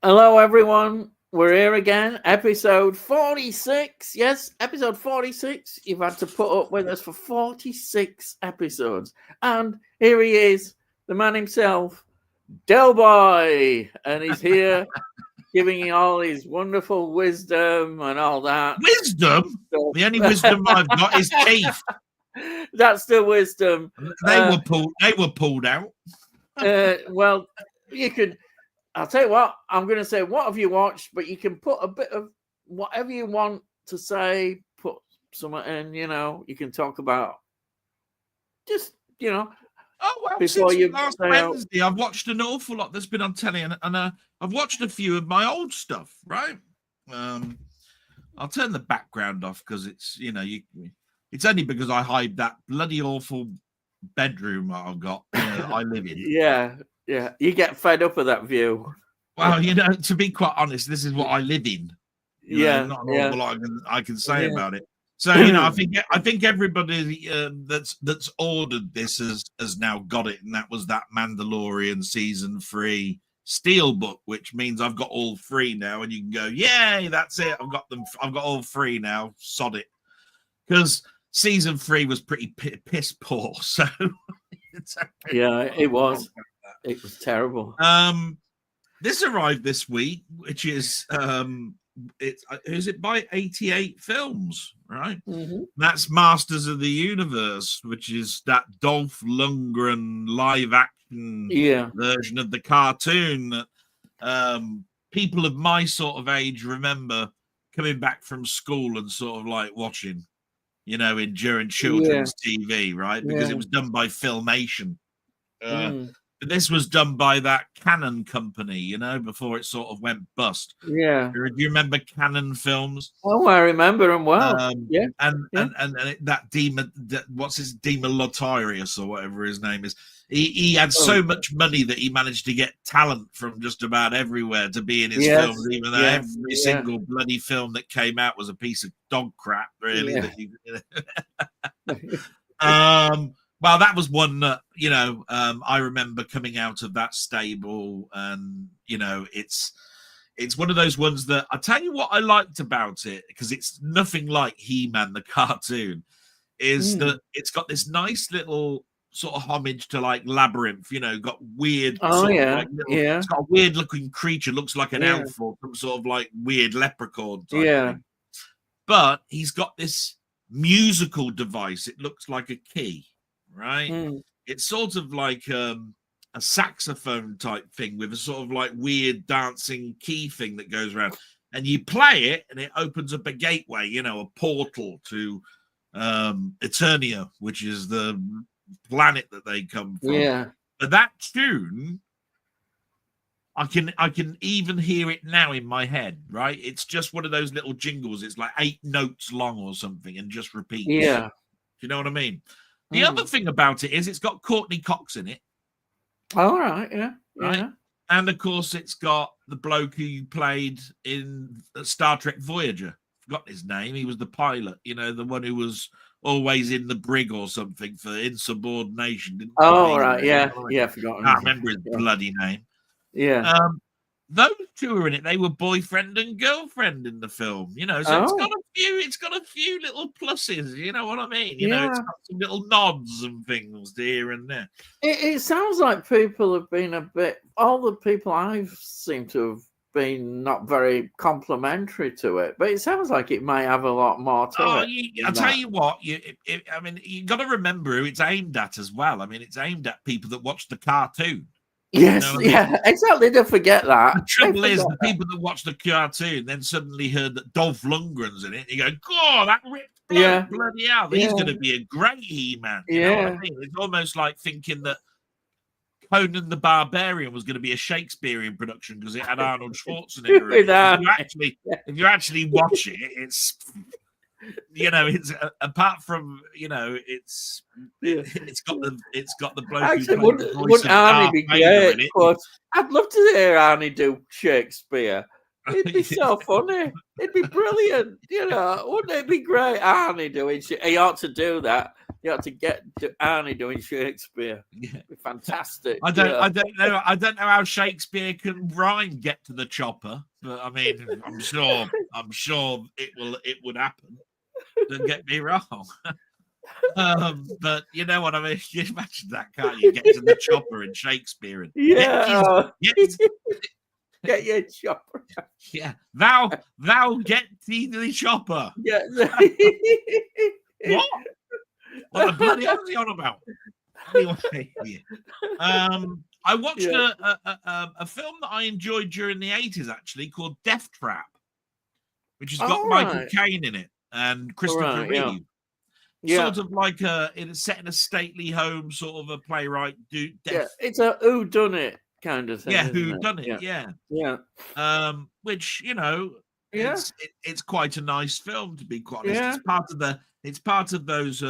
Hello, everyone. We're here again. Episode 46. Yes, episode 46. You've had to put up with us for 46 episodes. And here he is, the man himself, Delboy. And he's here giving you all his wonderful wisdom and all that. Wisdom? The only wisdom I've got is teeth. That's the wisdom. They were pulled out. Well, you could. I'll tell you what, I'm going to say, what have you watched? But you can put a bit of whatever you want to say, put something in, you can talk about just, Oh, well, before since you last say Wednesday, I've watched an awful lot that's been on telly, and I've watched a few of my old stuff, right? I'll turn the background off because it's, it's only because I hide that bloody awful bedroom that I've got, that I live in. Yeah, you get fed up with that view. Well, to be quite honest, this is what I live in. Not an awful lot I can say about it. So I think everybody that's ordered this has now got it, and that was that Mandalorian season 3 Steelbook, which means I've got all 3 now, and you can go, yay, that's it. I've got all 3 now. Sod it, because season 3 was pretty piss poor. So it was. It was terrible. This arrived this week, which is it by 88 Films, right? Mm-hmm. That's Masters of the Universe, which is that Dolph Lundgren live action version of the cartoon that people of my sort of age remember coming back from school and sort of like watching, during children's TV, right? Because it was done by Filmation. But this was done by that Canon company, before it sort of went bust. Yeah. Do you remember Canon Films? Oh, I remember them well. And that Demon, what's his Demon Lotarius or whatever his name is. He had so much money that he managed to get talent from just about everywhere to be in his films, even though every single bloody film that came out was a piece of dog crap, really. Well, that was one that, I remember coming out of that stable, and, it's one of those ones that I tell you what I liked about it, because it's nothing like He-Man, the cartoon, is that it's got this nice little sort of homage to like Labyrinth, got weird. It's got a weird looking creature, looks like an elf or some sort of like weird leprechaun type thing. But he's got this musical device. It looks like a key. Right, it's sort of like a saxophone type thing with a sort of like weird dancing key thing that goes around, and you play it, and it opens up a gateway, a portal to Eternia, which is the planet that they come from. Yeah, but that tune, I can even hear it now in my head. Right, it's just one of those little jingles. It's like 8 notes long or something, and just repeats. Yeah, do you know what I mean? The other thing about it is it's got Courtney Cox in it. All right, right. And of course, it's got the bloke who played in Star Trek Voyager. Forgot his name. He was the pilot. The one who was always in the brig or something for insubordination. Right, forgotten. I can't remember his bloody name. Yeah. Those two are in it. They were boyfriend and girlfriend in the film, so it's got a few little pluses, you know what I mean? It's got some little nods and things here and there. It sounds like people have been all the people I've seemed to have been not very complimentary to it, but it sounds like it might have a lot more to it. I'll tell you what, you got to remember who it's aimed at as well. I mean, it's aimed at people that watch the cartoon. Yes, exactly. Don't forget that. The trouble is, the people that watch the cartoon then suddenly heard that Dolph Lundgren's in it. And you go, God, that ripped bloody hell. He's going to be a great He-Man. You know what I mean? It's almost like thinking that Conan the Barbarian was going to be a Shakespearean production because it had Arnold Schwarzenegger. If you actually watch it, it's it's apart from it's got the bloke. Actually, wouldn't Arnie be great? I'd love to hear Arnie do Shakespeare. It'd be so funny. It'd be brilliant. Wouldn't it be great? Arnie doing shit. He ought to do that. He ought to get Arnie doing Shakespeare. Yeah. It'd be fantastic. I don't know how Shakespeare can rhyme "get to the chopper," but I mean, I'm sure it would happen. Don't get me wrong. But you know what I mean. You imagine that, can't you? Get to the chopper in Shakespeare, and get your chopper. Yeah, thou get thee the chopper. Yeah. What the bloody hell is he on about? Anyway, I watched a film that I enjoyed during the 80s, actually, called Death Trap, which has got Michael Caine in it and Christopher Reeve. Yeah. Sort of like it's set in a stately home, sort of a playwright. It's a whodunit kind of thing. Yeah, whodunit. Yeah. Which it's quite a nice film, to be quite honest. Yeah. It's part of those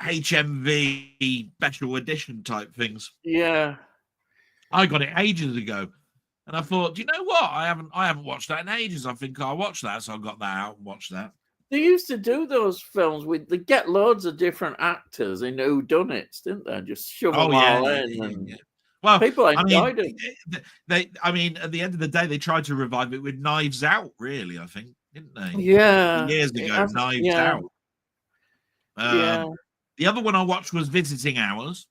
HMV special edition type things. Yeah. I got it ages ago, and I thought, you know what? I haven't watched that in ages. I think I'll watch that, so I got that out and watched that. They used to do those films they get loads of different actors in whodunits, didn't they? Just shove them all in. Yeah. Well, people enjoyed it. At the end of the day, they tried to revive it with Knives Out, really, I think, didn't they? Yeah. Years ago, Knives Out. The other one I watched was Visiting Hours.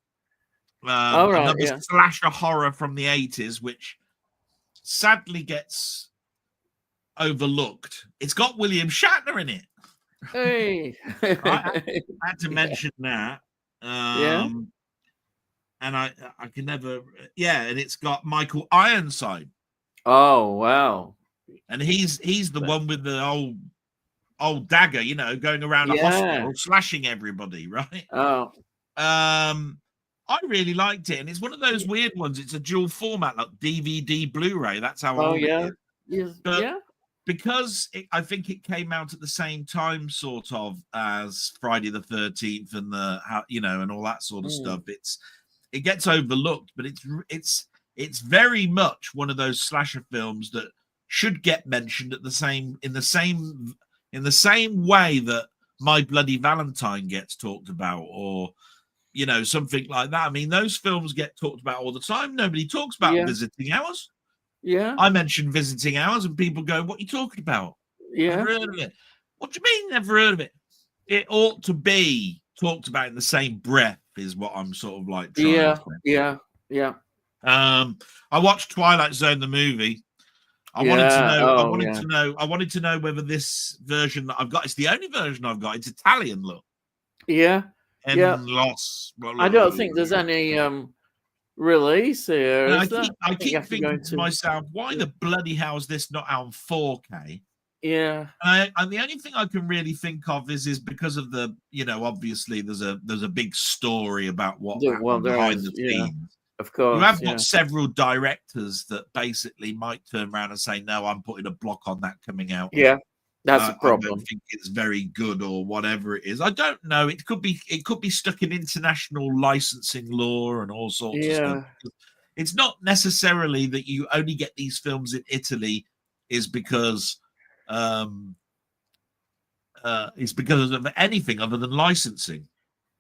Another slasher horror from the 80s, which sadly gets overlooked. It's got William Shatner in it. Hey. I had to mention that. And I can never, and it's got Michael Ironside. Oh wow! And he's the one with the old dagger, going around a hospital slashing everybody, right? Oh, I really liked it, and it's one of those weird ones. It's a dual format, like DVD, Blu-ray. That's how old it is. Because I think it came out at the same time, sort of, as Friday the 13th and and all that sort of stuff. It gets overlooked, but it's very much one of those slasher films that should get mentioned in the same way that My Bloody Valentine gets talked about, or something like that. I mean, those films get talked about all the time. Nobody talks about Visiting Hours. Yeah, I mentioned Visiting Hours, and people go, "What are you talking about?" Yeah, never heard of it. What do you mean, never heard of it? It ought to be talked about in the same breath, is what I'm sort of like trying to say. Yeah. I watched Twilight Zone the movie. I wanted to know whether this version that I've got, it's the only version I've got. It's Italian, look. Yeah. Loss. I don't think there's any release here. I keep thinking to myself, why the bloody hell is this not out on 4K? Yeah. And the only thing I can really think of is because of the, obviously there's a big story about what happened behind the scenes. Of course. You have got several directors that basically might turn around and say, "No, I'm putting a block on that coming out." Yeah, that's a problem. I don't think it's very good, or whatever it is. I don't know. It could be stuck in international licensing law and all sorts of stuff. It's not necessarily that you only get these films in Italy is because of anything other than licensing.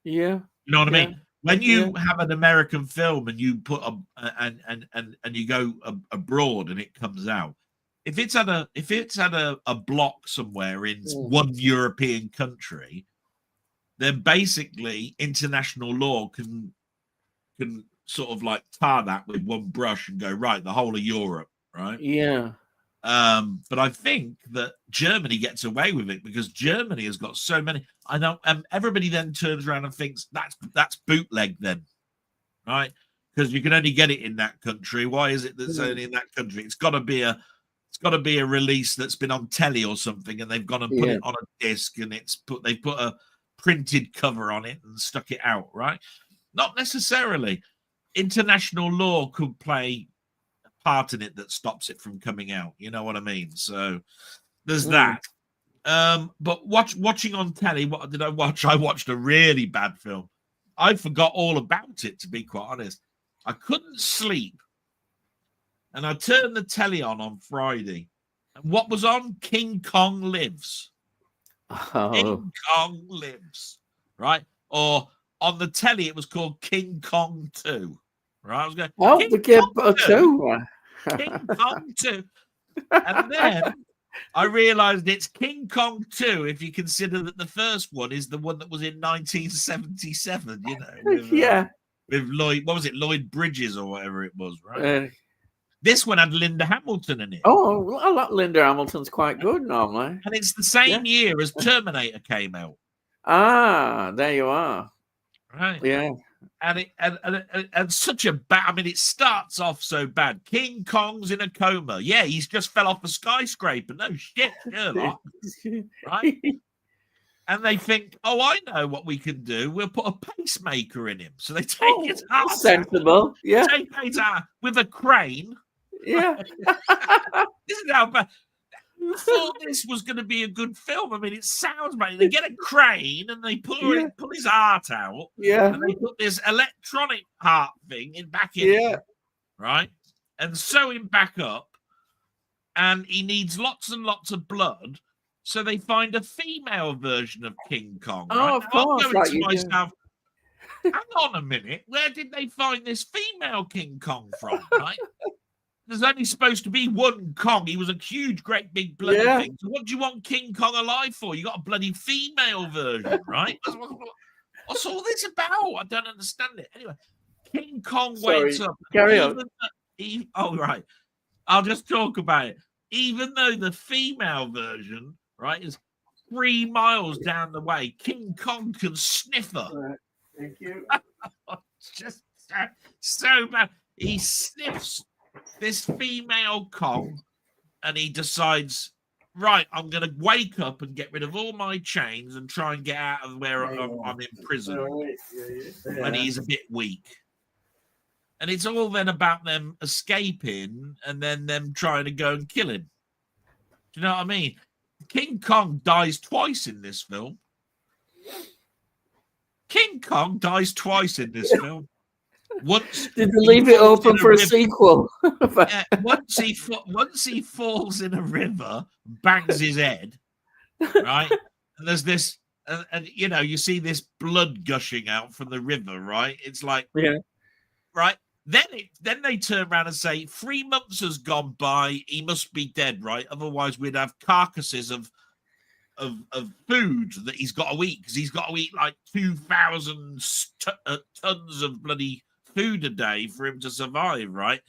Yeah. You know what I mean? When you have an American film and you put and you go abroad and it comes out, if it's at a block somewhere in one European country, then basically international law can sort of like tar that with one brush and go, right, the whole of Europe, right? Yeah. But I think that Germany gets away with it because Germany has got so many. I know, everybody then turns around and thinks that's bootleg then, right? Because you can only get it in that country. Why is it that's only in that country? It's got to be a release that's been on telly or something, and they've gone and put it on a disc, and they've put a printed cover on it and stuck it out, right? Not necessarily. International law could play part in it that stops it from coming out. You know what I mean? So there's that. But watching on telly, what did I watch? I watched a really bad film. I forgot all about it, to be quite honest. I couldn't sleep and I turned the telly on Friday, and what was on? King Kong Lives. Oh. King Kong Lives, right? Or on the telly, it was called King Kong 2, right? I was going, Oh, the kid too. King Kong 2. And then I realized it's King Kong 2 if you consider that the first one is the one that was in 1977, you know, with Lloyd, what was it, Lloyd Bridges or whatever it was, right? This one had Linda Hamilton in it. Oh, I like Linda Hamilton's quite good normally. And it's the same year as Terminator came out. Ah, there you are. Right. Yeah. And such a bad, I mean, it starts off so bad. King Kong's in a coma. Yeah, he's just fell off a skyscraper. No shit, Sherlock. Right? And they think, oh, I know what we can do. We'll put a pacemaker in him. So they take his heart sensible. Yeah. Take his heart with a crane. Yeah. This is how bad. Who thought this was going to be a good film? I mean, it sounds bad. They get a crane and they pull his heart out. Yeah. And they put this electronic heart thing back in him, right? And sew him back up. And he needs lots and lots of blood. So they find a female version of King Kong. Oh, right? of course. I'm going to myself, hang on a minute. Where did they find this female King Kong from, right? There's only supposed to be one Kong. He was a huge, great, big bloody thing. So what do you want King Kong alive for? You got a bloody female version, right? What's all this about? I don't understand it. Anyway, King Kong wakes up. Carry on. Oh, right. I'll just talk about it. Even though the female version, right, is 3 miles down the way, King Kong can sniff her. Right. Thank you. It's just so bad. He sniffs this female Kong, and he decides, right, I'm going to wake up and get rid of all my chains and try and get out of where I'm in prison. And he's a bit weak. And it's all then about them escaping and then them trying to go and kill him. Do you know what I mean? King Kong dies twice in this film. King Kong dies twice in this film. Once did they leave it open for a sequel? Once he falls in a river, bangs his head, right? And there's this, and you know, you see this blood gushing out from the river, right? It's like, right. Then they turn around and say 3 months has gone by. He must be dead, right? Otherwise, we'd have carcasses of food that he's got to eat because he's got to eat like 2,000 tons of bloody food a day for him to survive, right?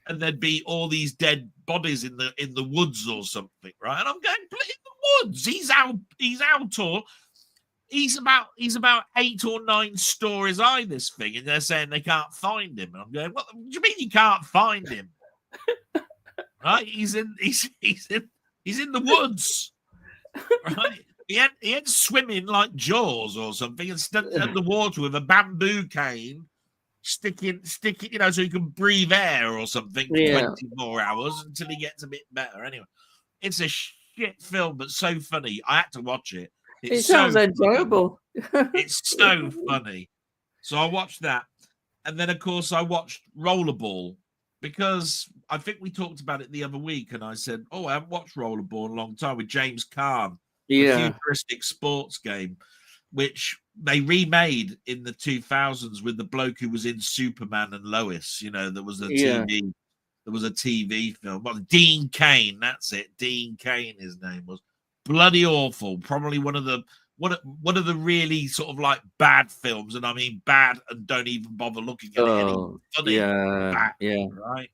And there'd be all these dead bodies in the woods or something, right? And I'm going, in the woods. He's out or he's about 8 or 9 stories high, this thing, and they're saying they can't find him. And I'm going, what do you mean you can't find him? Right? He's in the woods. Right? He ain't swimming like Jaws or something and stuck under water with a bamboo cane, sticking, you know, so he can breathe air or something for 24 hours until he gets a bit better. Anyway, it's a shit film, but so funny. I had to watch it. It sounds enjoyable. It's so funny. So I watched that. And then, of course, I watched Rollerball because I think we talked about it the other week. And I said, oh, I haven't watched Rollerball in a long time with James Caan. A futuristic sports game, which they remade in the 2000s with the bloke who was in Superman and Lois. You know, there was a TV. There was a TV film. Well, Dean Cain, that's it. Dean Cain, his name was. Bloody awful. Probably one of the really sort of like bad films, and I mean bad, and don't even bother looking at it. Funny, bad, right.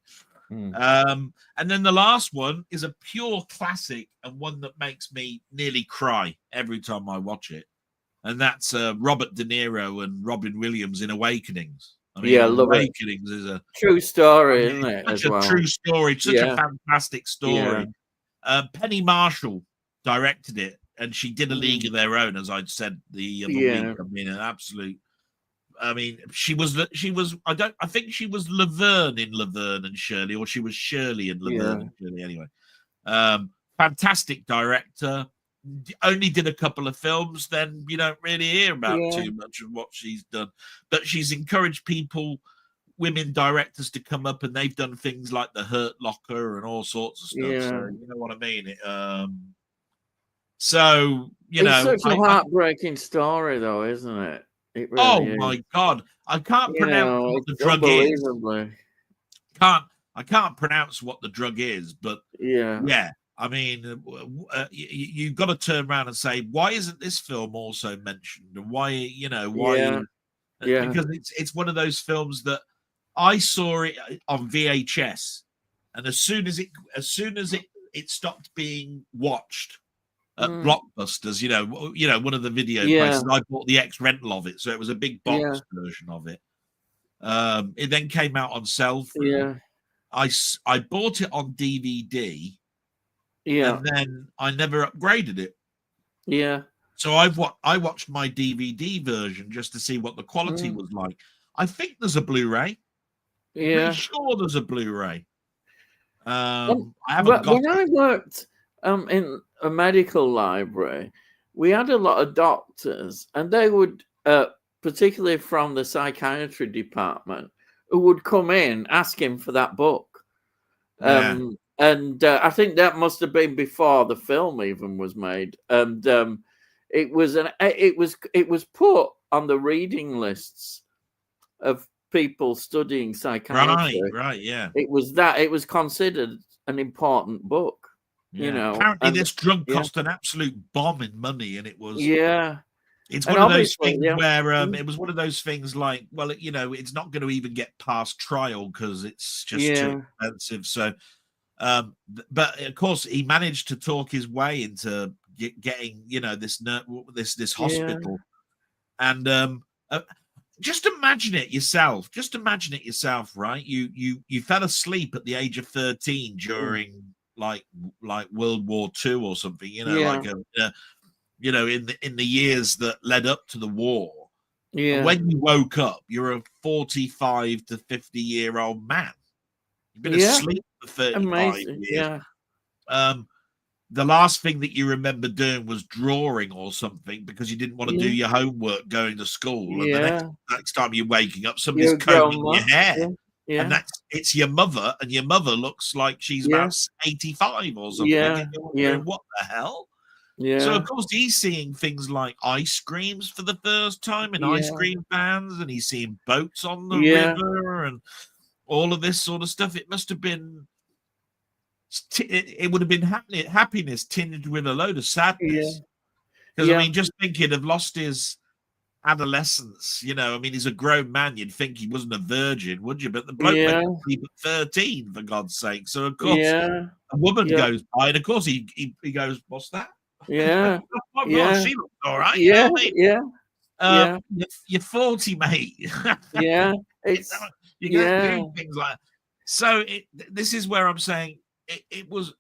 And then the last one is a pure classic and one that makes me nearly cry every time I watch it, and that's Robert De Niro and Robin Williams in Awakenings. I mean, Awakenings is a true story, isn't it? Such a true story, such a fantastic story. Penny Marshall directed it, and she did A League of Their Own, as I'd said the other week. I mean, an absolute. I mean, she was. I think she was Laverne in Laverne and Shirley, or she was Shirley in Laverne and Shirley. Anyway, fantastic director. Only did a couple of films. Then you don't really hear about too much of what she's done, but she's encouraged people women directors to come up, and they've done things like The Hurt Locker and all sorts of stuff. Yeah. So you know what I mean. So it's such a heartbreaking story, though, isn't it? It really is. My God, I can't pronounce what the it's drug is. unbelievably. I can't pronounce what the drug is, but yeah. I mean, you've got to turn around and say, why isn't this film also mentioned? And why, because it's one of those films that I saw it on VHS, and as soon as it stopped being watched at Blockbusters, one of the video places, I bought the X rental of it, so it was a big box version of it. It then came out on sell-through. I bought it on DVD. And then I never upgraded it. Yeah. So I watched my DVD version just to see what the quality was like. I think there's a Blu-ray. Yeah. Pretty sure there's a Blu-ray. I haven't got when I worked in a medical library, we had a lot of doctors, and they would, particularly from the psychiatry department, who would come in asking for that book. And I think that must have been before the film even was made. And it was put on the reading lists of people studying psychiatry. Right, yeah. It was considered an important book. Yeah. Apparently, this drug cost an absolute bomb in money, and it was. Yeah. It's one of those things where it was one of those things like, well, it's not going to even get past trial because it's just too expensive. So, but of course, he managed to talk his way into getting, this hospital, and just imagine it yourself. Right? You fell asleep at the age of 13 during like World War II or something. Like in the years that led up to the war. Yeah. And when you woke up, you're a 45 to 50-year-old man. You've been asleep for 35 years. Yeah. The last thing that you remember doing was drawing or something because you didn't want to do your homework going to school. And the next time you're waking up, somebody's combing your hair. Yeah. And it's your mother, and your mother looks like she's about 85 or something. Yeah. And you're wondering, what the hell? Yeah. So of course he's seeing things like ice creams for the first time in ice cream vans, and he's seeing boats on the river and all of this sort of stuff. It must have been. It would have been happiness tinged with a load of sadness. Because I mean, just think he'd have lost his adolescence. He's a grown man. You'd think he wasn't a virgin, would you? But the bloke went to sleep at 13, for God's sake. So of course, a woman goes by, and of course he goes, "What's that?" Yeah. She looks all right. Yeah. You're 40, mate. Yeah. You got to do things like that. So this is where I'm saying it was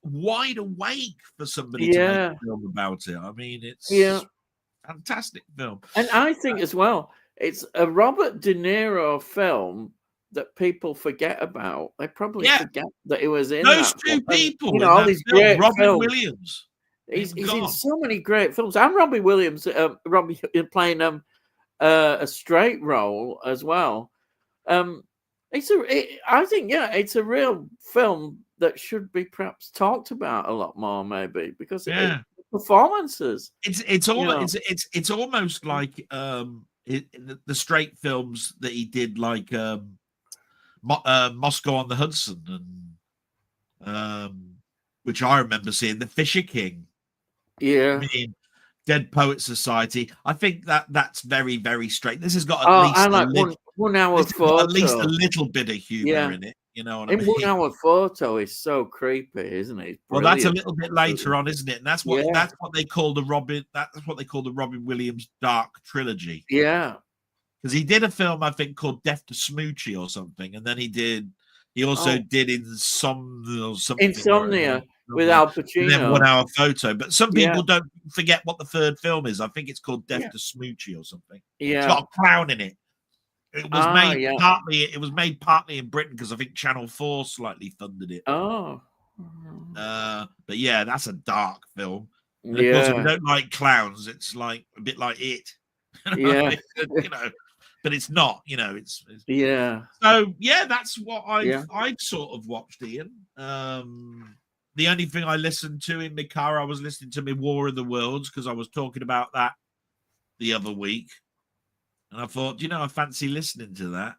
wide awake for somebody to make a film about it. I mean, it's a fantastic film. And I think as well, it's a Robert De Niro film that people forget about. They probably forget that it was in those two people. All these great Robin films. Williams. He's in so many great films. And Robbie Williams, Robbie playing a straight role as well. I think it's a real film that should be perhaps talked about a lot more, maybe, because performances. It's almost like the straight films that he did, like Moscow on the Hudson, and which I remember seeing, The Fisher King. Yeah. I mean, Dead Poets Society. I think that's very, very straight. This has got at least one hour photo. At least a little bit of humor in it. You know what I mean? 1 hour photo is so creepy, isn't it? Well, that's a little bit later on, isn't it? And that's what they call the Robin. That's what they call the Robin Williams Dark Trilogy. Yeah, because he did a film, I think, called Death to Smoochie or something, and then he also did Insomnia or something. Insomnia with Al Pacino. And then 1 hour photo. But some people don't forget what the third film is. I think it's called Death to Smoochie or something. Yeah, it's got a clown in it. It was made partly. It was made partly in Britain because I think Channel 4 slightly funded it. Oh, but yeah, that's a dark film. And of course, if you don't like clowns, it's like a bit like it. but it's not. You know, it's Yeah. so yeah. That's what Yeah. I've sort of watched, Ian. The only thing I listened to in my car, I was listening to my War of the Worlds because I was talking about that the other week, and I thought, you know, I fancy listening to that,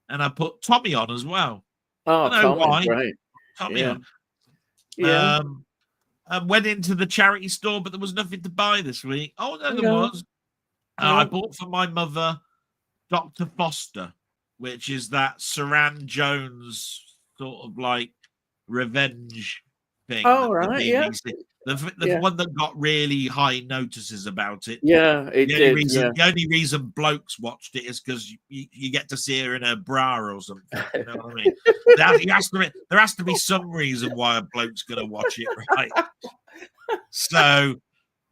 and I put Tommy on as well. Oh, I know Tommy, why. right. Tommy Yeah. on. Yeah. I went into the charity store, but there was nothing to buy this week. Oh no, there No. was. I No. bought for my mother Dr. Foster, which is that Saran Jones sort of like revenge thing Oh, that the right. Yeah. BBC, the Yeah. one that got really high notices about it. Yeah, it did. Yeah. The only reason blokes watched it is because you get to see her in a bra or something. You know what I mean? There has to be some reason why a bloke's going to watch it, right? So,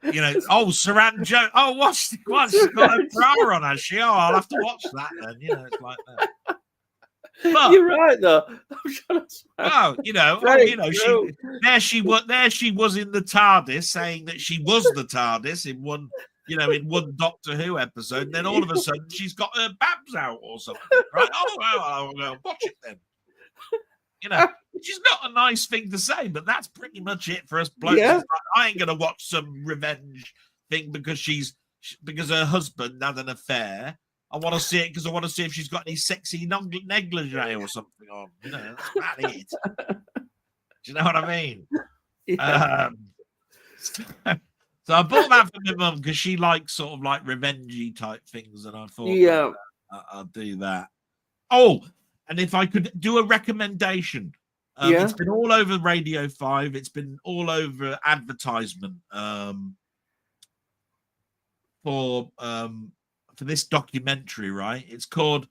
you know, Saran Jones. Oh, what's she's got a bra on, has she? Oh, I'll have to watch that then. You know, it's like that. But, you're right, though. I'm trying to well, you know, she was in the TARDIS saying that she was the TARDIS in one Doctor Who episode. And then all of a sudden she's got her babs out or something, right? Oh, well, I'll watch it then. You know, which is not a nice thing to say, but that's pretty much it for us blokes. Yeah. Like, I ain't gonna watch some revenge thing because her husband had an affair. I want to see it because I want to see if she's got any sexy negligee or something on. You know, that's about it. Do you know what I mean? Yeah. So I bought that for my mum because she likes sort of like revengey type things, and I thought, Yeah. I'll do that. Oh, and if I could do a recommendation, it's been all over Radio 5. It's been all over advertisement for this documentary, right? It's called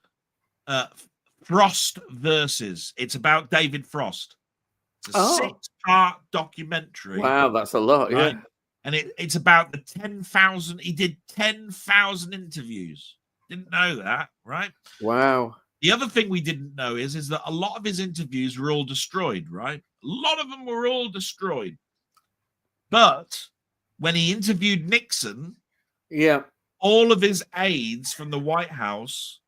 Frost Versus. It's about David Frost. It's a 6-part documentary. Wow, that's a lot, right? yeah. And it's about the 10,000. He did 10,000 interviews. Didn't know that, right? Wow. The other thing we didn't know is that a lot of his interviews were all destroyed, right? A lot of them were all destroyed. But when he interviewed Nixon, all of his aides from the White House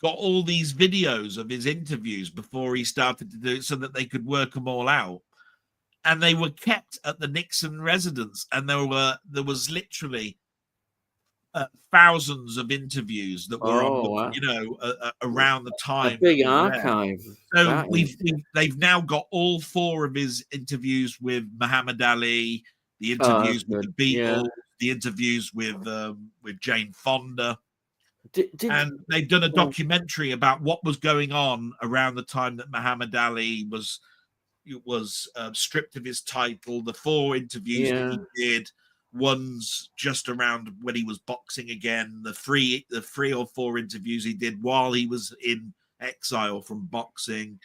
got all these videos of his interviews before he started to do it so that they could work them all out. And they were kept at the Nixon residence. And there was literally thousands of interviews that were around the time. A big archive. So they've now got all 4 of his interviews with Muhammad Ali, the interviews with the Beatles, the interviews with Jane Fonda. And they've done a documentary about what was going on around the time that Muhammad Ali was stripped of his title. The 4 interviews that he did. One's just around when he was boxing again. The 3 or 4 interviews he did while he was in exile from boxing.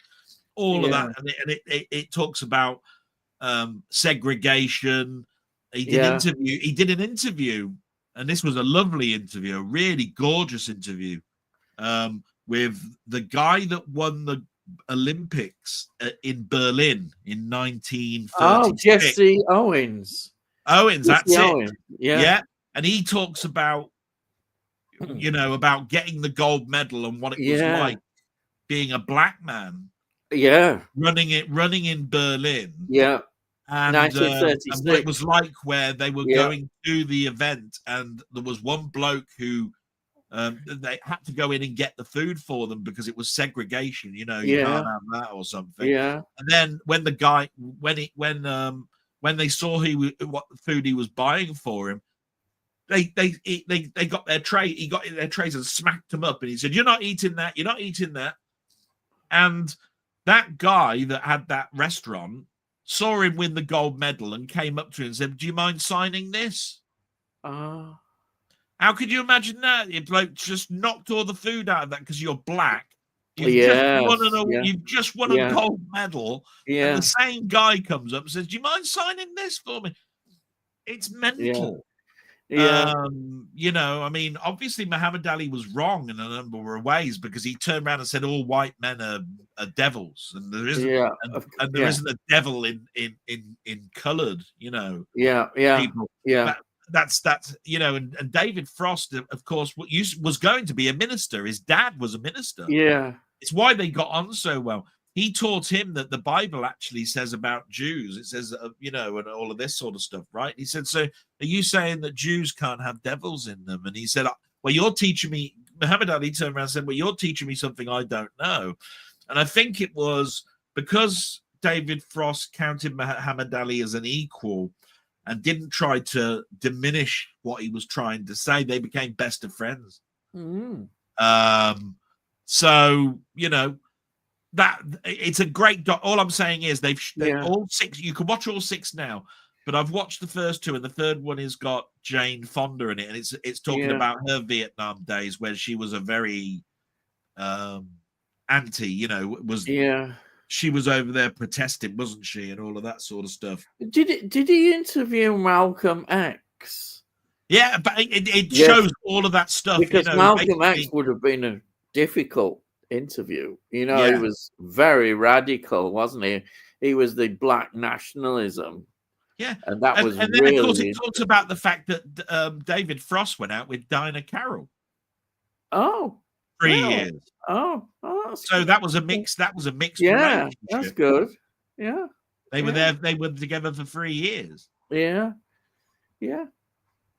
All of that, and it talks about segregation. He did an interview, and this was a lovely interview, a really gorgeous interview, with the guy that won the Olympics in Berlin in 1936. Oh, Jesse Owens. That's Owens. it. Yeah. And he talks about, about getting the gold medal and what it was like being a black man. Yeah. Running in Berlin. Yeah. And, 1936. and what it was like where they were going to the event, and there was one bloke who they had to go in and get the food for them because it was segregation. You can't have that or something. Yeah. And then when the guy when they saw what food he was buying for him, they got their tray. He got in their trays and smacked them up, and he said, "You're not eating that. You're not eating that." And that guy that had that restaurant saw him win the gold medal and came up to him and said, "Do you mind signing this?" How could you imagine that? If like just knocked all the food out of that because you're black. You've just won a gold medal. Yeah. And the same guy comes up and says, "Do you mind signing this for me?" It's mental. I mean, obviously Muhammad Ali was wrong in a number of ways because he turned around and said all white men are devils, and there isn't isn't a devil in colored, people. that's and David Frost, of course, was going to be a minister. His dad was a minister. Yeah. It's why they got on so well. He taught him that the Bible actually says about Jews. It says, and all of this sort of stuff, right? He said, so are you saying that Jews can't have devils in them? And he said, well, you're teaching me. Muhammad Ali turned around and said, well, you're teaching me something I don't know. And I think it was because David Frost counted Muhammad Ali as an equal and didn't try to diminish what he was trying to say. They became best of friends. Mm. So, that it's a great all I'm saying is they all 6. You can watch all 6 now, but I've watched the first 2, and the third one has got Jane Fonda in it, and it's talking about her Vietnam days where she was a very anti, she was over there protesting, wasn't she, and all of that sort of stuff. Did he interview Malcolm X? Yeah, but it shows all of that stuff. Because Malcolm X would have been a difficult interview. He was very radical, wasn't he? He was the black nationalism. Yeah, and that was and then really... of course it talks about the fact that David Frost went out with Dinah Carroll. Oh, 3 years. Oh, so that was a mix. That was a mixed. Yeah, that's good. Yeah, they were there. They were together for 3 years. Yeah.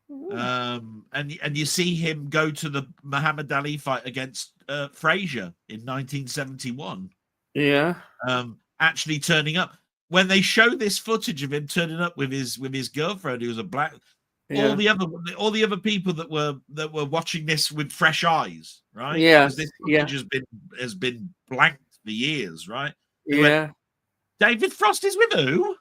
And you see him go to the Muhammad Ali fight against Frazier in 1971. Yeah. Actually turning up. When they show this footage of him turning up with his girlfriend, who was a black, all the other people that were watching this with fresh eyes, right? Yeah, this footage has been blanked for years, right? They went, David Frost is with who?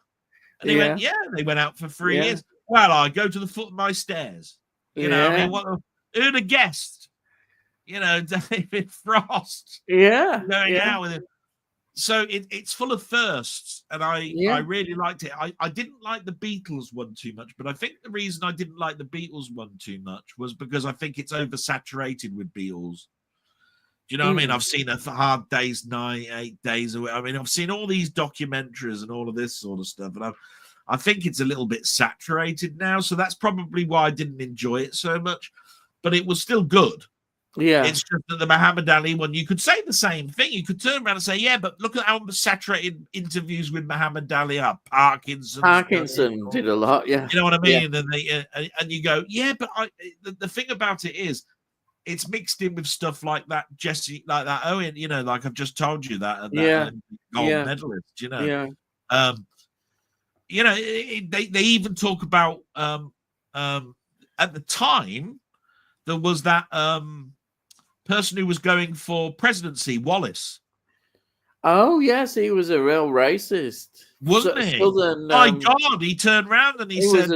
And they went, they went out for 3 years. Well, I go to the foot of my stairs. Who'd have guessed? David Frost. Going out with him. So it's full of firsts, and I really liked it. I didn't like the Beatles one too much, but I think the reason I didn't like the Beatles one too much was because I think it's oversaturated with Beatles. Do you know what I mean? I've seen a Hard Day's Night, 8 Days Away. I mean, I've seen all these documentaries and all of this sort of stuff, and I think it's a little bit saturated now. So that's probably why I didn't enjoy it so much, but it was still good. Yeah, it's just that the Muhammad Ali one, you could say the same thing. You could turn around and say, yeah, but look at how saturated interviews with Muhammad Ali are. Parkinson did a lot, yeah. You know what I mean? Yeah. And you go, yeah, but the thing about it is, it's mixed in with stuff like that, Jesse, like that Owen, like I've just told you that gold medalist, they even talk about at the time there was that person who was going for presidency, Wallace. Oh yes, he was a real racist, wasn't he? My God, he turned around and he said,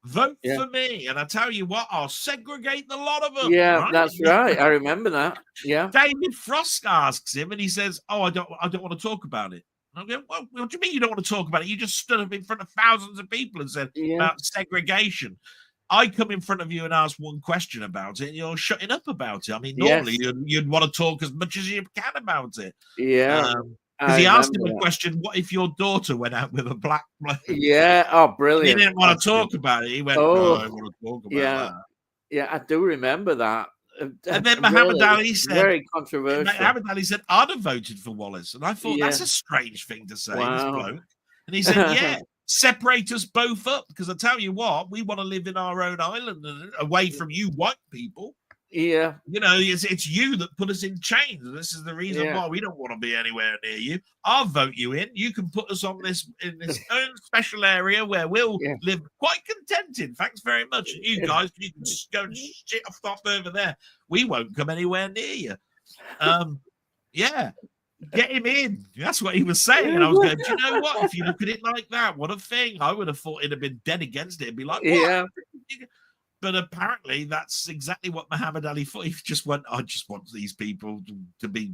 vote for me, and I tell you what, I'll segregate the lot of them. Yeah, right? That's right. I remember that. Yeah. David Frost asks him, and he says, "Oh, I don't want to talk about it." And I'm going, well, what do you mean you don't want to talk about it? You just stood up in front of thousands of people and said about segregation. I come in front of you and ask one question about it, and you're shutting up about it. I mean, normally you'd want to talk as much as you can about it. Yeah. Because he asked him a question, what if your daughter went out with a black bloke? Yeah. Oh, brilliant. He didn't want to talk about it. He went, no, I want to talk about that. Yeah, I do remember that. And then Muhammad Ali said, very controversial. Muhammad Ali said, I'd have voted for Wallace. And I thought, that's a strange thing to say, this bloke. And he said, yeah. Separate us both up, because I tell you what, we want to live in our own island and away from you white people. Yeah, it's you that put us in chains, and this is the reason why we don't want to be anywhere near you. I'll vote you in. You can put us in this own special area where we'll live quite contented. Thanks very much. And you guys, you can just go and shit off over there. We won't come anywhere near you. Get him in. That's what he was saying. And I was going, do you know what? If you look at it like that, what a thing. I would have thought it'd have been dead against it. It'd be like, what? Yeah. But apparently that's exactly what Muhammad Ali thought. He just went, I just want these people to be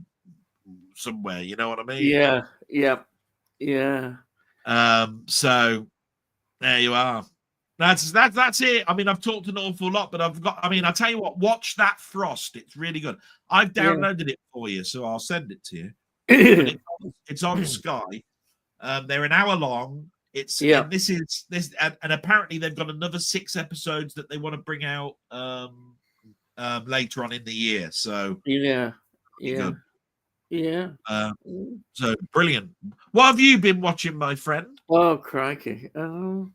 somewhere. You know what I mean? Yeah. So there you are. That's it. I mean, I've talked an awful lot, but I tell you what, watch that Frost. It's really good. I've downloaded it for you, so I'll send it to you. It's on Sky. They're an hour long. It's Yeah. and this is this and apparently they've got another 6 episodes that they want to bring out later on in the year. So Yeah. pretty Yeah. good. Yeah. So brilliant. What have you been watching, my friend? Oh, crikey. Trying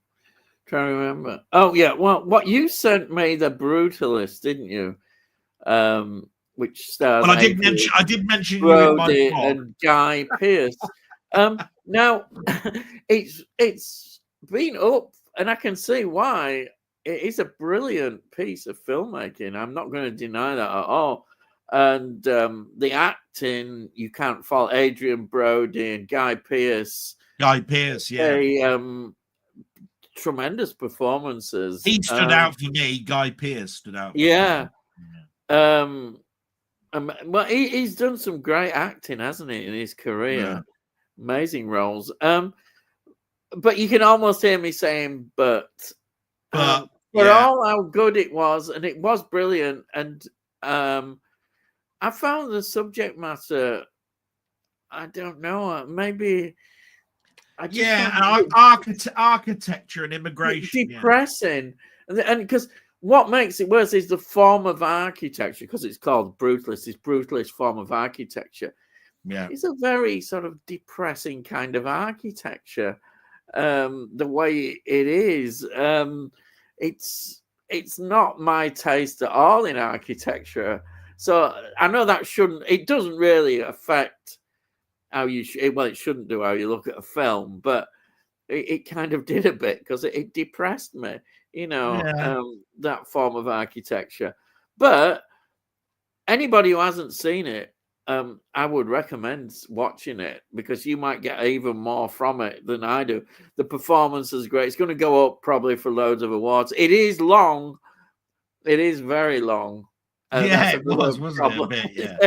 to remember. Oh, yeah. Well, what you sent me, The Brutalist, didn't you? Which stars Well, Adrian I did mention you in my Brody blog. and Guy Pearce. Now it's been up, and I can see why. It is a brilliant piece of filmmaking. I'm not going to deny that at all. And the acting, you can't fault Adrian Brody and Guy Pearce. Guy Pearce, yeah. They tremendous performances. He stood out for me. Guy Pearce stood out for Yeah. me. Well, he's done some great acting, hasn't he, in his career? Yeah. Amazing roles. But you can almost hear me saying, but for all how good it was, and it was brilliant, and I found the subject matter, I don't know, maybe I just architecture and immigration, depressing, and because what makes it worse is the form of architecture, because it's called brutalist. This brutalist form of architecture, it's a very sort of depressing kind of architecture. The way it is, it's not my taste at all in architecture. So I know that it doesn't really affect how you it shouldn't do how you look at a film, but it kind of did a bit, because it depressed me, that form of architecture. But anybody who hasn't seen it, I would recommend watching it, because you might get even more from it than I do. The performance is great. It's going to go up probably for loads of awards. It is long. It is very long. It was, wasn't it? A bit, yeah.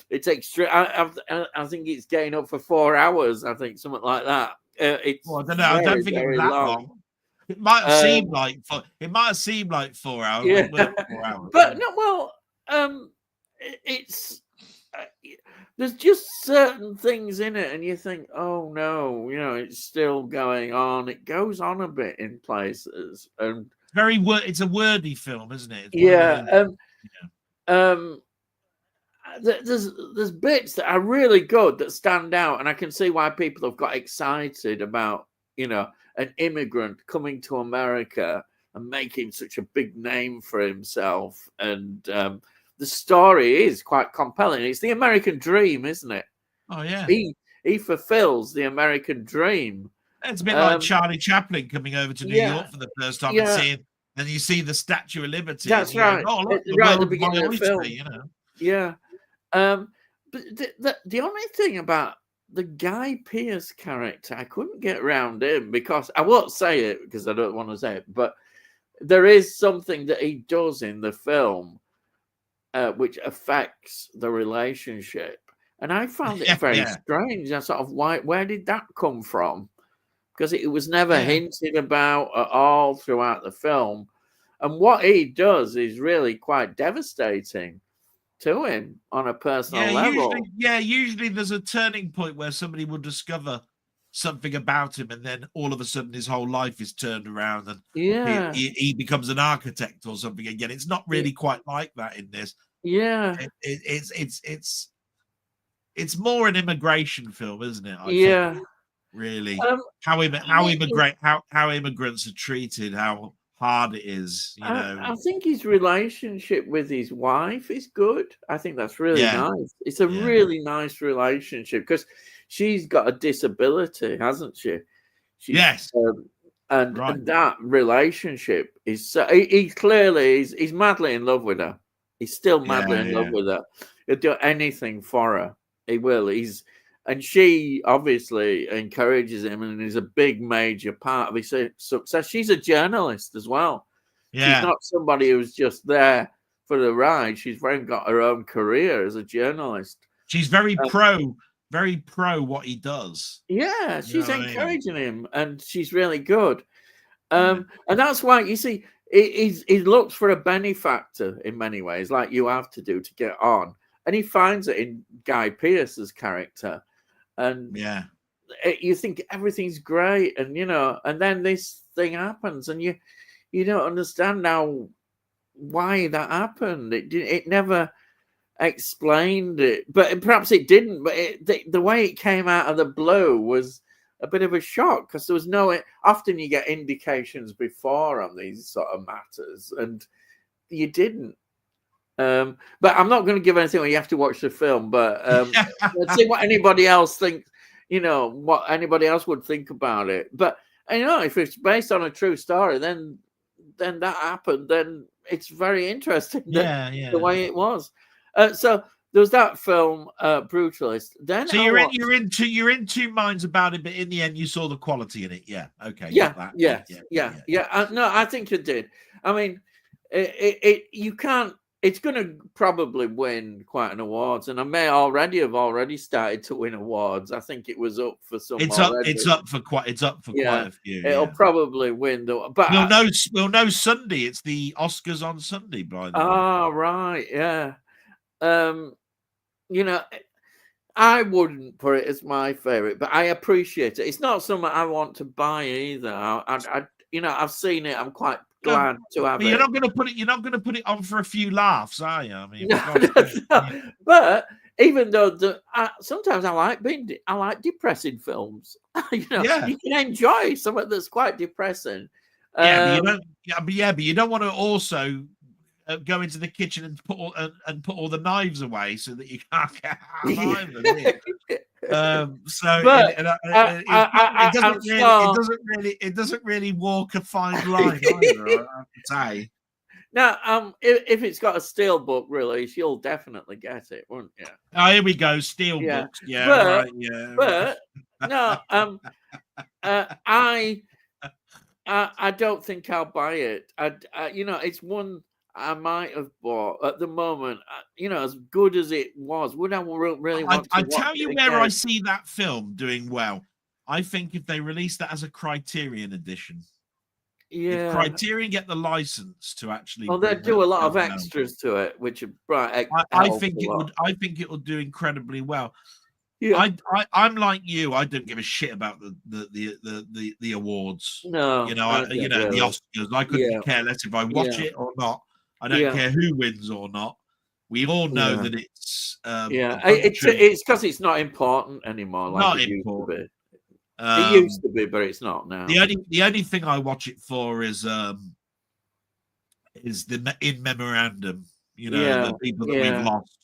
It's extra. I think it's getting up for 4 hours. I think something like that. I don't know. I don't think it was that long. It might have seemed like 4 hours. Yeah. It wasn't 4 hours. But no, well, it's there's just certain things in it, and you think, oh no, it's still going on. It goes on a bit in places, and it's a wordy film, isn't it? There's bits that are really good that stand out, and I can see why people have got excited about an immigrant coming to America and making such a big name for himself. And the story is quite compelling. It's the American dream, isn't it? Oh yeah, he fulfills the American dream. It's a bit like Charlie Chaplin coming over to New York for the first time and you see the Statue of Liberty. That's right. Oh, look, right at the beginning of the film. Yeah. But the only thing about the Guy Pearce character, I couldn't get around him, because I won't say it because I don't want to say it, but there is something that he does in the film which affects the relationship. And I found it very strange. I sort of, where did that come from? Because it was never hinted about at all throughout the film. And what he does is really quite devastating to him on a personal level. Usually there's a turning point where somebody will discover something about him, and then all of a sudden his whole life is turned around, and he becomes an architect or something again. It's not really quite like that in this. It's more an immigration film, isn't it? I think, really, how immigrants are treated, how hard it is. I think his relationship with his wife is good. I think that's really nice. It's a really nice relationship, because she's got a disability, hasn't she? And that relationship is he clearly he's madly in love with her. He's still madly in love with her. He'll do anything for her. He will. And she obviously encourages him, and is a big major part of his success. She's a journalist as well. She's not somebody who's just there for the ride. She's very got her own career as a journalist. She's very pro what he does. Yeah, she's encouraging him, and she's really good. And that's why, you see, he looks for a benefactor in many ways, like you have to do to get on. And he finds it in Guy Pearce's character. And you think everything's great, and and then this thing happens, and you don't understand now why that happened. It never explained it, but perhaps it didn't. But the way it came out of the blue was a bit of a shock, because there was no. Often you get indications before on these sort of matters, and you didn't. But I'm not going to give anything away. You have to watch the film. But let's see what anybody else thinks. What anybody else would think about it. But if it's based on a true story, then that happened. Then it's very interesting. The way it was. So there was that film, Brutalist. Then so you're in two minds about it, but in the end, you saw the quality in it. Yeah. Okay. Yeah. No, I think it did. I mean, you can't. It's going to probably win quite an awards, and I may already started to win awards. I think it was up for some. It's up for quite a few. It'll probably win but we'll know Sunday. It's the Oscars on Sunday, by the way. Oh, right, yeah. I wouldn't put it as my favorite, but I appreciate it. It's not something I want to buy either. I've seen it. I'm quite glad to have it. You're not going to put it on for a few laughs, are you? I mean, no. But even though sometimes I like depressing films. You can enjoy something that's quite depressing. But you don't want to also go into the kitchen and put all the knives away so that you can't get out of them. It doesn't really walk a fine line either, I have to say. Now, if it's got a steelbook release, you'll definitely get it, won't you? Oh, here we go, steelbooks. But no, I don't think I'll buy it. It's one I might have bought at the moment. As good as it was, would I really want to? I tell you where I see that film doing well. I think if they release that as a Criterion edition. If Criterion get the license to actually, they do a lot of extras to it, which are right. I think it will do incredibly well. Yeah. I'm like you. I don't give a shit about the awards. No, the Oscars. I couldn't care less if I watch it or not. I don't care who wins or not. We all know that it's it's because it's not important anymore. Like not it important. Used to be. It used to be, but it's not now. The only thing I watch it for is the in memorandum. The people that we've lost.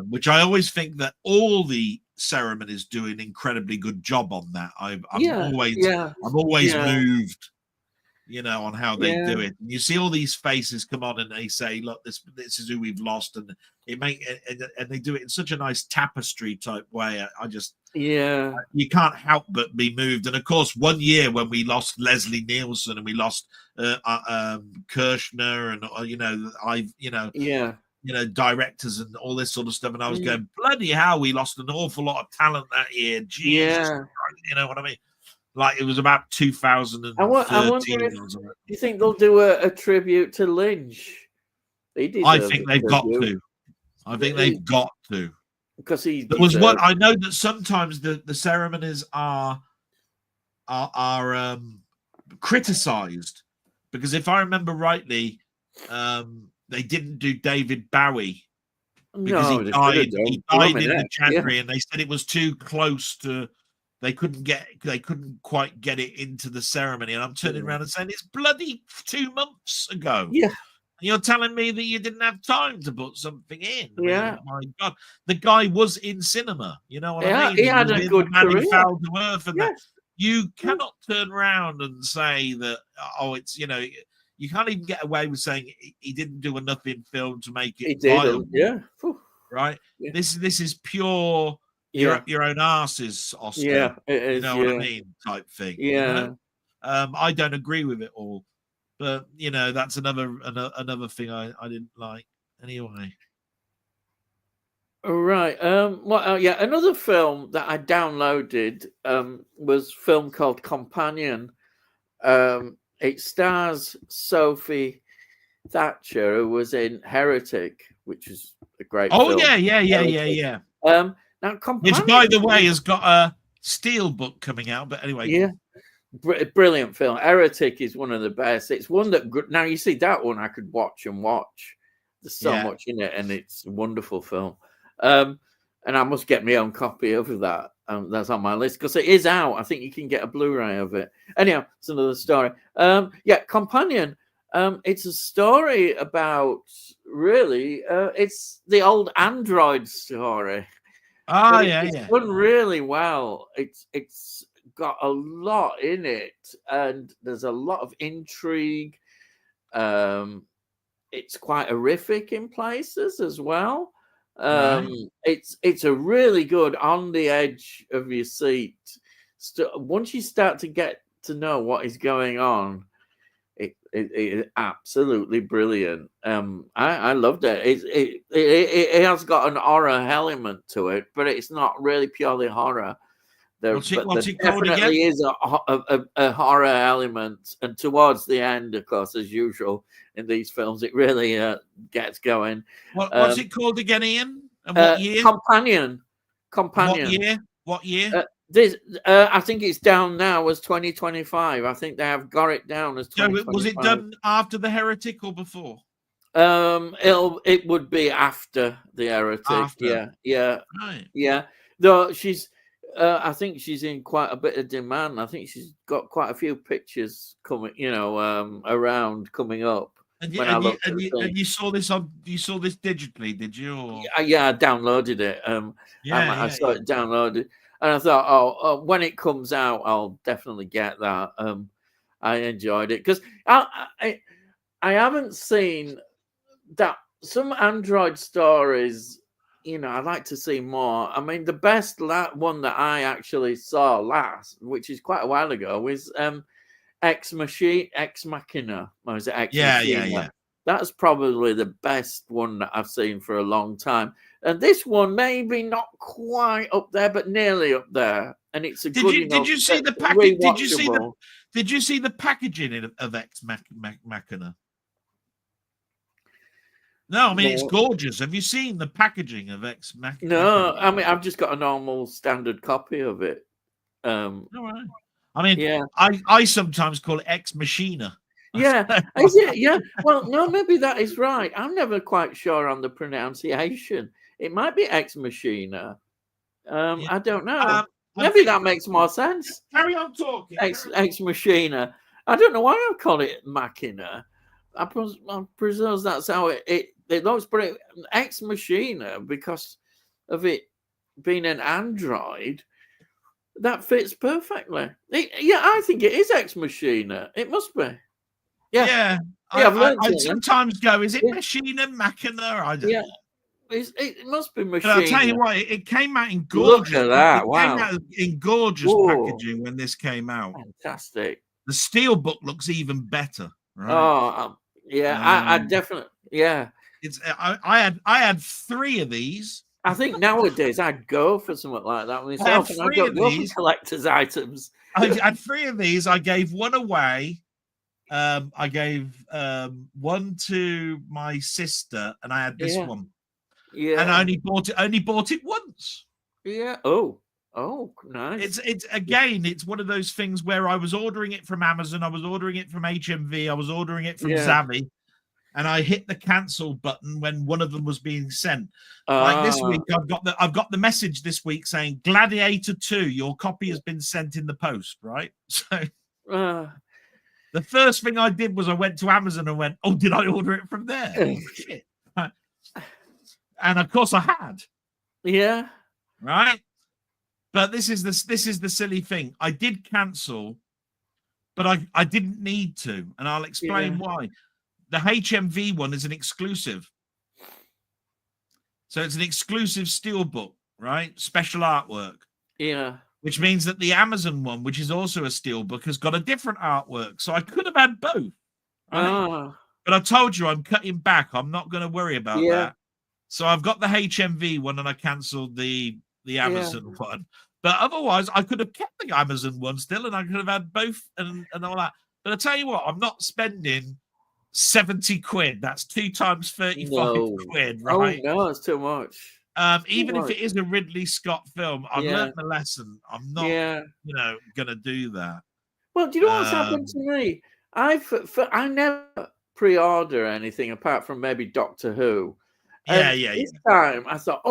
Which I always think that all the ceremonies do an incredibly good job on that. I'm always moved, on how they do it. And you see all these faces come on and they say, "Look, this is who we've lost," and and they do it in such a nice tapestry type way. You can't help but be moved. And of course, one year when we lost Leslie Nielsen and we lost Kirshner and directors and all this sort of stuff, and I was going, bloody hell, we lost an awful lot of talent that year. Jesus Christ, you know what I mean? Like it was about 2013. I wonder if you think they'll do a tribute to Lynch. I think they've got to. I think they've got to. Because there was one. I know that sometimes the ceremonies are criticized because if I remember rightly, they didn't do David Bowie because he died in January, and they said it was too close to. They couldn't quite get it into the ceremony, and I'm turning around and saying it's bloody 2 months ago. Yeah. And you're telling me that you didn't have time to put something in. Yeah. My God, the guy was in cinema. You know what I mean? He had a good career. He fell to earth, and that. You cannot turn around and say that. It's you can't even get away with saying he didn't do enough in film to make it. He viable, did. Right. Yeah. This is pure. Your own arse's Oscar. Yeah, it is, what I mean, type thing. Yeah. I don't agree with it all, but that's another thing I didn't like anyway. Right. Another film that I downloaded was a film called Companion. It stars Sophie Thatcher, who was in Heretic, which is a great film. Yeah. Now, which, by the way, has got a Steelbook coming out, but anyway. Yeah. Brilliant film. Heretic is one of the best. It's one that now you see that one I could watch and watch. There's so much in it, and it's a wonderful film. And I must get my own copy of that. That's on my list because it is out. I think you can get a Blu-ray of it. Anyhow, it's another story. Companion. It's a story about really. It's the old Android story. It's done really well. It's got a lot in it, and there's a lot of intrigue. It's quite horrific in places as well. It's a really good on the edge of your seat. Once you start to get to know what is going on, it is absolutely brilliant. I loved it. It has got an horror element to it, but it's not really purely horror. What's it called again? Definitely is a horror element, and towards the end, of course, as usual in these films, it really gets going. What's it called again, Ian? And what year? Companion. What year? This I think it's down now as 2025. I think they have got it down as 2025. Was it done after The Heretic or before? It would be after The Heretic. After. Yeah. Right. Yeah. Though she's I think she's in quite a bit of demand. I think she's got quite a few pictures coming, around coming up. And you saw this digitally, did you? Or? Yeah, I downloaded it. I saw it downloaded, and I thought, when it comes out, I'll definitely get that. I enjoyed it because I haven't seen that some Android stories. I'd like to see more. I mean, the best one that I actually saw last, which is quite a while ago, was Ex Machina. Or is it Ex Machina? Yeah. That's probably the best one that I've seen for a long time. And this one maybe not quite up there, but nearly up there. And it's a good. Did you see the package? Did you see the packaging of Ex Machina? No, I mean it's gorgeous. Have you seen the packaging of Ex Machina? No, I mean I've just got a normal standard copy of it. All right. I mean, I sometimes call it Ex Machina. Yeah, is it? Yeah. Well, no, maybe that is right. I'm never quite sure on the pronunciation. It might be Ex Machina. I don't know. Maybe that makes more sense. Carry on talking. Ex Machina. I don't know why I call it Machina. I presume that's how it looks, but Ex Machina, because of it being an Android, that fits perfectly. I think it is Ex Machina. It must be. Yeah. I sometimes go, is it Machina? I don't know. It must be Machina. But I'll tell you what, it came out in gorgeous. Look at that! Wow. Came out in gorgeous packaging when this came out. Fantastic. The steelbook looks even better. Right? Oh, I definitely, It's I had 3 of these. I think nowadays I'd go for something like that myself. I don't go for collector's items. I had 3 of these. I gave one away. I gave one to my sister, and I had this one. Yeah, and I only bought it once. Yeah. Oh, nice. It's one of those things where I was ordering it from Amazon, I was ordering it from HMV, I was ordering it from Zavvi, and I hit the cancel button when one of them was being sent. Like this week, I've got the message this week saying Gladiator 2, your copy has been sent in the post, right? So the first thing I did was I went to Amazon and went, oh, did I order it from there? Oh, shit. And of course I had. Yeah. Right. But this is the silly thing. I did cancel, but I didn't need to, and I'll explain why. The HMV one is an exclusive. So it's an exclusive steelbook, right? Special artwork. Yeah. Which means that the Amazon one, which is also a steelbook, has got a different artwork. So I could have had both. Right? But I told you I'm cutting back. I'm not going to worry about that. So I've got the HMV one and I cancelled the Amazon one. But otherwise, I could have kept the Amazon one still and I could have had both and all that. But I tell you what, I'm not spending 70 quid. That's 2 times 35 quid, right? Oh, no, it's too much. Even if it is a Ridley Scott film, I've learned my lesson. I'm not, going to do that. Well, do you know what's happened to me? I never pre-order anything apart from maybe Doctor Who. This time I thought,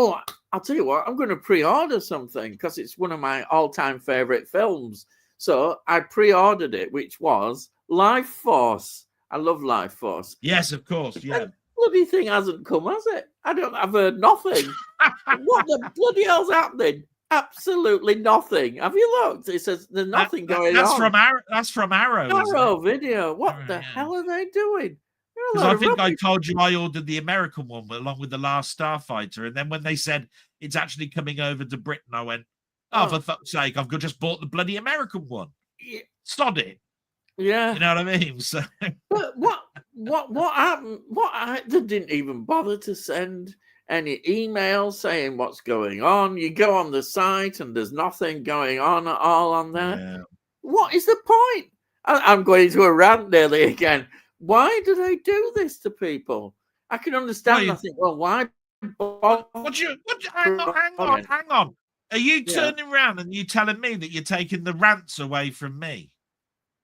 I'll tell you what, I'm going to pre-order something because it's one of my all-time favorite films. So I pre-ordered it, which was Life Force. I love Life Force. Yes, of course. Yeah. And bloody thing hasn't come, has it? I've heard nothing. What the bloody hell's happening? Absolutely nothing. Have you looked? It says there's nothing going on. That's from Arrow. Arrow Video. What the hell are they doing? Because I think I told you I ordered the American one along with The Last Starfighter, and then when they said it's actually coming over to Britain, I went, for fuck's sake, I've just bought the bloody American one. Yeah. Sod it. Yeah. You know what I mean? So but what happened? They didn't even bother to send any emails saying what's going on. You go on the site and there's nothing going on at all on there. Yeah. What is the point? I'm going to a rant nearly again. Why do they do this to people? I can understand. I think, well, why? Hang on. Are you turning around and you telling me that you're taking the rants away from me?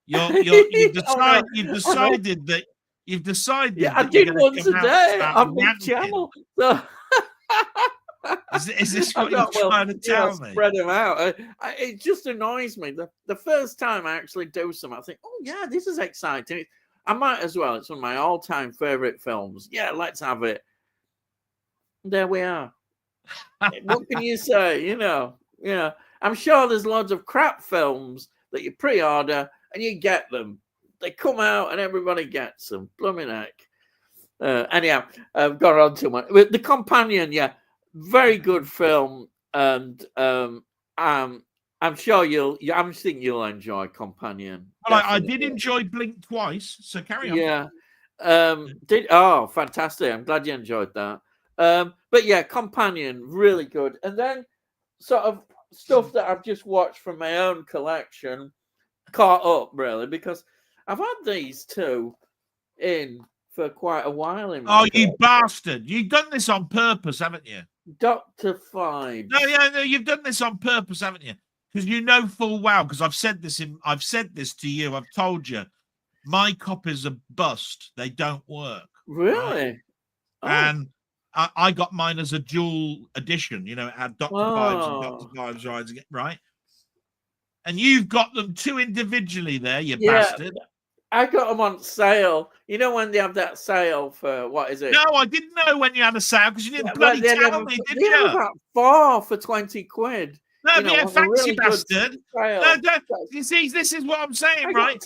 You've decided that. Yeah, I did one today on my channel. So is this what you're trying to tell me? Spread them out. It just annoys me. The first time I actually do something, I think, this is exciting. I might as well. It's one of my all-time favorite films. Yeah, let's have it. There we are. What can you say? I'm sure there's loads of crap films that you pre-order and you get them. They come out and everybody gets them. Blooming heck. Anyhow, I've got on too much. The Companion, very good film, and I'm sure I think you'll enjoy Companion. Well, I did enjoy Blink twice, so carry on. Yeah. Fantastic. I'm glad you enjoyed that. But yeah, Companion, really good. And then sort of stuff that I've just watched from my own collection, caught up really, because I've had these two in for quite a while. You bastard! You've done this on purpose, haven't you? Dr. Five. No, you've done this on purpose, haven't you? Because you know full well. Because I've said this to you. I've told you, my copies are bust. They don't work. Really? Right? And I got mine as a dual edition. It had Dr. Fives and Dr. Fives rides again, right? And you've got them two individually there, you bastard. I got them on sale. You know when they have that sale for, what is it? No, I didn't know when you had a sale because you didn't bloody tell me, did you? They have about 4 for 20 quid. No, thanks, you bastard. No, you see, this is what I'm saying, right?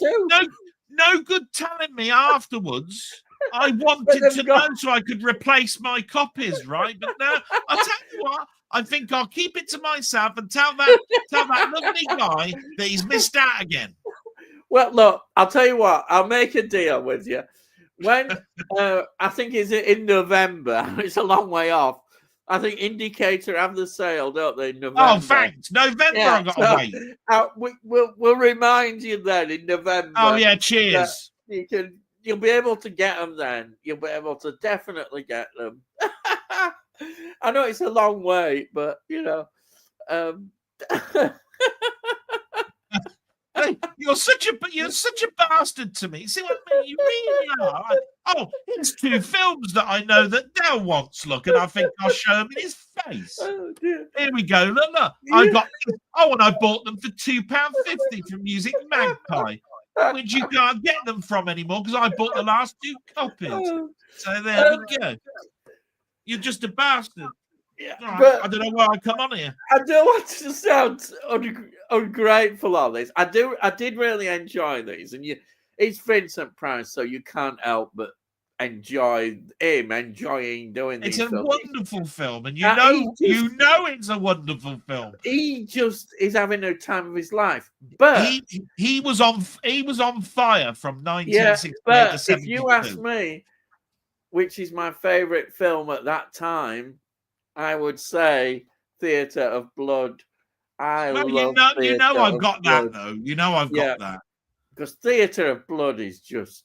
No good telling me afterwards. I wanted to know so I could replace my copies, right? But no, I'll tell you what. I think I'll keep it to myself and tell that lovely guy that he's missed out again. Well, look, I'll tell you what. I'll make a deal with you. When I think it's in November. It's a long way off. I think Indicator have the sale, don't they? In November. Oh, thanks. November, I've got to wait. We'll remind you then in November. Oh yeah, cheers. You'll be able to get them then. You'll be able to definitely get them. I know it's a long wait, but Hey, you're such a bastard to me. See what I mean? You really are. Here's 2 films that I know that Del wants. Look, and I think I'll show him in his face. Oh, dear. Here we go. Look. I got. And I bought them for £2.50 from Music Magpie, which you can't get them from anymore because I bought the last 2 copies. So there we go. You're just a bastard. Yeah, but I don't know why I come on here. I don't want to sound ungrateful on this. I did really enjoy these, and it's Vincent Price, so you can't help but enjoy him enjoying doing these. It's a wonderful film, and you know it's a wonderful film. He just is having a time of his life. But he was on fire from 1968 to 72. If you ask me, which is my favorite film at that time, I would say Theatre of Blood. I've got that though. You know I've got that. Because Theatre of Blood is just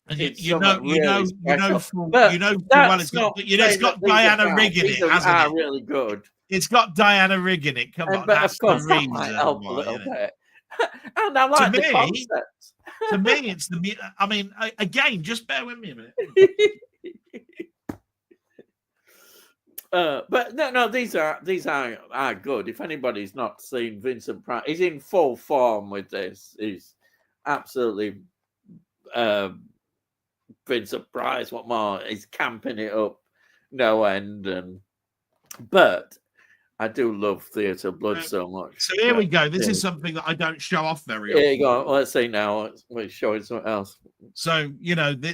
And it's something really special. full But well that's it's not it's saying got that these are Diana bad. Rigg in These it, hasn't are it? really good. It's got Diana Rigg in it. Come on, But that's of the course that might reason help a why, little isn't it? bit. And I To like the me, concept. it's the. I mean, again, just bear with me a minute. But no, these are good. If anybody's not seen Vincent Price, he's in full form with this. He's absolutely Vincent Price. What more? He's camping it up, no end. But I do love Theatre of Blood so much. So here we go. This is something that I don't show off very often. often. Here you go. Let's see now. We're showing something else. So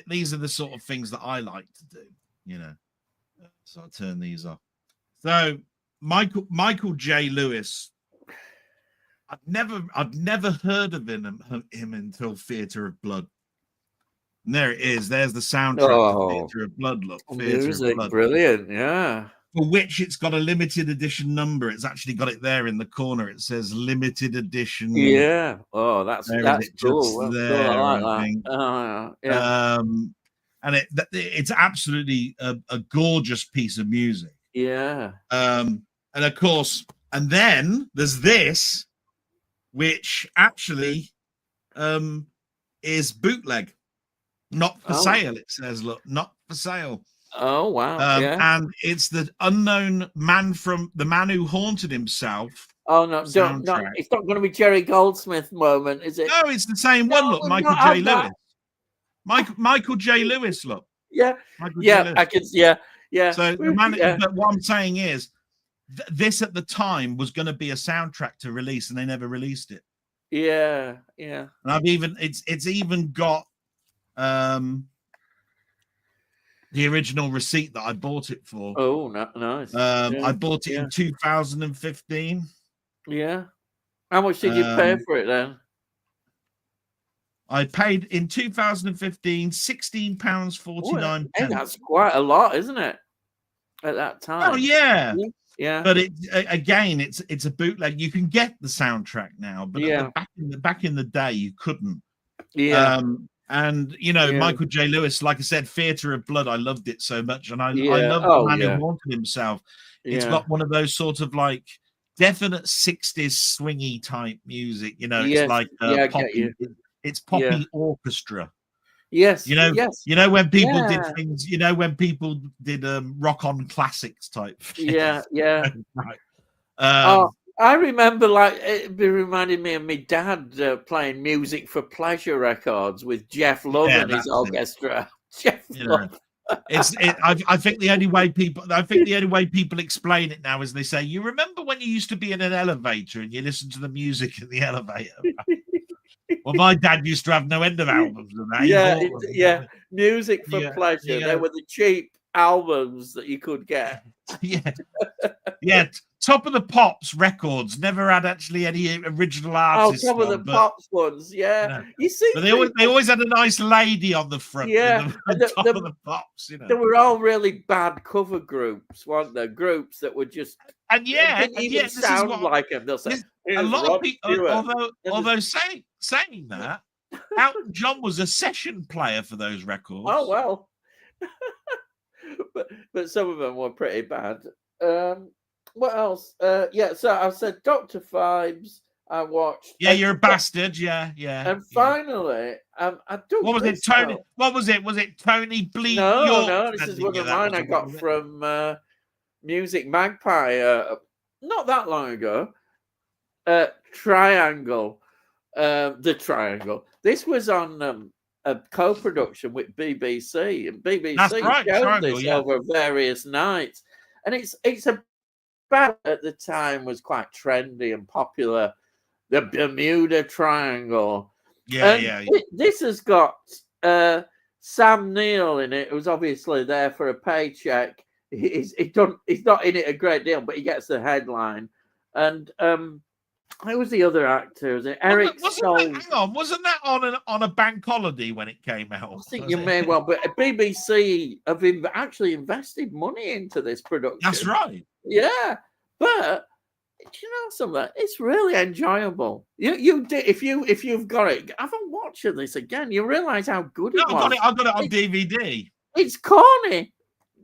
these are the sort of things that I like to do. So I'll turn these off. So Michael J. Lewis. I'd never heard of him until Theatre of Blood. And there it is. There's the soundtrack for Theatre of Blood. Look, music, of Blood. Brilliant, yeah. For which it's got a limited edition number. It's actually got it there in the corner. It says limited edition. Yeah. Oh, that's cool. That's cool. I like that. Yeah. And it's absolutely a gorgeous piece of music. Yeah. And of course, and then there's this, which actually is bootleg, not for sale. It says, look, not for sale. Oh wow! And it's the unknown man from the man who haunted himself. Oh no! It's not going to be Jerry Goldsmith moment, is it? No, it's the same one. Look, Michael J. Lewis. Michael J. Lewis. Look. Yeah. I could. Yeah. So the man. But what I'm saying is, this at the time was going to be a soundtrack to release, and they never released it. Yeah. And it's even got the original receipt that I bought it for. Oh, nice. I bought it in 2015. Yeah. How much did you pay for it then? I paid in 2015 £16.49. Hey, that's quite a lot, isn't it? At that time. Oh yeah. Yeah. But it's a bootleg. You can get the soundtrack now, but back in the day you couldn't. Yeah. And Michael J. Lewis, like I said, Theatre of Blood, I loved it so much, and I love the man who haunted himself. It's got one of those sort of like definite 60s swingy type music. It's like poppy. It's poppy orchestra. Yes. When people did things. When people did rock on classics type. Yeah. Right. I remember, it be reminding me of my dad playing Music for Pleasure records with Jeff Love and his orchestra. Jeff Love. I think the only way people explain it now is they say, "You remember when you used to be in an elevator and you listened to the music in the elevator?" Well, my dad used to have no end of albums of that. Music for Pleasure. They were the cheap albums that you could get. Top of the Pops records never had actually any original artists. Top of the Pops ones, You see, but they always had a nice lady on the front. Top of the Pops. They were all really bad cover groups, weren't they? Groups that were just didn't even sound like them. They'll say a lot of people. Although saying that, Elton John was a session player for those records. Oh well. but some of them were pretty bad. What else? So I said Dr. Phibes. I watched. Yeah, you're a bastard. Yeah. And finally, I don't. What was it, Tony? What was it? Was it Tony Bleak? No. This is one of mine. I got from Music Magpie. Not that long ago. Triangle. The Triangle. This was on a co-production with BBC, and BBC showed this over various nights, and it's a band at the time was quite trendy and popular, the Bermuda Triangle. This has got Sam Neill in it, who's obviously there for a paycheck. He's not in it a great deal, but he gets the headline. And who was the other actor? Was it Eric Stoltz? Hang on, wasn't that on a bank holiday when it came out? I think you may well, but BBC have actually invested money into this production. That's right. Yeah, but do you know something? It's really enjoyable. You did if you've got it. I haven't watched this again. You realise how good No, it was. I got it on DVD. It's corny.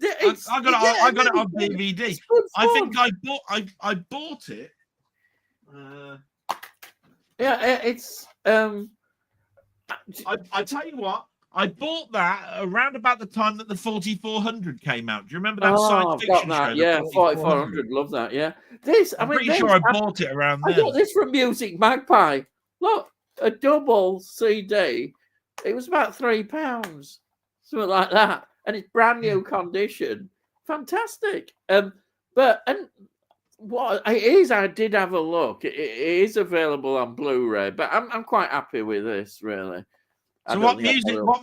I got it on DVD. It's good I fun. think I bought it. Yeah, it's I tell you what, I bought that around about the time that the 4400 came out. Do you remember that science I've fiction got that. show? Yeah, 4400. Love that. Yeah, I'm pretty sure I bought it around I then. got this from Music Magpie. Look, a double CD. It was about £3, something like that, and it's brand new condition. Fantastic. But what it is, I did have a look. It is available on Blu-ray, but I'm quite happy with this, really. So what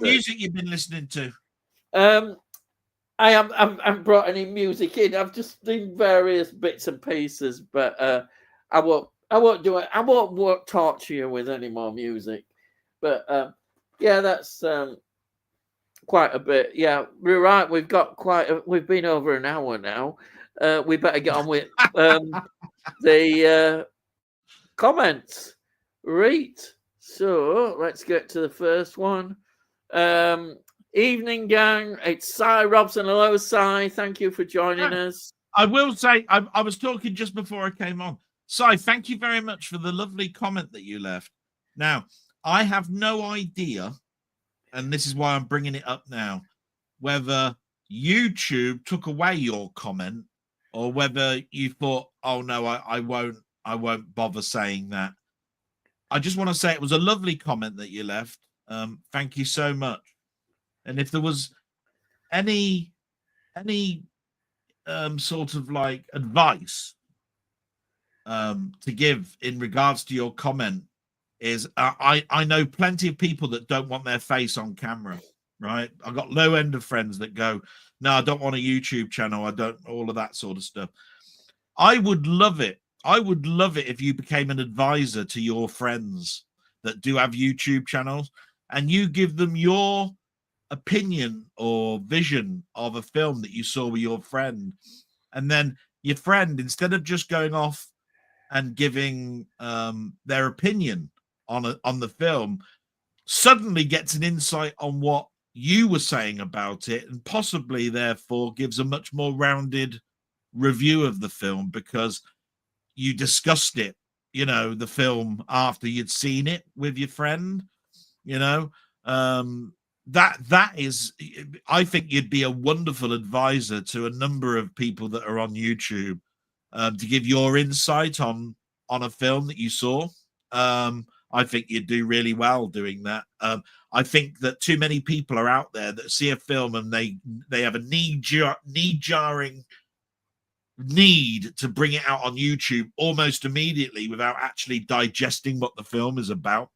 music you've been listening to? I haven't brought any music in. I've just done various bits and pieces, but I won't do it. I won't torture you with any more music. But yeah, that's quite a bit. Yeah, we're right. We've been over an hour now. We better get on with the comments. Right. So let's get to the first one. Evening, gang. It's Cy Robson. Hello, Cy. Thank you for joining us. I will say, I was talking just before I came on. Cy, thank you very much for the lovely comment that you left. Now, I have no idea, and this is why I'm bringing it up now, whether YouTube took away your comment or whether you thought, oh no, I won't bother saying that. I just want to say it was a lovely comment that you left. Thank you so much. And if there was any sort of like advice to give in regards to your comment, is I know plenty of people that don't want their face on camera, right? I've got low end of friends that go, no, I don't want a YouTube channel. I don't, all of that sort of stuff. I would love it. I would love it if you became an advisor to your friends that do have YouTube channels and you give them your opinion or vision of a film that you saw with your friend. And then your friend, instead of just going off and giving their opinion on the film, suddenly gets an insight on what you were saying about it and possibly therefore gives a much more rounded review of the film because you discussed it, you know, the film after you'd seen it with your friend, you know. That is, I think you'd be a wonderful advisor to a number of people that are on YouTube to give your insight on a film that you saw. I think you'd do really well doing that. I think that too many people are out there that see a film and they have a knee-jarring need to bring it out on YouTube almost immediately without actually digesting what the film is about.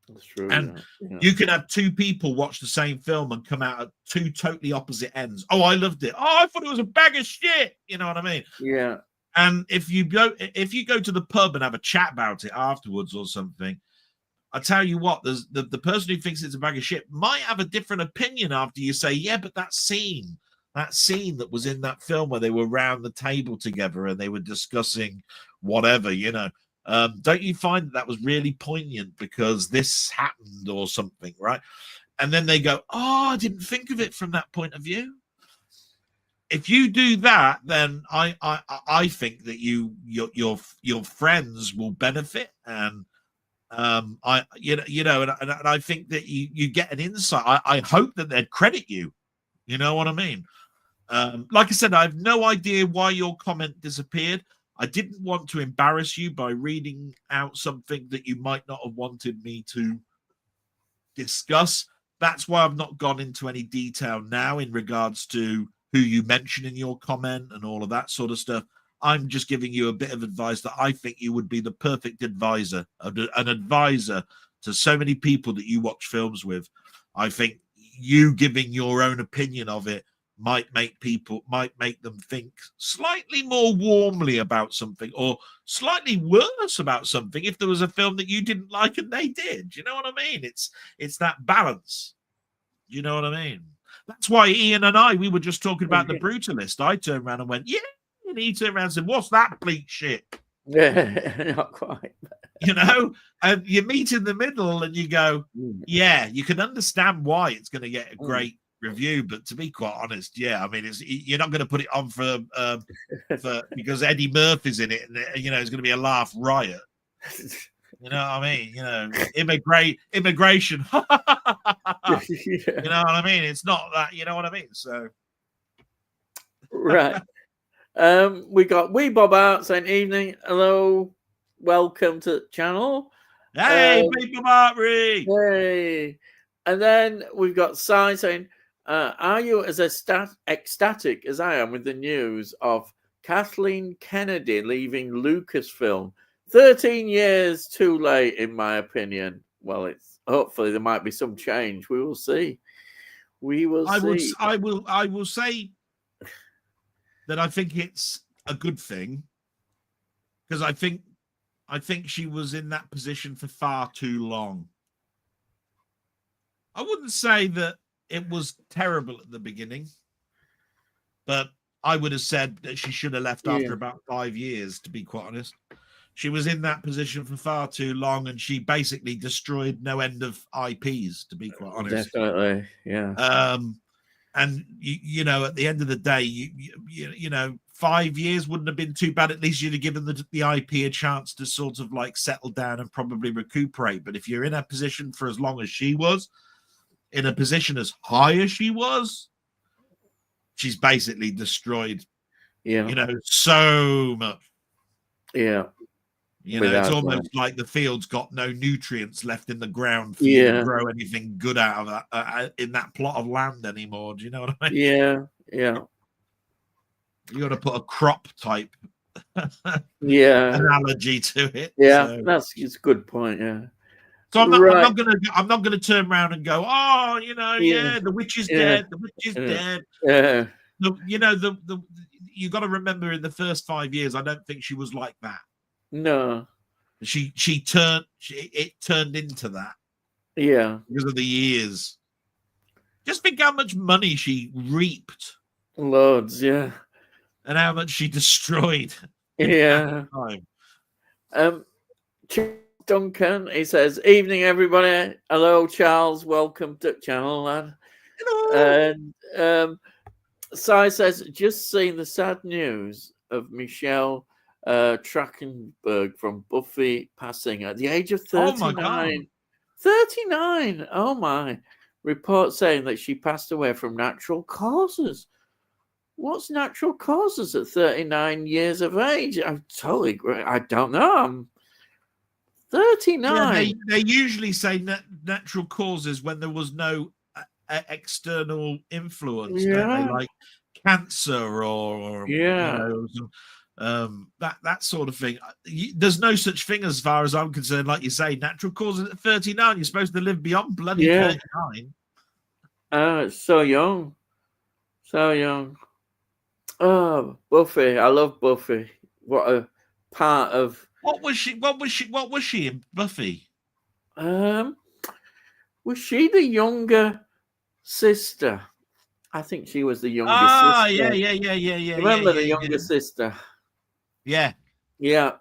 That's true. And you can have two people watch the same film and come out at two totally opposite ends. Oh, I loved it. Oh, I thought it was a bag of shit. You know what I mean? Yeah. And if you go to the pub and have a chat about it afterwards or something, I tell you what, there's the person who thinks it's a bag of shit might have a different opinion after you say, yeah, but that scene that was in that film where they were round the table together and they were discussing whatever, you know. Don't you find that was really poignant because this happened or something, right? And then they go, oh, I didn't think of it from that point of view. If you do that, then I think that your friends will benefit, and and I think that you get an insight. I hope that they'd credit you. You know what I mean? Like I said, I have no idea why your comment disappeared. I didn't want to embarrass you by reading out something that you might not have wanted me to discuss. That's why I've not gone into any detail now in regards to who you mentioned in your comment and all of that sort of stuff. I'm just giving you a bit of advice that I think you would be the perfect advisor, an advisor to so many people that you watch films with. I think you giving your own opinion of it might make them think slightly more warmly about something or slightly worse about something if there was a film that you didn't like and they did. You know what I mean? It's that balance. You know what I mean? That's why Ian and we were just talking about The Brutalist. I turned around and went, yeah, and he turned around and said, what's that bleak shit? Yeah, not quite. And you meet in the middle and you go, yeah, you can understand why it's going to get a great review, but to be quite honest, yeah, I mean, you're not going to put it on for because Eddie Murphy's in it, and it's going to be a laugh riot. You know what I mean? Immigration. You know what I mean? It's not that. You know what I mean? So right. We got Wee Bob out saying evening, hello, welcome to the channel. Hey, Wee Bob Ray. Hey, and then we've got Si saying, "Are you as ecstatic as I am with the news of Kathleen Kennedy leaving Lucasfilm? 13 years too late, in my opinion. Well, it's hopefully there might be some change. We will see. We will see. I will say that I think it's a good thing, because I think she was in that position for far too long. I wouldn't say that it was terrible at the beginning, but I would have said that she should have left after about 5 years, to be quite honest. She was in that position for far too long, and she basically destroyed no end of IPs, to be quite honest. Definitely, yeah. And at the end of the day, 5 years wouldn't have been too bad. At least you'd have given the IP a chance to sort of like settle down and probably recuperate. But if you're in a position for as long as she was, in a position as high as she was, she's basically destroyed, so much. Yeah. It's almost like the field's got no nutrients left in the ground for you to grow anything good out of that in that plot of land anymore. Do you know what I mean? Yeah. You got to put a crop type analogy to it. Yeah, that's a good point. Yeah. So I'm not gonna turn around and go, oh, the witch is dead. The witch is dead. Yeah. You got to remember, in the first 5 years, I don't think she was like that. No. It turned into that. Yeah. Because of the years. Just think how much money she reaped. Loads, yeah. And how much she destroyed. Yeah. Duncan, he says, evening, everybody. Hello, Charles. Welcome to the channel, lad. Hello. And Si says, just seen the sad news of Michelle Trachtenberg from Buffy passing at the age of 39. Oh my God. 39. Oh my. Report saying that she passed away from natural causes. What's natural causes at 39 years of age? I'm totally agree. I don't know. I'm 39. Yeah, they usually say natural causes when there was no external influence, don't they? Like cancer or that sort of thing. There's no such thing, as far as I'm concerned. Like you say, natural causes at 39. You're supposed to live beyond bloody 39. It's so young. So young. Oh, Buffy. I love Buffy. What a part of... What was she in Buffy? Was she the younger sister? I think she was the younger sister. Yeah. Remember the younger sister? Yeah. Right.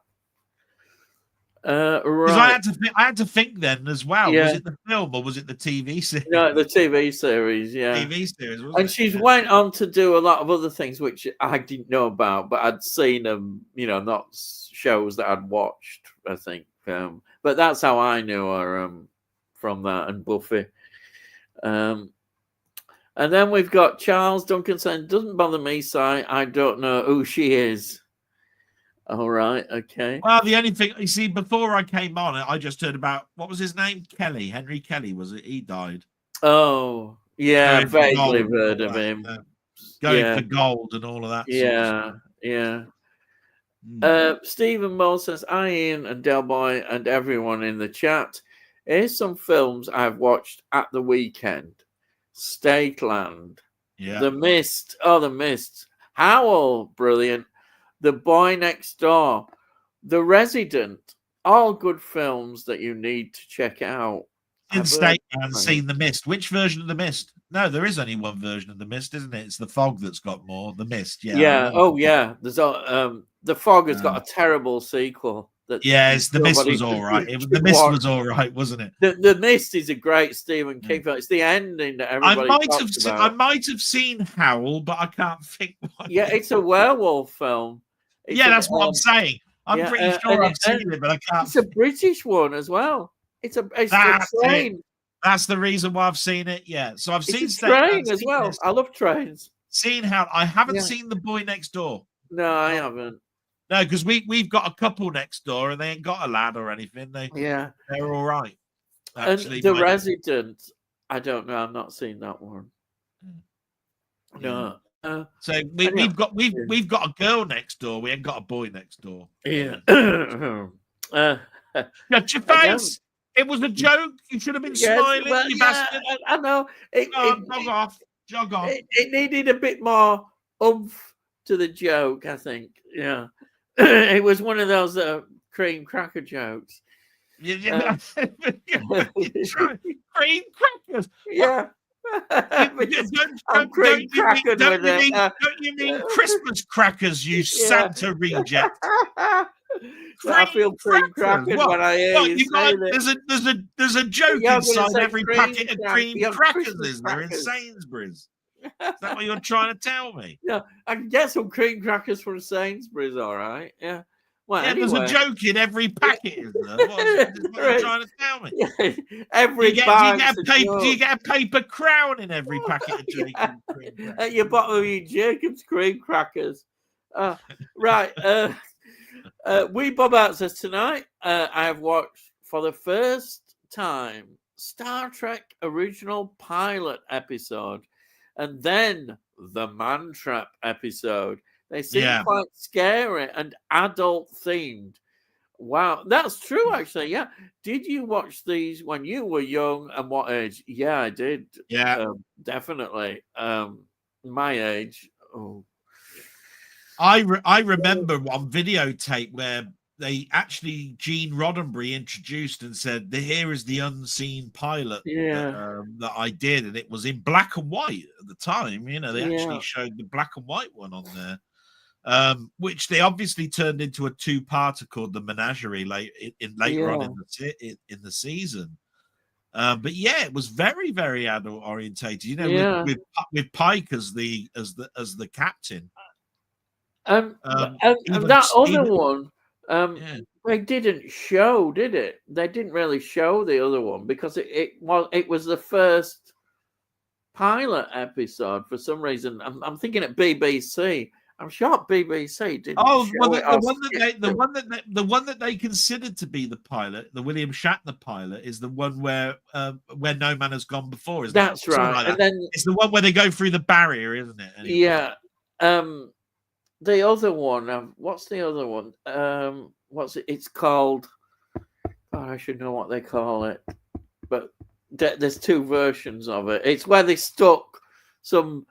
I had to think then as well. Was it the film or was it the TV series? No, the TV series. Yeah, TV series. And she's went on to do a lot of other things which I didn't know about, but I'd seen them. Not shows that I'd watched. I think, but that's how I knew her from that and Buffy. And then we've got Charles Duncan saying, "Doesn't bother me, Si. I don't know who she is." All right, okay. Well, the only thing, you see, before I came on, I just heard about, what was his name? Henry Kelly, was it? He died. Oh, yeah, vaguely heard of him. Going for gold and all of that. Yeah. Stephen Moore says, "Hi, Ian and Delboy and everyone in the chat. Here's some films I've watched at the weekend. Stateland. Yeah. The Mist. Oh, The Mist. Howl, brilliant. The Boy Next Door, The Resident, all good films that you need to check out. In State and seen The Mist. Which version of The Mist? No, there is only one version of The Mist, isn't it? It's The Fog that's got more. The Mist, yeah. Yeah. Oh, yeah. There's The Fog has got a terrible sequel. Yes, The Mist was all right. The Mist was all right, wasn't it? The Mist is a great Stephen King film. It's the ending that everybody talks about. I might have seen Howl, but I can't think what. Yeah, it's a werewolf film. That's what I'm saying. I'm pretty sure I've seen it, but I can't. It's a British one as well. It's a train. That's the reason why I've seen it. Yeah, so I've seen Train as well. I love trains. Seen Howl. I haven't seen The Boy Next Door. No, I haven't. No, because we've got a couple next door and they ain't got a lad or anything. They're all right. Actually, and The Resident, I don't know. I've not seen that one. No. So we've got a girl next door. We ain't got a boy next door. Yeah. Got your face. It was a joke. You should have been smiling. Well, you bastard. I know. Jog off. It needed a bit more oomph to the joke, I think. Yeah. It was one of those cream cracker jokes. Cream crackers. Yeah. Don't you mean Christmas crackers, you Santa reject? I feel cream crackers when I hear you say that. There's a joke inside every packet of cream crackers, isn't there, in Sainsbury's? Is that what you're trying to tell me? Yeah, I can get some cream crackers from Sainsbury's, all right. Yeah. Well, anyway. There's a joke in every packet, isn't there? What are you trying to tell me? Yeah. Every do you get a paper crown in every packet of cream crackers? At your bottom of your Jacob's cream crackers. Right. We Bob Out says tonight, I have watched for the first time Star Trek original pilot episode and then the Man Trap episode. They seem quite scary and adult themed. Wow, that's true, actually. Yeah. Did you watch these when you were young and what age? Yeah, I did. Yeah, definitely. My age. Oh, I remember on videotape where they actually Gene Roddenberry introduced and said, "Here is the unseen pilot that I did," and it was in black and white at the time. You know, they actually showed the black and white one on there. Which they obviously turned into a two-parter called The Menagerie later on in the season. But yeah, it was very, very adult orientated. You know, with Pike as the captain. And that other one, they didn't show, did it? They didn't really show the other one because it was the first pilot episode for some reason. I'm thinking at BBC. I'm sure BBC didn't. Oh, well, the one that they considered to be the pilot, the William Shatner pilot, is the one where No Man Has Gone Before. Isn't That's it? right. Like and that. then it's the one where they go through the barrier, isn't it? Anyway. Yeah. The other one. What's the other one? What's it? It's called. Oh, I should know what they call it, but there's two versions of it. It's where they stuck some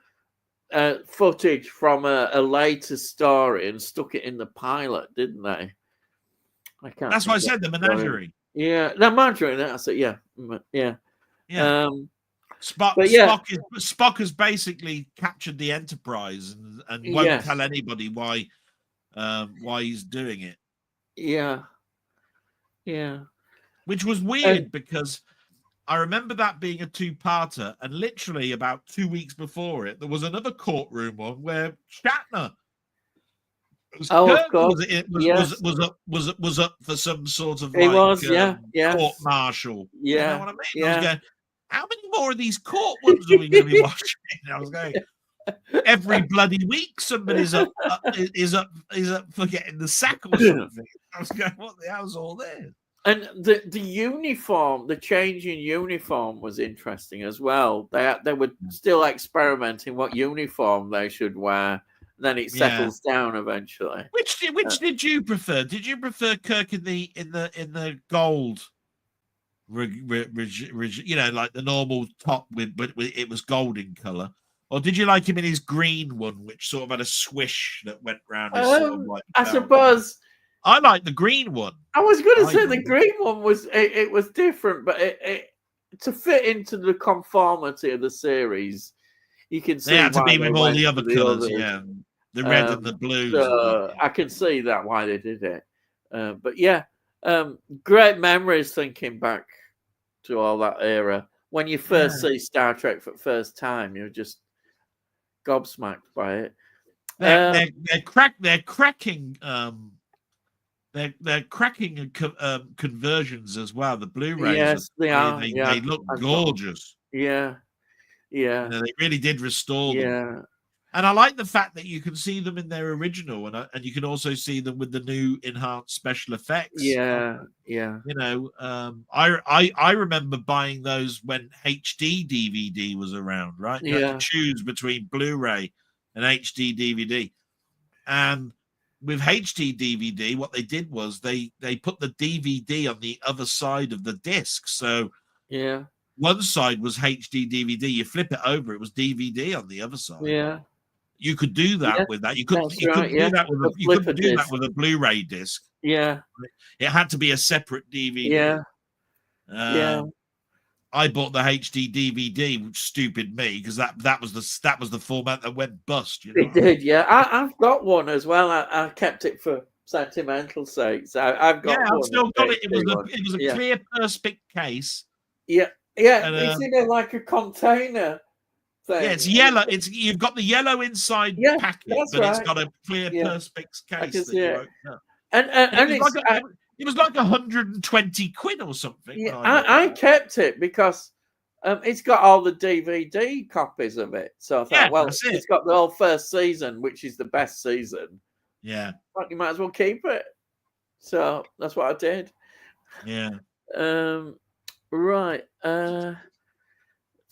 footage from a later story and stuck it in the pilot, didn't they? I can't. That's why I said the Menagerie. Yeah, the Menagerie. That's it. Yeah. Spock has basically captured the Enterprise and won't tell anybody why he's doing it. Yeah. Which was weird because I remember that being a two-parter, and literally about 2 weeks before it, there was another courtroom one where Shatner was up for some sort of court martial. Yeah, you know what I mean? Yeah. I was going, how many more of these court ones are we going to be watching? I was going, every bloody week somebody's up for getting the sack or something. I was going, what the hell's all this? And the uniform, the change in uniform was interesting as well. They were still experimenting what uniform they should wear. Then it settles down eventually. Which did you prefer? Did you prefer Kirk in the gold, you know, like the normal top but it was gold in color, or did you like him in his green one, which sort of had a swish that went round his sort of like I suppose. I like the green one. I was going to say the green one was it was different, but to fit into the conformity of the series, you can see They had to why be they with all went the to other the colours, others. yeah. The red and the blues and that. So I can see that why they did it. But yeah, great memories thinking back to all that era. When you first see Star Trek for the first time, you're just gobsmacked by it. They're cracking they're cracking conversions as well. The Blu-rays, Yes, they are. they look gorgeous. Yeah, yeah, They really did restore them. yeah. And I like the fact that you can see them in their original, and you can also see them with the new enhanced special effects. Yeah, yeah. I remember buying those when HD DVD was around, right? You had to choose between Blu-ray and HD DVD. And with HD DVD, what they did was they put the DVD on the other side of the disc. So one side was HD DVD. You flip it over, it was DVD on the other side. Yeah. You could do that with that. You couldn't do that with a Blu-ray disc. Yeah. It had to be a separate DVD. Yeah. I bought the HD DVD, which stupid me, because that was the format that went bust. You know? It did, yeah. I've got one as well. I kept it for sentimental sakes. I've got one. I've still got it. It was a clear Perspex case. Yeah. It's in like a container thing. Yeah, it's yellow. You've got the yellow inside packet, but it's got a clear Perspex case that you open up. And it was like 120 quid or something. Yeah, I kept it because it's got all the DVD copies of it. So I thought, it's got the whole first season, which is the best season. Yeah. But you might as well keep it. So that's what I did. Yeah. Right. Let's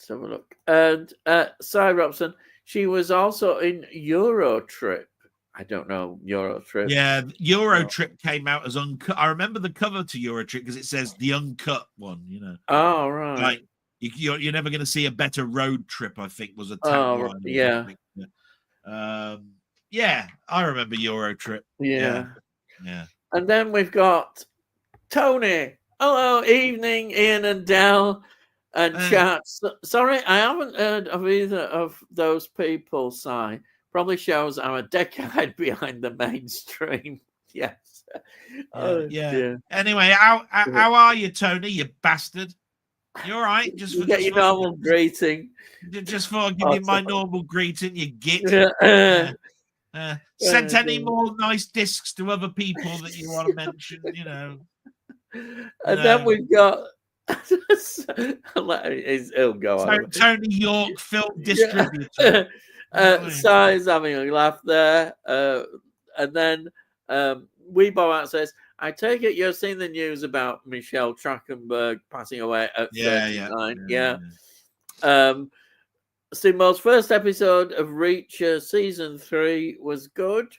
have a look. And Cy Robson, she was also in Eurotrip. I don't know Eurotrip. Yeah, Eurotrip came out as uncut. I remember the cover to Eurotrip because it says the uncut one. You know. Oh right. Like you're never going to see a better road trip. I think was a tagline. Yeah, I remember Eurotrip. Yeah. Yeah. And then we've got Tony. Hello, evening, Ian and Del and chat. Sorry, I haven't heard of either of those people, Si. Probably shows I'm a decade behind the mainstream. Yes. Yeah. Anyway, how are you, Tony? You bastard. You all right? Just get your normal greeting. Just for I give you my normal greeting, you git. Sent any more nice discs to other people that you want to mention, you know. And then we've got he'll go on. Tony York film distributor. Si's having a laugh there. And then Weebo out says, I take it you've seen the news about Michelle Trachtenberg passing away at 39. Yeah. Simo's first episode of Reacher season 3 was good.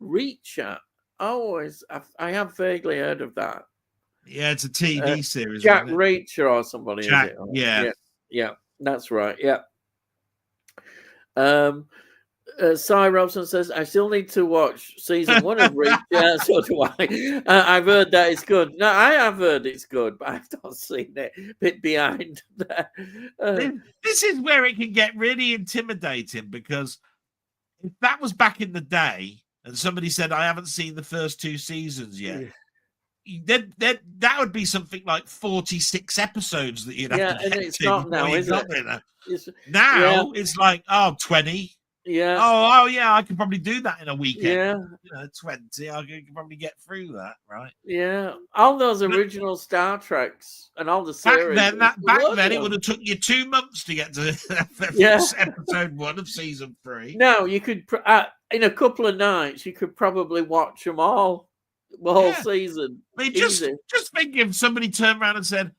Reacher. I have vaguely heard of that. Yeah, it's a TV series. Jack Reacher or somebody. Jack, is it? Yeah, that's right. Yeah. Cy Robson says, I still need to watch season 1 of Reacher. So do I. I've heard that it's good. No, I have heard it's good, but I've not seen it. A bit behind there. This is where it can get really intimidating, because if that was back in the day and somebody said, I haven't seen the first 2 seasons yet, that would be something like 46 episodes that you'd have to get and it's not now, is it? Now it's like 20. Yeah. Oh yeah, I can probably do that in a weekend. Yeah. 20. I can probably get through that, right? Yeah. All those original Star Treks and all the series. Back then it would have took you 2 months to get to episode 1 of season 3. No, you could in a couple of nights you could probably watch them all. The whole season. I mean, just think if somebody turned around and said,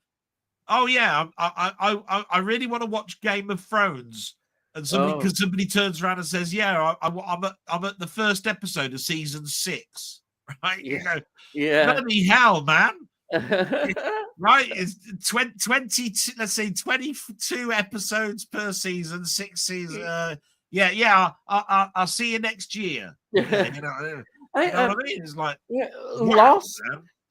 "Oh yeah, I really want to watch Game of Thrones," and somebody turns around and says, "Yeah, I'm at the first episode of season 6," right? Yeah. You go, bloody hell, man! Right? It's 20. Let's say 22 episodes per season, 6 seasons. I'll see you next year. You know what I mean? It's like Lost.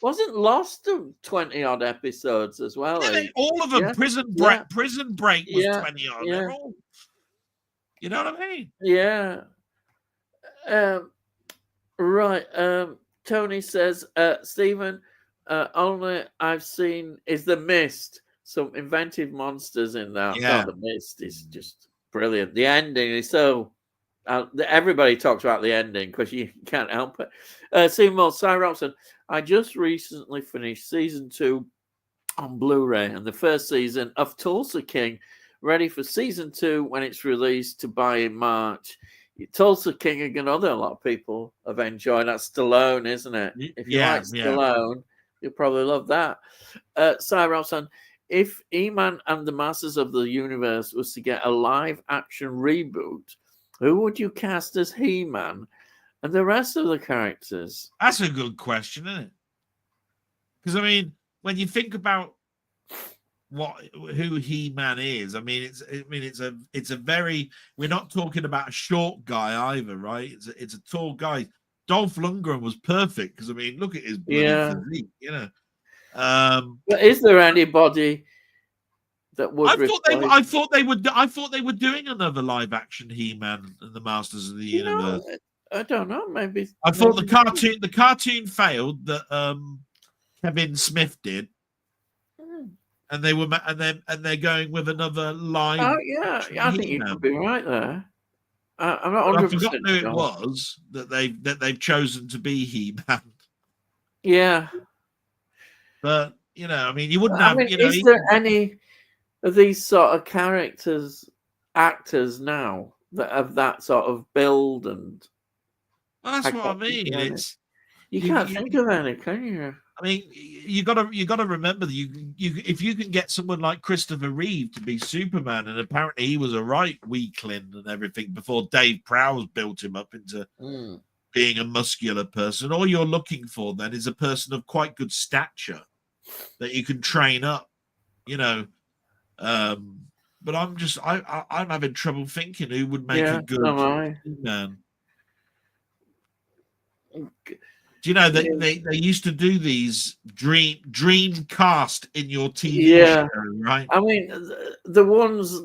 Wasn't Lost 20 odd episodes as well? Yeah, all of them. Yeah. Prison Break was 20 odd. Yeah. They're all, you know what I mean? Yeah. Right. Tony says, Stephen, only I've seen is The Mist. Some inventive monsters in that. Yeah. The Mist is just brilliant. The ending is so. Everybody talks about the ending because you can't help it. Seymour, Cy Robson, I just recently finished season 2 on Blu-ray and the first season of Tulsa King, ready for season 2 when it's released to buy in March. Tulsa King, again, a lot of people have enjoyed. That's Stallone, isn't it? If you like Stallone, you'll probably love that. Cy Robson, if E-Man and the Masters of the Universe was to get a live-action reboot, who would you cast as He-Man and the rest of the characters? That's a good question, isn't it? Because I mean, when you think about who He-Man is, I mean, it's a very. We're not talking about a short guy either, right? It's a tall guy. Dolph Lundgren was perfect because I mean, look at his bloody physique, you know. But is there anybody that would? I thought they were doing another live action He-Man and the Masters of the Universe. I don't know. Maybe I thought the cartoon failed that Kevin Smith did, and they're going with another live. Oh yeah, I think you could be right there. I'm not 100%. I forgot who it was that they've chosen to be He-Man. Yeah, but you know, I mean, you wouldn't have. Is there any of these sort of actors now that have that sort of build and? Well, that's what I mean. You can't think of any, can you? I mean, you got to remember that if you can get someone like Christopher Reeve to be Superman, and apparently he was a right weakling and everything before Dave Prowse built him up into being a muscular person. All you're looking for then is a person of quite good stature that you can train up, you know. But I'm having trouble thinking who would make a good man. Do you know that they used to do these dream cast in your TV show, right? I mean, the ones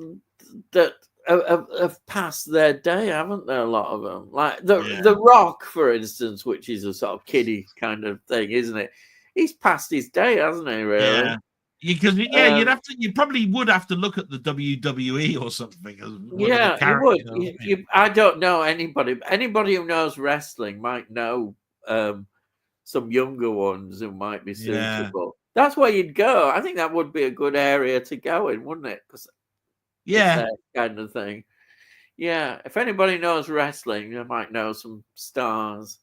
that have passed their day, haven't there? A lot of them, like the Rock, for instance, which is a sort of kiddie kind of thing, isn't it? He's passed his day, hasn't he? Really? Yeah. Because you probably would have to look at the WWE or something. You would. I don't know anybody. Anybody who knows wrestling might know some younger ones who might be suitable. That's where you'd go. I think that would be a good area to go in, wouldn't it? Because that kind of thing. Yeah, if anybody knows wrestling, they might know some stars.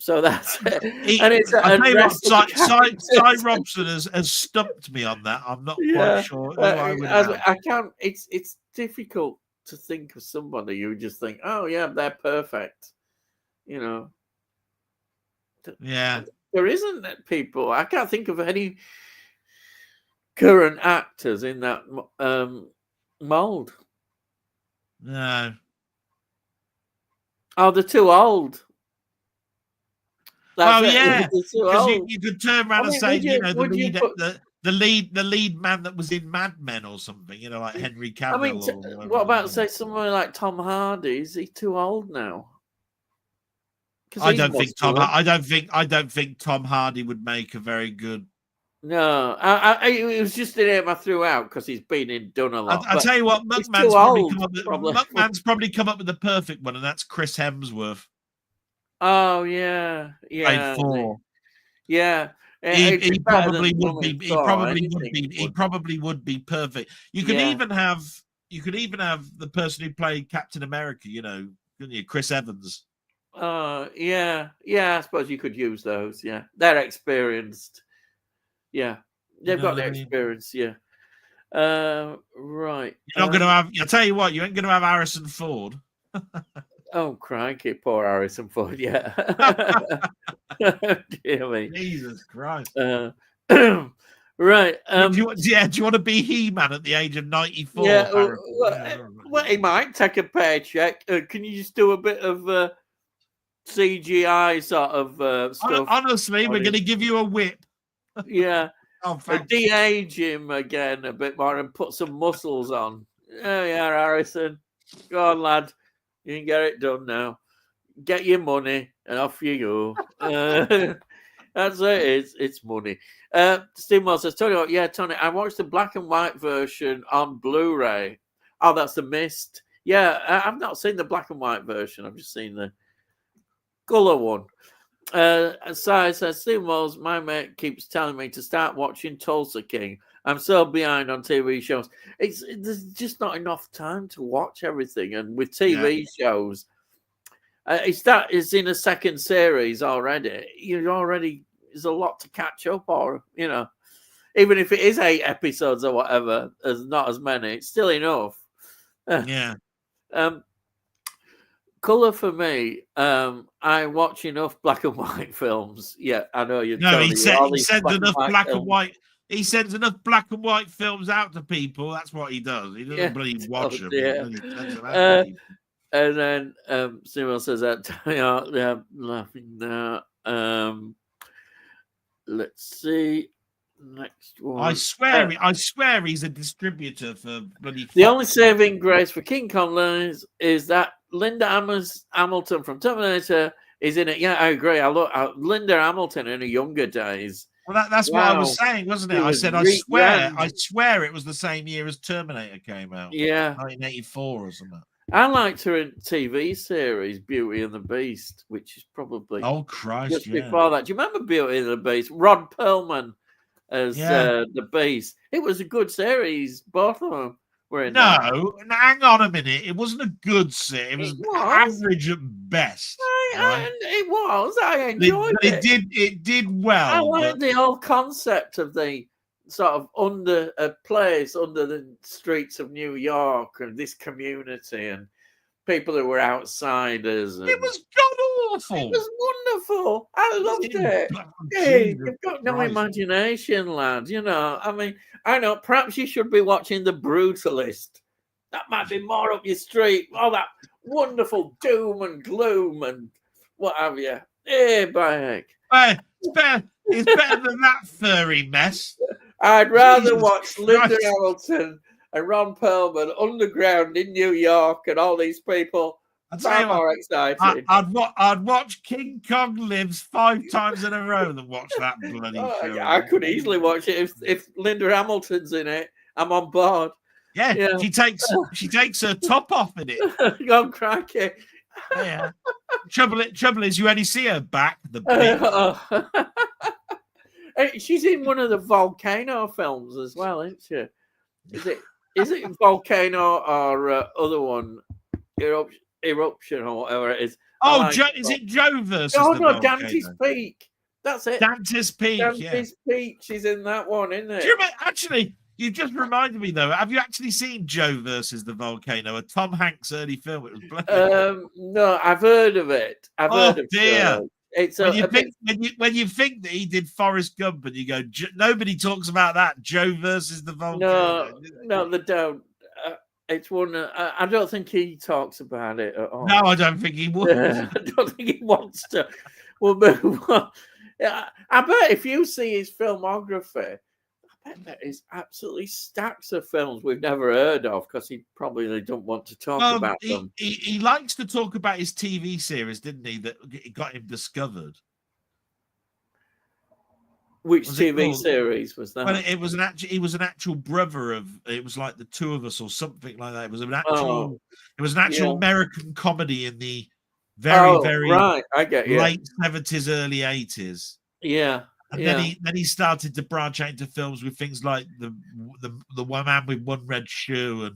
So that's it. And it's Cy Robson has stumped me on that. I'm not quite sure who I would have. I can't. It's difficult to think of somebody you just think, oh yeah, they're perfect. You know. Yeah. There isn't people. I can't think of any current actors in that mold. No. Oh, they're too old. Because you could turn around and say, the lead man that was in Mad Men or something, you know, like Henry Cavill. I mean, what about say someone like Tom Hardy? Is he too old now? I don't think Tom Hardy would make a very good. No, it was just the name I threw out because he's done a lot. I'll tell you what, Muckman's probably come up with the perfect one, and that's Chris Hemsworth. Oh yeah. He probably would be perfect. You could even have the person who played Captain America, you know, Chris Evans. I suppose you could use those. Yeah, they're experienced. Yeah, they've got the experience. Yeah. Right. You're not going to have. I'll tell you what, you ain't going to have Harrison Ford. Oh, crikey, poor Harrison Ford. Yeah. Dear me. Jesus Christ. Right. Do you want to be He-Man at the age of 94? Yeah. Well, he might take a paycheck. Can you just do a bit of CGI sort of stuff. Honestly, we're going to give you a whip. Yeah. Oh, de-age him again a bit more and put some muscles on. Oh, yeah, Harrison. Go on, lad. You can get it done now. Get your money and off you go. That's it. It's money. Steve Moss says, Tony, Tony, I watched the black and white version on Blu-ray. Oh, that's The Mist. Yeah, I've not seen the black and white version. I've just seen the colour one. Si says, Steve Moss, my mate keeps telling me to start watching Tulsa King. I'm so behind on TV shows. There's just not enough time to watch everything. And with TV shows, it's in a second series already. There's a lot to catch up, or even if it is 8 episodes or whatever, there's not as many. It's still enough. Yeah. Colour for me. I watch enough black and white films. Yeah, I know you. No, he sends enough black and white. He sends enough black and white films out to people. That's what he does. He doesn't bloody watch them. Yeah. And then Simon says that they're laughing now. Let's see. Next one. I swear he's a distributor for bloody Fox. The only saving grace for King Kong is that Linda Hamilton from Terminator is in it. Yeah, I agree. I look at Linda Hamilton in her younger days. Well, that's what I was saying, wasn't it? I said, I swear it was the same year as Terminator came out. Yeah. 1984 or something. I liked her in TV series Beauty and the Beast, which is probably just before that. Do you remember Beauty and the Beast? Rod Perlman as the Beast. It was a good series. Both of them were in that. Hang on a minute. It wasn't a good series. It was average at best. It was. I enjoyed it. It did well. I liked the whole concept of the sort of under a place under the streets of New York and this community and people who were outsiders. It was god awful. It was wonderful. I loved it. Hey, you've got no imagination, lad. I mean, I know perhaps you should be watching The Brutalist. That might be more up your street. All that wonderful doom and gloom and what have you. Hey, by heck. It's better than that furry mess. I'd rather watch Linda Hamilton and Ron Perlman underground in New York and all these people. Far more exciting. I'd watch King Kong Lives 5 times in a row than watch that bloody show. Yeah, I could easily watch it if Linda Hamilton's in it. I'm on board. Yeah. She takes her top off in it. Go cracky. Yeah. Trouble is, you only see her back. She's in one of the Volcano films as well, isn't she? Is it Volcano or other one? Eruption or whatever it is. Is it Joe versus? Oh no, Dante's Peak. That's it. Dante's Peak. Dante's Peak. She's in that one, isn't it? Do you remember, actually, you just reminded me though. Have you actually seen Joe versus the Volcano? A Tom Hanks early film. It was bloody. No, I've heard of it. I've heard of dear. Joe. It's when you think that he did Forrest Gump and you go, nobody talks about that. Joe versus the Volcano. No, they don't. It's one. I don't think he talks about it at all. No, I don't think he would. I don't think he wants to. We'll move on. I bet if you see his filmography, I bet there is absolutely stacks of films we've never heard of because he probably don't want to talk about them. He likes to talk about his TV series, didn't he? That got him discovered. Which TV series was that? Well, it was he was an actual brother of. It was like The Two of Us or something like that. It was an actual American comedy in the very right. I get you. Late 70s, early 80s. Yeah. And then he started to branch out into films with things like the One Man with One Red Shoe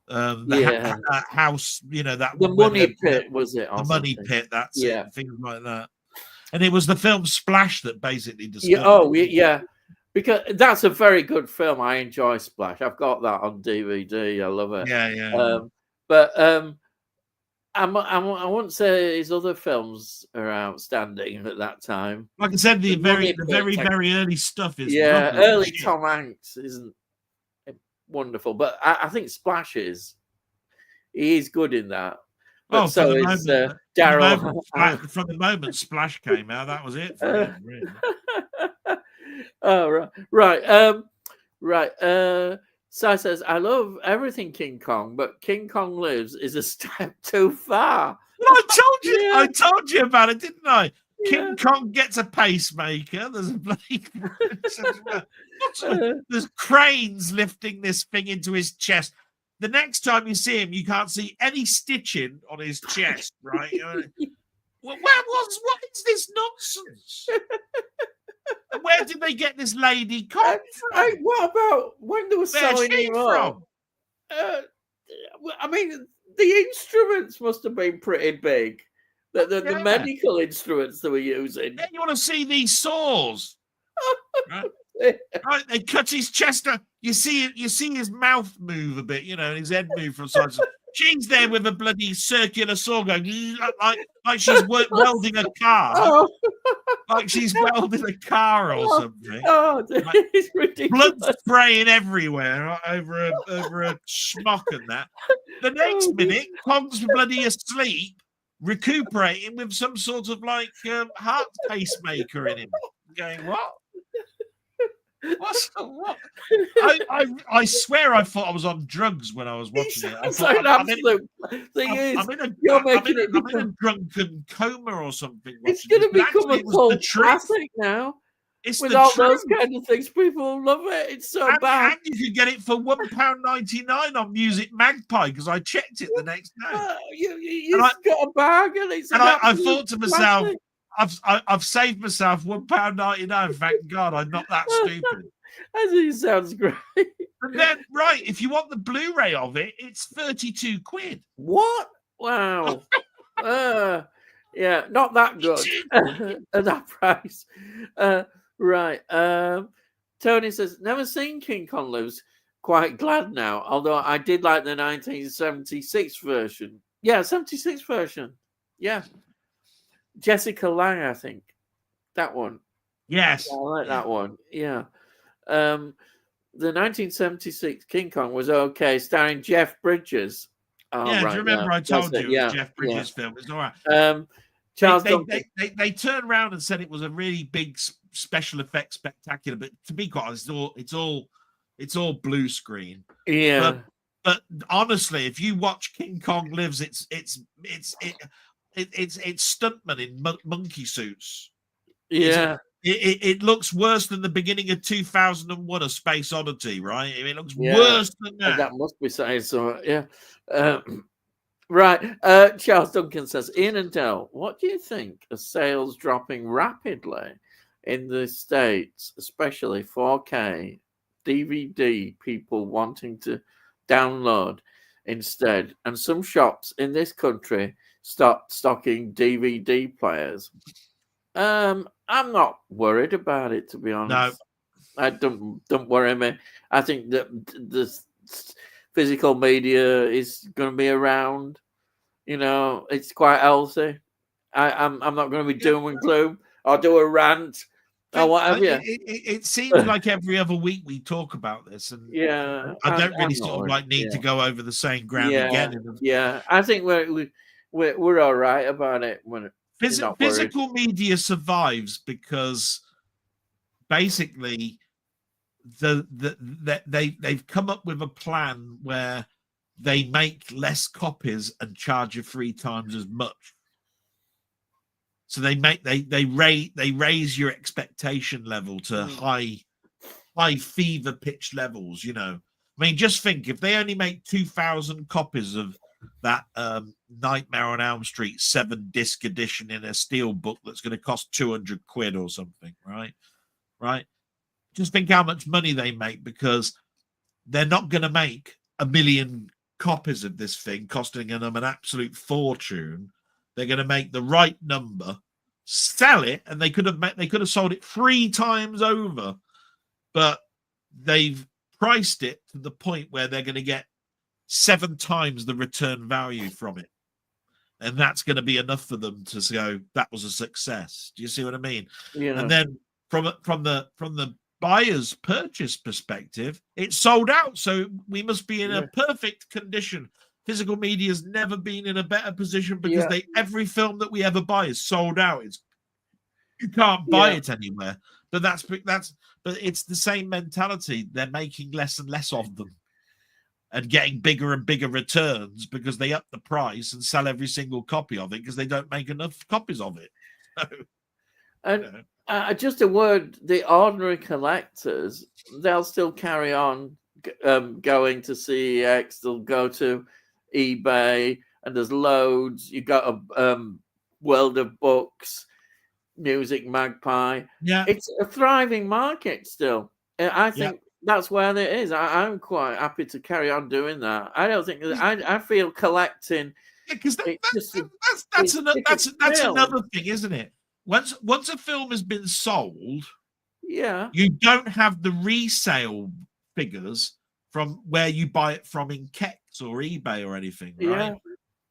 and the house. That the Money Pit was it? The Money Pit. That's it. Things like that. And it was the film Splash that basically discovered. Because that's a very good film. I enjoy Splash. I've got that on DVD. I love it. I wouldn't say his other films are outstanding at that time. Like I said, the very early stuff is early Tom Hanks isn't wonderful, but I think Splash is. He is good in that. But so is Daryl. From the moment Splash came out, that was it for him. Really. Oh right. Si says, I love everything King Kong, but King Kong Lives is a step too far. Well, I told you about it, didn't I? King Kong gets a pacemaker. There's a bloody there's cranes lifting this thing into his chest. The next time you see him, you can't see any stitching on his chest, right? What is this nonsense? Where did they get this lady Kong from? What about when they were selling him up? I mean, the instruments must have been pretty big. The medical instruments they were using. Then you want to see these saws? Right? Right, they cut his chest up. You see his mouth move a bit, and his head move from side to side. She's there with a bloody circular saw going like she's welding a car. Oh. Like she's welding a car or something. Oh, it's ridiculous. Blood spraying everywhere, right, over a schmuck and that. The next minute, Kong's bloody asleep, recuperating with some sort of heart pacemaker in him. Going, what? What? I swear I thought I was on drugs when I was watching it. It's like an absolute thing. I'm in a drunken coma or something. It's going to become a cult classic now. With all those kind of things, people love it. It's so bad. And you could get it for £1.99 on Music Magpie because I checked it the next day. You've got a bargain. I thought to myself, I've saved myself £1.99. Thank God, I'm not that stupid. I think it sounds great. And then, if you want the Blu-ray of it, it's £32. What? Wow. Yeah, not that good at that price. Right. Tony says, never seen King Kong Lives. Quite glad now, although I did like the 1976 version. Yeah, 76 version. Yeah. Jessica Lange, I think. That one. Yes. Yeah, I like that one. Yeah. The 1976 King Kong was okay, starring Jeff Bridges. Oh, yeah, right, do you remember I told you it was Jeff Bridges' film? It's all right. Charles they turned around and said it was a really big special effects spectacular, but to be quite honest, it's all blue screen. Yeah. But honestly, if you watch King Kong Lives, it's stuntmen in monkey suits. Yeah. It looks worse than the beginning of 2001: A Space Oddity, right? It looks worse than that. That must be saying so. Yeah. Right. Charles Duncan says, Ian and Del, what do you think of sales dropping rapidly in the States, especially 4K DVD, people wanting to download instead, and some shops in this country stopped stocking DVD players? I'm not worried about it, to be honest. No. I don't worry me. I think that the physical media is going to be around. It's quite healthy. I'm not going to be doom and gloom or do a rant or whatever. It seems like every other week we talk about this, and I don't really need to go over the same ground again. Yeah, I think we're all right about it when. Physical media survives because basically they've come up with a plan where they make less copies and charge you 3 times as much. So they raise your expectation level to high fever pitch levels. I mean, just think if they only make 2,000 copies of that Nightmare on Elm Street 7-disc edition in a steel book that's going to cost £200 or something, right? Just think how much money they make, because they're not going to make 1 million copies of this thing costing them an absolute fortune. They're going to make the right number, sell it, and they could have sold it 3 times over, but they've priced it to the point where they're going to get 7 times the return value from it, and that's going to be enough for them to go, that was a success. Do you see what I mean? Yeah. And then from the buyer's purchase perspective, it's sold out, so we must be in a perfect condition. physical media's never been in a better position because every film that we ever buy is sold out. You can't buy it anywhere. But but it's the same mentality. They're making less and less of them and getting bigger and bigger returns because they up the price and sell every single copy of it because they don't make enough copies of it. So, and just a word, the ordinary collectors, they'll still carry on going to CEX, they'll go to eBay, and there's loads. You've got a World of Books, Music Magpie. Yeah, it's a thriving market still. I think that's where it is. I'm quite happy to carry on doing that. I don't think I feel collecting. Because that's another thing, isn't it? Once a film has been sold, you don't have the resale figures from where you buy it from in Kex or eBay or anything, right?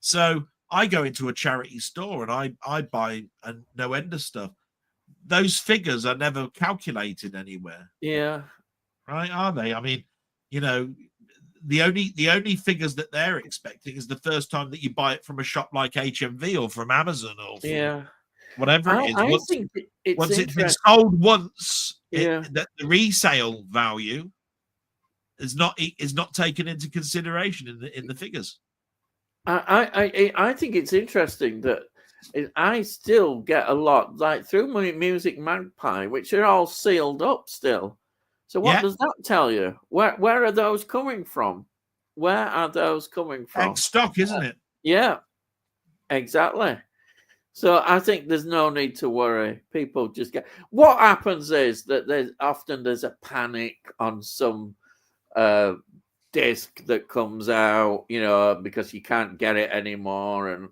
So I go into a charity store and I buy a no end of stuff. Those figures are never calculated anywhere. Yeah. Right, are they? I mean, the only figures that they're expecting is the first time that you buy it from a shop like HMV or from Amazon or from whatever it is. I think once it's been sold once, that the resale value is not taken into consideration in the figures. I think it's interesting that I still get a lot like through my Music Magpie, which are all sealed up still. So what does that tell you? Where are those coming from? Where are those coming from? Ex stock, isn't it? Yeah, exactly. So I think there's no need to worry. People just get. What happens is that there's a panic on some disc that comes out, because you can't get it anymore, and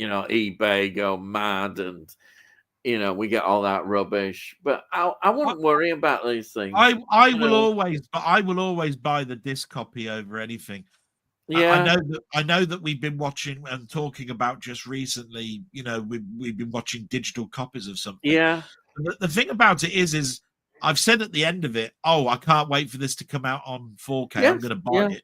eBay go mad, and we get all that rubbish. But I wouldn't worry about these things. I will always buy the disc copy over anything. Yeah, I know that we've been watching and talking about just recently. We've been watching digital copies of something. Yeah. The thing about it is I've said at the end of it, I can't wait for this to come out on 4K. I'm going to buy it.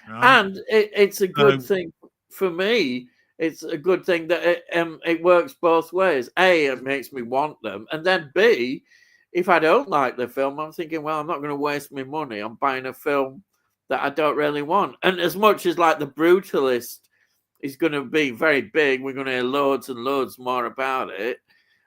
Right? And it's a good thing for me. It's a good thing that it works both ways. A, it makes me want them, and then B, if I don't like the film, I'm thinking, well, I'm not going to waste my money on buying a film that I don't really want. And as much as like The Brutalist is going to be very big, we're going to hear loads and loads more about it.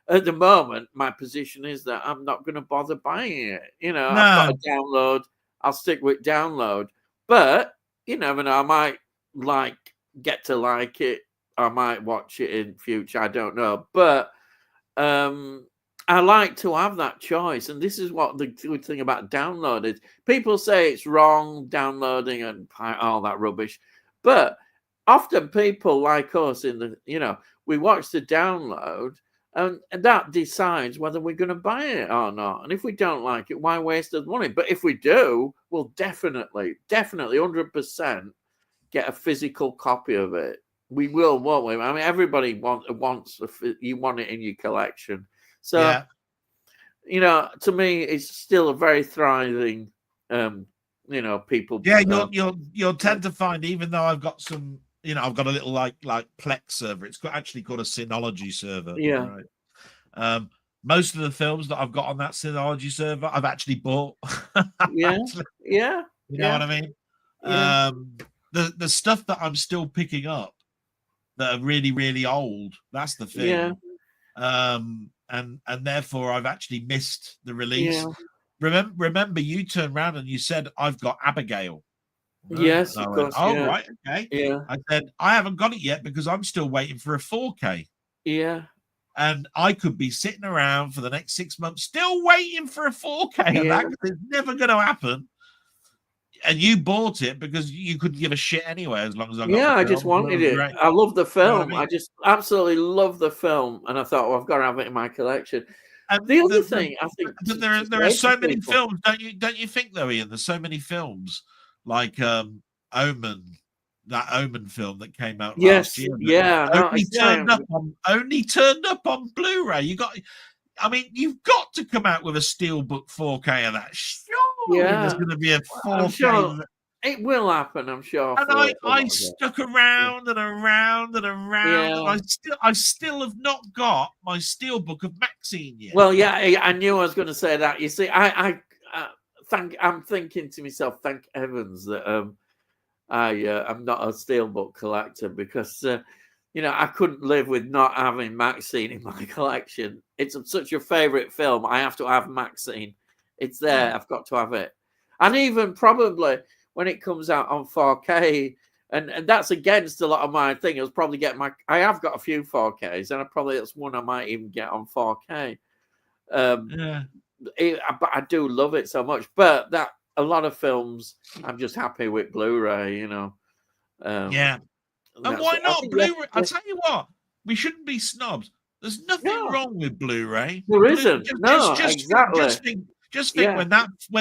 At the moment, my position is that I'm not going to bother buying it. I've got a download. I'll stick with download. But you never know. I might get to like it. I might watch it in future. I don't know. But I like to have that choice. And this is what the good thing about download is. People say it's wrong, downloading and all that rubbish. But often people like us we watch the download and that decides whether we're going to buy it or not. And if we don't like it, why waste the money? But if we do, we'll definitely 100% get a physical copy of it. We will, won't we? I mean, everybody wants you want it in your collection. So, to me, it's still a very thriving, people. Yeah, you'll tend to find, even though I've got some, I've got a little like Plex server. It's actually called a Synology server. Yeah. Right. Most of the films that I've got on that Synology server, I've actually bought. Yeah. Yeah. You know what I mean? Yeah. The stuff that I'm still picking up that are really, really old. That's the thing. Yeah. And therefore I've actually missed the release. Yeah. Remember, you turned around and you said, "I've got Abigail." Yes, of course. Right, okay. Yeah. I said, "I haven't got it yet because I'm still waiting for a 4K." Yeah. And I could be sitting around for the next 6 months still waiting for a 4K of that because it's never going to happen. And you bought it because you couldn't give a shit anyway, as long as I got I just wanted it. Great. I love the film. You know I just absolutely love the film, and I thought, well, I've got to have it in my collection. And the other thing, I think, but there are so many films, don't you think though, Ian? There's so many films like Omen, that Omen film that came out last year. Yeah, only turned up on Blu-ray. You've got to come out with a Steelbook 4K of that. Sure, there's going to be a 4K. It will happen, I'm sure. And For a I lot of it. stuck around and around and around, Yeah. and I still have not got my Steelbook of Maxine yet. Well, yeah, I knew I was going to say that. You see, I'm thinking to myself, thank heavens that I'm not a steelbook collector, because I couldn't live with not having Maxine in my collection. It's such a favorite film. I have to have Maxine. It's there. I've got to have it. And even probably when it comes out on 4K, and that's against a lot of my thing. I'll probably get I have got a few 4Ks, and that's one I might even get on 4K. But I do love it so much. But that a lot of films, I'm just happy with Blu-ray. Yeah. And why not Blu-ray? I'll tell you what, we shouldn't be snobs. There's nothing wrong with Blu-ray. There isn't. Exactly. Just think when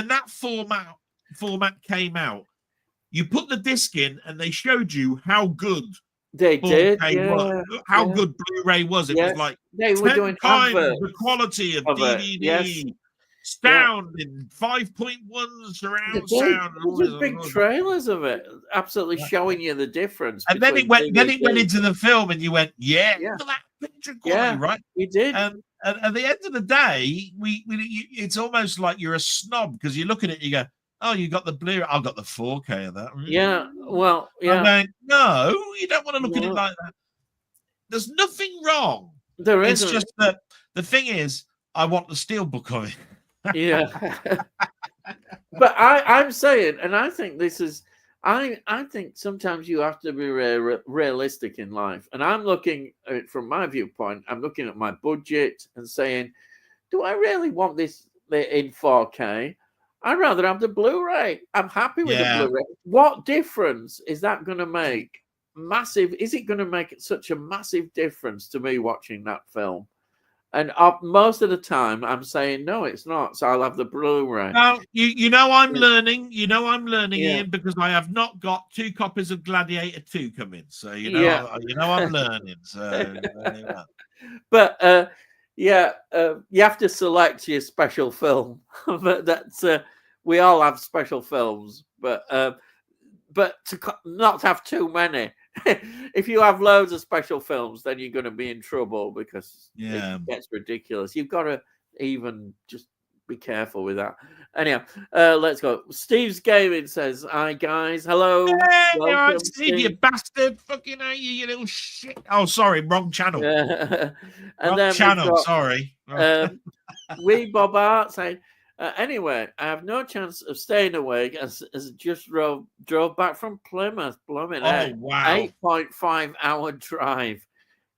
that format came out, you put the disc in and they showed you how good they did. How good Blu-ray was. It was like they were doing times the quality of DVD. Yes. Sound in 5.1 surround sound. There's big trailers of it, absolutely showing you the difference. And then it went into the film, and you went, look at that picture quality, right? You did. And at the end of the day, it's almost like you're a snob, because you look at it, and you go, oh, you got the Blu-ray, I've got the 4K of that. Yeah, well, yeah. I'm going, no, you don't want to look at it like that. There's nothing wrong. There isn't. It's just that the thing is, I want the steelbook of it. Yeah. But I'm saying, and I think this is, I think sometimes you have to be realistic in life. And I'm looking at it from my viewpoint. I'm looking at my budget and saying, do I really want this in 4K? I'd rather have the Blu-ray. I'm happy with the Blu-ray. What difference is that going to make? Massive. Is it going to make such a massive difference to me watching that film? And most of the time, I'm saying no, it's not. So I'll have the Blu-ray. Now, I'm learning. Ian, because I have not got 2 copies of Gladiator 2 coming. So I'm learning. So, but you have to select your special film. But that's we all have special films, but to not have too many. If you have loads of special films, then you're going to be in trouble, because it gets ridiculous. You've got to even just be careful with that. Anyhow, let's go. Steve's Gaming says, hi guys, hello. Hey, Steve, you bastard. Fucking hate you, you little shit. Oh, sorry, wrong channel. Sorry. We Bob Art saying, anyway, I have no chance of staying awake as just drove back from Plymouth. Blooming wow. 8.5 hour drive.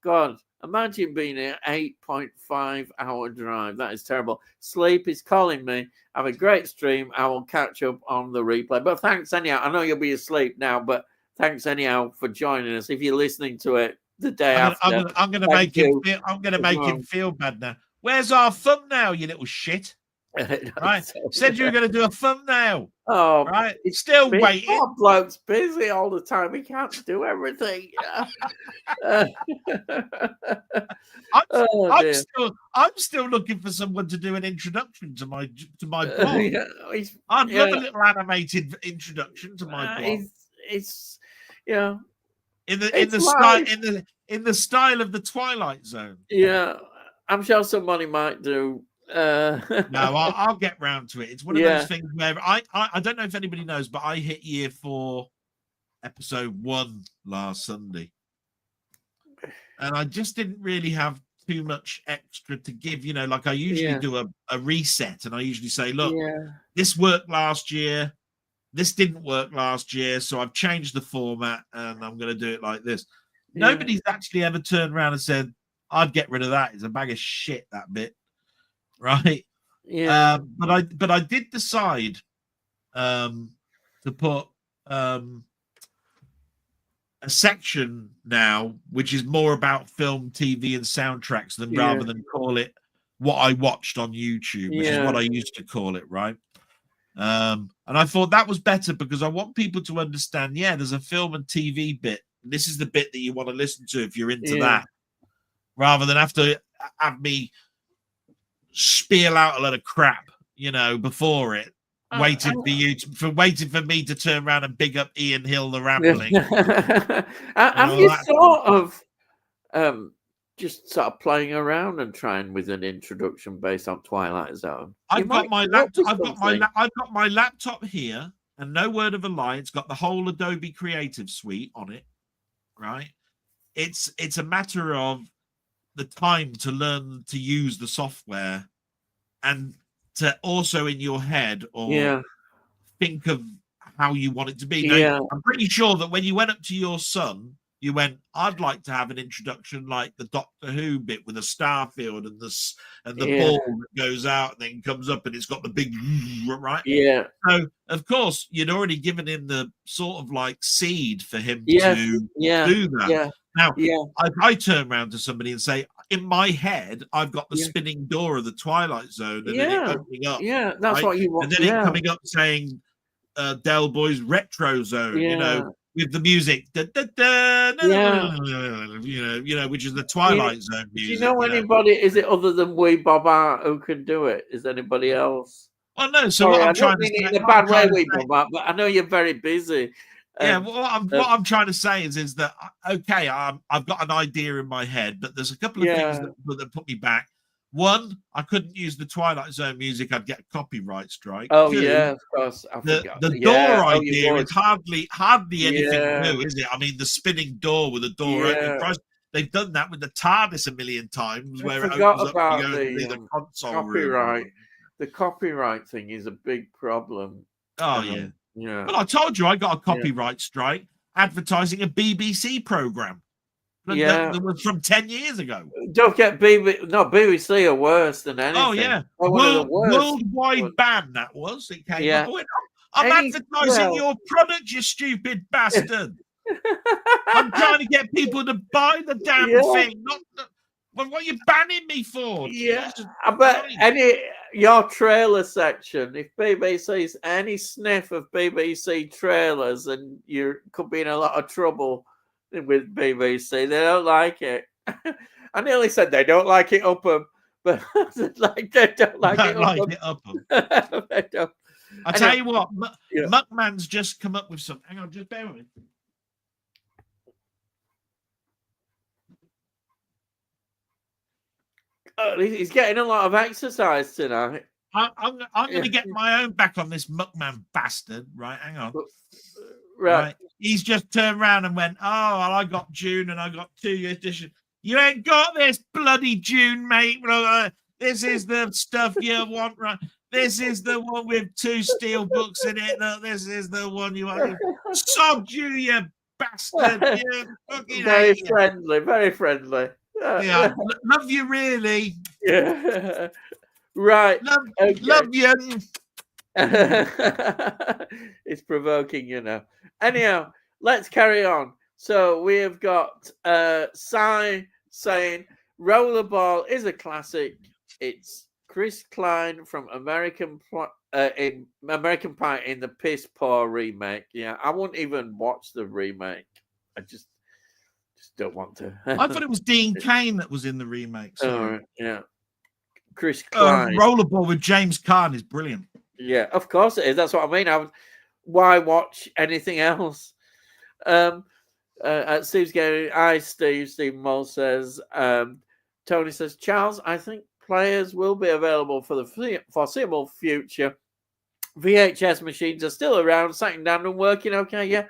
God, imagine being an 8.5 hour drive. That is terrible. Sleep is calling me. Have a great stream. I will catch up on the replay. But thanks anyhow. I know you'll be asleep now, but thanks anyhow for joining us. If you're listening to it the day after, I'm going to make him feel bad now. Where's our thumbnail, you little shit? Right, said you were going to do a thumbnail. Oh, right, it's still waiting. Our bloke's busy all the time. He can't do everything. I'm still looking for someone to do an introduction to my blog. I'd love a little animated introduction to my blog. It's in the style of the Twilight Zone. Yeah, I'm sure somebody might do. No, I'll get round to it. It's one of those things where I don't know if anybody knows, but I hit year 4, episode 1 last Sunday, and I just didn't really have too much extra to give. Like I usually do a reset, and I usually say, look, this worked last year, this didn't work last year, so I've changed the format, and I'm going to do it like this. Nobody's actually ever turned around and said, I'd get rid of that. It's a bag of shit, that bit. Right. Yeah. But I did decide to put a section now which is more about film, TV, and soundtracks than rather than call it what I watched on YouTube, which is what I used to call it, right? And I thought that was better because I want people to understand, there's a film and TV bit. This is the bit that you want to listen to if you're into that, rather than have me spiel out a lot of crap, before it. waiting for me to turn around and big up Ian Hill, the Rambling. Have you sort of just sort of playing around and trying with an introduction based on Twilight Zone? I've got my laptop here, and no word of a lie, it's got the whole Adobe Creative Suite on it. Right? It's a matter of the time to learn to use the software, and to also in your head or think of how you want it to be. Now, I'm pretty sure that when you went up to your son, you went, I'd like to have an introduction like the Doctor Who bit with a starfield and the ball that goes out and then comes up and it's got the big right. Yeah. So of course you'd already given him the sort of like seed for him to do that. Yeah. Now, I turn around to somebody and say, in my head, I've got the spinning door of the Twilight Zone, and then it opening up. Yeah, that's what you want. And then it coming up saying Delboy's Retro Zone, you know, with the music, which is the Twilight Zone music. Do you know anybody? Is it other than Wee Bob Art who can do it? Is anybody else? Well, no. So what I'm trying to say, in a bad way, Wee Bob Art, but I know you're very busy. What I'm trying to say is that okay, I've got an idea in my head, but there's a couple of things that put me back. One, I couldn't use the Twilight Zone music; I'd get a copyright strike. Oh, Two, of course. The door idea is hardly anything new, is it? I mean, the spinning door with a door open. They've done that with the TARDIS a million times, where it opens up to go into the console copyright. room. The copyright thing is a big problem. Oh yeah. Well, I told you I got a copyright strike advertising a BBC program. That was from 10 years ago. Don't get BBC are worse than anything. Oh yeah, worldwide ban that was. It came up. I'm advertising your product, you stupid bastard. I'm trying to get people to buy the damn thing. What are you banning me for? Yeah, I bet your trailer section, if BBC's any sniff of BBC trailers, and you could be in a lot of trouble with BBC. They don't like it. I nearly said they don't like it up them, but like they don't like it up them. They don't. I tell you what, Muckman's just come up with some. Hang on, just bear with me. He's getting a lot of exercise tonight. I'm going to get my own back on this Muckman bastard. Right, hang on. Right. He's just turned around and went, oh, well, I got June and I got 2 edition. You ain't got this bloody June, mate. This is the stuff you want, right? This is the one with 2 steel books in it. Look, this is the one you want. Sod you bastard. You very friendly, very friendly. Yeah, love you really. Yeah. Right. Love you. It's provoking, you know. Anyhow, let's carry on. So we have got Cy saying Rollerball is a classic. It's Chris Klein from American Pie in the piss poor remake. Yeah, I won't even watch the remake. I just don't want to. I thought it was Dean Cain that was in the remake. Oh, yeah. Chris Klein. Rollerball with James Caan is brilliant. Yeah, of course it is. That's what I mean. Why watch anything else? Steve's getting. Steve Mull says. Tony says, Charles, I think players will be available for the foreseeable future. VHS machines are still around, sitting down and working okay. Yeah,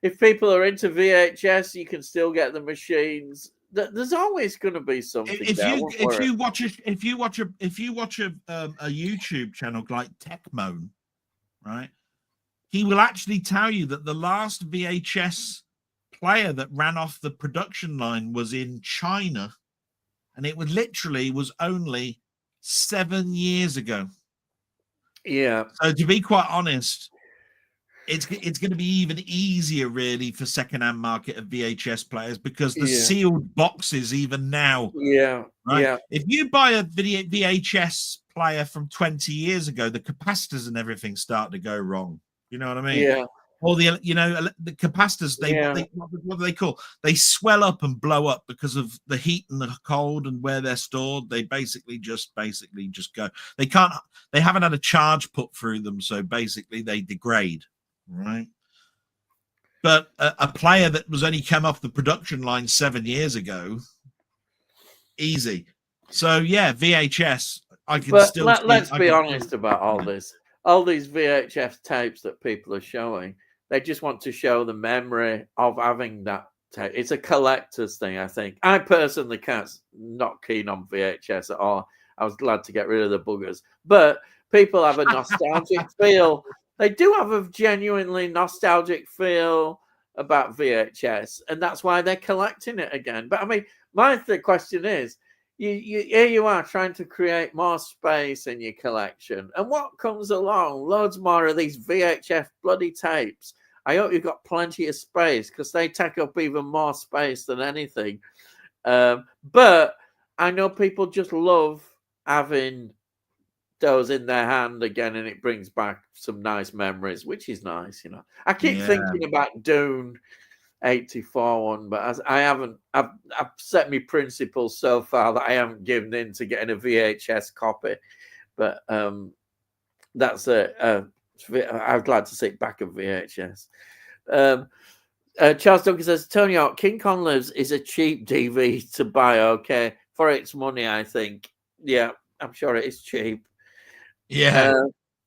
if people are into VHS, you can still get the machines. There's always going to be something. If you watch a YouTube channel like Techmoan, right, he will actually tell you that the last VHS player that ran off the production line was in China, and it was only 7 years ago. Yeah. So to be quite honest, it's going to be even easier, really, for second-hand market of VHS players because the sealed boxes even now. Yeah, right? Yeah. If you buy a VHS player from 20 years ago, the capacitors and everything start to go wrong. You know what I mean? Yeah. Or the the capacitors, what do they call? They swell up and blow up because of the heat and the cold and where they're stored. They basically just go. They haven't had a charge put through them, so basically they degrade, right? But a player that was only come off the production line 7 years ago, easy. So yeah, VHS. I can still. Let's be honest about all this. All these VHS tapes that people are showing, they just want to show the memory of having that tape. It's a collector's thing, I think. I personally not keen on VHS at all. I was glad to get rid of the buggers. But people have a nostalgic feel. They do have a genuinely nostalgic feel about VHS, and that's why they're collecting it again. But I mean, the question is, here you are trying to create more space in your collection, and what comes along? Loads more of these VHF bloody tapes. I hope you've got plenty of space, because they take up even more space than anything. But I know people just love having those in their hand again, and it brings back some nice memories, which is nice. I keep thinking about Dune 84 one, but I've set my principles so far that I haven't given in to getting a VHS copy. But that's I'm glad to see back of VHS. Charles Duncan says, Tony Hawk, King Kong Lives is a cheap DV to buy. Okay, for its money, I think. Yeah, I'm sure it is cheap. Yeah.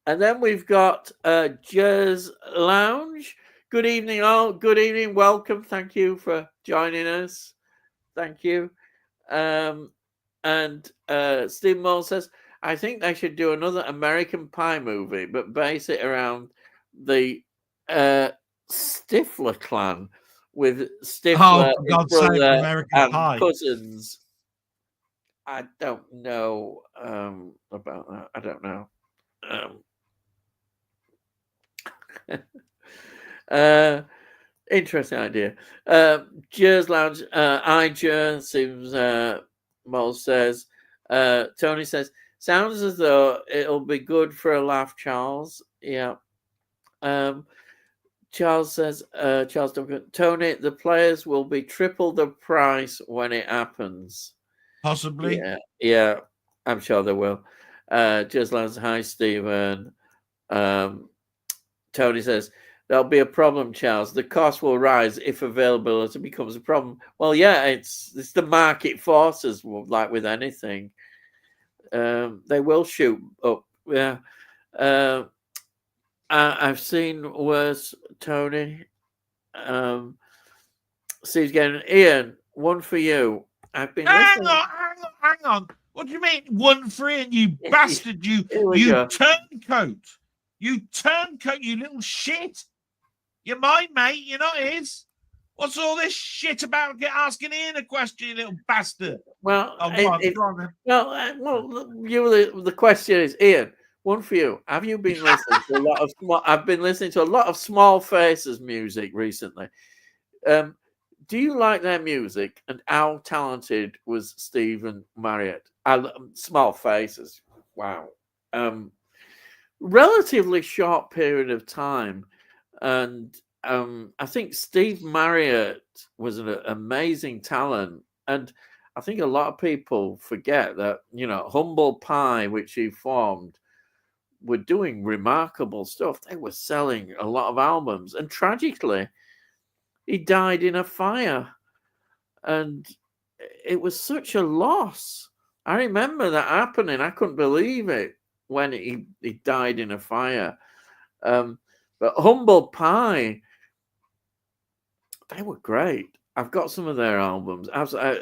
And then we've got Jazz Lounge. Good evening, all. Good evening. Welcome. Thank you for joining us. Thank you. And Steve Moore says, I think they should do another American Pie movie, but base it around the Stifler clan with Stifler, his brother, and Pie. Cousins. I don't know about that. I don't know. Interesting idea. Jers Lounge, Ijer seems, Mole says. Tony says, sounds as though it'll be good for a laugh, Charles. Yeah. Charles says, Charles Duncan, Tony, the players will be triple the price when it happens. Possibly. Yeah, I'm sure they will. Jers Lounge, hi, Stephen. Tony says, there'll be a problem, Charles. The cost will rise if availability becomes a problem. Well, yeah, it's the market forces, like with anything. They will shoot up. Yeah. I've seen worse, Tony. Steve's getting Ian, one for you. I've been hang on. What do you mean, one for Ian, you bastard? You turncoat. You turncoat, you little shit. You're mine, mate. You're not his. What's all this shit about asking Ian a question, you little bastard? Well, the question is, Ian, one for you. Have you been listening to a lot of I've been listening to a lot of Small Faces music recently. Do you like their music, and how talented was Stephen Marriott? Small Faces. Wow. Relatively short period of time. And I think Steve Marriott was an amazing talent. And I think a lot of people forget that, Humble Pie, which he formed, were doing remarkable stuff. They were selling a lot of albums. And tragically, he died in a fire. And it was such a loss. I remember that happening. I couldn't believe it when he died in a fire. But Humble Pie, they were great. I've got some of their albums.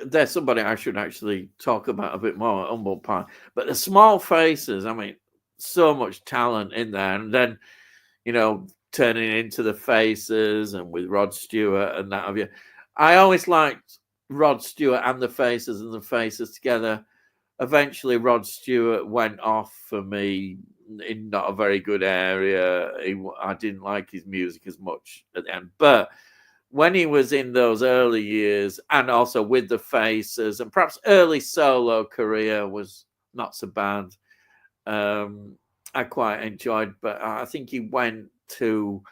There's somebody I should actually talk about a bit more, Humble Pie. But the Small Faces, I mean, so much talent in there. And then, turning into the Faces and with Rod Stewart and that of you. I always liked Rod Stewart and the Faces together. Eventually, Rod Stewart went off for me in not a very good area. I didn't like his music as much at the end. But when he was in those early years, and also with the Faces, and perhaps early solo career was not so bad. I quite enjoyed, but I think he went to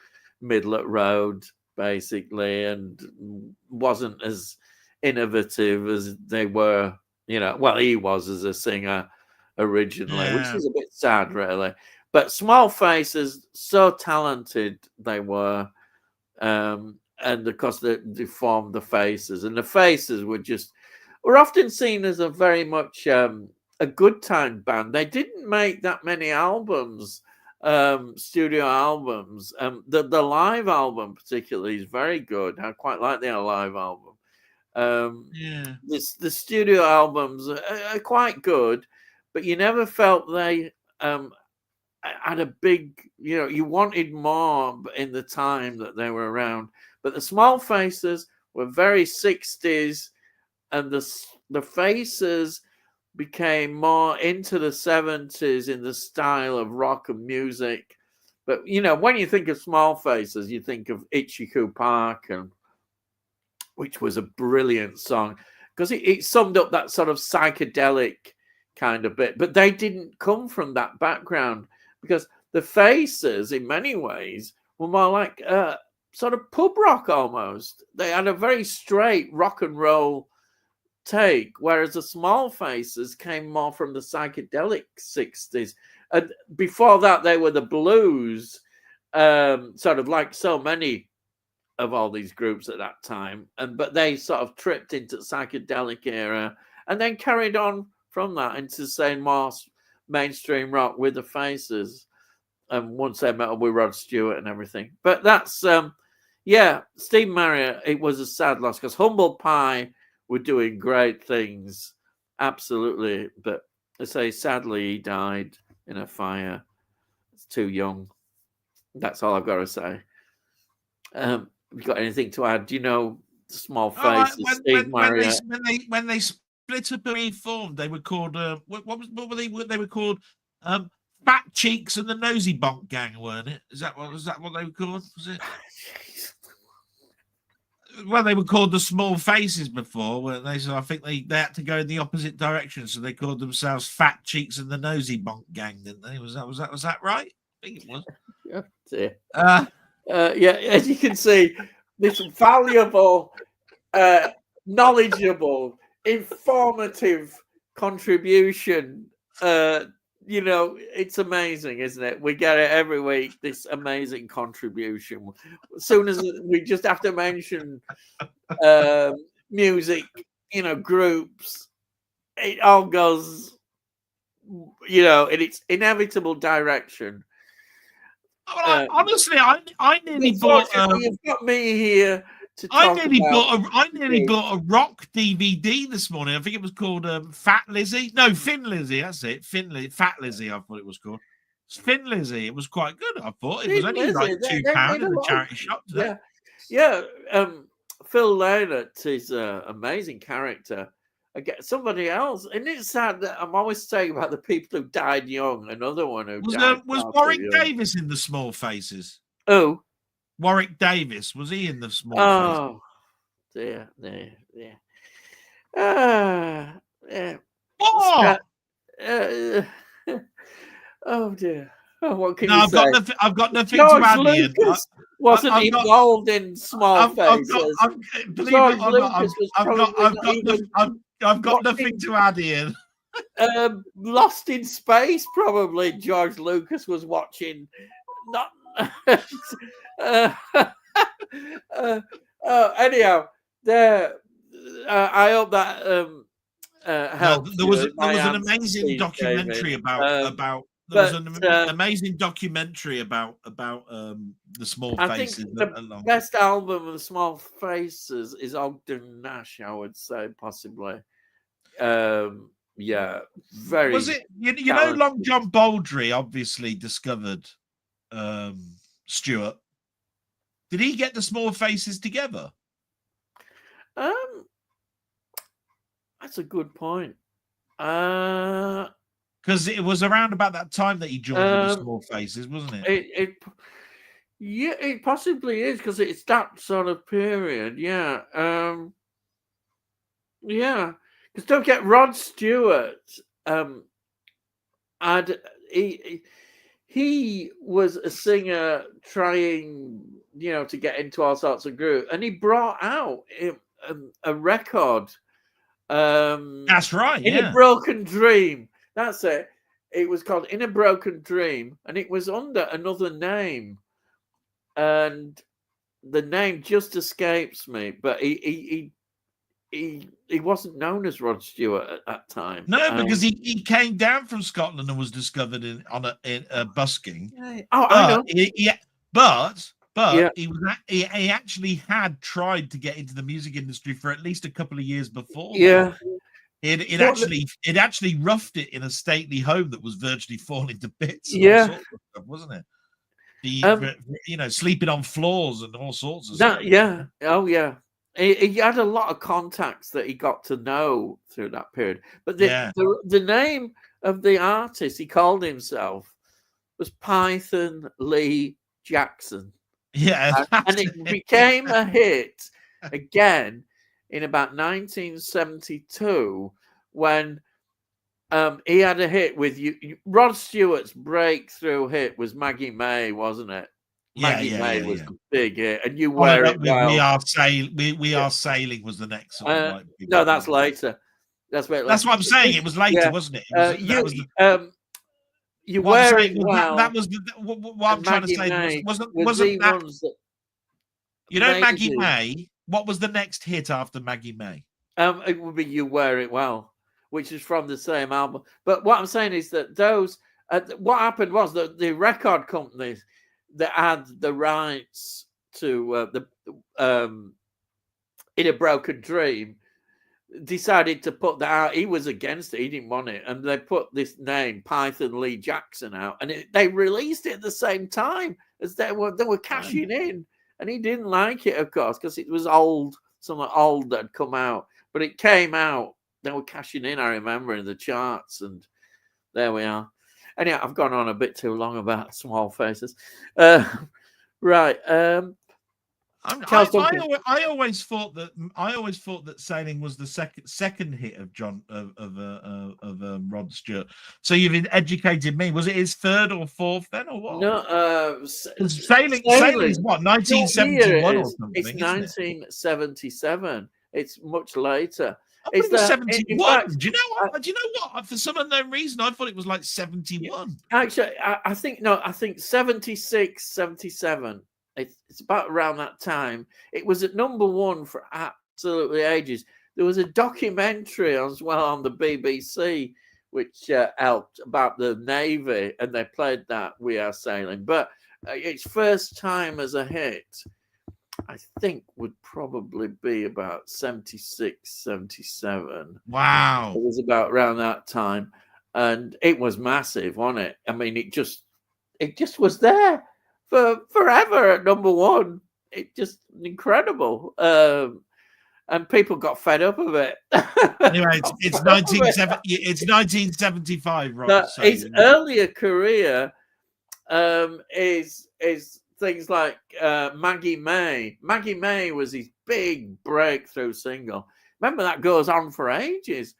middle of the road, basically, and wasn't as innovative as they were, well, he was as a singer originally, which Yeah. is a bit sad, really. But Small Faces, so talented they were. And of course, they formed the Faces, and the Faces were often seen as a very much a good time band. They didn't make that many albums, studio albums. The live album particularly is very good. I quite like the live album. Yeah. The studio albums are quite good, but you never felt they had a big, you wanted more in the time that they were around. But the Small Faces were very 60s, and the Faces became more into the 70s in the style of rock and music. But, when you think of Small Faces, you think of Ichiku Park, which was a brilliant song because it summed up that sort of psychedelic kind of bit. But they didn't come from that background, because the Faces, in many ways, were more like sort of pub rock almost. They had a very straight rock and roll take, whereas the Small Faces came more from the psychedelic 60s. And before that, they were the blues, sort of like so many of all these groups at that time. But they sort of tripped into psychedelic era and then carried on from that into saying more mainstream rock with the Faces. And once they met up with Rod Stewart and everything. But that's Steve Marriott, it was a sad loss because Humble Pie were doing great things, absolutely. But I say, sadly, he died in a fire. It's too young. That's all I've got to say. Have you got anything to add? Do you know Small Faces, Steve Marriott? When they split up and reformed, they were called what were they? They were called Fat Cheeks and the Nosy Bonk Gang, weren't it? Was that what they were called? Was it? Well, they were called the Small Faces before, weren't they? So I think they had to go in the opposite direction. So they called themselves Fat Cheeks and the Nosy Bonk Gang, didn't they? Was that right? I think it was. Oh, dear. As you can see, this valuable, knowledgeable, informative contribution. It's amazing, isn't it? We get it every week, this amazing contribution. As soon as we just have to mention music, groups, it all goes, in its inevitable direction. Honestly, I nearly bought. You've got me here to talk I nearly bought a rock DVD this morning. I think it was called Fat Lizzie. No, Thin Lizzie. That's it. Fat Lizzie. I thought it was called Thin Lizzie. It was quite good. I thought it was only like £2 in the charity shop today. Yeah. Phil Lynott is an amazing character. I get somebody else, and it's sad that I'm always saying about the people who died young. Another one who died. Was Warwick Davis in the Small Faces? Oh, Warwick Davis, was he in the Small Faces? Dear. Yeah. What? Oh dear. Oh, what can you say? I've got nothing George to add. Lucas wasn't involved in Small Faces. George Lucas was probably I've got nothing to add, Ian. Lost in Space, probably. George Lucas was watching. Not. Anyhow, there. I hope that helped. There was an amazing documentary about. There was an amazing documentary about the Small Faces. I think the best album of the Small Faces is Ogden Nash, I would say, possibly. Yeah, very. Was it? You know, Long John Baldry obviously discovered Stewart. Did he get the Small Faces together? That's a good point. Because it was around about that time that he joined the Small Faces, wasn't it? It possibly is, because it's that sort of period. Yeah. Yeah. Because don't get Rod Stewart. he was a singer trying, to get into all sorts of groups, and he brought out a record. That's right. In a Yeah. Broken Dream. That's it. It was called In a Broken Dream, and it was under another name, and the name just escapes me. But he wasn't known as Rod Stewart at that time. No, because he came down from Scotland and was discovered in busking. Oh, I know. But he actually had tried to get into the music industry for at least a couple of years before. Yeah. It actually roughed it in a stately home that was virtually falling to bits. Yeah. All sorts of stuff, wasn't it? Sleeping on floors and all sorts of stuff. Yeah. Oh, yeah. He had a lot of contacts that he got to know through that period. But the name of the artist he called himself was Python Lee Jackson. Yeah. And it became a hit again in about 1972 when he had a hit with Rod Stewart's breakthrough hit was Maggie May, wasn't it? Maggie May was the big hit, and You Wear It Well. We Are Sailing was the next sort of no, that's later. That's what I'm saying. It was later, wasn't it? You Wear It Well. That was what I'm trying to say. Wasn't that? Maggie May. What was the next hit after Maggie May? It would be You Wear It Well, which is from the same album. But what I'm saying is that those. What happened was that the record companies that had the rights to In a Broken Dream decided to put that out. He was against it. He didn't want it. And they put this name, Python Lee Jackson, out. And they released it at the same time as they were cashing in. And he didn't like it, of course, because it was something old that had come out. But it came out. They were cashing in, I remember, in the charts. And there we are. Anyway, I've gone on a bit too long about Small Faces. Right. I always thought that Sailing was the second hit of Rod Stewart. So you've educated me. Was it his third or fourth then, or what? No, Sailing is what, 1971 or something? It's 1977. It's much later. It was 71. Do you know what? For some unknown reason, I thought it was like 71. Actually, I think 76, 77. It's about around that time. It was at number one for absolutely ages. There was a documentary as well on the BBC, which helped about the Navy, and they played that We Are Sailing. But its first time as a hit, I think, would probably be about 76, 77. Wow. It was about around that time. And it was massive, wasn't it? I mean, it just was there for forever at number one. It just incredible. And people got fed up of it. Anyway, it's 1975, right? His earlier career is things like Maggie May. Maggie May was his big breakthrough single. Remember, that goes on for ages.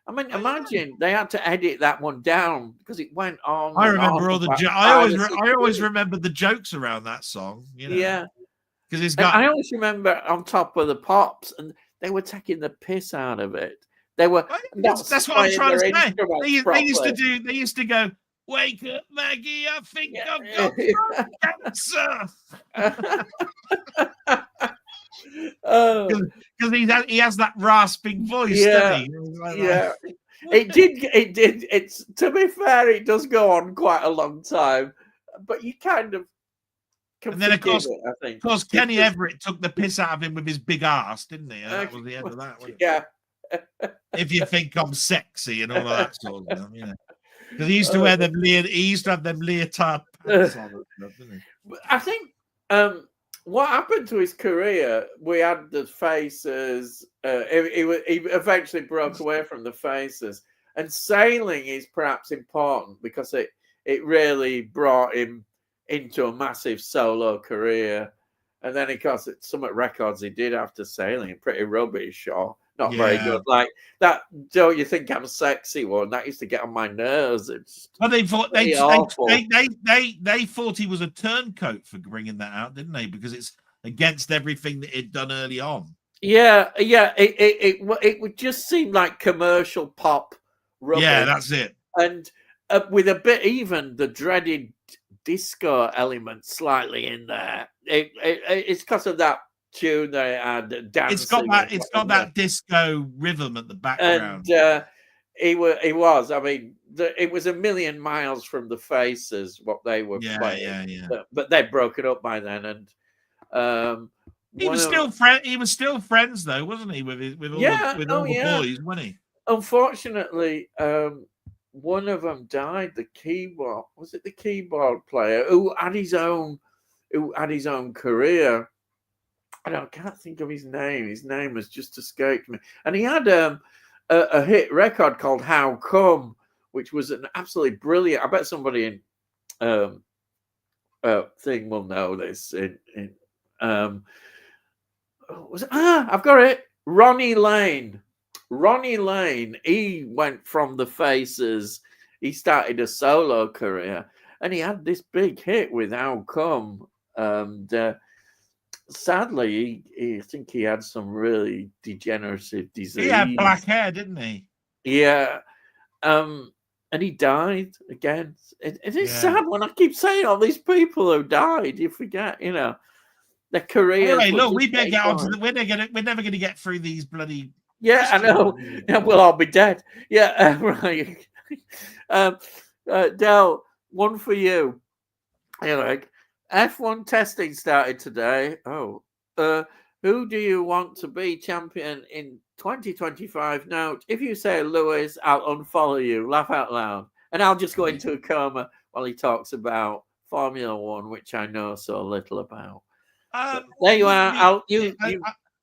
I mean, imagine they had to edit that one down because it went on. I remember all the I always remember the jokes around that song. Yeah, because it's got. I always remember On Top of the Pops, and they were taking the piss out of it. They were. That's what I'm trying to say. They used to go, "Wake up, Maggie! I think I've got cancer." Because he has that rasping voice, doesn't he? It did. It's, to be fair, it does go on quite a long time, but you kind of can. And then of course, I think. Of course, Kenny Everett took the piss out of him with his big ass, didn't he? And that was the end of that. Yeah. If you think I'm sexy and all of that sort of stuff, because he used to wear them. He used to have them leotard pants on and stuff, didn't he? I think. What happened to his career? We had the Faces. He eventually broke away from the Faces, and Sailing is perhaps important because it really brought him into a massive solo career. And then, of course, some records he did after Sailing, pretty rubbish, or not very good. Like that, don't you think I'm sexy one? That used to get on my nerves. It's well, they thought they awful. they thought he was a turncoat for bringing that out, didn't they? Because it's against everything that he'd done early on. Yeah. It would just seem like commercial pop rubbish. Yeah, that's it. And with a bit, even the dreaded disco element slightly in there. It's because of that tune that it had. Dancing It's got that disco rhythm at the background. And he was. I mean, it was a million miles from the Faces what they were playing. Yeah. But they'd broken up by then, and he was still friends though, wasn't he? With all the boys, wasn't he? Unfortunately, one of them died. The keyboard player who had his own career. I can't think of his name. His name has just escaped me. And he had a hit record called "How Come," which was an absolutely brilliant. I bet somebody in thing will know this. I've got it. Ronnie Lane. He went from the Faces. He started a solo career, and he had this big hit with "How Come." And sadly, I think he had some really degenerative disease. He had black hair, didn't he? Yeah. And he died again. It is sad when I keep saying all these people who died. You forget, their careers. Anyway, look, we better get on to we're never going to get through these bloody. Yeah, I know. Yeah, we'll all be dead. Yeah, right. Del, one for you. Eric, F1 testing started today. Oh, who do you want to be champion in 2025? Now, if you say Lewis, I'll unfollow you. Laugh out loud, and I'll just go into a coma while he talks about Formula One, which I know so little about. There you are.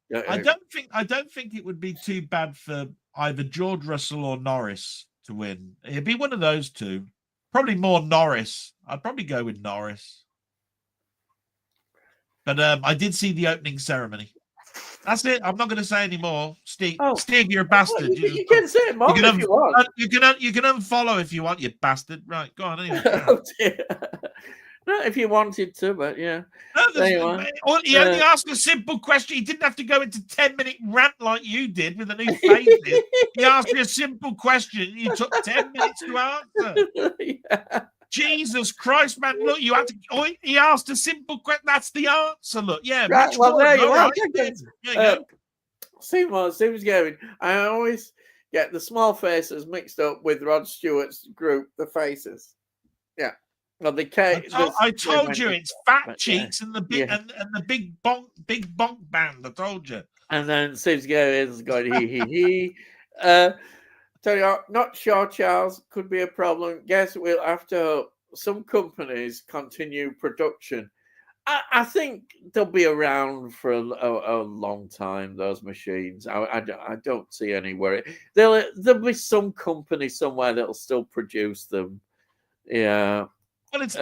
I don't think it would be too bad for either George Russell or Norris to win. It'd be one of those two. Probably more Norris. I'd probably go with Norris. But I did see the opening ceremony. That's it. I'm not going to say any more. Steve, you're a bastard. You can say more if you want. You can unfollow if you want, you bastard. Right, go on. Anyway. Not if you wanted to, but yeah. He only asked a simple question. He didn't have to go into 10-minute rant like you did with the new faces. He asked me a simple question. You took 10 minutes to answer. Yeah. Jesus Christ, man! Look, you had to. He asked a simple question. That's the answer. Look, yeah. Right, well, there you are. There you go. Seems going. I always get the small faces mixed up with Rod Stewart's group, the Faces. Yeah. Well, I told you it's Fat Cheeks and the big and the big bonk band. I told you. And then Steve's going he. Tell you what, not sure, Charles. Could be a problem. Guess we'll have to. Some companies continue production. I think they'll be around for a long time. Those machines. I don't see anywhere. There'll be some company somewhere that'll still produce them. Yeah. Well, it's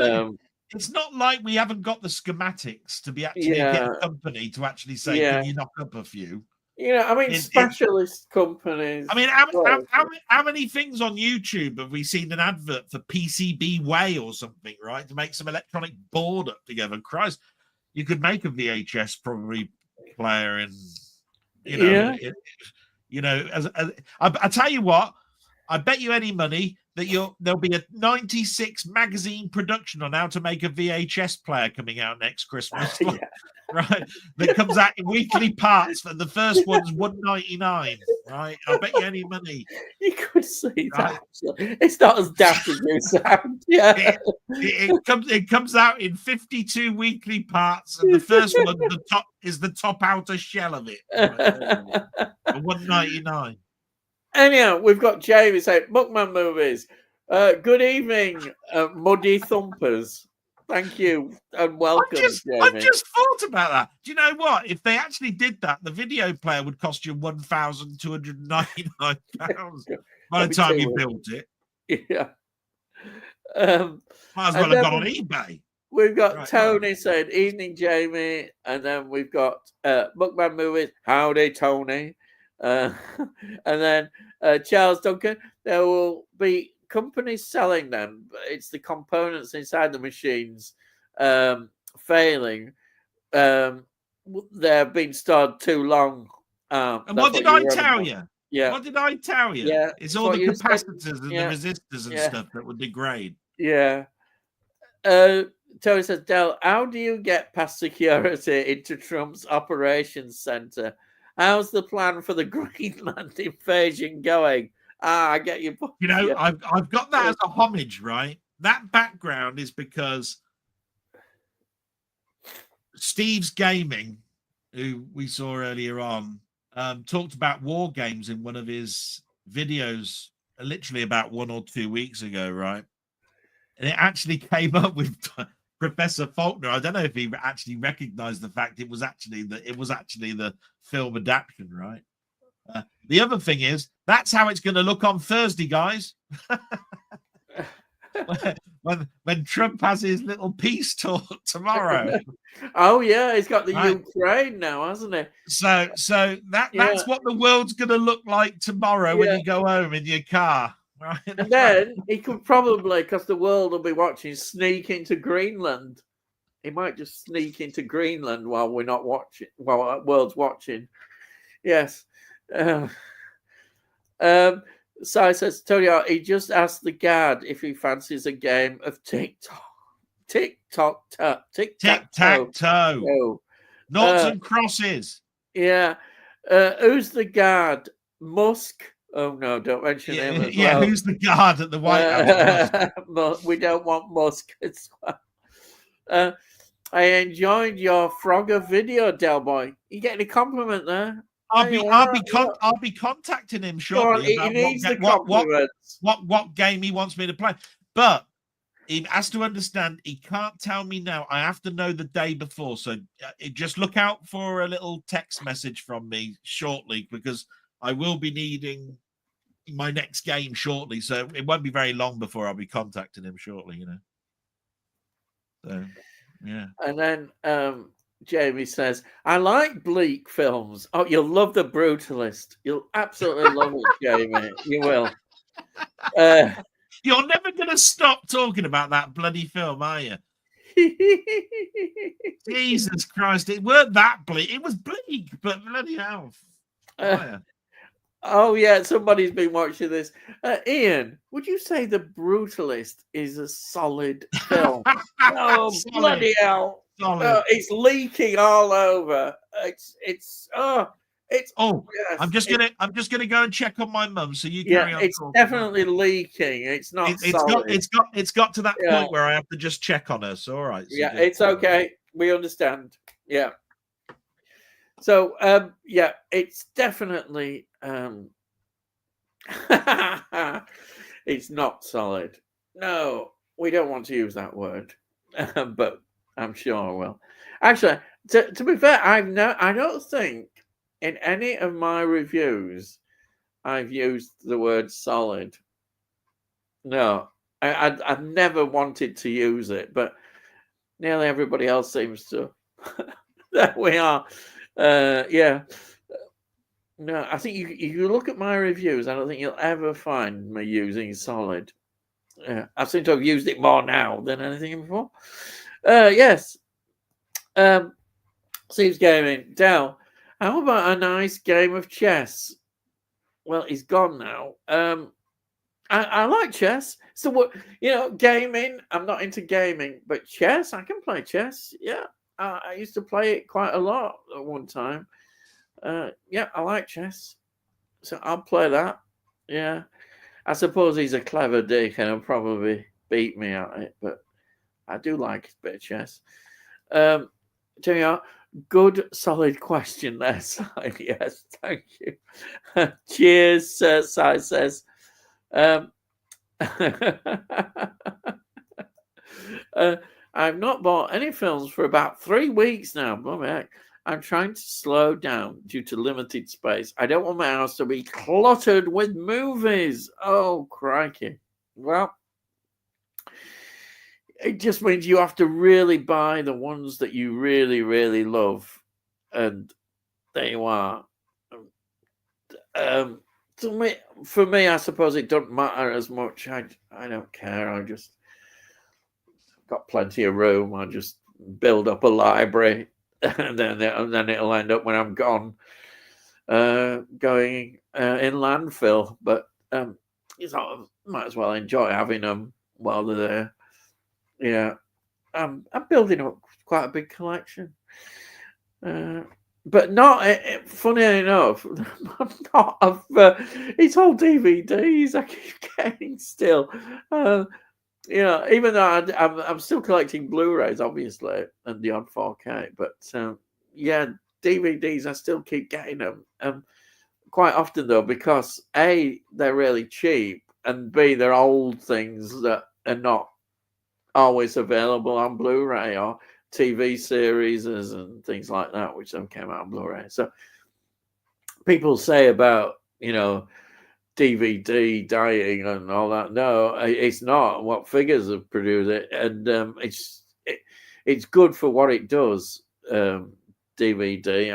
not like we haven't got the schematics to be actually get a company to actually say, can you knock up a few? Specialist companies. I mean, how many things on YouTube have we seen an advert for PCB Way or something, right? To make some electronic board up together. Christ, you could make a VHS probably player in, I tell you what, I bet you any money that there'll be a 96 magazine production on how to make a VHS player coming out next Christmas. Right, that comes out in weekly parts, but the first one's $1.99. Right, I bet you any money. You could see that. It's not as daft as you sound. Yeah, it comes out in 52 weekly parts, and the first one, the top outer shell of it. $1.99. Anyhow, we've got Jamie saying, Bookman movies. Good evening, Muddy Thumpers. Thank you and welcome, Jamie. I just thought about that. Do you know what? If they actually did that, the video player would cost you £1,299 by the time you built it. Yeah. Might as well have gone on eBay. We've got Tony saying, evening, Jamie. And then we've got Bookman movies. Howdy, Tony. Uh, and then Charles Duncan, there will be companies selling them, but it's the components inside the machines failing. They're being stored too long. And what did I tell you? Yeah. What did I tell you? Yeah, It's all the capacitors and the resistors and yeah. stuff that would degrade. Yeah. Tony says, Del, how do you get past security into Trump's operations center? How's the plan for the Greenland invasion going? I get you. You know, I've got that as a homage, right? That background is because Steve's Gaming, who we saw earlier on, talked about war games in one of his videos, literally about 1 or 2 weeks ago, right? And it actually came up with Professor Faulkner. I don't know if he actually recognized the fact it was actually the film adaptation, right? The other thing is that's how it's going to look on Thursday, guys. when Trump has his little peace talk tomorrow. Oh yeah, he's got the Ukraine now, hasn't he? So that's what the world's going to look like tomorrow when you go home in your car. Right? And then he could probably, because the world will be watching, sneak into Greenland. He might just sneak into Greenland while we're not watching, while the world's watching. Yes. Sai says, Tony, he just asked the guard if he fancies a game of tic-tac-toe. Noughts and crosses. Yeah. Who's the guard? Musk? Oh, no, don't mention him as well. Who's the guard at the White House? We don't want Musk as well. I enjoyed your Frogger video, Delboy. You get any compliment there? I'll be contacting him shortly about what game he wants me to play. But he has to understand he can't tell me now. I have to know the day before. So just look out for a little text message from me shortly, because I will be needing my next game shortly. So it won't be very long before I'll be contacting him shortly, you know. So yeah. And then Jamie says, I like bleak films. Oh, you'll love The Brutalist. You'll absolutely love it, Jamie. You will. You're never going to stop talking about that bloody film, are you? Jesus Christ, it weren't that bleak. It was bleak, but bloody hell. Oh, yeah, somebody's been watching this. Ian, would you say The Brutalist is a solid film? Oh, solid. Bloody hell. It's leaking all over. Yes, I'm just gonna go and check on my mum. So you carry on. It's definitely leaking. It's not. It's got to that point where I have to just check on her. So all right. So it's okay. We understand. Yeah. So it's definitely it's not solid. No, we don't want to use that word, but I'm sure I will. Actually, to be fair, I don't think in any of my reviews I've used the word solid. No, I've never wanted to use it, but nearly everybody else seems to. There we are. Yeah. No, I think you look at my reviews, I don't think you'll ever find me using solid. I seem to have used it more now than anything before. Yes. Steve's Gaming. Del, how about a nice game of chess? Well, he's gone now. I like chess. So what, gaming, I'm not into gaming, but chess, I can play chess. Yeah. I used to play it quite a lot at one time. Yeah, I like chess. So I'll play that. Yeah. I suppose he's a clever dick and he'll probably beat me at it, but I do like a bit of chess. Tell you, good, solid question there, Si. Yes, thank you. Cheers, Si says. I've not bought any films for about 3 weeks now. Blimey heck. I'm trying to slow down due to limited space. I don't want my house to be cluttered with movies. Oh, crikey. Well, it just means you have to really buy the ones that you really, really love. And there you are. For me, I suppose it doesn't matter as much. I don't care. I just got plenty of room. I just build up a library, and then it'll end up when I'm gone, going in landfill. But you sort of might as well enjoy having them while they're there. Yeah, I'm building up quite a big collection. But not funny enough, not of it's all DVDs I keep getting still. Even though I'm still collecting Blu-rays, obviously, and the odd 4K. But yeah, DVDs I still keep getting them. Quite often though, because A, they're really cheap, and B, they're old things that are not always available on Blu-ray, or TV series and things like that, which then came out on Blu-ray. So people say about, DVD dying and all that. No, it's not. What figures have produced it, and it's good for what it does. DVD,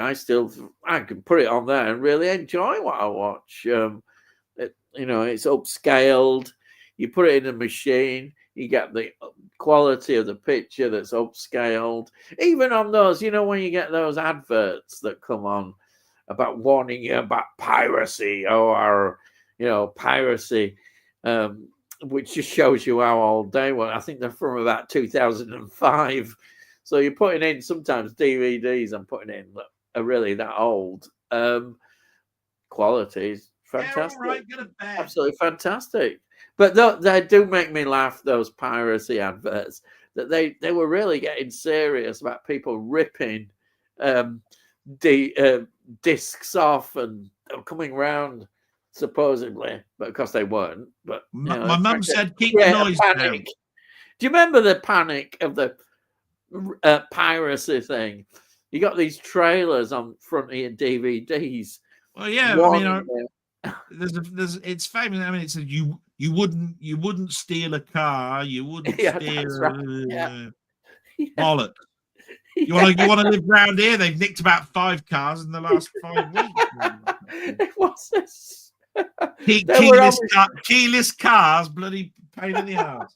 I can put it on there and really enjoy what I watch. It's upscaled. You put it in a machine, you get the quality of the picture that's upscaled. Even on those, when you get those adverts that come on about warning you about piracy or piracy, which just shows you how old they were. I think they're from about 2005. So you're putting in sometimes DVDs I'm putting in that are really that old. Quality is fantastic. Yeah, all right, good and bad. Absolutely fantastic. But they do make me laugh, those piracy adverts, that they were really getting serious about people ripping discs off and coming round, supposedly, but of course they weren't. But my mum said, keep the noise down. Do you remember the panic of the piracy thing? You got these trailers on front of your DVDs. Well, yeah, it's famous. I mean, it's you wouldn't steal a car. You wouldn't steal bollocks. You want to live round here? They've nicked about 5 cars in the last 5 weeks. What's this? Keyless cars, bloody pain in the ass.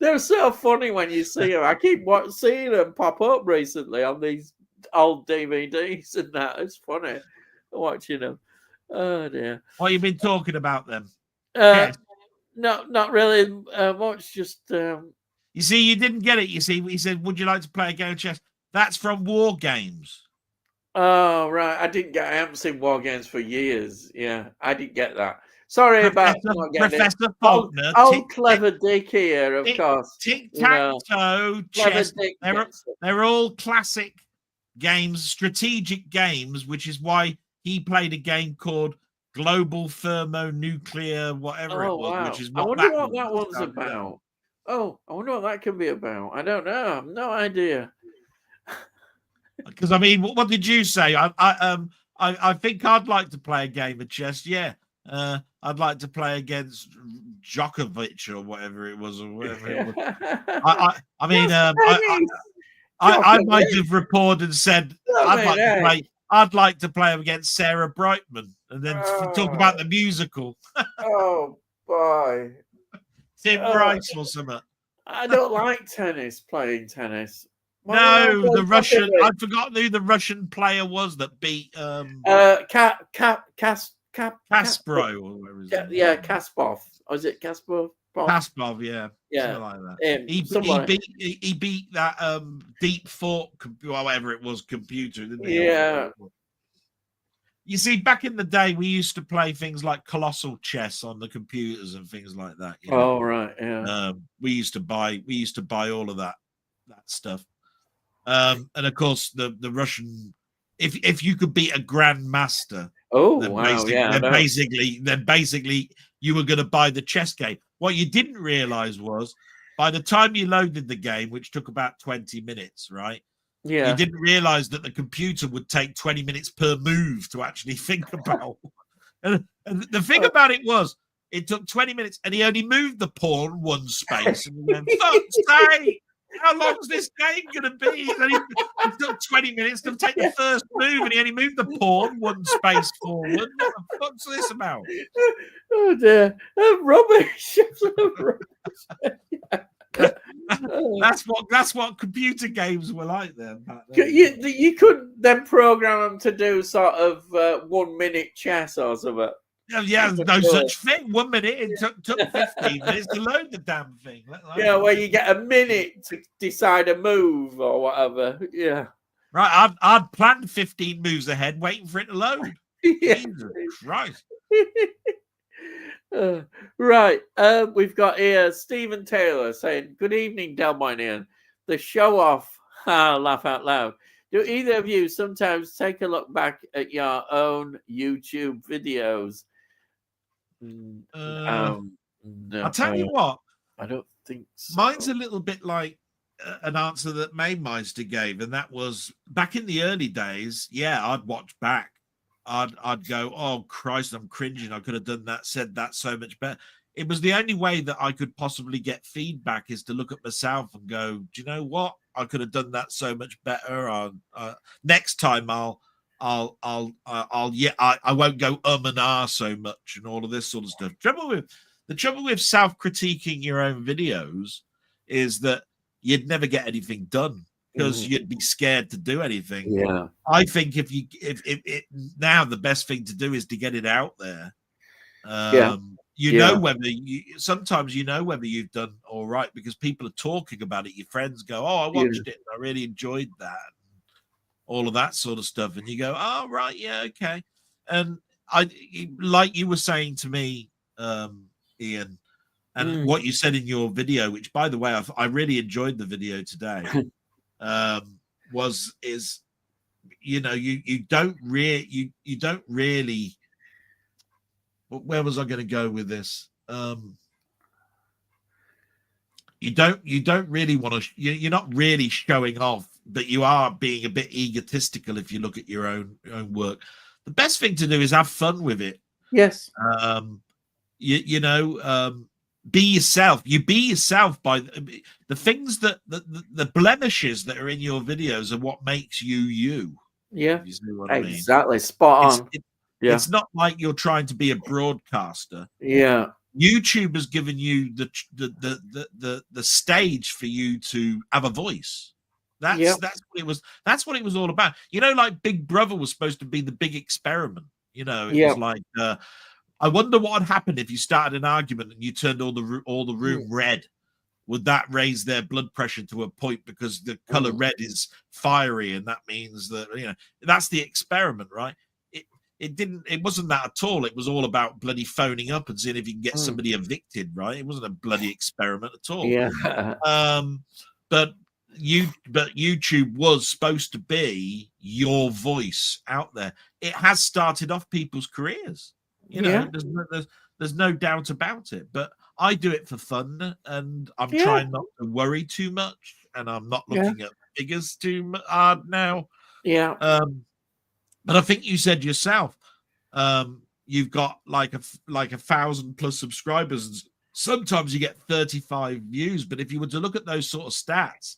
They're so funny when you see them. I keep seeing them pop up recently on these old DVDs and that. It's funny watching them. Oh dear. What have you been talking about then? No, not really much. Just you see, you didn't get it. You see, he said, "Would you like to play a game of chess?" That's from War Games. Oh right, I haven't seen War Games for years. Yeah, I didn't get that. Sorry about not getting Professor it. Faulkner. Old clever Dick here, of course. Tic-tac-toe, chess. They're all classic games, strategic games, which is why he played a game called Global Thermonuclear, whatever it was, which is what I wonder what that one's about. Oh, I wonder what that can be about. I don't know. I have no idea. Because I mean, what did you say? I think I'd like to play a game of chess. Yeah, I'd like to play against Djokovic or whatever it was, or whatever it was. I mean, I might have reported and said I'd like to play against Sarah Brightman, and then talk about the musical. Oh boy, Tim Rice or something. I don't like playing tennis. No, the Russian. I've forgotten who the Russian player was that beat Kasparov or whatever his name. Yeah, Kasparov. Or is it Kasparov? Kasparov, yeah, something like that. He beat that Deep Thought, whatever it was, computer, didn't he? Yeah. You see, back in the day, we used to play things like Colossal Chess on the computers and things like that. Oh right, yeah. We used to buy all of that stuff. And of course, the Russian, if you could beat a grandmaster, then basically you were going to buy the chess game. What you didn't realize was, by the time you loaded the game, which took about 20 minutes, right? Yeah. You didn't realize that the computer would take 20 minutes per move to actually think about. And the thing about it was, it took 20 minutes, and he only moved the pawn one space. And then, fuck's sake! How long's this game going to be? It took 20 minutes to take the first move, and he only moved the pawn one space forward. What the fuck's this about? Oh dear, rubbish. That's what computer games were like then. You couldn't then program them to do sort of 1 minute chess or something. Yeah, no such thing. 1 minute. It took 15 minutes to load the damn thing. Yeah, where you get a minute to decide a move or whatever. Yeah. Right, I'd planned 15 moves ahead, waiting for it to load. Yeah. Jesus Christ. Right. We've got here Stephen Taylor saying, "Good evening, Delboy and Ian. The show off." Laugh out loud. Do either of you sometimes take a look back at your own YouTube videos? No, I'll tell you what. I don't think so. Mine's a little bit like an answer that Maymeister gave, and that was back in the early days. Yeah, I'd watch back. I'd go, oh Christ, I'm cringing. I could have done that, said that so much better. It was the only way that I could possibly get feedback is to look at myself and go, do you know what? I could have done that so much better. Next time I won't go and ah so much and all of this sort of stuff. The trouble with self-critiquing your own videos is that you'd never get anything done because you'd be scared to do anything. Yeah. I think if now the best thing to do is to get it out there. Know whether sometimes you know whether you've done all right because people are talking about it. Your friends go, "Oh, I watched it. And I really enjoyed that." All of that sort of stuff, and you go, "Oh, right, yeah, okay." And like you were saying to me, Ian, and what you said in your video, which by the way, I really enjoyed the video today. You don't really. Where was I going to go with this? You don't really want to. You're not really showing off, but you are being a bit egotistical if you look at your own work. The best thing to do is have fun with it. Yes. Be yourself. You be yourself by the things that the blemishes that are in your videos are what makes you. Yeah. You see what I mean? Exactly. Spot on. It's not like you're trying to be a broadcaster. Yeah. YouTube has given you the stage for you to have a voice. That's what it was. That's what it was all about. Like Big Brother was supposed to be the big experiment. It was like I wonder what would happen if you started an argument and you turned all the room red. Would that raise their blood pressure to a point because the color red is fiery, and that means that that's the experiment, right? It wasn't that at all. It was all about bloody phoning up and seeing if you can get somebody evicted, right? It wasn't a bloody experiment at all. Yeah. But YouTube was supposed to be your voice out there. It has started off people's careers. There's no doubt about it. But I do it for fun, and I'm trying not to worry too much, and I'm not looking at figures too hard now. Yeah. But I think you said yourself, you've got like 1,000+ subscribers. Sometimes you get 35 views, but if you were to look at those sort of stats,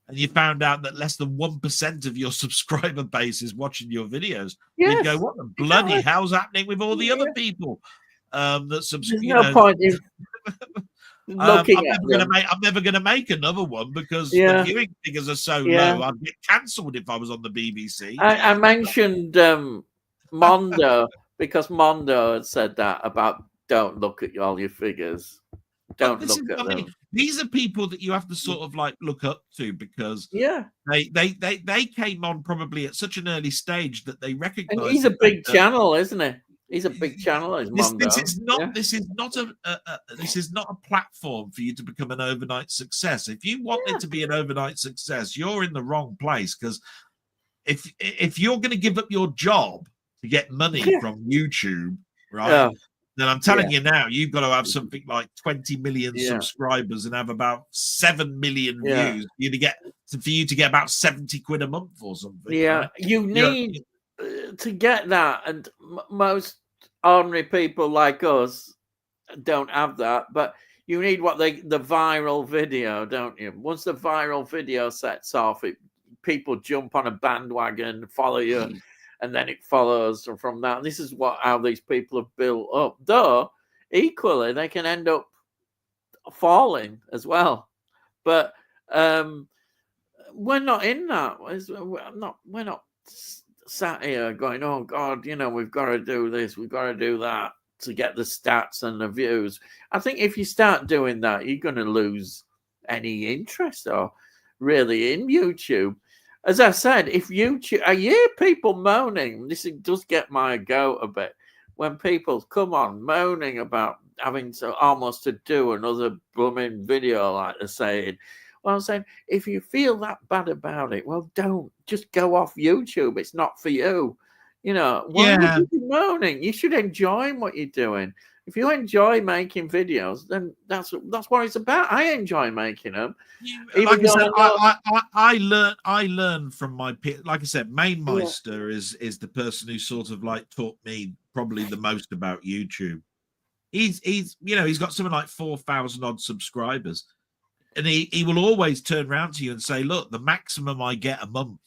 and you found out that less than 1% of your subscriber base is watching your videos, you'd go, "What the bloody hell's happening with all the other people that subscribe?" No point in looking I'm never going to make another one because the viewing figures are so low. I'd get cancelled if I was on the BBC. I mentioned Mondo because Mondo had said that about don't look at all your figures. Don't look at them. These are people that you have to sort of like look up to because they came on probably at such an early stage that they recognize. And he's a big channel, isn't he? He's a big channel. This is not a platform for you to become an overnight success. If you want it to be an overnight success, you're in the wrong place because if you're going to give up your job to get money from YouTube, right? Then I'm telling you now, you've got to have something like 20 million subscribers and have about 7 million views for you to get about 70 quid a month or something. Yeah, right? you need to get that, and most ordinary people like us don't have that. But you need what the viral video, don't you? Once the viral video sets off, people jump on a bandwagon, follow you, and then it follows from that. And this is how these people have built up. Though equally, they can end up falling as well. But we're not in that. We're not sat here going, oh God, we've got to do this, we've got to do that to get the stats and the views. I think if you start doing that, you're going to lose any interest or really in YouTube. As I said, if YouTube, I hear people moaning, this does get my goat a bit, when people come on moaning about having to almost to do another blooming video, like they're saying. Well, I'm saying, if you feel that bad about it, well, don't. Just go off YouTube. It's not for you. Why would you be moaning? You should enjoy what you're doing. If you enjoy making videos, then that's what it's about. I enjoy making them. Like I learn from my peers. Like I said, Mainmeister is the person who sort of like taught me probably the most about YouTube. He's got something like 4,000 odd subscribers. And he will always turn around to you and say, look, the maximum I get a month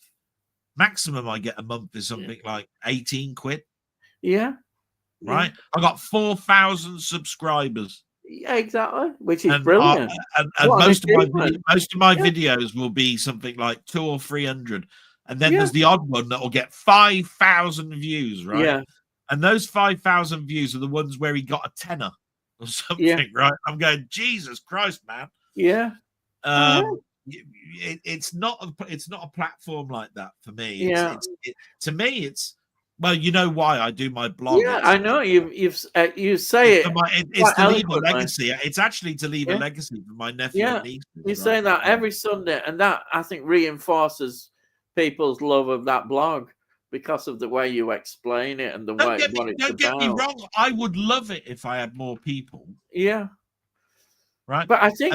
is something like 18 quid. Yeah. Right. I got 4,000 subscribers. Yeah, exactly. Which is brilliant. And most of my videos will be something like 200 or 300. And then there's the odd one that will get 5,000 views, right? Yeah. And those 5,000 views are the ones where he got a tenner or something, right? I'm going, Jesus Christ, man. Yeah. It's not a platform like that for me. Yeah. To me, it's well, you know why I do my blog. Yeah, I know you say it. It's to leave a legacy. It's actually to leave a legacy for my nephew and niece. You say that every Sunday, and that I think reinforces people's love of that blog because of the way you explain it and the way what it's about. Don't get me wrong. I would love it if I had more people. Yeah. Right, but I think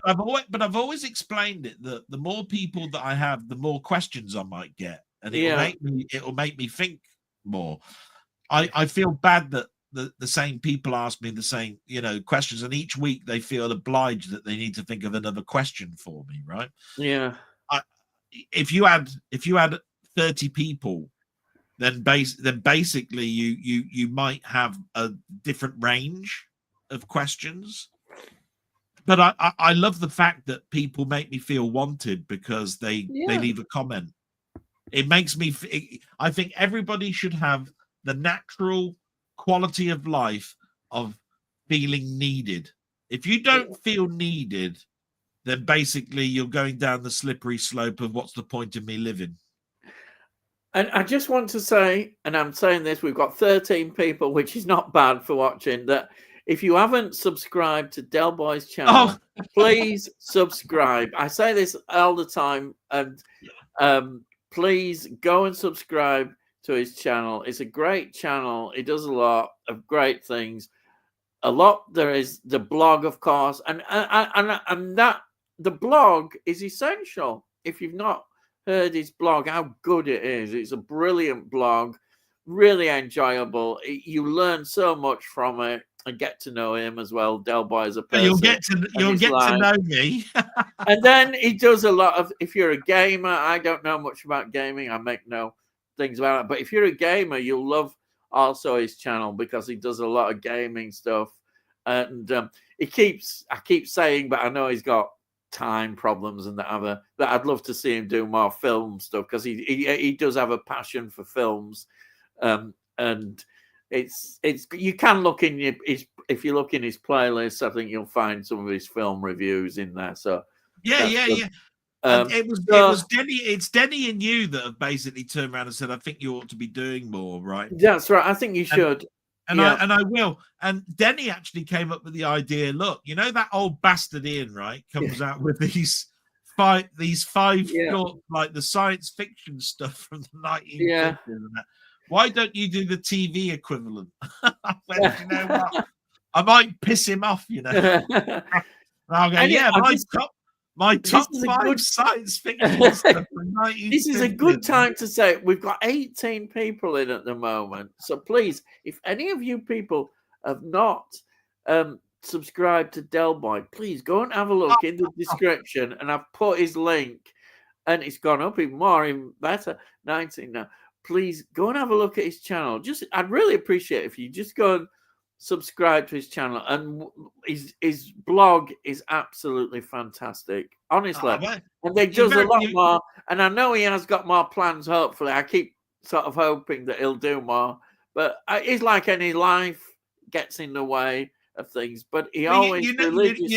I've always explained it that the more people that I have, the more questions I might get, and it'll make me think more. I feel bad that the same people ask me the same questions, and each week they feel obliged that they need to think of another question for me. Right? Yeah. If you had 30 people, then basically you might have a different range of questions. But I love the fact that people make me feel wanted because they leave a comment. It makes me. I think everybody should have the natural quality of life of feeling needed. If you don't feel needed, then basically you're going down the slippery slope of what's the point of me living. And I just want to say, and I'm saying this, we've got 13 people, which is not bad for watching that. If you haven't subscribed to Delboy's channel, please subscribe. I say this all the time, and please go and subscribe to his channel. It's a great channel. He does a lot of great things. There is the blog, of course, and that the blog is essential. If you've not heard his blog, how good it is! It's a brilliant blog, really enjoyable. You learn so much from it. And get to know him as well. Delboy as a person. You'll get to know me. And then he does a lot of. If you're a gamer, I don't know much about gaming. I make no things about it. But if you're a gamer, you'll love also his channel because he does a lot of gaming stuff. And I keep saying, but I know he's got time problems and that other. But I'd love to see him do more film stuff because he does have a passion for films, and. It's you can look in if you look in his playlist, I think you'll find some of his film reviews in there. So yeah. It was Denny. It's Denny and you that have basically turned around and said, "I think you ought to be doing more." Right? That's right. I think you should. And I will. And Denny actually came up with the idea. Look, that old bastard Ian, right, comes out with these five short, like the science fiction stuff from the 1950s and that. Why don't you do the TV equivalent? Well, you know what? I might piss him off, And I'll go, my top 5 science fiction stuff from 1950s. This is a good time to say we've got 18 people in at the moment. So please, if any of you people have not subscribed to Delboy, please go and have a look in the description, and I've put his link, and it's gone up even more, even better. 19 now. Please go and have a look at his channel. I'd really appreciate it if you just go and subscribe to his channel, and his blog is absolutely fantastic, honestly. And he does a lot more, and I know he has got more plans. Hopefully, I keep sort of hoping that he'll do more, but it's like any life gets in the way of things. But he always you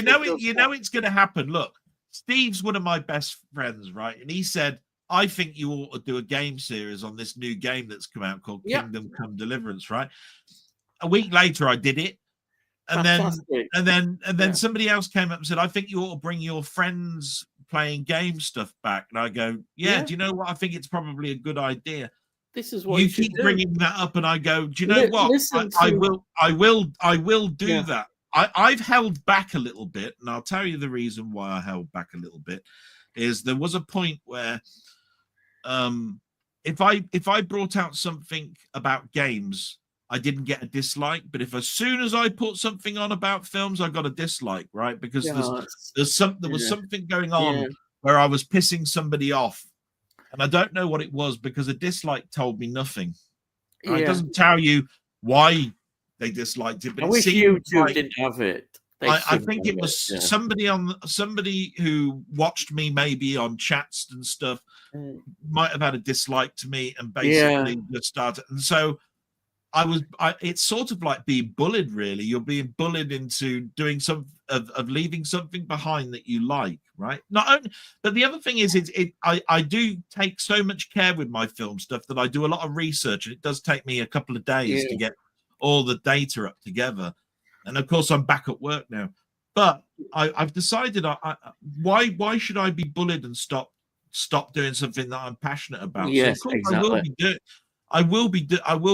know it's going to happen. Look, Steve's one of my best friends, right? And he said, I think you ought to do a game series on this new game that's come out called Kingdom Come Deliverance, right? A week later, I did it, and then somebody else came up and said, "I think you ought to bring your friends playing game stuff back." And I go, "Yeah, do you know what? I think it's probably a good idea." This is what you keep bringing that up, and I go, "Do you know what? I will do that." I've held back a little bit, and I'll tell you the reason why I held back a little bit. Is there was a point where, if I brought out something about games, I didn't get a dislike, but if as soon as I put something on about films, I got a dislike, right? Because there was something going on where I was pissing somebody off, and I don't know what it was, because a dislike told me nothing. Right? It doesn't tell you why they disliked it, but I wish YouTube didn't have it. I think it was somebody who watched me maybe on chats and stuff might have had a dislike to me, and basically just started. And so it's sort of like being bullied, really. You're being bullied into doing of leaving something behind that you like, right? Not only, but the other thing is, I do take so much care with my film stuff that I do a lot of research, and it does take me a couple of days to get all the data up together. And of course, I'm back at work now. But I've decided, why should I be bullied and stop doing something that I'm passionate about? Yes, so of course exactly. I will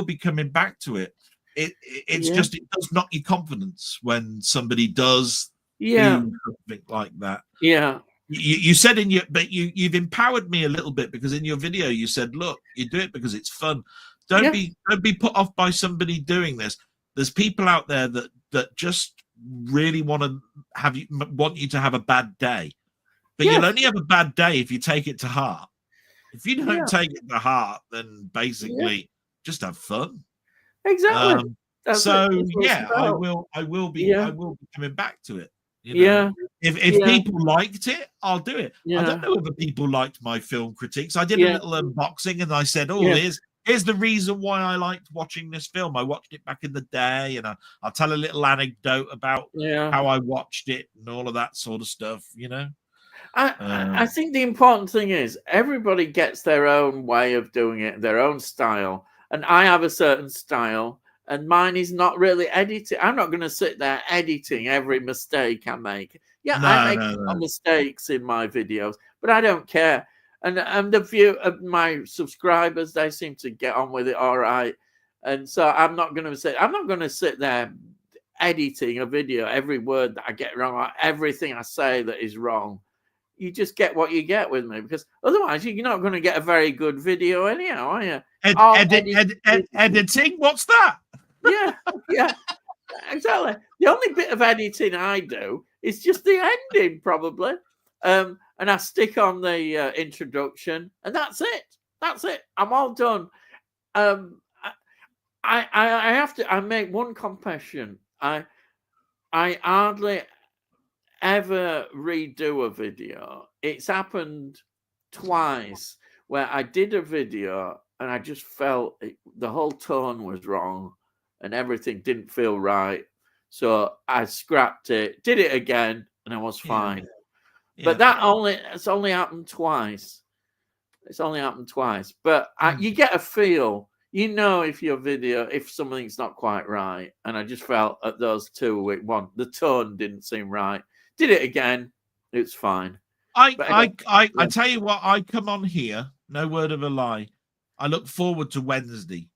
be coming back to it. It's just, it does knock your confidence when somebody does do something like that. Yeah. You said you've empowered me a little bit, because in your video you said, look, you do it because it's fun. Don't be put off by somebody doing this. There's people out there that just really want you to have a bad day, but you'll only have a bad day if you take it to heart. If you don't take it to heart, then basically just have fun. Exactly. I will be coming back to it. You know? If people liked it, I'll do it. I don't know whether people liked my film critiques. I did a little unboxing, and I said, here's the reason why I liked watching this film. I watched it back in the day, and I'll tell a little anecdote about how I watched it and all of that sort of stuff, you know. I think the important thing is everybody gets their own way of doing it, their own style. And I have a certain style, and mine is not really editing. I'm not going to sit there editing every mistake I make. I make mistakes in my videos, but I don't care. And the view of my subscribers, they seem to get on with it all right. And so I'm not going to sit there editing a video, every word that I get wrong, or everything I say that is wrong. You just get what you get with me, because otherwise you're not going to get a very good video anyhow, are you? Editing? What's that? Yeah, exactly. The only bit of editing I do is just the ending, probably. And I stick on the introduction, and that's it. That's it. I'm all done. I make one confession. I hardly ever redo a video. It's happened twice where I did a video and I just felt the whole tone was wrong and everything didn't feel right. So I scrapped it, did it again, and I was fine. But it's only happened twice. It's only happened twice. But you get a feel, you know, if something's not quite right. And I just felt at those two, the tone didn't seem right. Did it again, it's fine. I tell you what, I come on here, no word of a lie, I look forward to Wednesday.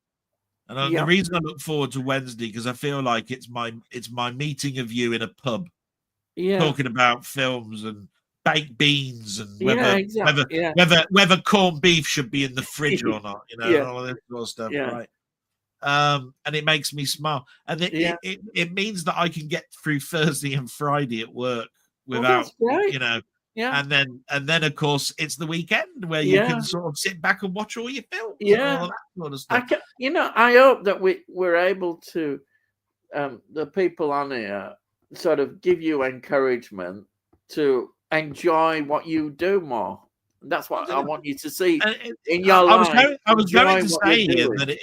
And the reason I look forward to Wednesday, because I feel like it's my meeting of you in a pub, talking about films and baked beans and whether corned beef should be in the fridge or not, you know, and all this sort of stuff, right? and it makes me smile. And Yeah. it means that I can get through Thursday and Friday at work Well, without, that's great. you know, Yeah. and then of course it's the weekend where you Yeah. can sort of sit back and watch all your films and Yeah. all of that sort of I stuff. can, I hope that we're able to, the people on here, sort of give you encouragement to enjoy what you do more. That's what I want you to see in your life. I was going Enjoy to what you're say, Ian, doing. that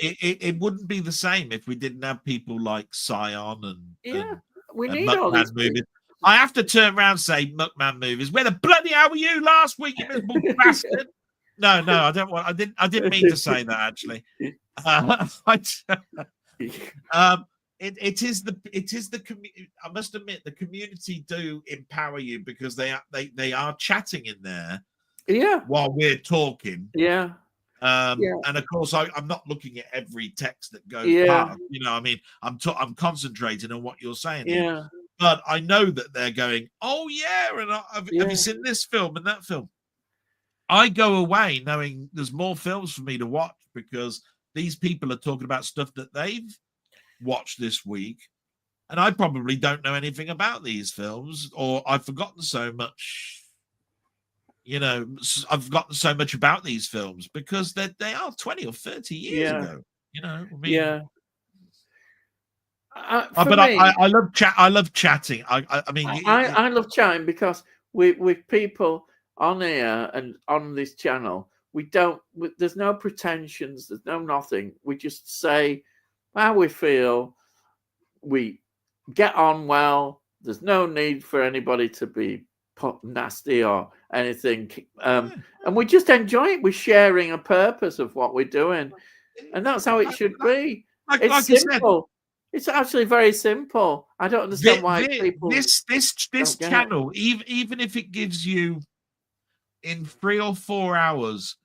it wouldn't be the same if we didn't have people like Scion Yeah, we and need all these Muckman movies. people. I have to turn around and say Muckman movies. Where the bloody hell were you last week, you miserable bastard? No, I don't want. I didn't mean to say that actually. It is the community. I must admit, the community do empower you because they are chatting in there. Yeah, while we're talking. Yeah. And of course, I'm not looking at every text that goes Yeah. past. I mean, I'm concentrating on what you're saying here. Yeah. But I know that they're going, oh yeah, and have you seen this film and that film? I go away knowing there's more films for me to watch because these people are talking about stuff that they've watched this week, and I probably don't know anything about these films, or I've forgotten so much. I've forgotten so much about these films because they are 20 or 30 years ago. I mean, I love chat. I love chatting. I mean, I love chatting because with people on here and on this channel, there's no pretensions, there's no nothing. We just say how we feel. We get on well. There's no need for anybody to be nasty or anything. And we just enjoy it. We're sharing a purpose of what we're doing. And that's how it should be. It's simple. It's actually very simple. I don't understand why people. This channel, even if it gives you in 3 or 4 hours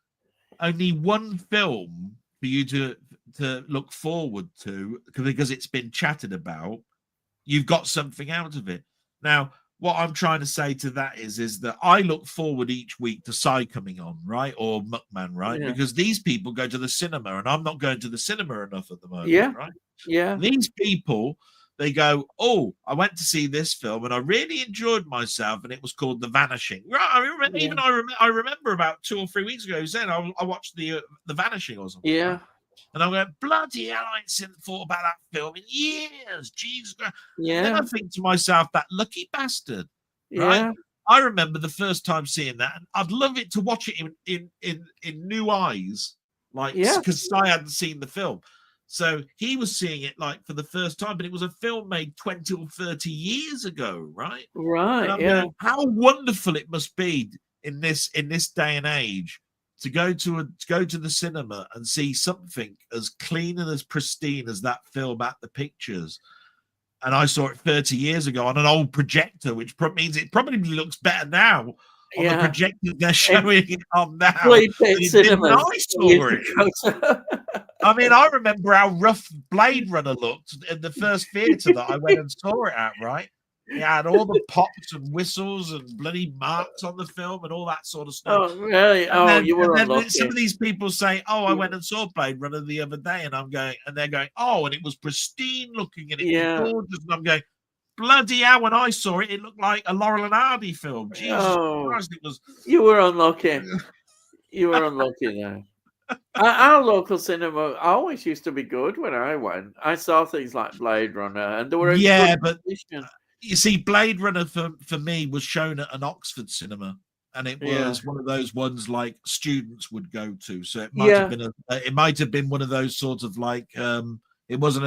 only one film for you to look forward to because it's been chatted about, you've got something out of it. Now, what I'm trying to say to that is that I look forward each week to Psy coming on, right? Or Muckman, right? Yeah. Because these people go to the cinema and I'm not going to the cinema enough at the moment, right? Yeah. These people, they go, oh, I went to see this film and I really enjoyed myself, and it was called The Vanishing. Right? I remember about 2 or 3 weeks ago saying I watched the Vanishing or something. Yeah. Right? And I'm going, bloody hell, I ain't thought about that film in years. Jesus Christ. Yeah. And then I think to myself, that lucky bastard. Right? Yeah. I remember the first time seeing that, and I'd love it to watch it in new eyes, like because I hadn't seen the film. So he was seeing it like for the first time, but it was a film made 20 or 30 years ago, right? Right. Going, how wonderful it must be in this day and age to go to the cinema and see something as clean and as pristine as that film at the pictures. And I saw it 30 years ago on an old projector, which means it probably looks better now on the projector they're showing it on now. I mean, I remember how rough Blade Runner looked in the first theatre that I went and saw it at, right? It had all the pops and whistles and bloody marks on the film and all that sort of stuff. Oh, really? You were unlucky. Some of these people say, oh, I went and saw Blade Runner the other day, and they're going, oh, and it was pristine looking and it was gorgeous. And I'm going, bloody hell, when I saw it, it looked like a Laurel and Hardy film. Jesus Christ, it was. You were unlucky. You were unlucky there. Our local cinema always used to be good when I went. I saw things like Blade Runner, and there were but you see, Blade Runner for me was shown at an Oxford cinema, and it was one of those ones like students would go to. So it might have been one of those sorts of like it wasn't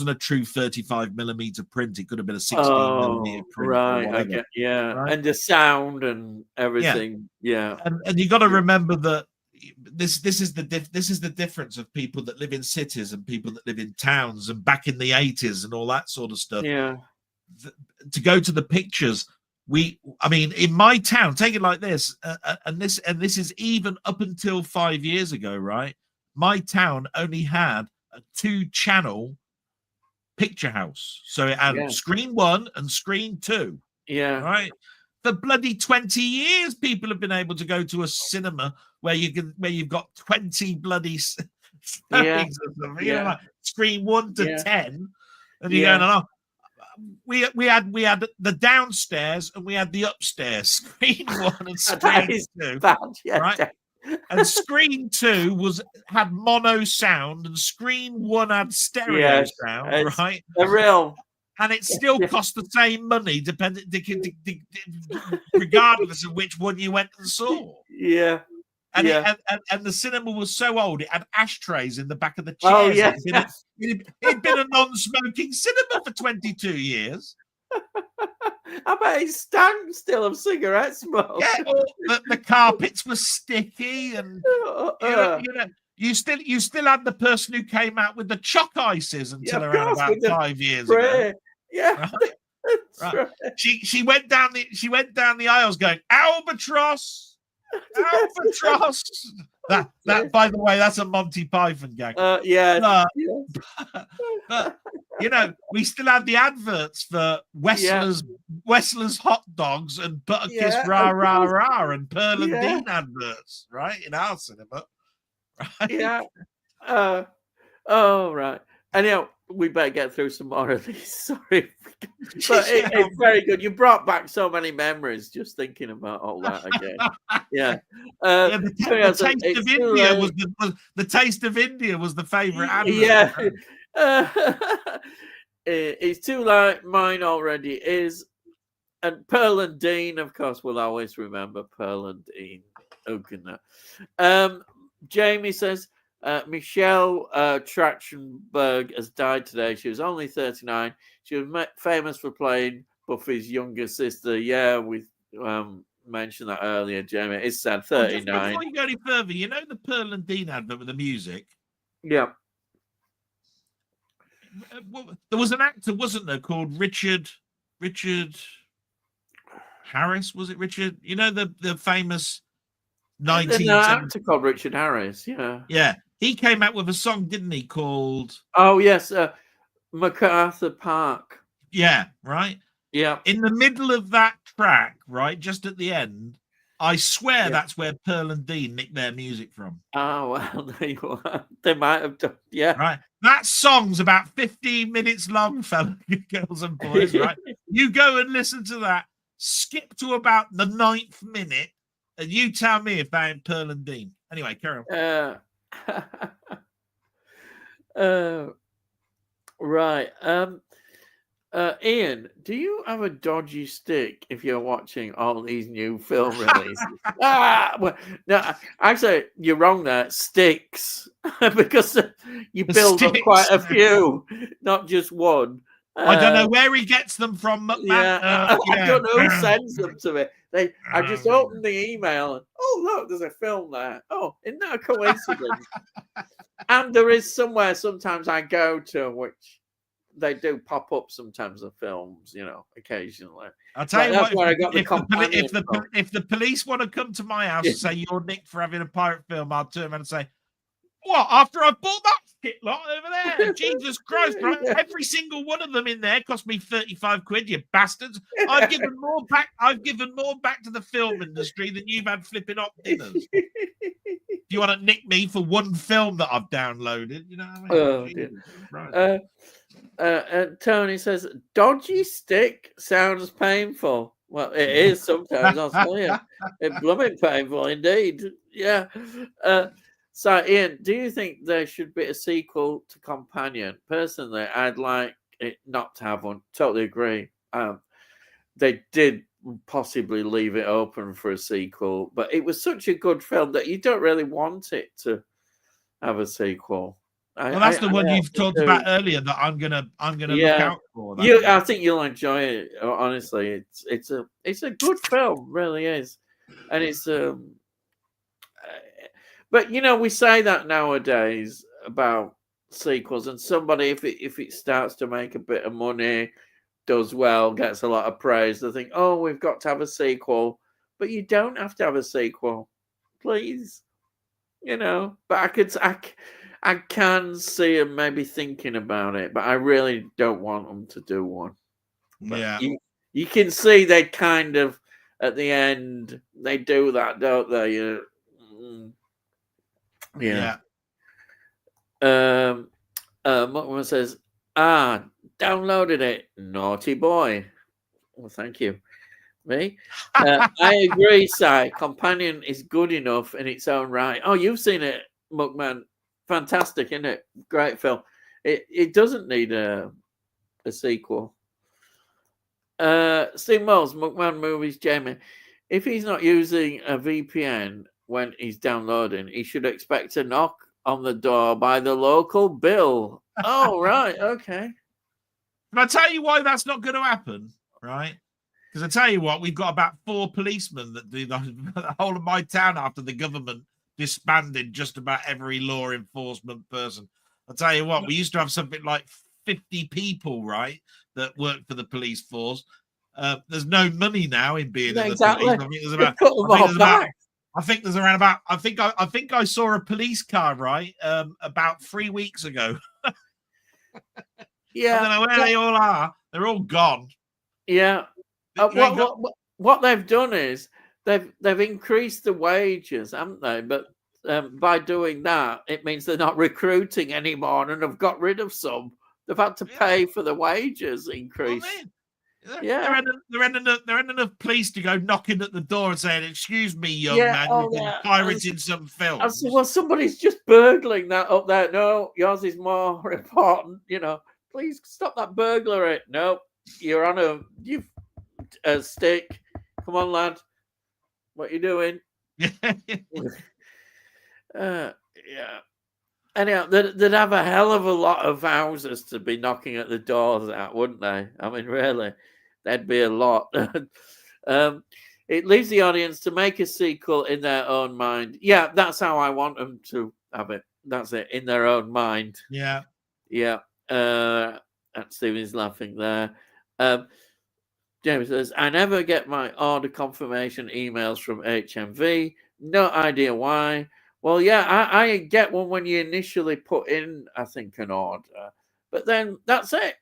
a true 35mm print. It could have been a 16mm print. Right, I get right? And the sound and everything. And you got to remember that this is the difference of people that live in cities and people that live in towns, and back in the 80s and all that sort of stuff. To go to the pictures, I mean, in my town, take it like this, and this is even up until 5 years ago, right? My town only had a 2-channel picture house, so it had screen 1 and screen 2. Right. For bloody 20 years, people have been able to go to a cinema where you've got 20 bloody Yeah. Like screen 1 to 10, and you're going along. We had the downstairs and we had the upstairs. Screen 1 and screen 2, bad, right? And screen 2 had mono sound, and screen 1 had stereo sound, right? A real. And it still cost the same money, regardless of which one you went and saw. Yeah. And and the cinema was so old, it had ashtrays in the back of the chairs. Oh, yeah. It'd been a non-smoking cinema for 22 years. I bet it stank still of cigarette smoke. Yeah, the carpets were sticky, and you still had the person who came out with the chalk ices until around about 5 years ago. Yeah. Right. She went down the aisles going, Albatross. Albatross. That by the way, that's a Monty Python gag. But we still had the adverts for Wessler's hot dogs and Butterkiss rah rah rah and Pearl and Dean adverts, right, in our cinema. Right? Yeah. Right. Anyhow, we better get through some more of these. Sorry, but it's very good. You brought back so many memories just thinking about all that again. The Taste of India was the favorite advert. Yeah. It's too like mine already is, and Pearl and Dean, of course, will always remember Pearl and Dean. Who can that? Jamie says, Michelle Trachtenberg has died today. She was only 39. She was famous for playing Buffy's younger sister. Yeah, we mentioned that earlier, Jamie. It's sad, 39. Before you go any further, you know the Pearl and Dean advert with the music? Yeah. There was an actor, wasn't there, called Richard Harris? Was it Richard? You know the famous 1970s actor called Richard Harris. Yeah. He came out with a song, didn't he, called... Oh, yes, MacArthur Park. Yeah, right? Yeah. In the middle of that track, right, just at the end, I swear that's where Pearl and Dean nicked their music from. Oh, well, there you are. They might have done, Right. That song's about 15 minutes long, fellas, girls and boys, right? You go and listen to that, skip to about the 9th minute, and you tell me if that ain't Pearl and Dean. Anyway, carry on. Right. Ian, do you have a dodgy stick if you're watching all these new film releases? Well, no, actually, you're wrong there. Sticks, because you build up quite a few, not just one. I don't know where he gets them from. I don't know who sends them to me. I just opened the email and look, there's a film there. Oh, isn't that a coincidence? And there is somewhere sometimes I go to which they do pop up sometimes of films, occasionally. I'll tell you what, where I got if the police want to come to my house and say you're nicked for having a pirate film, I'll turn around and say, what, after I bought that shit lot over there? Jesus Christ, bro. Every single one of them in there cost me 35 quid, you bastards. I've given more back to the film industry than you've had flipping up dinners. You want to nick me for one film that I've downloaded? You know what I mean? Tony says, dodgy stick sounds painful. Well, it is sometimes, I'll tell you. It's blooming painful indeed. Yeah. So, Ian, do you think there should be a sequel to Companion? Personally, I'd like it not to have one. Totally agree. They did possibly leave it open for a sequel, but it was such a good film that you don't really want it to have a sequel. That's the one you've talked about earlier that I'm gonna look out for. I think you'll enjoy it. Honestly, it's a good film, really is, and it's But we say that nowadays about sequels, and somebody, if it starts to make a bit of money, does well, gets a lot of praise, they think, oh, we've got to have a sequel. But you don't have to have a sequel, please. But I can see them maybe thinking about it, but I really don't want them to do one. But you can see they kind of at the end they do that, don't they? Yeah. Muckman says, downloaded it. Naughty boy. Well, thank you. Me? I agree, Si. Companion is good enough in its own right. Oh, you've seen it, Muckman. Fantastic, isn't it? Great film. It doesn't need a sequel. Steve Mills, Muckman Movies, Jamie. If he's not using a VPN when he's downloading, he should expect a knock on the door by the local Bill. Oh, right. Okay. Can I tell you why that's not going to happen? Right? Because I tell you what, we've got about 4 policemen that do the whole of my town after the government disbanded just about every law enforcement person. I'll tell you what, we used to have something like 50 people, right, that worked for the police force. There's no money now in being in the police. I think there's around about. I think I saw a police car, right, about 3 weeks ago. Yeah, I don't know where they all are. They're all gone. Yeah. What they've done is they've increased the wages, haven't they? But by doing that, it means they're not recruiting anymore, and have got rid of some. They've had to pay for the wages increase. They're in enough police to go knocking at the door and saying, "Excuse me, young man, you've been pirating some films." Well, somebody's just burgling that up there. No, yours is more important. Please stop that burglary. No, you're on a stick. Come on, lad. What you doing? Yeah. Anyhow, they'd have a hell of a lot of houses to be knocking at the doors at, wouldn't they? I mean, really, there'd be a lot. It leaves the audience to make a sequel in their own mind. Yeah, that's how I want them to have it. That's it, in their own mind. Yeah. And Stephen's laughing there. James says, I never get my order confirmation emails from HMV. No idea why. Well, yeah, I get one when you initially put in, I think, an order. But then that's it.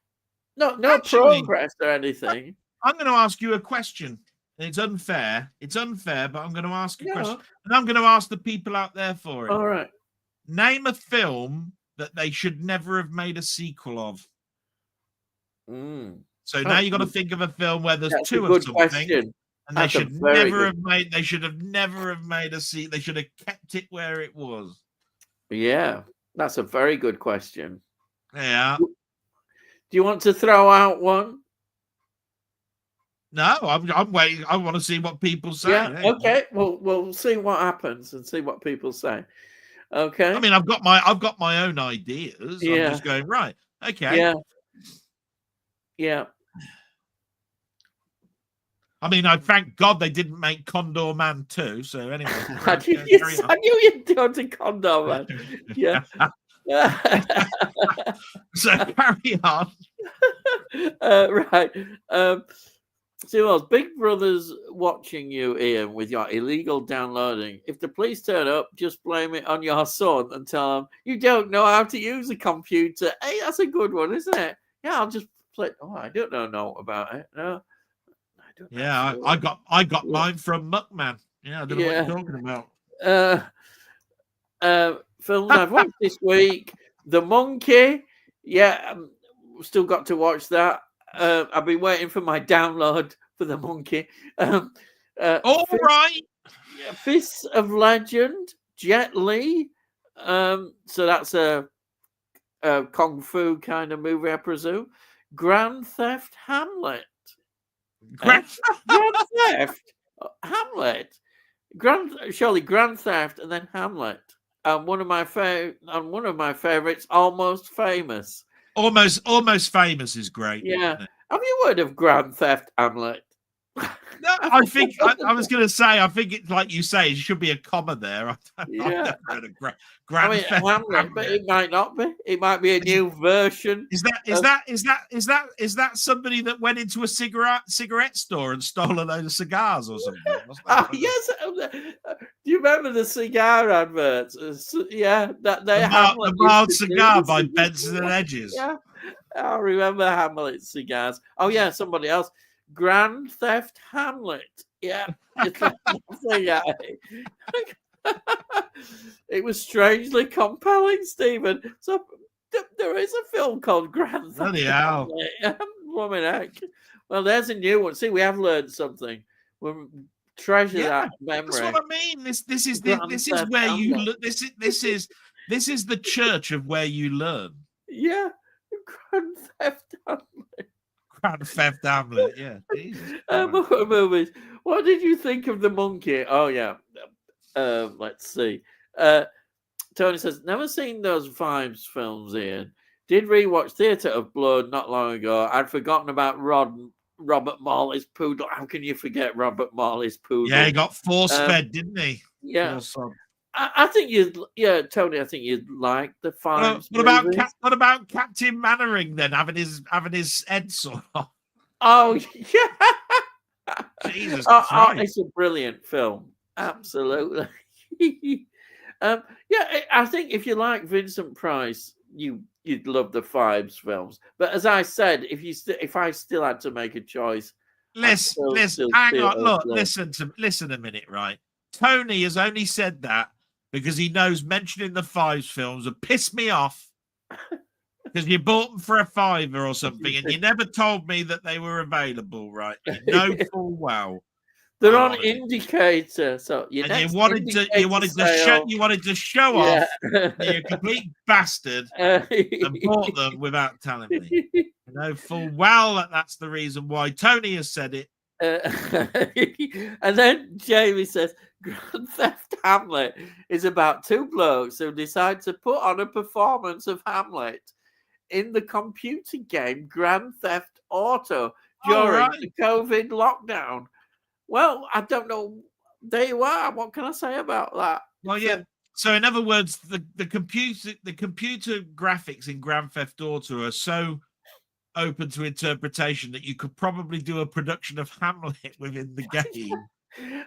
No progress or anything. I'm going to ask you a question. It's unfair. But I'm going to ask a question. And I'm going to ask the people out there for it. All right. Name a film that they should never have made a sequel of. So now you've got to think of a film where there's two of something. Question. And they should never have made a sequel. They should have kept it where it was. Yeah, that's a very good question. Yeah. Do you want to throw out one? No, I'm waiting. I want to see what people say. Yeah, okay. We'll see what happens and see what people say. Okay. I mean, I've got my own ideas. Yeah. I'm just going, right. Okay. Yeah. I mean, I thank God they didn't make Condor Man 2. So anyway, I knew you'd go to Condor Man. Yeah. So carry on. Right. So, Big Brother's watching you, Ian, with your illegal downloading. If the police turn up, just blame it on your son and tell them you don't know how to use a computer. Hey, that's a good one, isn't it? Yeah, I'll just play. Oh, I don't know about it. No. Yeah, I got mine from Muckman. Yeah, I don't know what you're talking about. Films I've watched this week: The Monkey. Yeah, still got to watch that. I've been waiting for my download for The Monkey. Right. Fists of Legend, Jet Li. So that's a kung fu kind of movie, I presume. Grand Theft Hamlet. Grand Theft Hamlet. Surely Grand Theft and then Hamlet. One of my favorites, Almost Famous. Almost Famous is great. Yeah. Have you heard of Grand Theft Hamlet? No, I think I was going to say. I think it's like you say. It should be a comma there. I've never heard of Grand Theft Hamlet, but it might not be. It might be a new version. Is that somebody that went into a cigarette store and stole a load of cigars or something? Yes. Do you remember the cigar adverts? Yeah, the mild cigar by Benson and Hedges. Yeah, I remember Hamlet cigars. Oh yeah, somebody else. Grand Theft Hamlet. Yeah. It was strangely compelling, Stephen. So there is a film called Grand Theft Bloody hell. Woman heck. Well, there's a new one. See, we have learned something. We'll treasure that memory. That's what I mean. This is Grand this is Theft where you Hamlet. this is the church of where you learn. Yeah, Grand Theft Hamlet. Grand Theft Hamlet. Yeah. Jesus Movies. What did you think of the monkey? Oh yeah. Let's see. Tony says, never seen those Vibes films, Ian. Did rewatch Theatre of Blood not long ago. I'd forgotten about Robert Morley's poodle. How can you forget Robert Morley's poodle? Yeah, he got force-fed, didn't he? Yeah. I think Tony, I think you'd like the Vibes. What about Captain Mannering then, having his head sawed off? Oh, yeah. Jesus Christ. It's a brilliant film. Absolutely. I think if you like Vincent Price, you'd love the Vibes films. But as I said, if I still had to make a choice, listen, hang on, look, listen a minute, right? Tony has only said that because he knows mentioning the Vibes films would piss me off because you bought them for a $5 or something, and you never told me that they were available, right? You know full well. They're on Indicator, so you wanted to show off that you're a complete bastard and bought them without telling me. You know full well that's the reason why Tony has said it. And then Jamie says, Grand Theft Hamlet is about two blokes who decide to put on a performance of Hamlet in the computer game Grand Theft Auto during the COVID lockdown. Well, I don't know. There you are. What can I say about that? Well, yeah. So, in other words, the computer graphics in Grand Theft Auto are so open to interpretation that you could probably do a production of Hamlet within the game.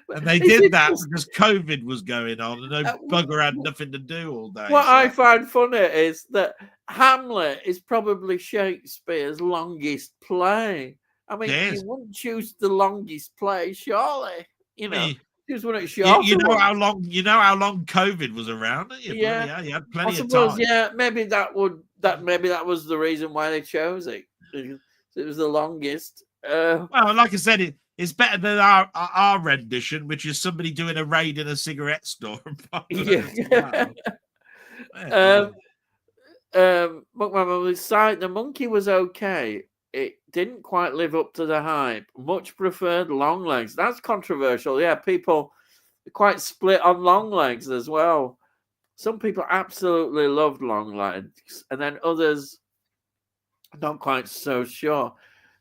And they did that because COVID was going on and no bugger had nothing to do all day. What I find funny is that Hamlet is probably Shakespeare's longest play. I mean, you wouldn't choose the longest play, surely. You know, choose one at short. You know how long COVID was around. You had plenty of time. Yeah, maybe that was the reason why they chose it. It was the longest. Well, like I said, it's better than our rendition, which is somebody doing a raid in a cigarette store. The monkey was okay. It didn't quite live up to the hype. Much preferred long legs. That's controversial. Yeah, people are quite split on long legs as well. Some people absolutely loved long legs, and then others not quite so sure.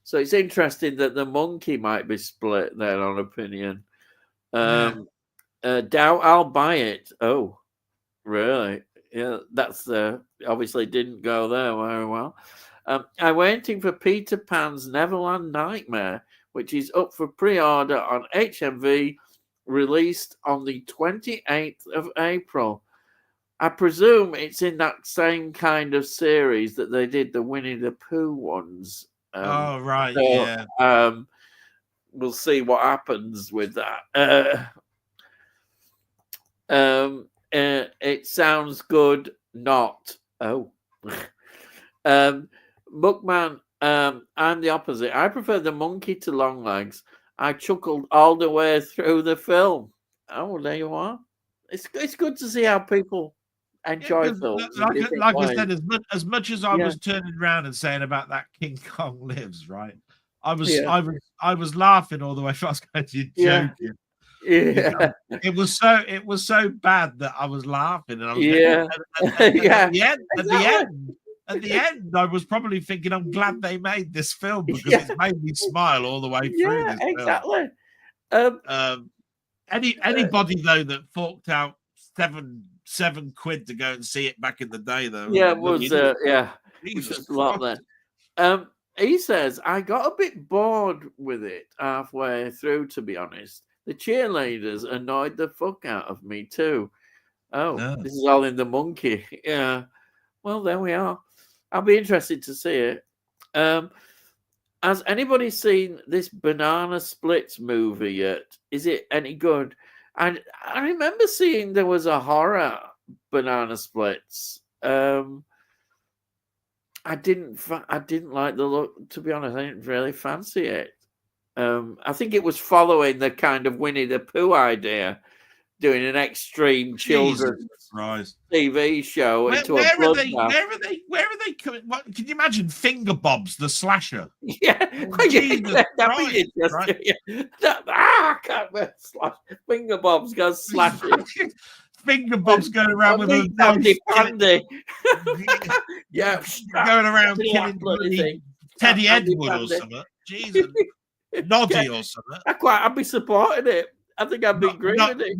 So it's interesting that the monkey might be split there on opinion. Doubt I'll buy it. Oh, really? Yeah, that's obviously didn't go there very well. I'm waiting for Peter Pan's Neverland Nightmare, which is up for pre-order on HMV, released on the 28th of April. I presume it's in that same kind of series that they did the Winnie the Pooh ones. Yeah. We'll see what happens with that. It sounds good. Not. Bookman, I'm the opposite. I prefer the monkey to long legs. I chuckled all the way through the film. Oh, there you are. It's good to see how people enjoy films. Like I said, as much as I was turning around and saying about that King Kong Lives, right? I was laughing all the way. I was going to joking. Yeah. It was so bad that I was laughing, and I was at the end, I was probably thinking, I'm glad they made this film because it's made me smile all the way through. Yeah, exactly. Anybody though that forked out £7 to go and see it back in the day, though. Yeah, it was Jesus, a lot there. He says, I got a bit bored with it halfway through, to be honest. The cheerleaders annoyed the fuck out of me too. This is all in the monkey. Yeah. Well, there we are. I'll be interested to see it. Has anybody seen this Banana Splits movie yet? Is it any good? And I remember seeing there was a horror banana splits. I didn't like the look. To be honest, I didn't really fancy it. I think it was following the kind of Winnie the Pooh idea, doing an extreme children's TV show into a bloodbath. Where are they coming? What, can you imagine Finger Bob's the slasher? Yeah, that'd be interesting. I can't bear slash. Finger Bob's got slashing. Finger Bob's going around with a knife. Pandy. Yeah, going around killing bloody Teddy Edward or something. Jesus. Noddy or something. I'd be supporting it. I think I'd be agreeing with it.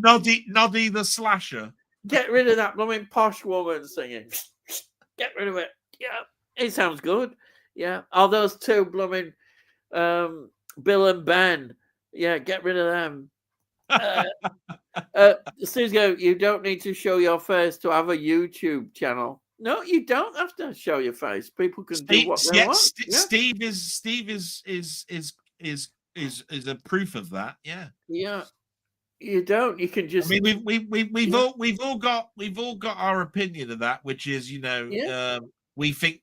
Noddy the slasher. Get rid of that blooming posh woman singing. Get rid of it. Yeah, it sounds good. Yeah, all those two blooming Bill and Ben. Yeah, get rid of them. Steve's go, you don't need to show your face to have a YouTube channel. No, you don't have to show your face. People can do what they want. Steve is a proof of that. Yeah. Yeah. You don't. You can just. I mean, we've all got our opinion of that, which is, we think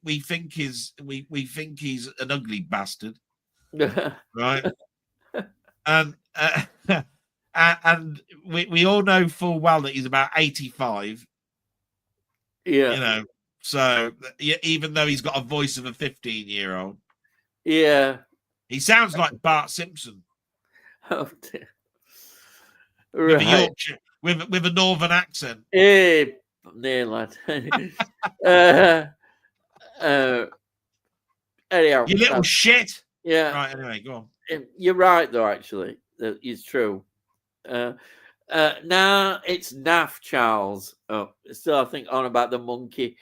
he's an ugly bastard, right? And we all know full well that he's about 85. Yeah. So even though he's got a voice of a 15-year-old, yeah, he sounds like Bart Simpson. Oh dear. With a Yorkshire, with a northern accent. Hey, there, lad. Anyhow, you little shit. Yeah. Right. Anyway, go on. You're right, though. Actually, that is true. Now it's naff, Charles. Oh, still, I think on about the monkey.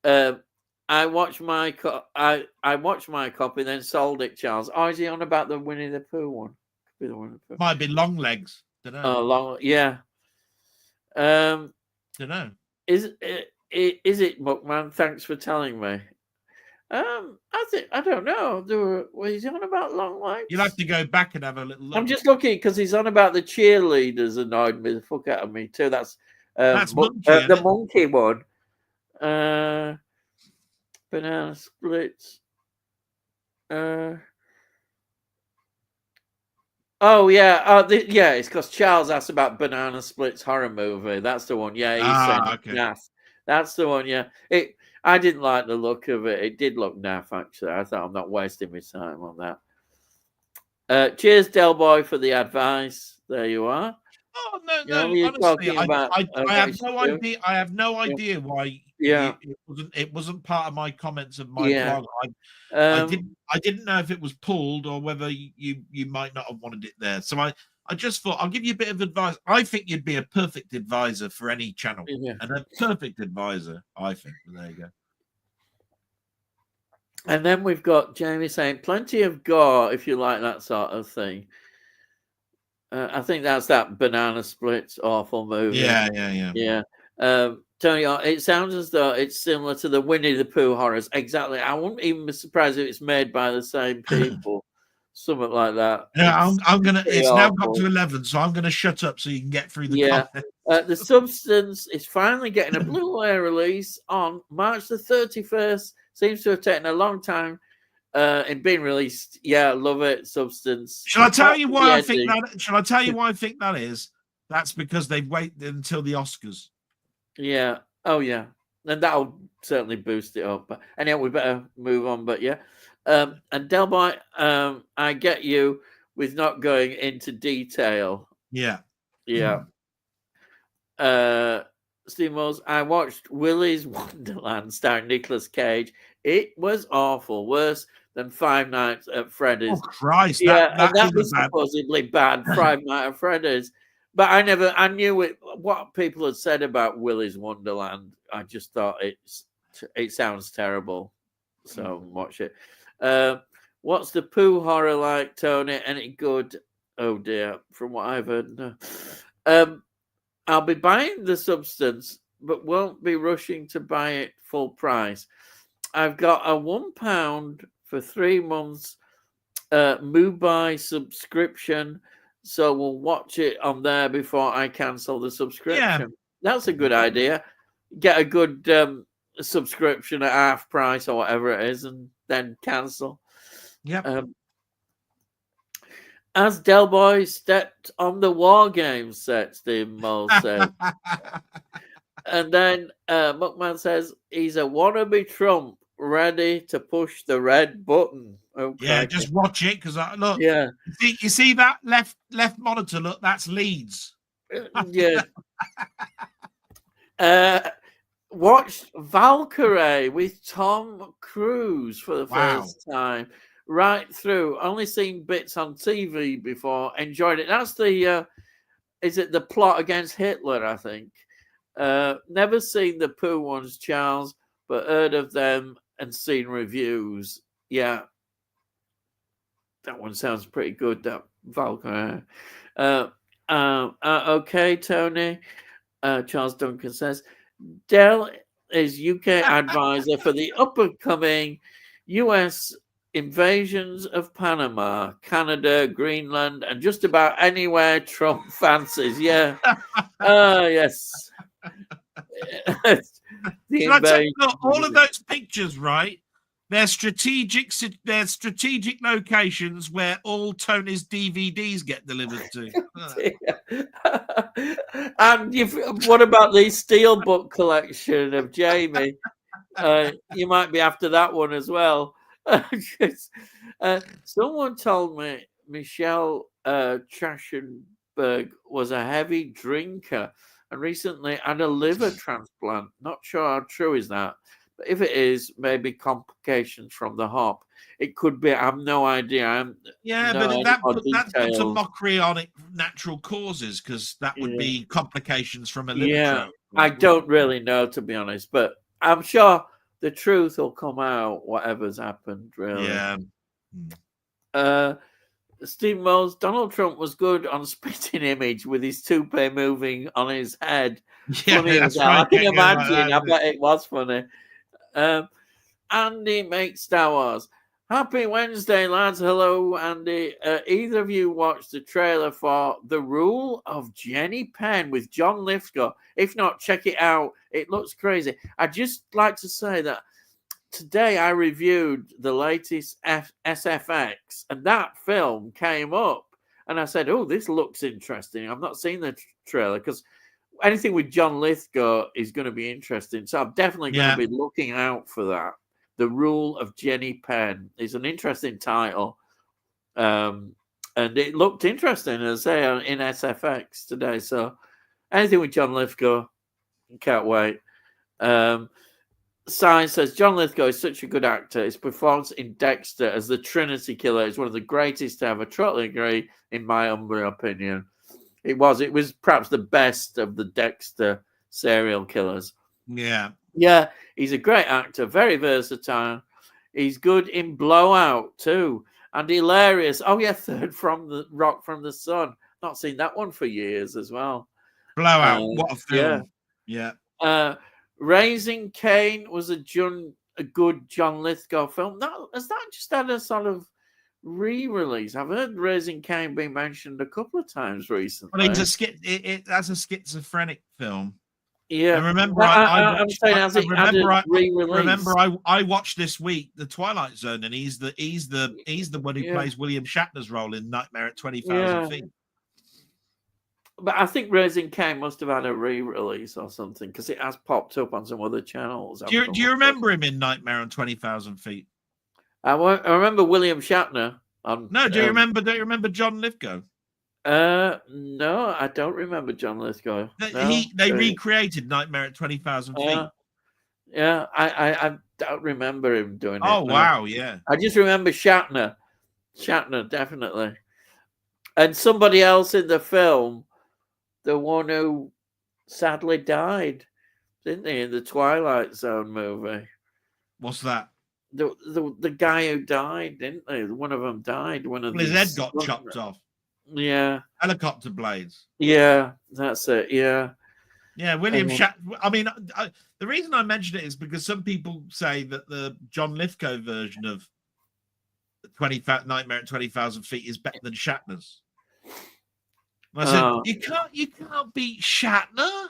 I watched my copy, then sold it, Charles. Oh, is he on about the Winnie the Pooh one? Could be the Winnie the Pooh. Might be long legs. Don't know. Oh, long, yeah. Don't know. Is it Muckman? Thanks for telling me. I don't know. Was he on about long legs? You'll have to go back and have a little look. I'm just looking because he's on about the cheerleaders. Annoyed me the fuck out of me too. That's monkey, the monkey one. Banana splits. Oh yeah, yeah. It's because Charles asked about Banana Splits horror movie. That's the one. Yeah, he said naff. That's the one. Yeah, I didn't like the look of it. It did look naff, actually. I thought I'm not wasting my time on that. Cheers, Delboy, for the advice. There you are. Oh no! Honestly, I have no idea. I have no idea why. Yeah, it wasn't part of my comments of my blog. I didn't know if it was pulled or whether you might not have wanted it there. So I just thought I'll give you a bit of advice. I think you'd be a perfect advisor for any channel, and a perfect advisor. I think. There you go. And then we've got Jamie saying, "Plenty of gore if you like that sort of thing." I think that's that Banana Splits awful movie. Yeah. Tony, it sounds as though it's similar to the Winnie the Pooh horrors. Exactly. I wouldn't even be surprised if it's made by the same people. Something like that. Yeah, I'm gonna. It's now got to 11, so I'm gonna shut up so you can get through the comments. The Substance is finally getting a Blu-ray release on March the 31st. Seems to have taken a long time. And being released, love it. Substance. Shall I tell you why I think that? Shall I tell you why I think that is? That's because they've waited until the Oscars. Yeah. Oh, yeah. And that'll certainly boost it up. But anyway, we better move on. But yeah. And Delboy, I get you with not going into detail. Yeah. Yeah. Steve Mills, I watched Willy's Wonderland starring Nicolas Cage. It was awful. Worse than Five Nights at Freddy's. Oh, Christ. That was supposedly bad, Five Nights at Freddy's. But I knew it. What people had said about Willy's Wonderland, I just thought it sounds terrible. So watch it. What's the Pooh horror like, Tony? Any good? Oh dear, from what I've heard, no. I'll be buying The Substance, but won't be rushing to buy it full price. I've got a £1 for 3 months Mubi subscription, so we'll watch it on there before I cancel the subscription. Yeah. That's a good idea. get a good subscription at half price or whatever it is, and then cancel. Yep. As Delboy stepped on the War Games set, Steve Moll said. And then Muckman says he's a wannabe Trump ready to push the red button. Okay. Yeah, just watch it because look. Yeah. You see that left monitor? Look, that's Leeds. Yeah. Watched Valkyrie with Tom Cruise for the first time. Right through. Only seen bits on TV before. Enjoyed it. That's the is it the Plot Against Hitler, I think. Never seen the Pooh ones, Charles, but heard of them and seen reviews. Yeah. That one sounds pretty good, that Valkyrie. Okay, Tony. Charles Duncan says Dell is UK advisor for the up-and-coming US invasions of Panama, Canada, Greenland, and just about anywhere Trump fancies. Yeah. Yes. Look, all of those pictures, right? They're strategic locations where all Tony's DVDs get delivered to. And what about the Steelbook collection of Jamie? You might be after that one as well. Someone told me Michelle Trachtenberg was a heavy drinker and recently had a liver transplant. Not sure how true is that. But if it is, maybe complications from the hop. It could be. I have no idea. But that puts a mockery on it. Natural causes, because that would be complications from a liver. Yeah, I don't really know, to be honest, but I'm sure the truth will come out. Whatever's happened, really. Yeah. Steve Mills, Donald Trump was good on spitting image with his toupee moving on his head. Yeah, funny that's right. right. I can imagine. I bet it was funny. Andy makes Star Wars. Happy Wednesday, lads. Hello, Andy. Either of you watched the trailer for The Rule of Jenny Penn with John Lithgow? If not, check it out. It looks crazy. I'd just like to say that today I reviewed the latest SFX, and that film came up. And I said, oh, this looks interesting. I've not seen the trailer because anything with John Lithgow is going to be interesting. So I'm definitely going to be looking out for that. The Rule of Jenny Penn is an interesting title. And it looked interesting, as I say, in SFX today. So anything with John Lithgow, can't wait. Sign says, John Lithgow is such a good actor. His performance in Dexter as the Trinity Killer is one of the greatest ever. Totally agree, in my humble opinion. It was perhaps the best of the Dexter serial killers. Yeah. Yeah, he's a great actor, very versatile. He's good in Blowout too, and hilarious. Oh yeah, Third from the Rock from the Sun. Not seen that one for years as well. Blowout, what a film! Yeah. Raising Cain was a good John Lithgow film. No, has that just had a sort of re-release? I've heard Raising Cain being mentioned a couple of times recently. I mean, that's a schizophrenic film. Yeah, I remember. I watched this week The Twilight Zone, and he's the one who plays William Shatner's role in Nightmare at 20,000 Feet. But I think Raising Cain must have had a re-release or something because it has popped up on some other channels. Do you remember him in Nightmare on 20,000 Feet? I remember William Shatner. No, do you remember John Lithgow? No, I don't remember John Lithgow. They recreated Nightmare at 20,000 Feet. Yeah, I don't remember him doing it. Oh, wow, yeah. I just remember Shatner. Shatner, definitely. And somebody else in the film, the one who sadly died, didn't he, in the Twilight Zone movie? What's that? The guy who died, didn't they? One of them died. His head got chopped off. Yeah. Helicopter blades. Yeah, that's it. Yeah. Yeah, William Shatner. I mean, the reason I mention it is because some people say that the John Lithgow version of Nightmare at 20,000 Feet is better than Shatner's. I said, you can't beat Shatner.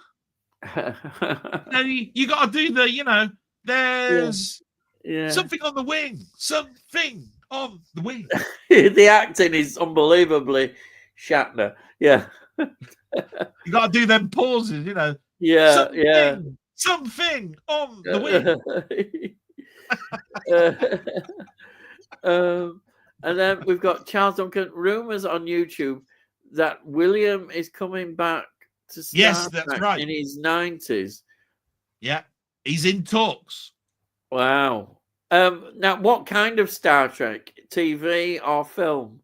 You got to do the, there's Yeah. something on the wing, something on the wing. The acting is unbelievably Shatner. Yeah. You got to do them pauses, Yeah. Yeah. something on the wing. And then we've got Charles Duncan. Rumors on YouTube that William is coming back to Star Yes, that's Trek right. in his 90s. Yeah, he's in talks. Wow. Now, what kind of Star Trek? TV or film?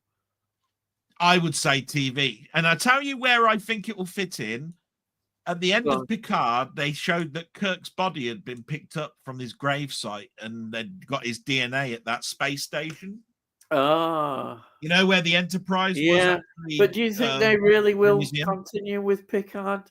I would say TV. And I tell you where I think it will fit in. At the end of Picard, they showed that Kirk's body had been picked up from his gravesite and they'd got his DNA at that space station. Ah. You know where the Enterprise was? Yeah. Actually, But do you think they really will continue with Picard?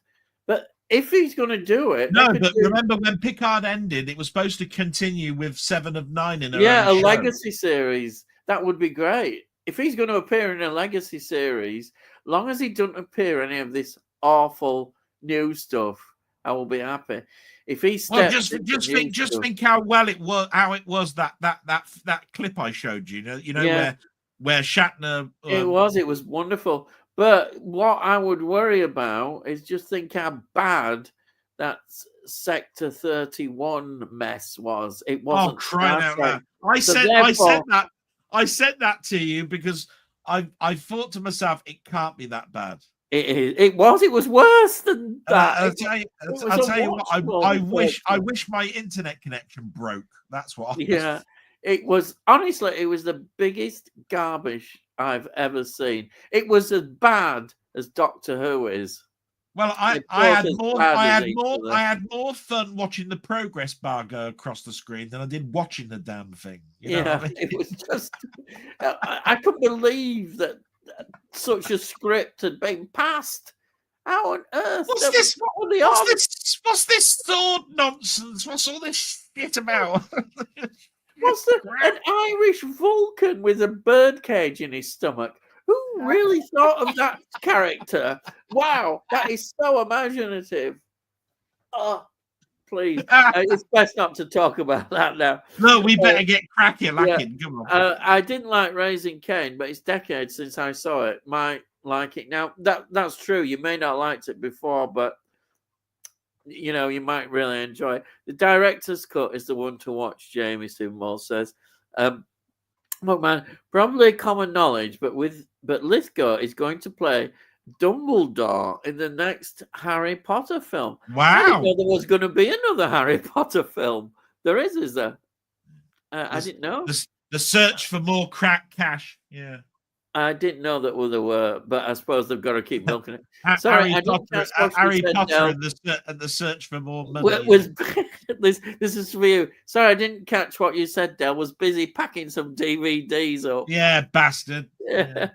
But if he's going to do it... No, but remember when Picard ended, it was supposed to continue with 7 of 9 in a legacy series. That would be great. If he's going to appear in a legacy series, long as he doesn't appear in any of this awful new stuff, I will be happy. If he steps just think how well it was, how it was that clip I showed you. Where Shatner. It was wonderful. But what I would worry about is just think how bad that Sector 31 mess was. It wasn't. Oh, crying out loud! I said that to you because I thought to myself, it can't be that bad. It was. It was worse than that. I'll tell you what. I wish my internet connection broke. That's what. It was. Honestly, it was the biggest garbage I've ever seen. It was as bad as Doctor Who is. Well, I had more fun watching the progress bar go across the screen than I did watching the damn thing. It was just. I couldn't believe that such a script had been passed. How on earth? What's this sword nonsense? What's all this shit about? What's an Irish Vulcan with a birdcage in his stomach? Who really thought of that character? Wow, that is so imaginative. Oh, please. It's best not to talk about that now. No, we better get cracking. Come on. I didn't like Raising Cain, but it's decades since I saw it. Might like it now. That's true. You may not have liked it before, but you might really enjoy it. The director's cut is the one to watch, Jamie Seymour says. Look, man, probably common knowledge, but Lithgow is going to play Dumbledore in the next Harry Potter film. Wow. I didn't know there was going to be another Harry Potter film. There is there? I didn't know. The search for more crack cash. Yeah. I didn't know that there were, but I suppose they've got to keep milking it. Sorry, Harry Potter and the search for more money. This is for you. Sorry, I didn't catch what you said, Del. Was busy packing some DVDs up. Yeah, bastard. Yeah.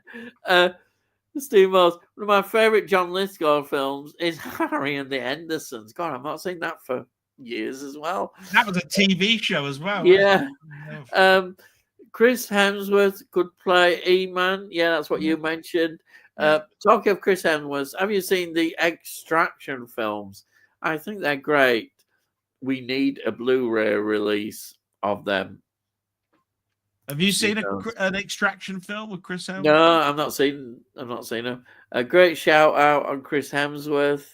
Steve Moss, one of my favourite John Lithgow films is Harry and the Hendersons. God, I've not seen that for years as well. That was a TV show as well. Yeah. Chris Hemsworth could play E-Man. Yeah, that's what you mentioned. Talking of Chris Hemsworth, have you seen the Extraction films? I think they're great. We need a Blu-ray release of them. Have you seen an Extraction film with Chris Hemsworth? No, I've not seen them. A great shout out on Chris Hemsworth.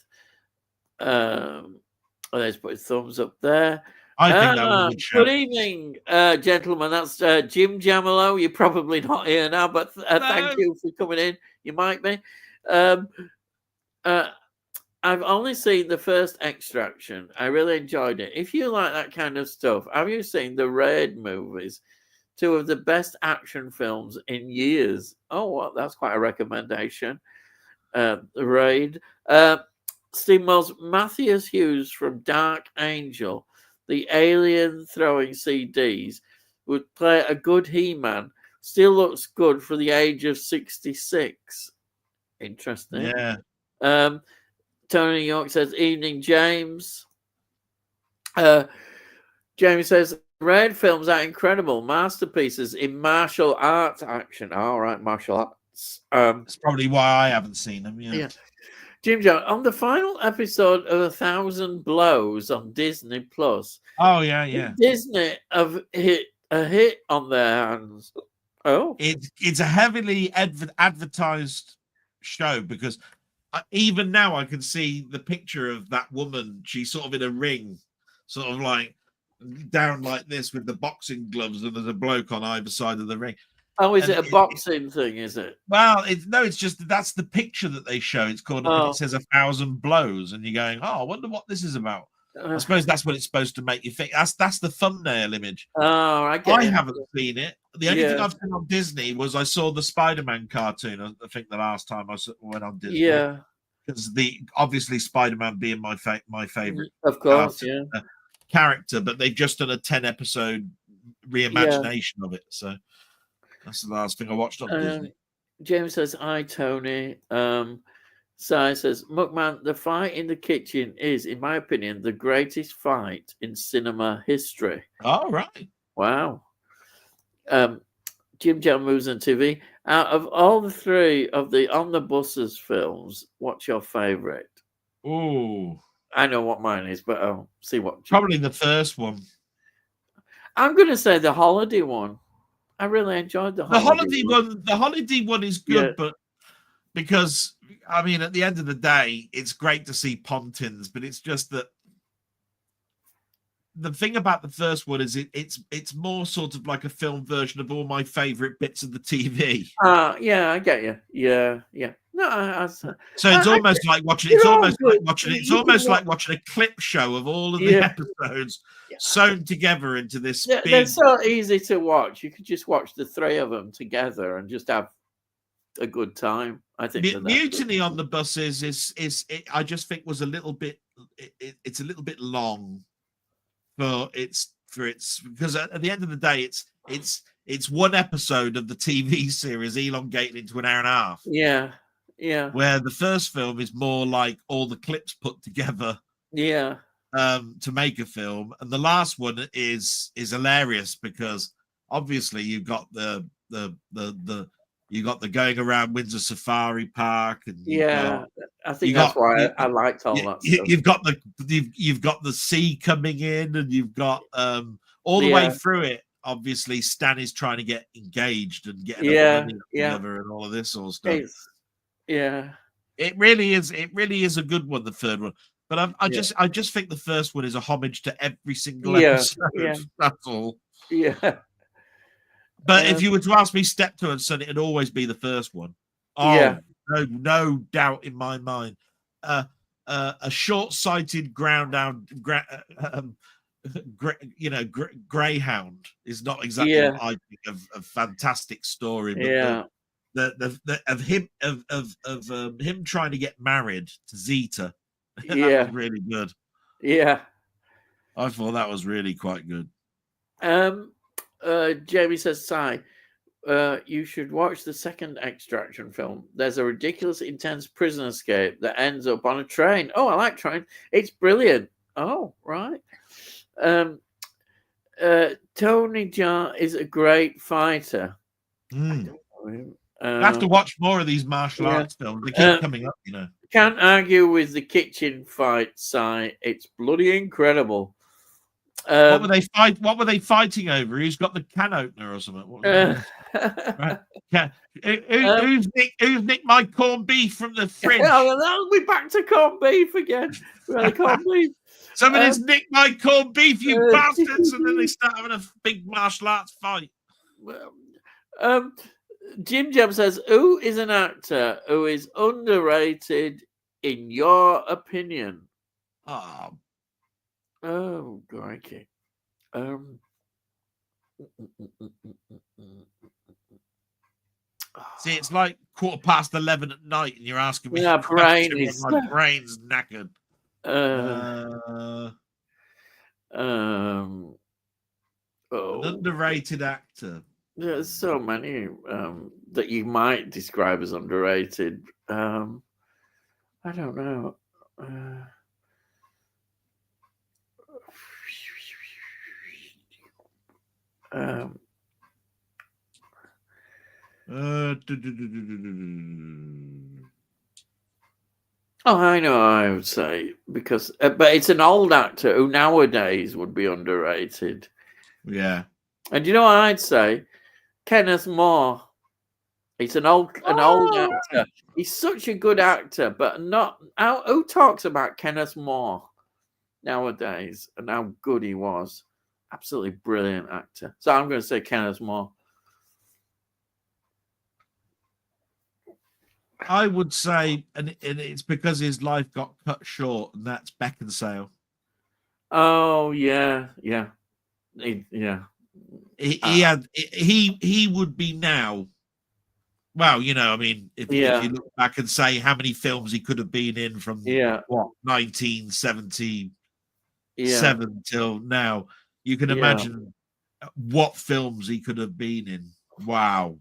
Let's put his thumbs up there. I think that was a good show. Good evening, gentlemen. That's Jim Jamelo. You're probably not here now, but thank you for coming in. You might be. I've only seen the first Extraction. I really enjoyed it. If you like that kind of stuff, have you seen the Raid movies? 2 of the best action films in years. Oh, well, that's quite a recommendation. The Raid. Steve Mills, Matthias Hughes from Dark Angel, the alien throwing CDs, would play a good He-Man. Still looks good for the age of 66. Interesting. Yeah. Tony York says, evening, James. James says, Raid films are incredible masterpieces in martial arts action. All right, martial arts. That's probably why I haven't seen them. Yeah. Jim Jones, on the final episode of 1,000 Blows on Disney Plus, Oh yeah. Disney have hit a hit on their hands. Oh, It's a heavily advertised show because even now I can see the picture of that woman. She's sort of in a ring, sort of like down like this with the boxing gloves, and there's a bloke on either side of the ring. oh, is And it a boxing thing? Is it? well, it's just that's the picture that they show. It's called, and it says 1,000 blows, and you're going, oh, I wonder what this is about. I suppose that's what it's supposed to make you think. That's the thumbnail image. Oh, I haven't seen it. The only thing I've seen on Disney was I saw the Spider-Man cartoon. I think the last time I went on Disney. Yeah, because obviously Spider-Man being my favorite, of course, character, but they've just done a 10-episode reimagination of it. So that's the last thing I watched on Disney. James says, "Hi, Tony." Si says, "Muckman, the fight in the kitchen is, in my opinion, the greatest fight in cinema history." All right. Wow. Jim John Moves on TV. Out of all the three of the On the Buses films, what's your favourite? Oh, I know what mine is, but I'll see what. Probably the first one. I'm going to say the holiday one. I really enjoyed the holiday one. The holiday one is good, but because I mean, at the end of the day, it's great to see Pontins, but it's just that the thing about the first one is it's more sort of like a film version of all my favorite bits of the TV. Yeah, I get you. Yeah. No, so it's almost like watching. It's almost like watching a clip show of all of the episodes sewn together into this. They're so easy to watch. You could just watch the three of them together and just have a good time. I think Mutiny on the Buses is I just think was a little bit. It's a little bit long. For its because at the end of the day it's one episode of the TV series elongated into an hour and a half. Yeah. Where the first film is more like all the clips put together. To make a film, and the last one is hilarious because obviously you've got the going around Windsor Safari Park, and I think that's why I liked all that stuff. You've got the sea coming in, and you've got all the way through it. Obviously, Stan is trying to get engaged and get together and all of this sort of stuff. It really is a good one. The third one, but I just think the first one is a homage to every single episode. That's all. But if you were to ask me step to and son, it'd always be the first one. No doubt in my mind. A short-sighted greyhound is not exactly what I think of a fantastic story. But him trying to get married to Zeta, that was really good. I thought that was really quite good. Jamie says, "Si, you should watch the second Extraction film. There's a ridiculous, intense prison escape that ends up on a train. Oh, I like train. It's brilliant. Oh, right. Tony Jaa is a great fighter. I have to watch more of these martial arts films. They keep coming up, you know. Can't argue with the kitchen fight, Si. It's bloody incredible." What were they fighting over? Who's got the can opener or something? Right. Who's nicked my corned beef from the fridge? That'll be back to corned beef again. Corned beef. Somebody's nicked my corned beef, you bastards! And then they start having a big martial arts fight. Jim Jam says, "Who is an actor who is underrated in your opinion?" Oh, crikey. See, it's like 11:15 at night, and you're asking me. My brain's knackered. An underrated actor. There's so many that you might describe as underrated. I don't know. Oh, I know. I would say because, but it's an old actor who nowadays would be underrated. Yeah. And you know what I'd say? Kenneth More. He's an old Oh, actor. He's such a good actor, but not who talks about Kenneth More nowadays and how good he was. Absolutely brilliant actor. So I'm going to say Kenneth More. I would say, and it's because his life got cut short, and that's Beckinsale. Oh yeah, yeah, yeah. He would be now. Well, I mean, if Yeah, you look back and say how many films he could have been in from yeah, what 1977 yeah, till now, you can yeah, imagine what films he could have been in. Wow.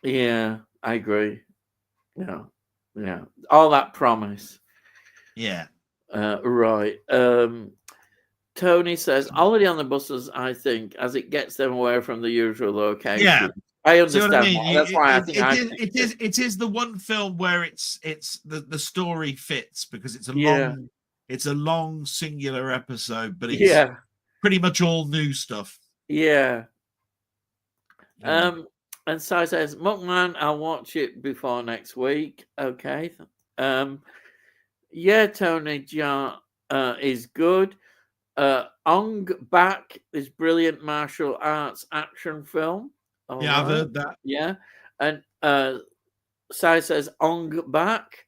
yeah. I agree. Yeah, yeah. All that promise. Yeah. Right. Tony says, holiday on the buses, I think, as it gets them away from the usual Yeah. location. I See what I understand mean? that. That's why I think I picked it. It is the one film where it's the story fits because Yeah, it's a long singular episode, but it's yeah, pretty much all new stuff. yeah. You know. And Si says, Muckman, I'll watch it before next week. Okay. Yeah, Tony Jaa is good. Ong Bak is brilliant martial arts action film. All Yeah, I've right. heard that. Yeah. And Sai says Ong Bak.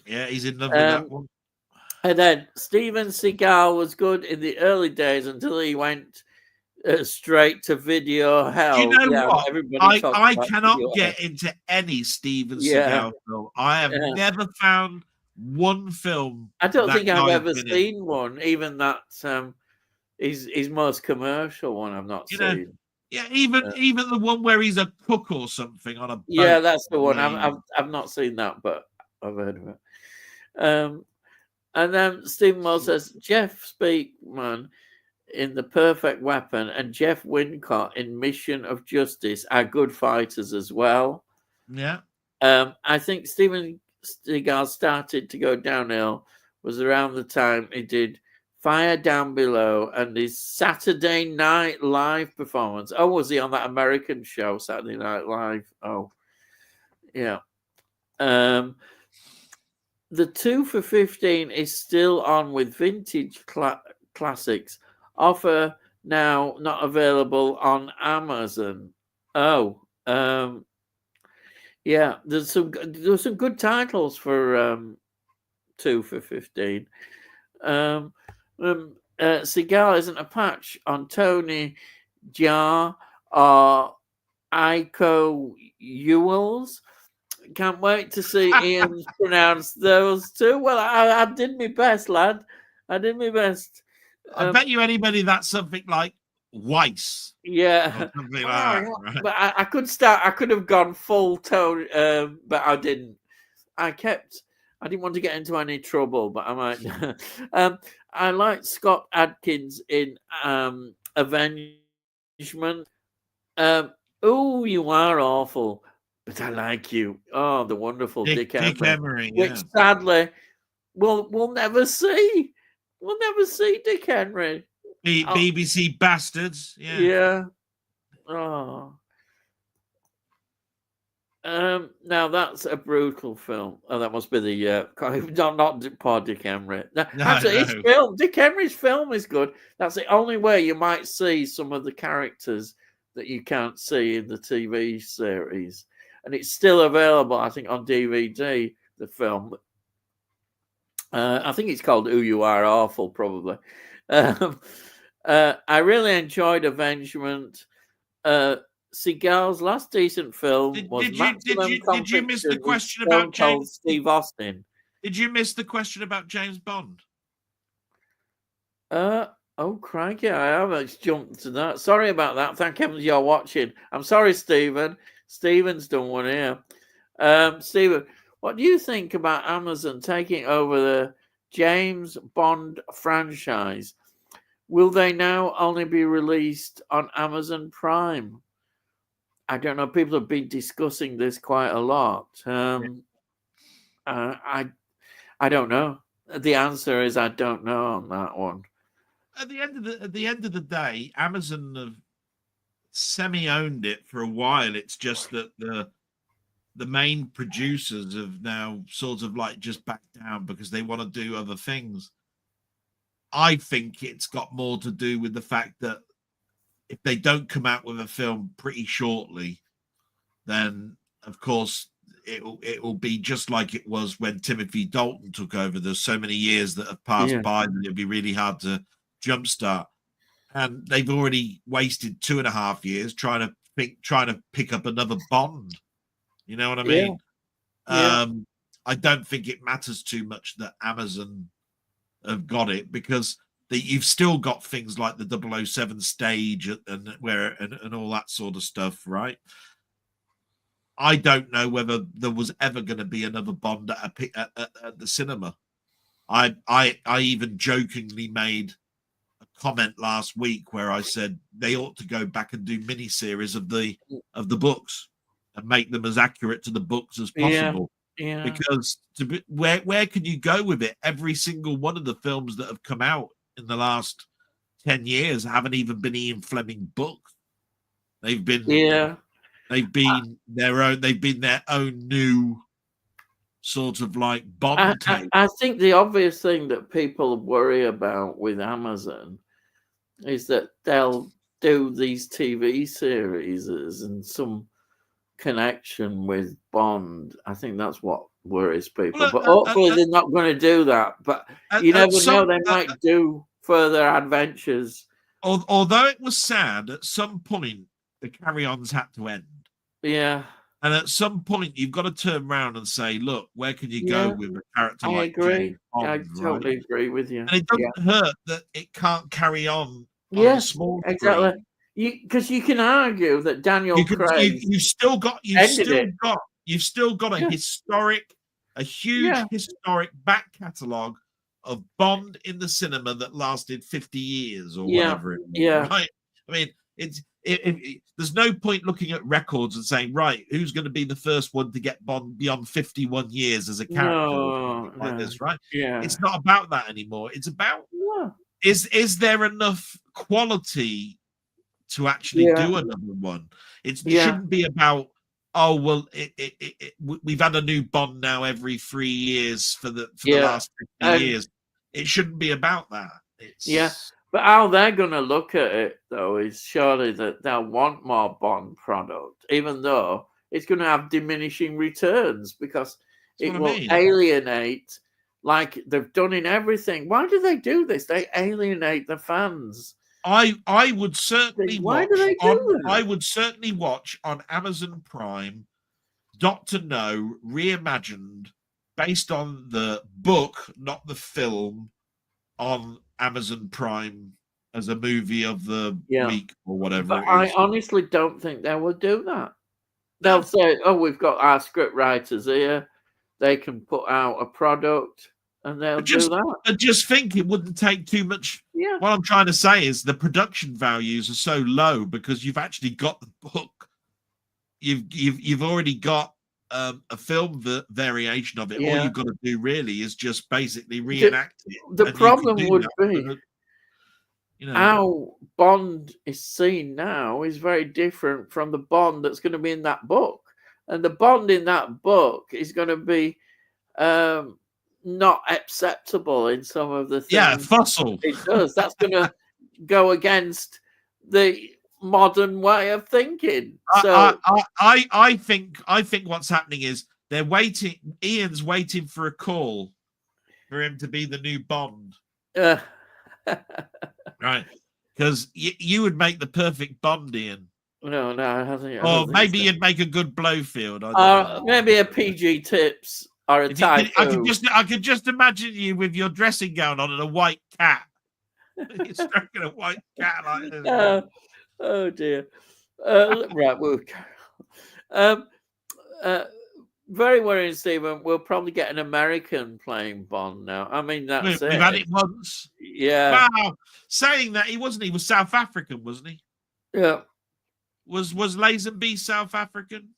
Yeah, he's in love with that Um, one. and then Steven Seagal was good in the early days until he went straight to video Do you hell. know Yeah, what? everybody talks I about cannot video hell. get into any Steven Yeah, Seagal film. I have yeah. never found one film I don't that think I've guy's ever been in. seen one, even that his most commercial one. I've not You know, seen. yeah, Uh, even the one where he's a cook or something on a yeah, boat. that's the one. Amazing. I've not seen that, but I've heard of it. Um, and then Stephen Moore says Jeff Speakman in The Perfect Weapon and Jeff Wincott in Mission of Justice are good fighters as well. Yeah. I think Steven Seagal started to go downhill was around the time he did Fire Down Below and his Saturday Night Live performance. Oh, was he on that American show, Saturday Night Live? Oh, yeah. The 2 for 15 is still on with vintage classics. Offer now not available on Amazon. Oh, yeah. There's some good titles for 2 for 15. Cigar isn't a patch on Tony Jaa or Iko Ewells. Can't wait to see Ian pronounce those two. Well, I did my best, lad. I did my best. I bet you anybody that's something like Weiss or Yeah. something like Oh, that. yeah. Right? But I could start. I could have gone full tone, but I didn't. I kept. I didn't want to get into any trouble, but I might. I like Scott Adkins in Avengement. Oh, you are awful, but I like you. Oh, the wonderful Dick Dick Emery, Emery, which yeah. sadly we'll never see. We'll never see Dick Henry. Oh, BBC Bastards, yeah. yeah. Oh. Now that's a brutal film. Oh, that must be the not poor Dick Emery. Actually, his No. film, Dick Emery's film is good. That's the only way you might see some of the characters that you can't see in the TV series, and it's still available, I think, on DVD. The film, I think it's called "Who You Are Awful," probably. I really enjoyed Avengement. Seagal's last decent film was Maximum Did you miss the Conviction with question Stone about Cold James? Steve Austin. Did you miss the question about James Bond? Oh crikey, I haven't jumped to that. Sorry about that. Thank heavens you're watching. I'm sorry, Stephen. Stephen's done one here. Stephen, what do you think about Amazon taking over the James Bond franchise? Will they now only be released on Amazon Prime? I don't know. People have been discussing this quite a lot. I I don't know. The answer is I don't know on that one. At the end of the day, Amazon have semi-owned it for a while. It's just that the main producers have now sort of like just backed down because they want to do other things. I think it's got more to do with the fact that if they don't come out with a film pretty shortly, then of course it will be just like it was when Timothy Dalton took over. There's so many years that have passed by that it'll be really hard to jumpstart. And they've already wasted 2.5 years trying to pick up another Bond. You know what I mean? Yeah. I don't think it matters too much that Amazon have got it, because you've still got things like the 007 stage and all that sort of stuff, right? I don't know whether there was ever going to be another Bond at the cinema. I even jokingly made a comment last week where I said they ought to go back and do miniseries of the books and make them as accurate to the books as possible. Yeah. Because where can you go with it? Every single one of the films that have come out in the last 10 years haven't even been Ian Fleming books. They've been their own new sort of like Bond tape. I think the obvious thing that people worry about with Amazon is that they'll do these TV series and some connection with Bond. I think that's what worries people. But hopefully they're not going to do that. But you never know, they might do further adventures. Although it was sad, at some point the carry-ons had to end. Yeah. And at some point you've got to turn around and say, look, where can you go with a character like agree. Bond, I totally agree with you. And it doesn't hurt that it can't carry on a small exactly. screen. Because you can argue that Daniel Craig you've still got a huge historic back catalogue of Bond in the cinema that lasted 50 years or whatever it was, right? I mean, there's no point looking at records and saying, right, who's going to be the first one to get Bond beyond 51 years as a character this, right? Yeah. It's not about that anymore. It's about is there enough quality to actually do another one? It shouldn't be about, oh well, we've had a new Bond now every 3 years for the last 50 years. It shouldn't be about that. But how they're going to look at it, though, is surely that they'll want more Bond product, even though it's going to have diminishing returns, because it will alienate, like they've done in everything. Why do they do this? They alienate the fans. I would certainly watch. Why do they do that? I would certainly watch on Amazon Prime Dr. No reimagined, based on the book, not the film, on Amazon Prime as a movie of the week or whatever. But I honestly don't think they will do that. They'll say, "Oh, we've got our script writers here; they can put out a product." And they'll do that. I just think it wouldn't take too much. Yeah. What I'm trying to say is the production values are so low because you've actually got the book. You've already got a film variation of it. All you've got to do really is just basically reenact it. The problem would be, how Bond is seen now is very different from the Bond that's going to be in that book. And the Bond in that book is going to be not acceptable in some of the things. Yeah, fossil. It does. That's going to go against the modern way of thinking. So I think what's happening is they're waiting. Ian's waiting for a call for him to be the new Bond. Right, because you would make the perfect Bond, Ian. No, I think. Or maybe you'd make a good Blowfield. Maybe a PG Tips or a Typhoon. I could just imagine you with your dressing gown on and a white cat. You're stroking a white cat like this. Oh dear. Right, we'll very worrying, Stephen. We'll probably get an American playing Bond now. I mean, that's We've had it once. Yeah. Wow. Saying that, he was South African, wasn't he? Yeah. Was Lazenby South African?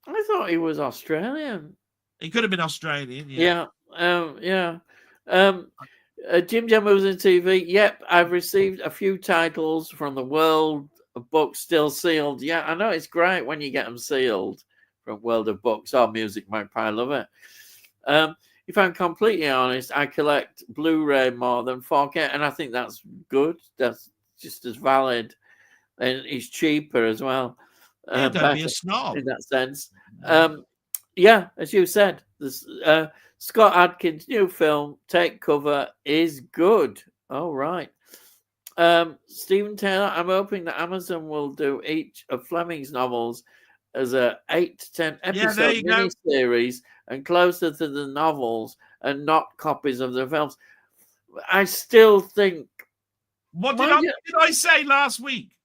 I thought he was Australian. He could have been Australian. Yeah. Yeah. Jim Jam Moves in TV. Yep, I've received a few titles from the World of Books still sealed. Yeah, I know it's great when you get them sealed from World of Books or Music Magpie. I love it. If I'm completely honest, I collect Blu-ray more than 4K, and I think that's good. That's just as valid, and it's cheaper as well. Don't be a snob in that sense. Yeah, as you said, this Scott Adkins' new film, Take Cover, is good. All right. Stephen Taylor, I'm hoping that Amazon will do each of Fleming's novels as a 8 to 10 episode miniseries and closer to the novels and not copies of the films. I still think. What did I say last week?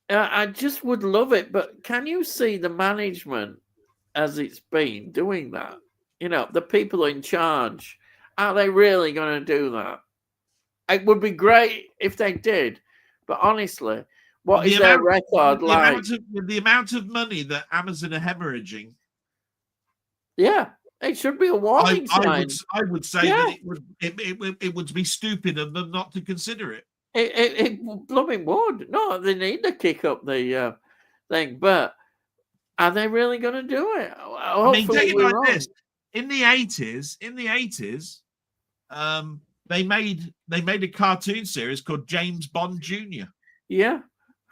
I just would love it, but can you see the management as it's been doing that? You know, the people in charge, are they really going to do that? It would be great if they did, but honestly, what is their record like? The amount of money that Amazon are hemorrhaging. Yeah, it should be a warning sign. I would say that it would be stupid of them not to consider it. It blooming would. No, they need to kick up the thing, but are they really going to do it? I mean, take it like this: in the 80s, they made a cartoon series called James Bond Jr. Yeah,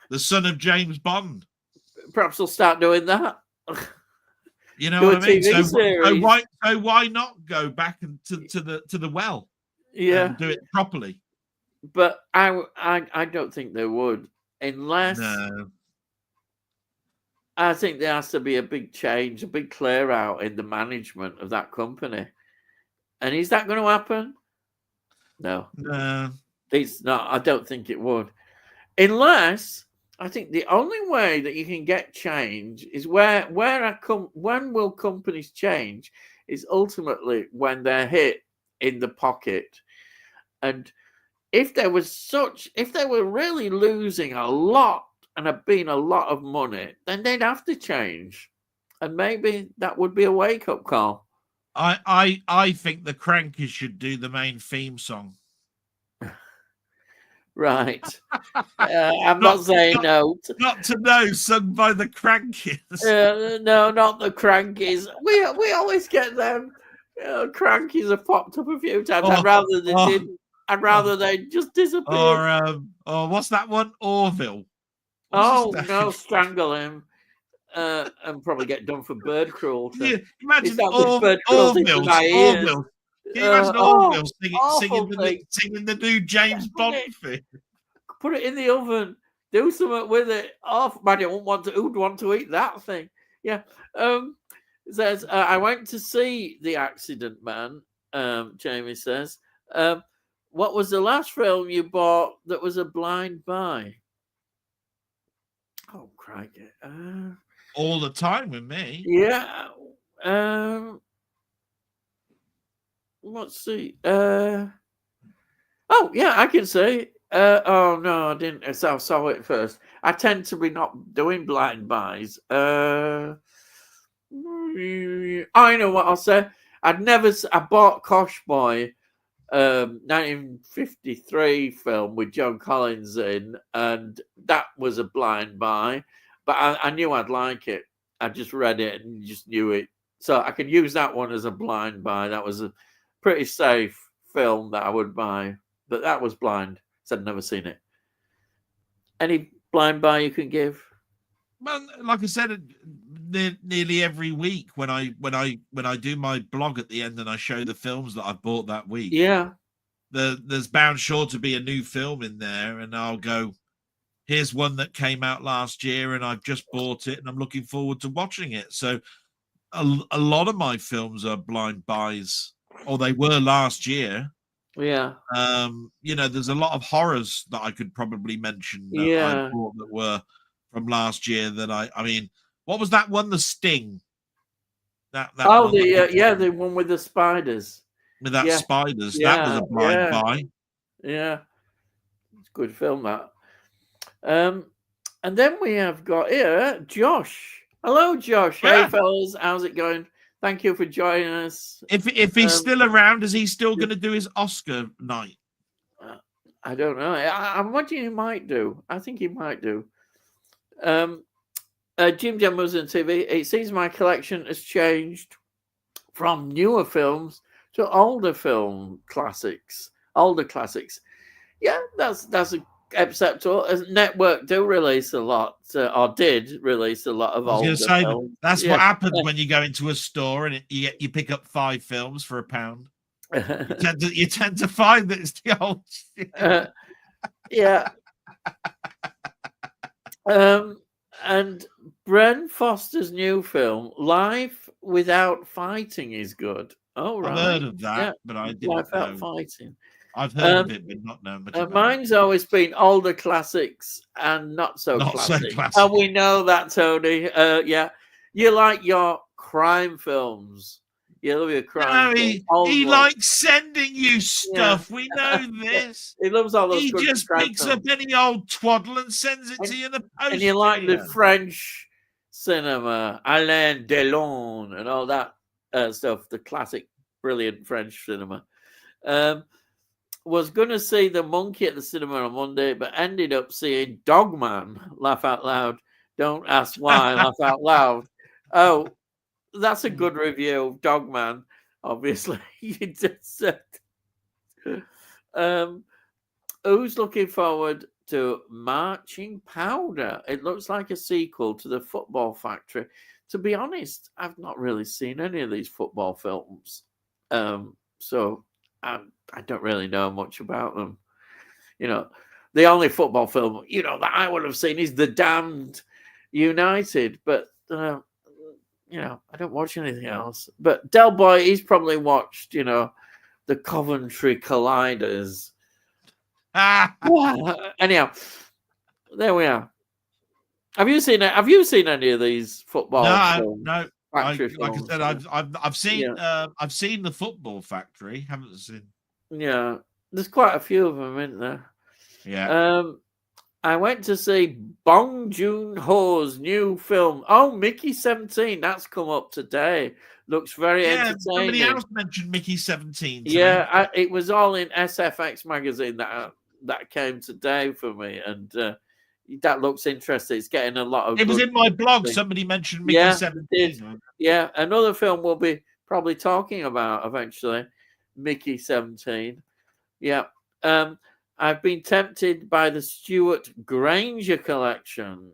the son of James Bond. Perhaps they'll start doing that. You know what I mean? So why not go back to the well? Yeah, and do it properly. But I don't think they would, unless I think there has to be a big change, a big clear out in the management of that company. And is that going to happen? No, it's not. I don't think it would, unless I think the only way that you can get change is when will companies change is ultimately when they're hit in the pocket. And if they were really losing a lot and have been a lot of money, then they'd have to change. And maybe that would be a wake-up call. I think the Crankies should do the main theme song. Right. I'm not saying no. Not to know, sung by the Crankies. No, not the Crankies. We always get them. Crankies have popped up a few times. I'd rather they didn't. I'd rather they just disappear. Or what's that one? Orville. No, strangle him. And probably get done for bird cruelty. Yeah, imagine Orville. Can you imagine Orville singing the new James Bond thing? Put it in the oven. Do something with it. Oh, man, who'd want to eat that thing? Yeah. It says, I went to see The Accident Man, Jamie says. What was the last film you bought that was a blind buy? Oh, crikey. All the time with me. Yeah. Let's see. Oh, yeah, I can say. Oh, no, I didn't. I saw it first. I tend to be not doing blind buys. I know what I'll say. I bought Kosh Boy, 1953 film with Joan Collins in, and that was a blind buy, but I knew I'd like it. I just read it and just knew it. So I can use that one as a blind buy. That was a pretty safe film that I would buy, but that was blind. So I'd never seen it. Any blind buy you can give? Well, like I said, nearly every week when I do my blog at the end and I show the films that I've bought that week. Yeah, there's bound sure to be a new film in there, and I'll go, here's one that came out last year and I've just bought it and I'm looking forward to watching it. So a lot of my films are blind buys, or they were last year. Yeah. There's a lot of horrors that I could probably mention that I bought that were from last year that I mean, what was that one? The Sting. The one with the spiders. With that spiders. That was a blind buy. Yeah. It's a good film, that. And then we have got here Josh. Hello, Josh. Yeah. Hey, fellas. How's it going? Thank you for joining us. If he's still around, is he still going to do his Oscar night? I don't know. I'm watching he might do. I think he might do. Jim Jam was on TV. It seems my collection has changed from newer films to older film classics. Older classics. Yeah, that's acceptable. As Network do release a lot, or did release a lot of I was older going to say films. that's what happens when you go into a store and you pick up 5 films for £1. You tend to find that it's the old shit. Yeah. And Bren Foster's new film, Life Without Fighting, is good. Oh, right. I've heard of that, but I didn't Life Without know. Fighting. I've heard of it, but not known much about mine's it. always been older classics and not so classic. And we know that, Tony. Yeah. You like your crime films. You love your crime films. He likes sending you stuff. Yeah. We know this. He loves all those. He just picks up any old twaddle and sends it to you in the post. And you like the French cinema, Alain Delon and all that stuff, the classic, brilliant French cinema. Was going to see The Monkey at the cinema on Monday, but ended up seeing Dogman. Laugh out loud. Don't ask why. Laugh out loud. Oh, that's a good review, Dogman. Obviously, you just said. Who's looking forward to Marching Powder? It looks like a sequel to The Football Factory. To be honest, I've not really seen any of these football films, so I don't really know much about them. You know, the only football film, that I would have seen is The Damned United. But, I don't watch anything else. But Delboy, he's probably watched, the Coventry Colliders. Anyhow, there we are. Have you seen any of these football films? No. Like I said, I've seen I've seen The Football Factory. Haven't seen. Yeah, there's quite a few of them, isn't there? Yeah. I went to see Bong Joon-ho's new film. Oh, Mickey 17. That's come up today. Looks very entertaining. Somebody else mentioned Mickey 17 today. Yeah, it was all in SFX magazine that came today for me, and that looks interesting. It's getting a lot of. It was in my blog. Somebody mentioned Mickey 17. Yeah, another film we'll be probably talking about eventually. Mickey 17. Yeah. I've been tempted by the Stuart Granger collection.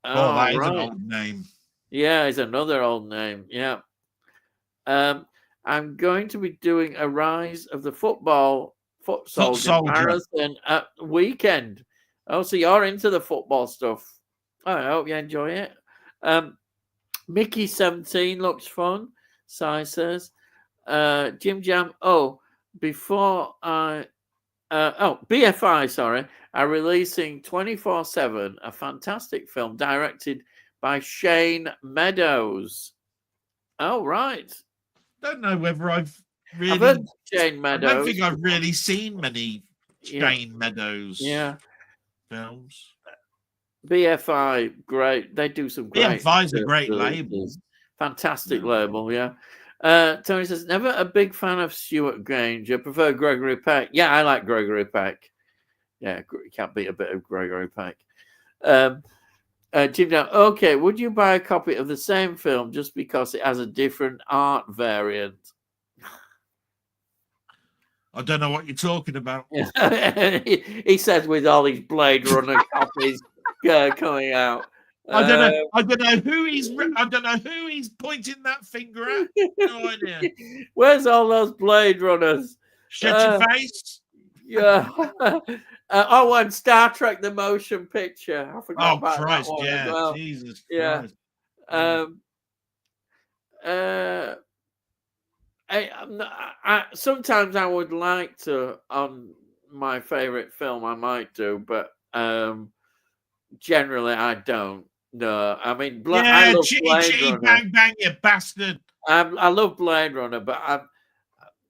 Oh, that is an old name. Yeah, it's another old name. Yeah. I'm going to be doing a Rise of the Foot Soldier marathon at the weekend. Oh, so you're into the football stuff. I hope you enjoy it. Mickey 17 looks fun, Si says. Jim Jam. BFI, sorry, are releasing 24/7, a fantastic film directed by Shane Meadows. Oh, right. Don't know whether I've really. I've heard Shane Meadows. I don't think I've really seen many Shane Meadows films. BFI, great. They do some great. BFI's a great label. Fantastic label, yeah. Tony says, never a big fan of Stuart Granger. Prefer Gregory Peck. Yeah, I like Gregory Peck. Yeah, you can't beat a bit of Gregory Peck. Jim Down, okay, would you buy a copy of the same film just because it has a different art variant? I don't know what you're talking about. He says with all these Blade Runner copies coming out. I don't know who he's pointing that finger at. No idea. Where's all those Blade Runners? Shut your face. Yeah. And Star Trek: The Motion Picture. I forgot about Christ, that one yeah. as well. Jesus Christ. Sometimes I would like to on my favorite film. I might do, but generally I don't. No, I mean, I love Blade Runner. Bang bang, you bastard! I love Blade Runner, but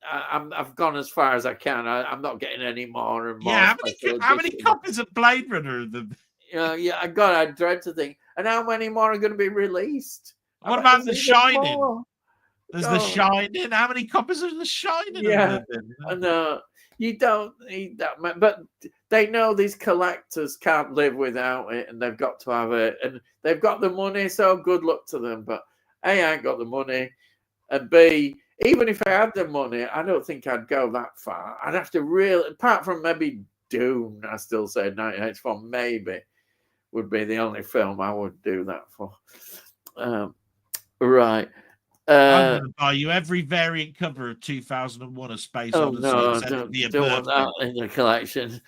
I've gone as far as I can. I'm not getting any more and more. Yeah, how many copies of Blade Runner are there? I dread to think. And how many more are going to be released? What about The there's even Shining? more. There's The Shining. How many copies of The Shining have there been? And you don't need that much, but they know these collectors can't live without it, and they've got to have it, and they've got the money, so good luck to them. But A, I ain't got the money, and B, even if I had the money, I don't think I'd go that far. I'd have to really, apart from maybe Dune, I still say 1984 maybe would be the only film I would do that for. Right. I'm going to buy you every variant cover of 2001: A Space Odyssey. No, don't want that in the collection.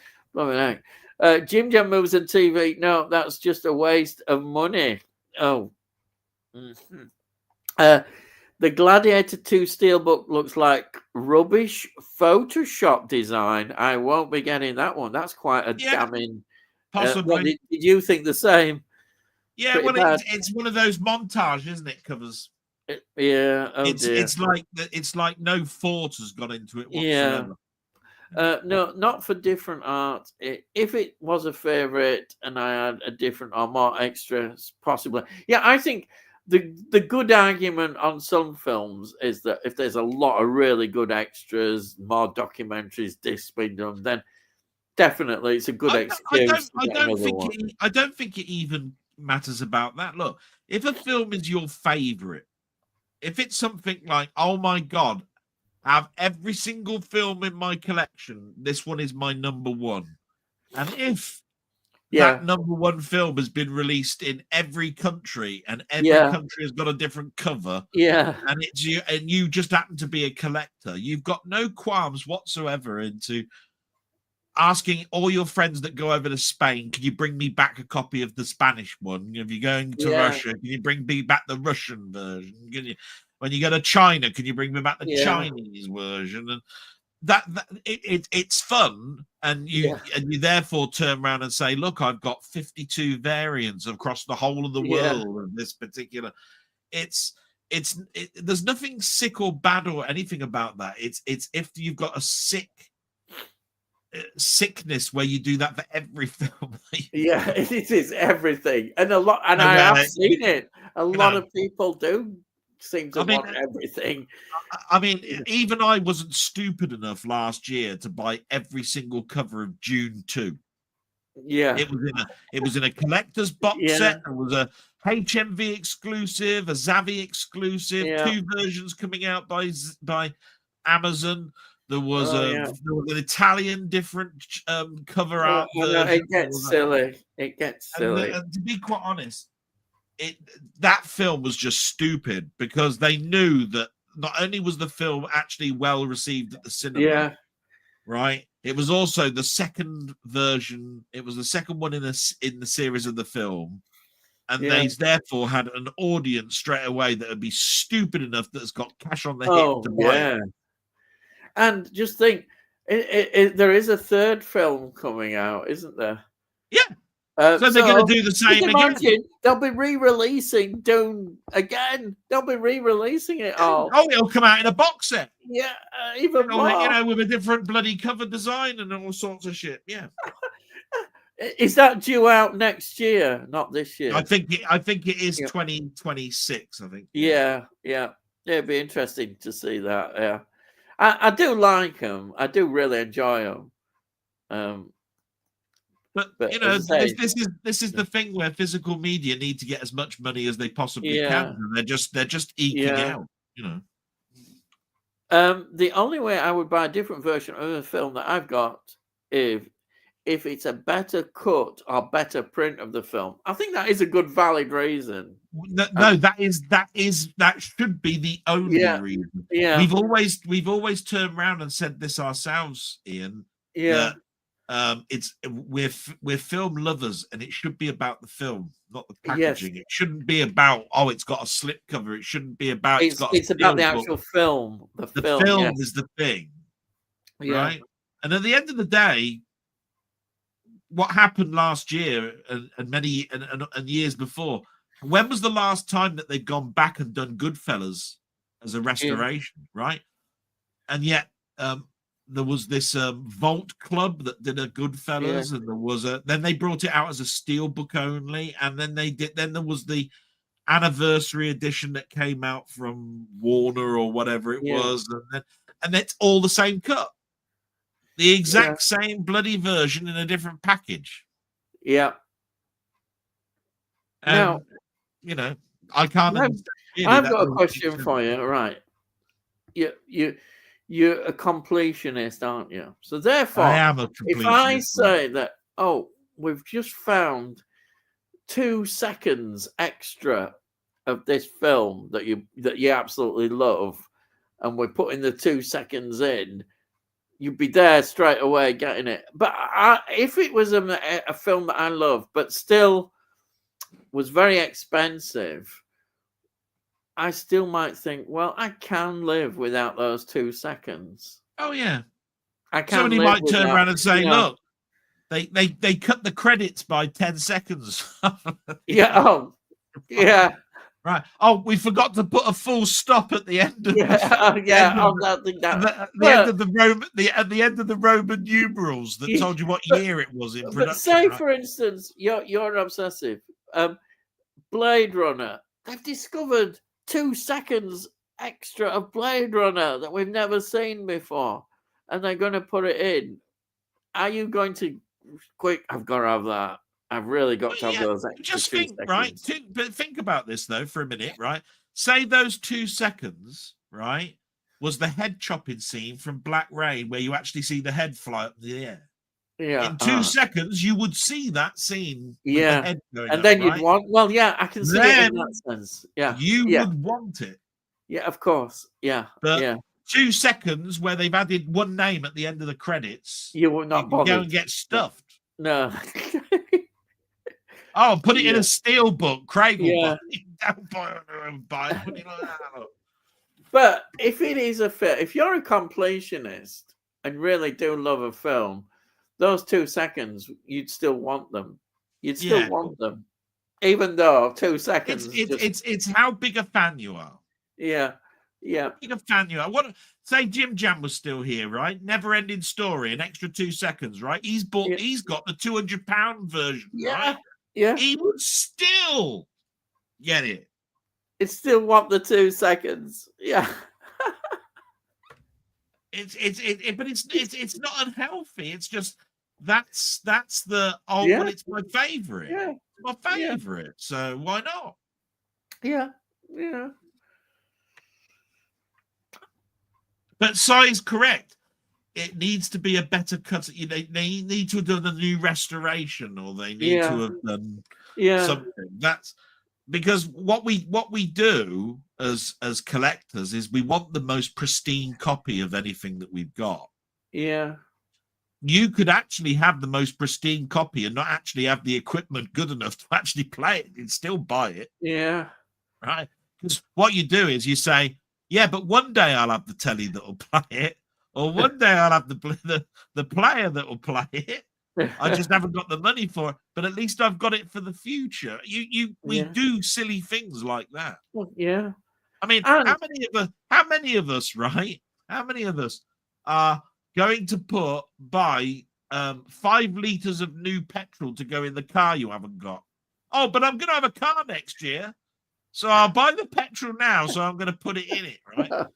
Jim Jam movies and TV. No, that's just a waste of money. Oh. Mm-hmm. The Gladiator 2 Steelbook looks like rubbish Photoshop design. I won't be getting that one. That's quite a damning. Possibly. Did you think the same? Yeah, well, it's one of those montage, isn't it? Covers. Yeah. Oh dear. It's like no thought has gone into it whatsoever. Yeah. No, not for different art. If it was a favorite and I had a different or more extras, possibly. Yeah, I think the good argument on some films is that if there's a lot of really good extras, more documentaries, discs being done, then definitely it's a good excuse. I don't think it even matters about that. Look, if a film is your favorite, if it's something like, oh my God, I have every single film in my collection, this one is my number one. And if that number one film has been released in every country and every country has got a different cover, and it's you, and you just happen to be a collector, you've got no qualms whatsoever into asking all your friends that go over to Spain, can you bring me back a copy of the Spanish one? If you're going to Russia, can you bring me back the Russian version? When you go to China, can you bring me back the Chinese version? And it's fun, and you therefore turn around and say, look, I've got 52 variants across the whole of the world of this particular. There's nothing sick or bad or anything about that. It's if you've got a sickness where you do that for every film. It is everything, and I have seen it. A lot of people do seem to want everything. I mean, even I wasn't stupid enough last year to buy every single cover of Dune 2. Yeah, it was in a collector's box set. It was a HMV exclusive, a Zavi exclusive, 2 versions coming out by Amazon. There was an Italian different cover art version. It gets silly. It gets silly. And to be quite honest, that film was just stupid because they knew that not only was the film actually well received at the cinema, right? It was also the second version. It was the second one in the series of the film, and they therefore had an audience straight away that would be stupid enough that's got cash on the hip to buy it. And just think, there is a third film coming out, isn't there? Yeah. So they're going to do the same again. They'll be re-releasing Dune again. They'll be re-releasing it all. Oh, it'll come out in a box set. Yeah, even more. With a different bloody cover design and all sorts of shit. Yeah. Is that due out next year? Not this year. I think it is 2026. I think. Yeah. It'd be interesting to see that. Yeah. I do like them. I do really enjoy them. But you know, this is the thing where physical media need to get as much money as they possibly can. And they're just eking out. You know. The only way I would buy a different version of the film that I've got if it's a better cut or better print of the film. I think that is a good valid reason. No, that should be the only reason. Yeah. We've always turned around and said this ourselves, Ian. Yeah. We're film lovers, and it should be about the film, not the packaging. It shouldn't be about it's got a slip cover. It shouldn't be about it's about the actual film. The film is the thing, right? And at the end of the day, what happened last year and many and years before? When was the last time that they'd gone back and done Goodfellas as a restoration, right? And yet, there was this Vault Club that did a Goodfellas, and there was then they brought it out as a steelbook only, and then there was the anniversary edition that came out from Warner or whatever it was, and it's all the same cut, the exact same bloody version in a different package. Yeah. Now, you know, I can't understand. I've got a question for you. Right. You're a completionist, aren't you? So therefore, I am a completionist. If I say that, we've just found 2 seconds extra of this film that you absolutely love, and we're putting the 2 seconds in, you'd be there straight away getting it. But if it was a film that I love, but still was very expensive, I still might think, well, I can live without those 2 seconds. Oh yeah, I can. Somebody might turn around and say, "Look, they cut the credits by 10 seconds." Yeah. Right. Oh, we forgot to put a full stop at the end of at the end of the Roman numerals that told you what year it was in production. But say, for instance, you're obsessive. Blade Runner. They've discovered 2 seconds extra of Blade Runner that we've never seen before, and they're going to put it in. Are you going to quick? I've got to have that. I've really got to have those extra. Just 2 think, seconds. right? But think about this though for a minute, right? Say those 2 seconds, right, was the head chopping scene from Black Rain, where you actually see the head fly up in the air. Yeah. In 2 seconds, you would see that scene. With the head going and up, then right? you'd want. Well, yeah, I can see it in that sense. Yeah. You would want it. Yeah, of course. Yeah. But 2 seconds where they've added one name at the end of the credits, you will not bother. Go and get stuffed. No. Oh, put it in a steel book. Craig will buy it. But if it is a film, if you're a completionist and really do love a film, those 2 seconds, you'd still want them. You'd still want them, even though 2 seconds. It's how big a fan you are. Yeah. How big a fan you are. What? Say Jim Jam was still here, right? Never ending story, an extra 2 seconds, right? He's got the £200 version, right? Yeah. He would still get it. It still want the 2 seconds. Yeah. But it's not unhealthy. It's just that's the well, it's my favorite. Yeah. It's my favorite. So why not? Yeah. But Sai's correct. It needs to be a better cut. They need to have done a new restoration, or they need to have done something. That's because what we do as collectors is we want the most pristine copy of anything that we've got. Yeah. You could actually have the most pristine copy and not actually have the equipment good enough to actually play it and still buy it. Yeah. Right? Because what you do is you say, yeah, but one day I'll have the telly that will play it, or one day I'll have the player that will play it. I just haven't got the money for it, but at least I've got it for the future. We do silly things like that. Well, yeah. I mean, how many of us, right? How many of us are going to buy 5 liters of new petrol to go in the car you haven't got? Oh, but I'm going to have a car next year, so I'll buy the petrol now, so I'm going to put it in it, right?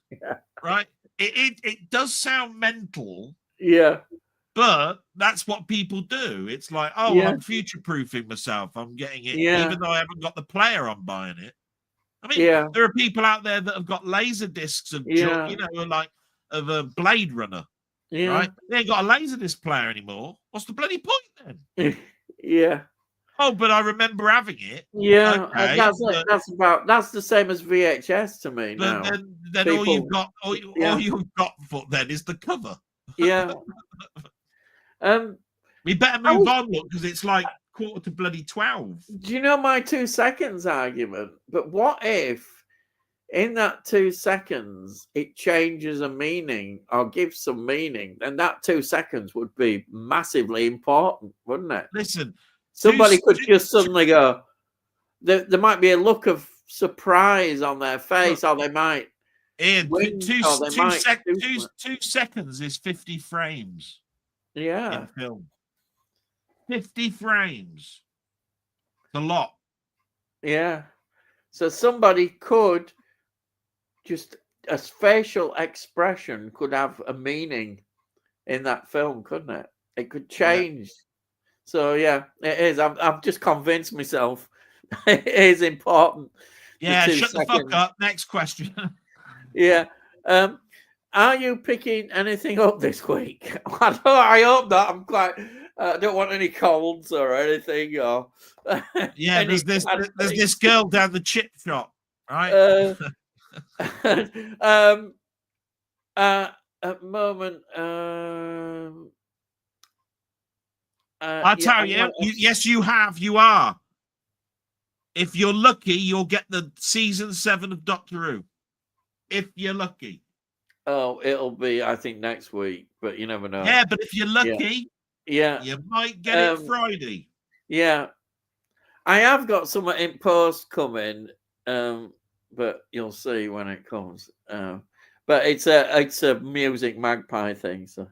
Right? It does sound mental. Yeah. But that's what people do. It's like, well, I'm future-proofing myself. I'm getting it, even though I haven't got the player, I'm buying it. I mean, there are people out there that have got laser discs of, like of a Blade Runner, right? They ain't got a laser disc player anymore. What's the bloody point then? Yeah. Oh, but I remember having it. Yeah, okay, that's the same as VHS to me now. Then all you've got then is the cover. Yeah. We better move on, look, because it's like 11:45. Do you know my 2 seconds argument? But what if in that 2 seconds it changes a meaning or gives some meaning? Then that 2 seconds would be massively important, wouldn't it? Listen, somebody could just suddenly go. There might be a look of surprise on their face, or they might Ian, wins, or they might do it. 2 seconds is 50 frames Yeah, in film. 50 frames. It's a lot. yeah. So somebody could just a facial expression could have a meaning in that film, couldn't it? It could change. So yeah, it is. I've just convinced myself it is important. Yeah, the 2 shut the seconds. fuck up. Next question. Yeah. Are you picking anything up this week? I hope not. I'm quite. I don't want any colds or anything. Or Yeah, any there's this girl down the chip shop, right? At the moment, I tell you, yes, you have. You are. If you're lucky, you'll get the season 7 of Doctor Who. If you're lucky. Oh, it'll be, I think, next week, but you never know. Yeah, but if you're lucky, yeah, you might get it Friday. Yeah, I have got some in post coming, but you'll see when it comes. But it's a music magpie thing, so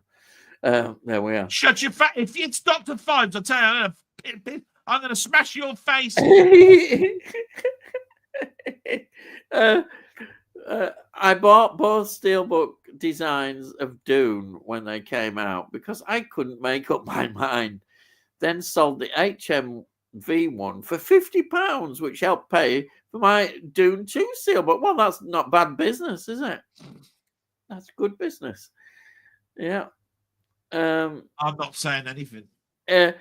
there we are. Shut your face! If it's Dr. Fives, I tell you, I'm gonna smash your face. I bought both steelbook designs of Dune when they came out because I couldn't make up my mind. Then sold the HMV one for £50, which helped pay for my Dune 2 steelbook. Well, that's not bad business, is it? That's good business. Yeah. I'm not saying anything. Ian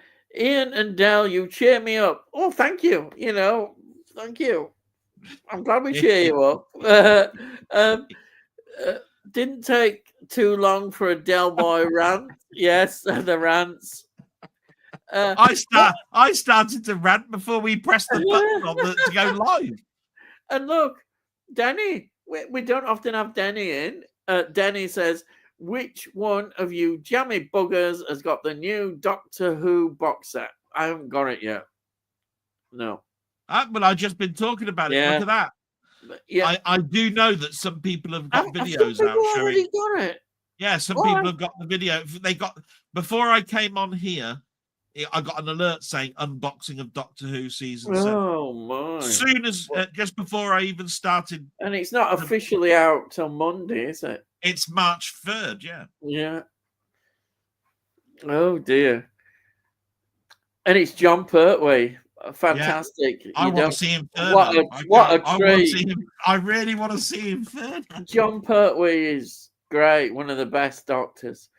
and Del, you cheer me up. Oh, thank you. Thank you. I'm glad we cheer you up. Didn't take too long for a Delboy rant. Yes, the rants. I started to rant before we pressed the button to go live. And look, Danny, we don't often have Danny in. Danny says, which one of you jammy buggers has got the new Doctor Who box set? I haven't got it yet. No. Well, I've just been talking about it. Look at that. Yeah, I do know that some people have got videos out showing. Already got it. Yeah, some people have got the video. They got before I came on here. I got an alert saying unboxing of Doctor Who season 7. Oh my! As soon as just before I even started, and it's not officially out till Monday, is it? It's March 3rd. Yeah. Yeah. Oh dear. And it's John Pertwee. Fantastic. Yeah. I want to see him third. What a treat. I really want to see him third. John Pertwee is great. One of the best doctors.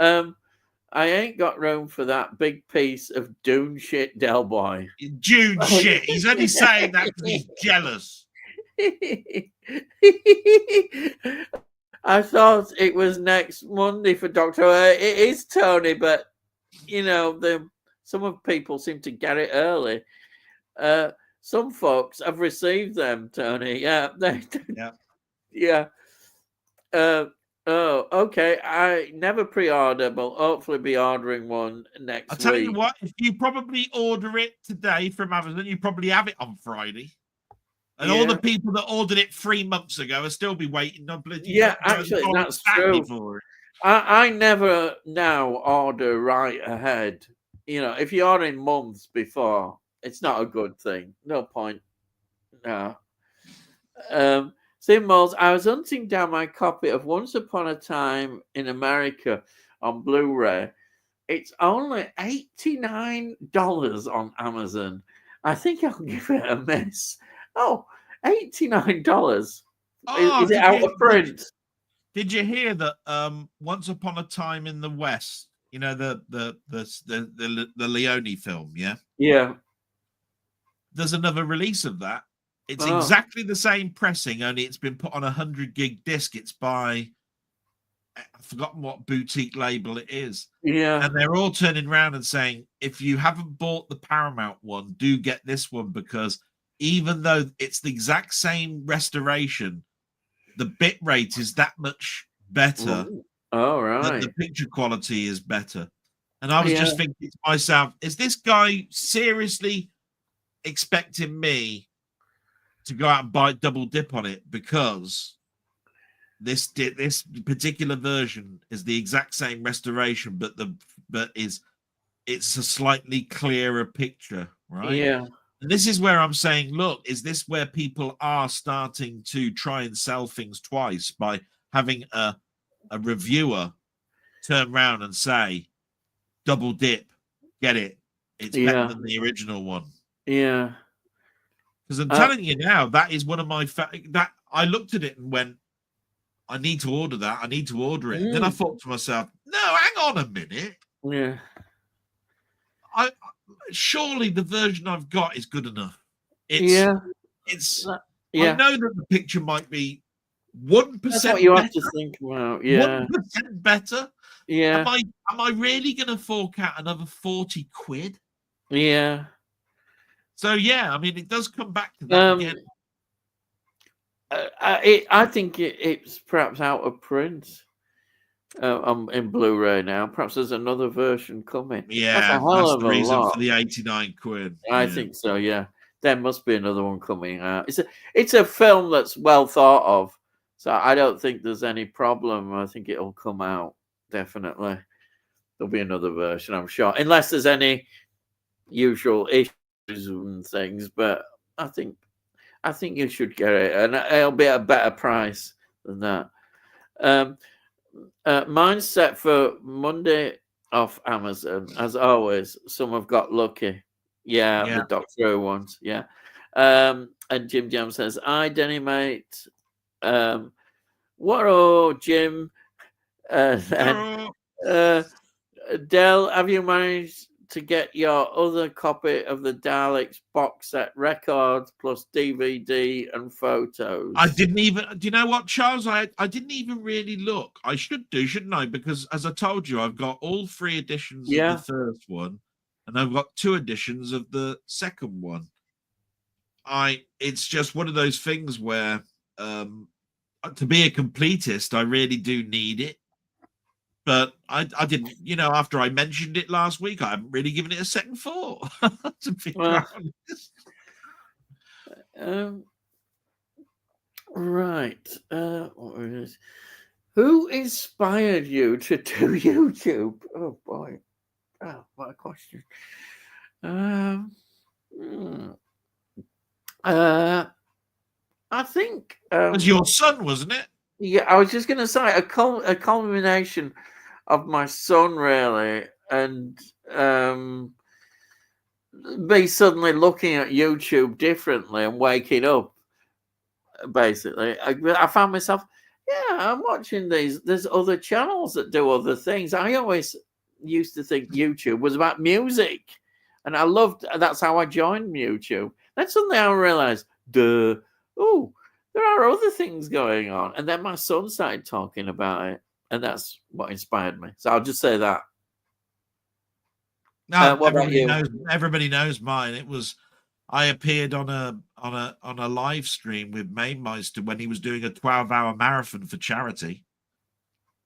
I ain't got room for that big piece of Dune shit, Delboy. Dune shit. He's only saying that because he's jealous. I thought it was next Monday for Doctor Who. It is, Tony, but some of people seem to get it early. Some folks have received them, Tony. Yeah. Yeah. Oh, okay. I never pre-order, but hopefully be ordering one next week. I'll tell you what, if you probably order it today from Amazon, you probably have it on Friday. And all the people that ordered it 3 months ago will still be waiting on bloody. Yeah, actually, that's true. I never now order right ahead. If you're ordering months before, it's not a good thing. No point. No. Simmons, I was hunting down my copy of Once Upon a Time in America on Blu-ray. It's only $89 on Amazon. I think I'll give it a miss. Oh, $89. Is it out of print? Did you hear that Once Upon a Time in the West, the Leone film, yeah? Yeah. There's another release of that. It's exactly the same pressing, only it's been put on a 100 gig disc. It's by, I've forgotten what boutique label it is. Yeah. And they're all turning around and saying, if you haven't bought the Paramount one, do get this one, because even though it's the exact same restoration, the bit rate is that much better. Oh, right. The picture quality is better. And I was just thinking to myself, is this guy seriously expecting me to go out and buy double dip on it? Because this particular version is the exact same restoration, but it's a slightly clearer picture, right? Yeah. And this is where I'm saying, look, is this where people are starting to try and sell things twice by having a reviewer turn around and say, double dip, get it? It's better Yeah. than the original one. Yeah. Because I'm telling you now, that is one of my that I looked at it and went, I need to order that. I need to order it. And then I thought to myself, no, hang on a minute. Yeah. Surely the version I've got is good enough. I know that the picture might be 1% That's what you better, have to think about. Yeah. 1% better. Yeah. Am I really going to fork out another 40 quid? Yeah. So yeah, I mean, it does come back to that again. I think it's perhaps out of print in Blu-ray now. Perhaps there's another version coming. Yeah, that's a hell of the a reason lot. for the 89 quid. I think so. Yeah, there must be another one coming out. It's a film that's well thought of, so I don't think there's any problem. I think it'll come out definitely. There'll be another version, I'm sure, unless there's any usual issues and things. But I think you should get it, and it'll be at a better price than that. Mine's set for Monday off Amazon, as always. Some have got lucky. Yeah. The Doctor Who ones. Yeah. And Jim Jam says, "Hi, Denny, mate. What Jim? And Del, have you managed to get your other copy of the Daleks box set records plus DVD and photos?" I didn't even. Do you know what, Charles? I didn't even really look. I should do, shouldn't I? Because as I told you, I've got all 3 editions of the first one, and I've got 2 editions of the second one. It's just one of those things where, to be a completist, I really do need it. But I didn't, after I mentioned it last week, I haven't really given it a second thought, to be honest. Right. Who inspired you to do YouTube? Oh, boy. Oh, what a question. I think... it was your son, wasn't it? Yeah, I was just going to say a culmination of my son, really, and me suddenly looking at YouTube differently and waking up. Basically, I found myself, I'm watching these. There's other channels that do other things. I always used to think YouTube was about music, and that's how I joined YouTube. Then suddenly I realized, there are other things going on. And then my son started talking about it, and that's what inspired me. So I'll just say that. No, everybody knows mine. It was, I appeared on a live stream with Mainmeister when he was doing a 12-hour marathon for charity.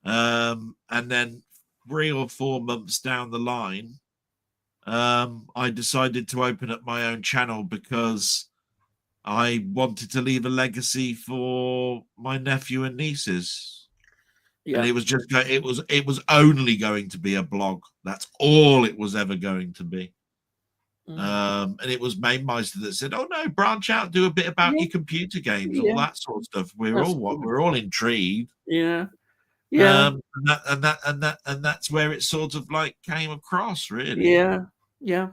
And then 3 or 4 months down the line, I decided to open up my own channel because I wanted to leave a legacy for my nephew and nieces. Yeah. And it was only going to be a blog. That's all it was ever going to be. And it was Mainmeister that said, "Oh no, branch out, do a bit about your computer games, all that sort of stuff." We're all intrigued. Yeah. And that's where it sort of like came across, really. Yeah.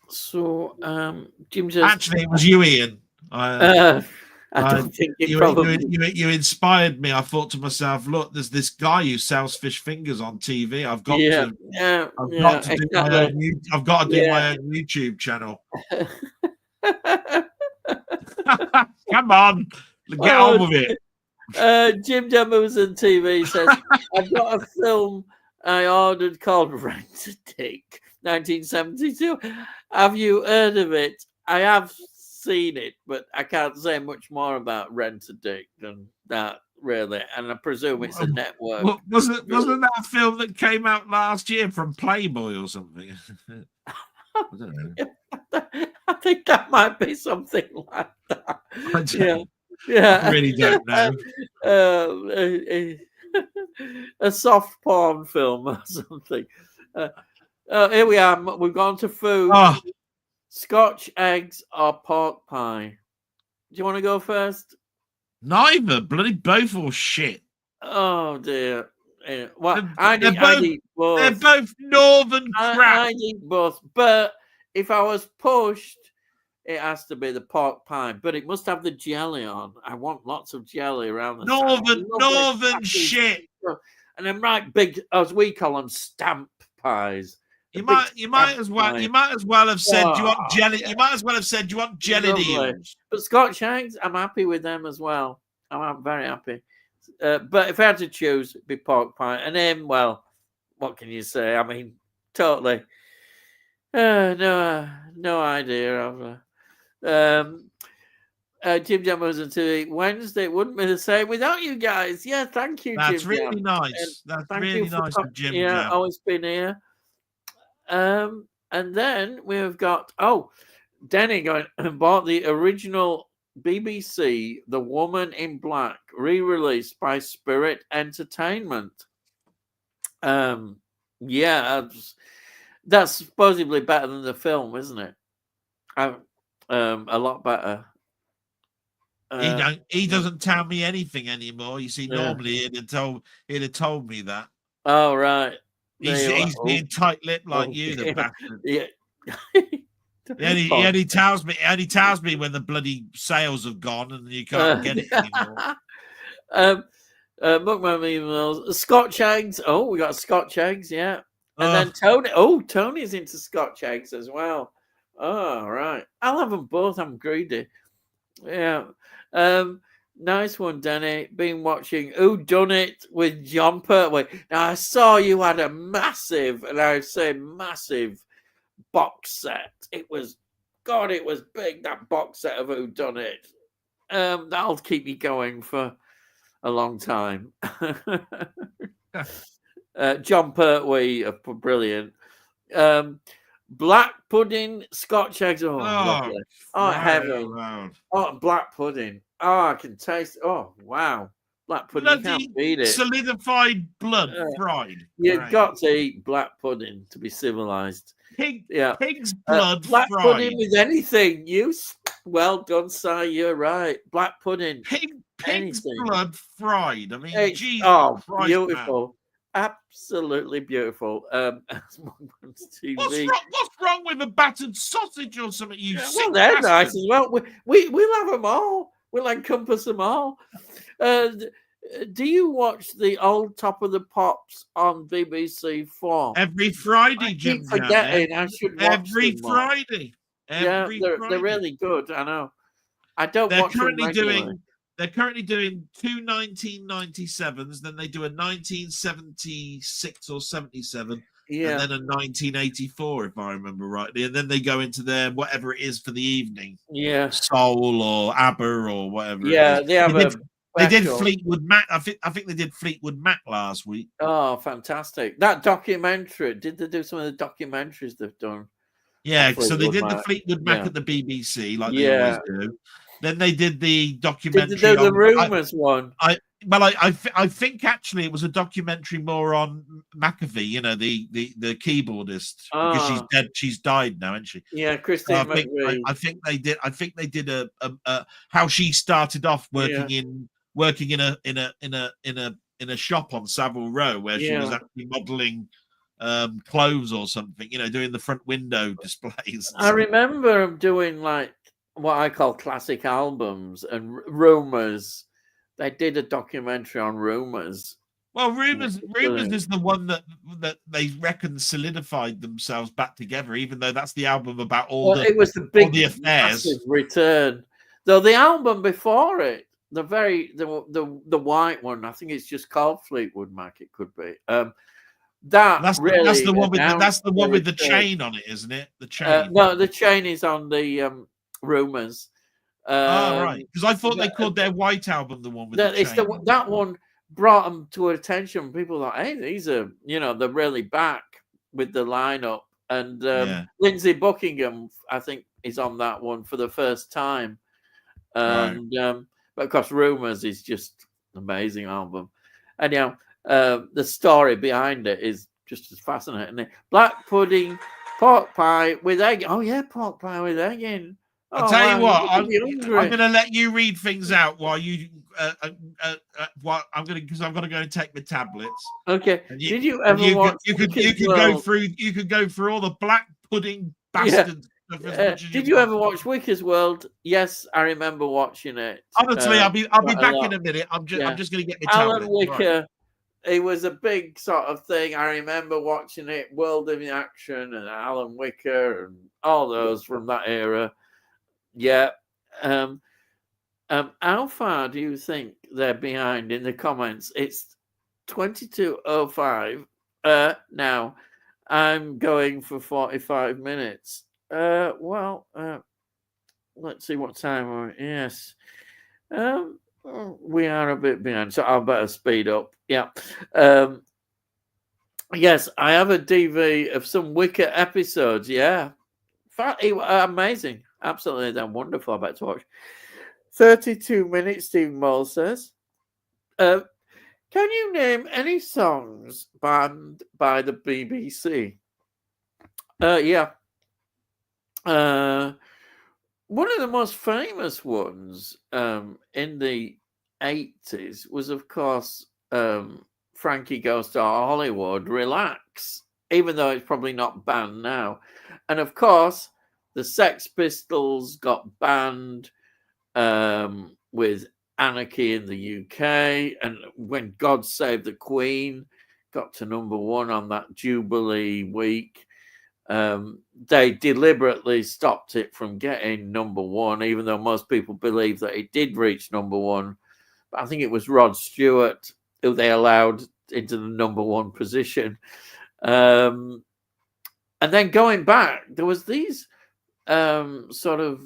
So, Jim says, actually, it was you, Ian. I don't think you inspired me. I thought to myself, look, there's this guy who sells fish fingers on TV. I've got to do my own YouTube channel. Come on, get on with it. Jim Demmerson TV says, "I've got a film I ordered called Rent a Dick, 1972. Have you heard of it? I have seen it, but I can't say much more about Rent a Dick than that, really. And I presume it's a network." Well, wasn't that a film that came out last year from Playboy or something? I don't know. I think that might be something like that. Yeah, I really don't know. A soft porn film or something. Here we are. We've gone to food. Oh, Scotch eggs or pork pie? Do you want to go first? neither. Bloody both or shit. Oh dear. Well, They're, I'd they're eat, I'd both eat they're both. both northern crap. I'd eat both. But if I was pushed, it has to be the pork pie. But it must have the jelly on. I want lots of jelly around the side. Northern shit. And then right big, as we call them, stamp pies. You might as well have said, do you want jelly? Yeah. You might as well have said, do you want jelly eels? But Scotch eggs, I'm happy with them as well. I'm very happy. But if I had to choose, it'd be pork pie. And then, well, what can you say? I mean, totally. No idea of. Jim Jam was until Wednesday. It wouldn't be the same without you guys. Yeah, thank you, That's Jim really Jam. nice. That's really nice of Jim Yeah, Jam. always been here. And then we've got Denny going and bought the original BBC The Woman in Black, re-released by Spirit Entertainment. Yeah, that's supposedly better than the film, isn't it? A lot better. He doesn't tell me anything anymore. You see, normally he'd have told me that. Oh right. He's being tight-lipped like you, the bastard. Yeah. He only tells me when the bloody sales have gone and you can't get it anymore. Bookman emails. Scotch eggs. Oh, we got Scotch eggs, yeah. And then Tony. Oh, Tony's into Scotch eggs as well. Oh, right. I'll have them both. I'm greedy. Yeah. Nice one, Danny. Been watching Who Done It with John Pertwee. Now I saw you had a massive, and I say massive, box set. It was big, that box set of Who Done It. That'll keep you going for a long time. John Pertwee, brilliant. Black pudding, Scotch eggs. Oh, lovely. Oh, heaven. Oh, black pudding. Oh, I can taste. Oh, wow. Black pudding. You can't beat it. Solidified blood fried. You've got to eat black pudding to be civilized. Pig's blood black fried. Pudding with anything. Well done, Si. You're right. Black pudding. Pig's blood fried. I mean, Jesus Christ, beautiful. Man. Absolutely beautiful. TV. What's wrong with a battered sausage or something? Well, they're nice as well. We'll have them all. We'll encompass them all. Do you watch the old Top of the Pops on BBC 4? Every Friday, Jim. I keep forgetting. I should watch every Friday. They're really good. I know. I don't watch them regularly. They're currently doing two 1997s, then they do a 1976 or 77, and then a 1984, if I remember rightly, and then they go into their whatever it is for the evening. Yeah, Soul or ABBA or whatever. Yeah, they have they did Fleetwood Mac. I think they did Fleetwood Mac last week. Oh, fantastic! That documentary. Did they do some of the documentaries they've done? Yeah, so they did the Fleetwood Mac at the BBC, like they always do. Then they did the documentary. Did they do the Rumours one? I think actually it was a documentary more on McAfee, you know, the keyboardist, because she's dead. She's died now, isn't she? Yeah, Christine McVie. I think they did a how she started off working in a shop on Savile Row where she was actually modelling clothes or something, you know, doing the front window displays. I remember doing like what I call classic albums and Rumours. They did a documentary on Rumours. Well, Rumours is the one that they reckon solidified themselves back together, even though that's the album about it was the big affairs. Return. Though the album before it, the white one, I think it's just called Fleetwood Mac. It could be. That's the one with the chain on it, isn't it? The chain. No, the chain is on the Rumours. Right, because I thought they called their white album the one with the chain. That one brought them to attention. People thought, hey, these are, they're really back with the lineup. And Lindsay Buckingham, I think, is on that one for the first time. And but But of course, Rumours is just an amazing album. Anyhow, the story behind it is just as fascinating. Black pudding, pork pie with egg. Oh yeah, pork pie with egg in. I'll Oh tell you wow, what, you I'm could be hungry. going to let you read things out while you. What I'm going to, because I've got to go and take my tablets. Okay. And Did you ever watch? You could go through. You could go through all the black pudding bastard stuff as much as Did you you want. ever watch Wicker's World? Yes, I remember watching it. Honestly, I'll be quite a back lot. in a minute. I'm just going to get my Alan tablet. Wicker. It was a big sort of thing. I remember watching it, World in Action and Alan Wicker and all those from that era. Yeah. How far do you think they're behind in the comments? It's 22:05. Now I'm going for 45 minutes. Well, let's see what time we're. Yes. We are a bit behind, so I'll better speed up. Yeah. Yes, I have a DV of some Wicker episodes. Yeah. Amazing. Absolutely. They're wonderful. I bet to watch. 32 minutes, Steve Moll says. Can you name any songs banned by the BBC? Yeah. One of the most famous ones in the 80s was, of course, Frankie Goes to Hollywood, Relax, even though it's probably not banned now. And, of course, the Sex Pistols got banned with Anarchy in the UK. And when God Save the Queen got to #1 on that Jubilee week, they deliberately stopped it from getting #1, even though most people believe that it did reach #1. But I think it was Rod Stewart who they allowed into the #1 position. And then going back, there was these sort of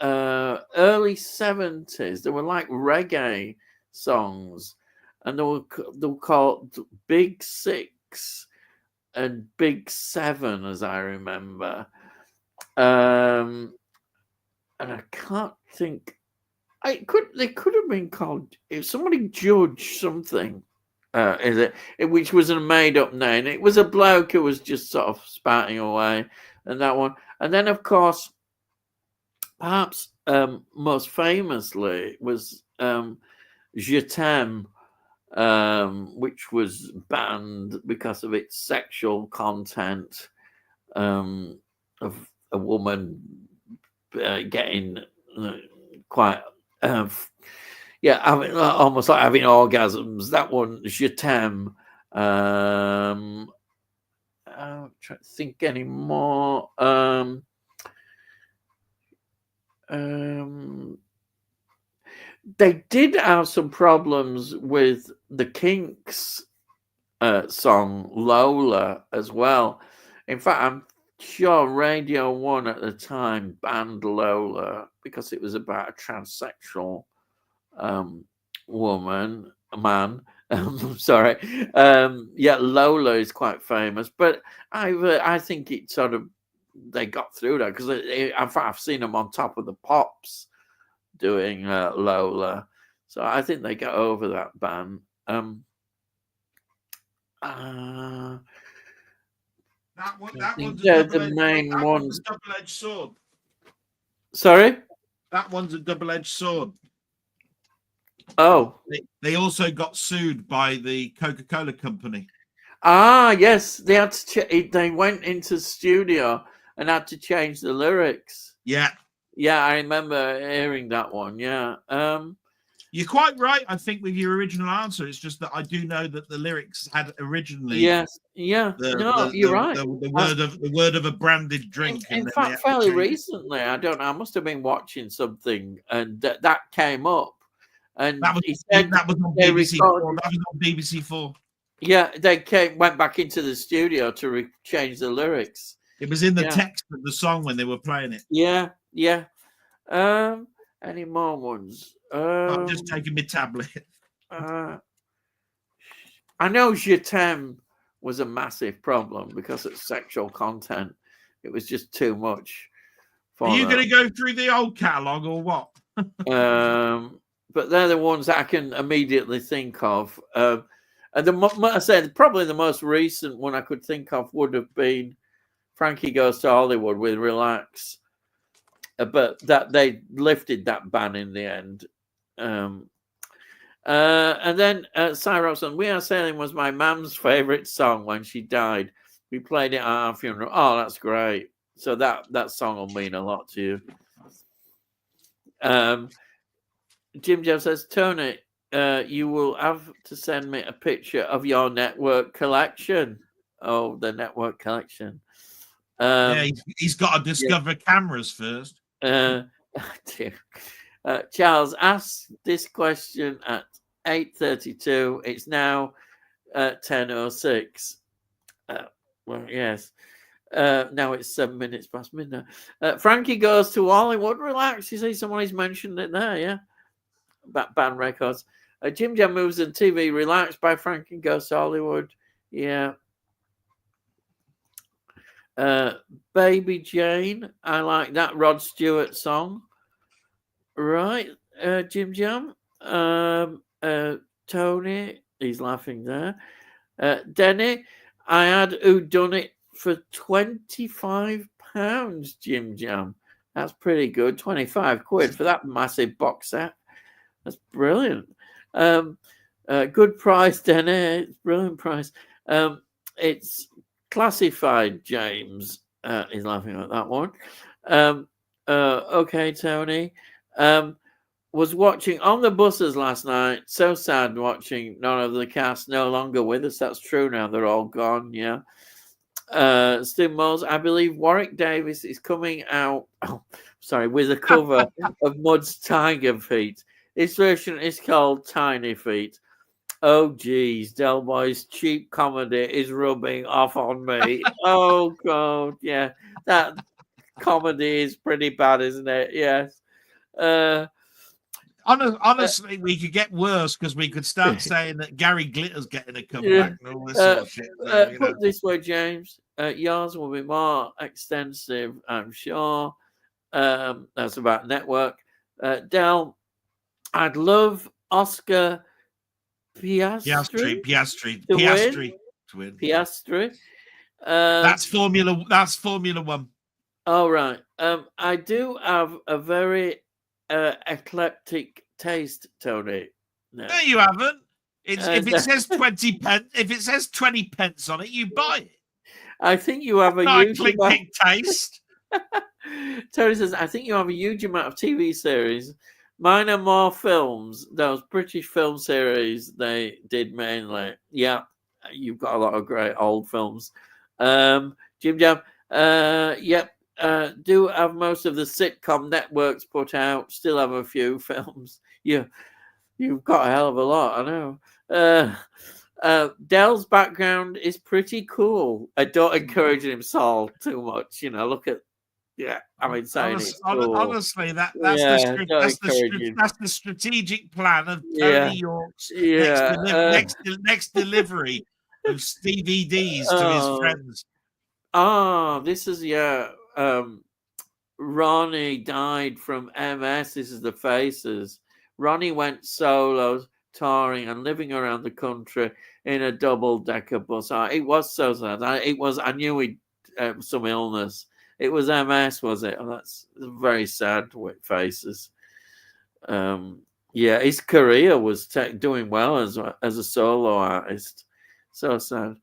early 70s. There were like reggae songs, and they were called Big Six and Big Seven, as I remember. And I can't think. They could have been called. If somebody Judge something, is it? Which was a made up name. It was a bloke who was just sort of spouting away, and that one. And then, of course, perhaps most famously was Je T'aime, which was banned because of its sexual content of a woman getting quite, almost like having orgasms. That one, Je T'aime. I'm trying to think anymore. They did have some problems with the Kinks song Lola as well. In fact, I'm sure Radio 1 at the time banned Lola because it was about a transsexual man. Sorry. Lola is quite famous, but I think it sort of, they got through that because in fact I've seen them on Top of the Pops doing Lola, so I think they got over that ban. That one's the main ones. A double-edged sword. Sorry, that one's a double-edged sword. Oh, they also got sued by the Coca-Cola company. Ah, yes, they had to. They went into the studio and had to change the lyrics. Yeah, I remember hearing that one. Yeah, you're quite right. I think with your original answer, it's just that I do know that the lyrics had originally. Yes, you're right. The word of a branded drink. In fact, fairly recently, I don't know. I must have been watching something, and that came up. And that was on BBC 4. That was on BBC 4. Yeah, they went back into the studio to change the lyrics. It was in the text of the song when they were playing it. Yeah. Any more ones? I'm just taking my tablet. I know Je T'aime was a massive problem because of sexual content. It was just too much. Are you going to go through the old catalogue or what? But they're the ones that I can immediately think of. And I said probably the most recent one I could think of would have been Frankie Goes to Hollywood with Relax. But that they lifted that ban in the end. And then Cy Robson, We Are Sailing was my mum's favourite song when she died. We played it at our funeral. Oh, that's great. So that song will mean a lot to you. Jim Joe says, Tony, you will have to send me a picture of your network collection. Oh, the network collection. Yeah, he's got to discover cameras first. Charles asked this question at 8:32. It's now 10:06. Well, yes. Now it's 7 minutes past midnight. Frankie Goes to Hollywood. Relax. You see, somebody's mentioned it there, yeah? Band records. Jim Jam Moves and TV. Relax by Frankie Goes to Hollywood. Yeah. Baby Jane. I like that Rod Stewart song. Right, Jim Jam. Tony. He's laughing there. Denny. I had Who Done It for £25, Jim Jam. That's pretty good. 25 quid for that massive box set. That's brilliant. Good price, Denny. It's brilliant price. It's classified, James. He's laughing at that one. Okay, Tony. Was watching on the buses last night. So sad watching none of the cast no longer with us. That's true now. They're all gone. Yeah. Steve Moles, I believe Warwick Davis is coming out. Oh, sorry, with a cover of Mud's Tiger Feet. His version is called Tiny Feet. Oh, geez, Delboy's cheap comedy is rubbing off on me. Oh, God, yeah. That comedy is pretty bad, isn't it? Yes. Honestly, we could get worse because we could start saying that Gary Glitter's getting a comeback and all this sort of shit. So, put it this way, James. Yours will be more extensive, I'm sure. That's about network. Del, I'd love Oscar Piastri to win. Piastri. That's Formula One. All right. I do have a very eclectic taste, Tony. No, you haven't. If it says 20 pence, if it says 20 pence on it, you buy it. I think you have a huge taste. Tony says, I think you have a huge amount of TV series. Mine are more films. Those British film series they did mainly. Yeah, you've got a lot of great old films. Jim Jam, yep. Do have most of the sitcom networks put out. Still have a few films. You've got a hell of a lot, I know. Del's background is pretty cool. I don't encourage him Saul too much. Look at honestly, that's the strategic plan of Tony York's next delivery of DVDs to his friends. This is Ronnie died from MS. This is the Faces. Ronnie went solo, touring and living around the country in a double-decker bus. It was so sad. I knew he'd some illness. It was MS, was it? Oh, that's very sad with Faces. His career was doing well as a solo artist. So sad.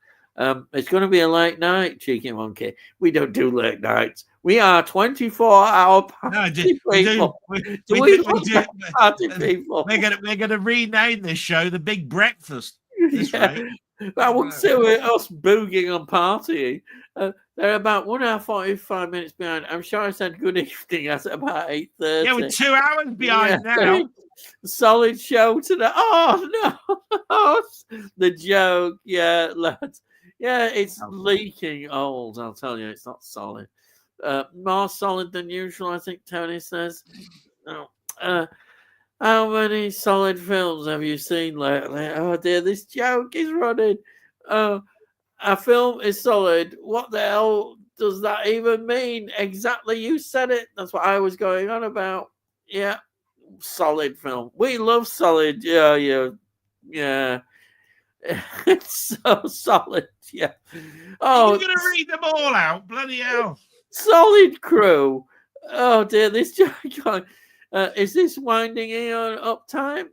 It's going to be a late night, Cheeky Monkey. We don't do late nights. We are 24-hour party people. We do. Party people. We're going to rename this show The Big Breakfast. I would say with us booging and partying. They're about 1 hour 45 minutes behind. I'm sure I said good evening at about 8:30. Yeah, we're 2 hours behind now. Solid show today. Oh no, the joke. Yeah, lads. Yeah, it's leaking old. I'll tell you, it's not solid. More solid than usual, I think Tony says. How many solid films have you seen lately? Oh dear, this joke is running. A film is solid. What the hell does that even mean? Exactly, you said it. That's what I was going on about. Yeah, solid film. We love solid. Yeah. It's so solid. Yeah. Are Oh, you going to read them all out? Bloody hell. Solid Crew. Oh dear, this is this winding in up time?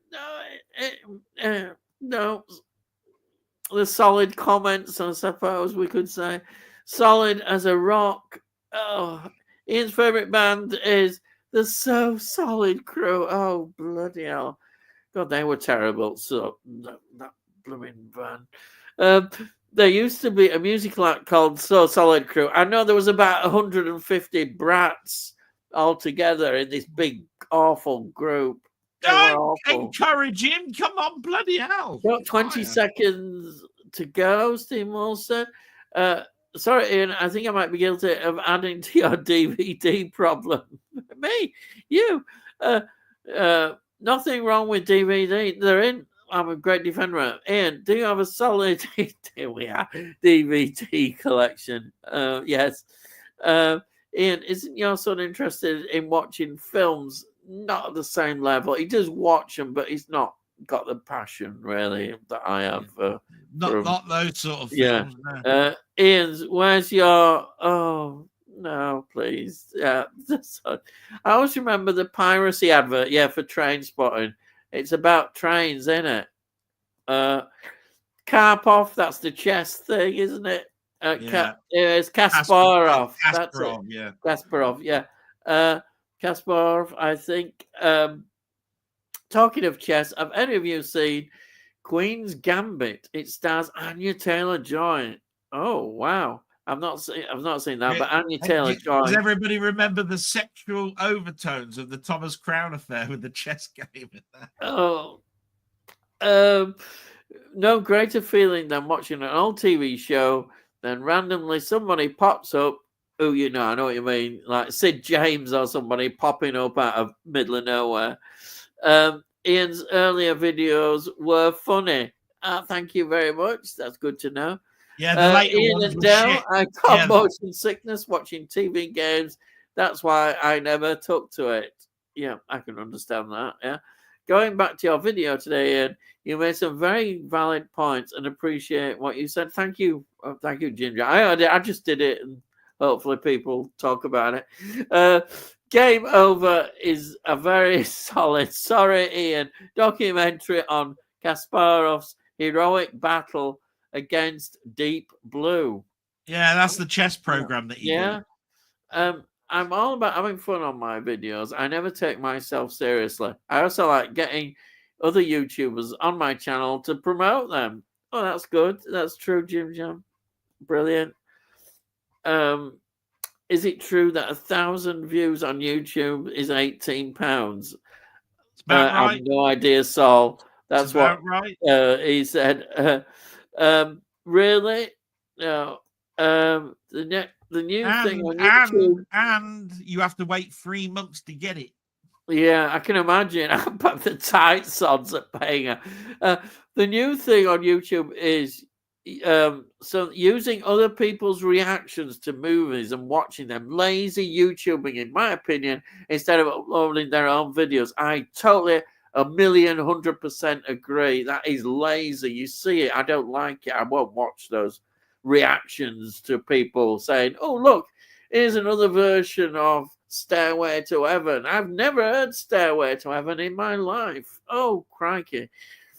No. The solid comments, I suppose we could say. Solid as a rock. Oh, Ian's favourite band is the So Solid Crew. Oh, bloody hell. God, they were terrible. So, that blooming band. There used to be a musical act called So Solid Crew. I know there was about 150 brats all together in this big, awful group. Don't encourage him. Come on, bloody hell. Got 20 seconds to go, Steve Molson. Sorry, Ian, I think I might be guilty of adding to your DVD problem. Me, you. Nothing wrong with DVD. They're in. I'm a great defender of it. Ian, do you have a solid here we are, DVD collection? Yes. Ian, isn't your son interested in watching films? Not at the same level. He does watch them, but he's not got the passion really that I have. Not those sort of films. Yeah. No. Ian's, where's your? Oh no, please. Yeah. I always remember the piracy advert. Yeah, for Train Spotting. It's about trains, isn't it? Karpov. That's the chess thing, isn't it? It's Kasparov. That's it. Yeah. Kasparov. Yeah. Kasparov, I think. Talking of chess, have any of you seen Queen's Gambit? It stars Anya Taylor-Joy. Oh wow, I've not seen that, but Anya Taylor-Joy. Does everybody remember the sexual overtones of the Thomas Crown affair with the chess game? Oh, no greater feeling than watching an old TV show. Then randomly somebody pops up. Oh, I know what you mean, like Sid James or somebody popping up out of middle of nowhere. Ian's earlier videos were funny. Thank you very much. That's good to know. Yeah, the later Ian ones and Dell, I got motion sickness watching TV games. That's why I never took to it. Yeah, I can understand that. Yeah. Going back to your video today, Ian, you made some very valid points and appreciate what you said. Thank you. Thank you, Ginger. I just did it, and hopefully people talk about it. Game Over is a very solid, sorry, Ian, documentary on Kasparov's heroic battle against Deep Blue. Yeah, that's the chess program that you do. I'm all about having fun on my videos. I never take myself seriously. I also like getting other YouTubers on my channel to promote them. Oh, that's good. That's true, Jim Jam. Brilliant. Is it true that 1,000 views on YouTube is £18? Right. I have no idea, Saul. That's what right. He said. Really? No. The new thing on YouTube, and you have to wait 3 months to get it. Yeah, I can imagine. But the tight sods are paying her. The new thing on YouTube is so using other people's reactions to movies and watching them. Lazy YouTubing, in my opinion, instead of uploading their own videos. I totally 1,100% agree. That is lazy. You see it. I don't like it. I won't watch those reactions to people saying, oh, look, here's another version of Stairway to Heaven. I've never heard Stairway to Heaven in my life. Oh, crikey.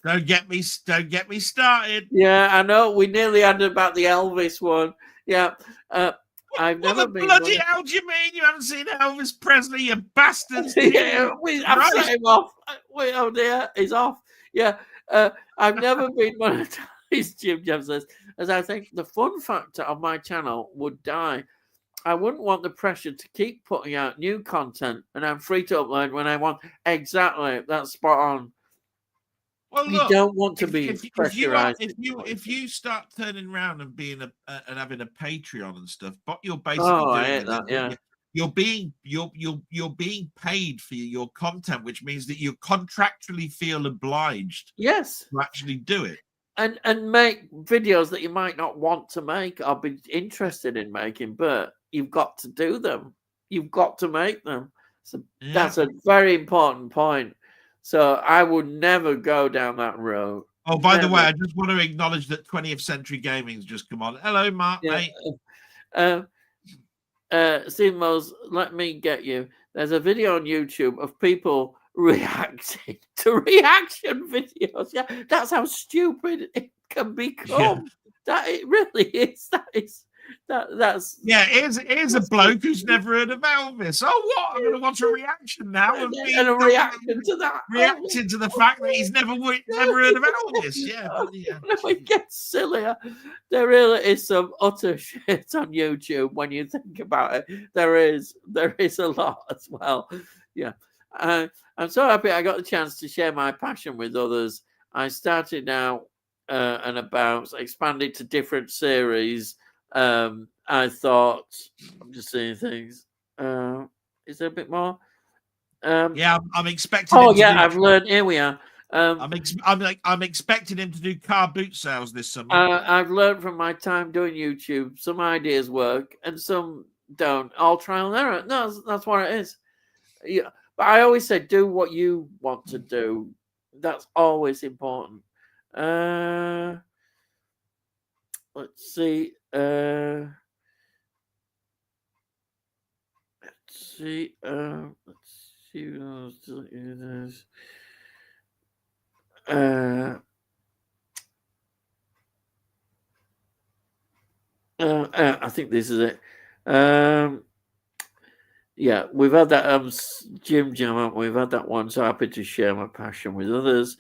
Don't get me started. Yeah, I know. We nearly had about the Elvis one. Yeah. I've never been. What the bloody hell do you mean you haven't seen Elvis Presley, you bastards? Yeah, I've set him off. Wait, oh dear, he's off. Yeah. I've never been monetized, Jim Jam says, as I think the fun factor of my channel would die. I wouldn't want the pressure to keep putting out new content, and I'm free to upload when I want. Exactly. That's spot on. Well, you don't want to be pressurized. If you start turning around and being and having a Patreon and stuff, but you're basically you're being paid for your content, which means that you contractually feel obliged. Yes, to actually do it and make videos that you might not want to make or be interested in making, but you've got to do them. You've got to make them. So Yeah. that's a very important point. So I would never go down that road. Oh, by the Never. way, I just want to acknowledge that 20th Century Gaming's just come on. Hello, Mark, mate. Steve Mills, let me get you. There's a video on YouTube of people reacting to reaction videos. Yeah, that's how stupid it can become. Yeah. That it really is. That's Here's a bloke who's never heard of Elvis. Oh, what? I'm going to watch a reaction now of me and a reaction to that. reacting to the fact that he's never heard of Elvis. Yeah, it gets sillier. There really is some utter shit on YouTube when you think about it. There is a lot as well. Yeah, I'm so happy I got the chance to share my passion with others. I started now and about expanded to different series. I thought I'm just seeing things. Is there a bit more? I'm expecting. Oh yeah, I've learned. Here we are. I'm expecting him to do car boot sales this summer. I've learned from my time doing YouTube. Some ideas work and some don't. All trial and error. No, that's what it is. Yeah, but I always say do what you want to do. That's always important. Let's see. Let's see. I think this is it. Yeah, we've had that Jim Jam, haven't we? We've had that one. So happy to share my passion with others.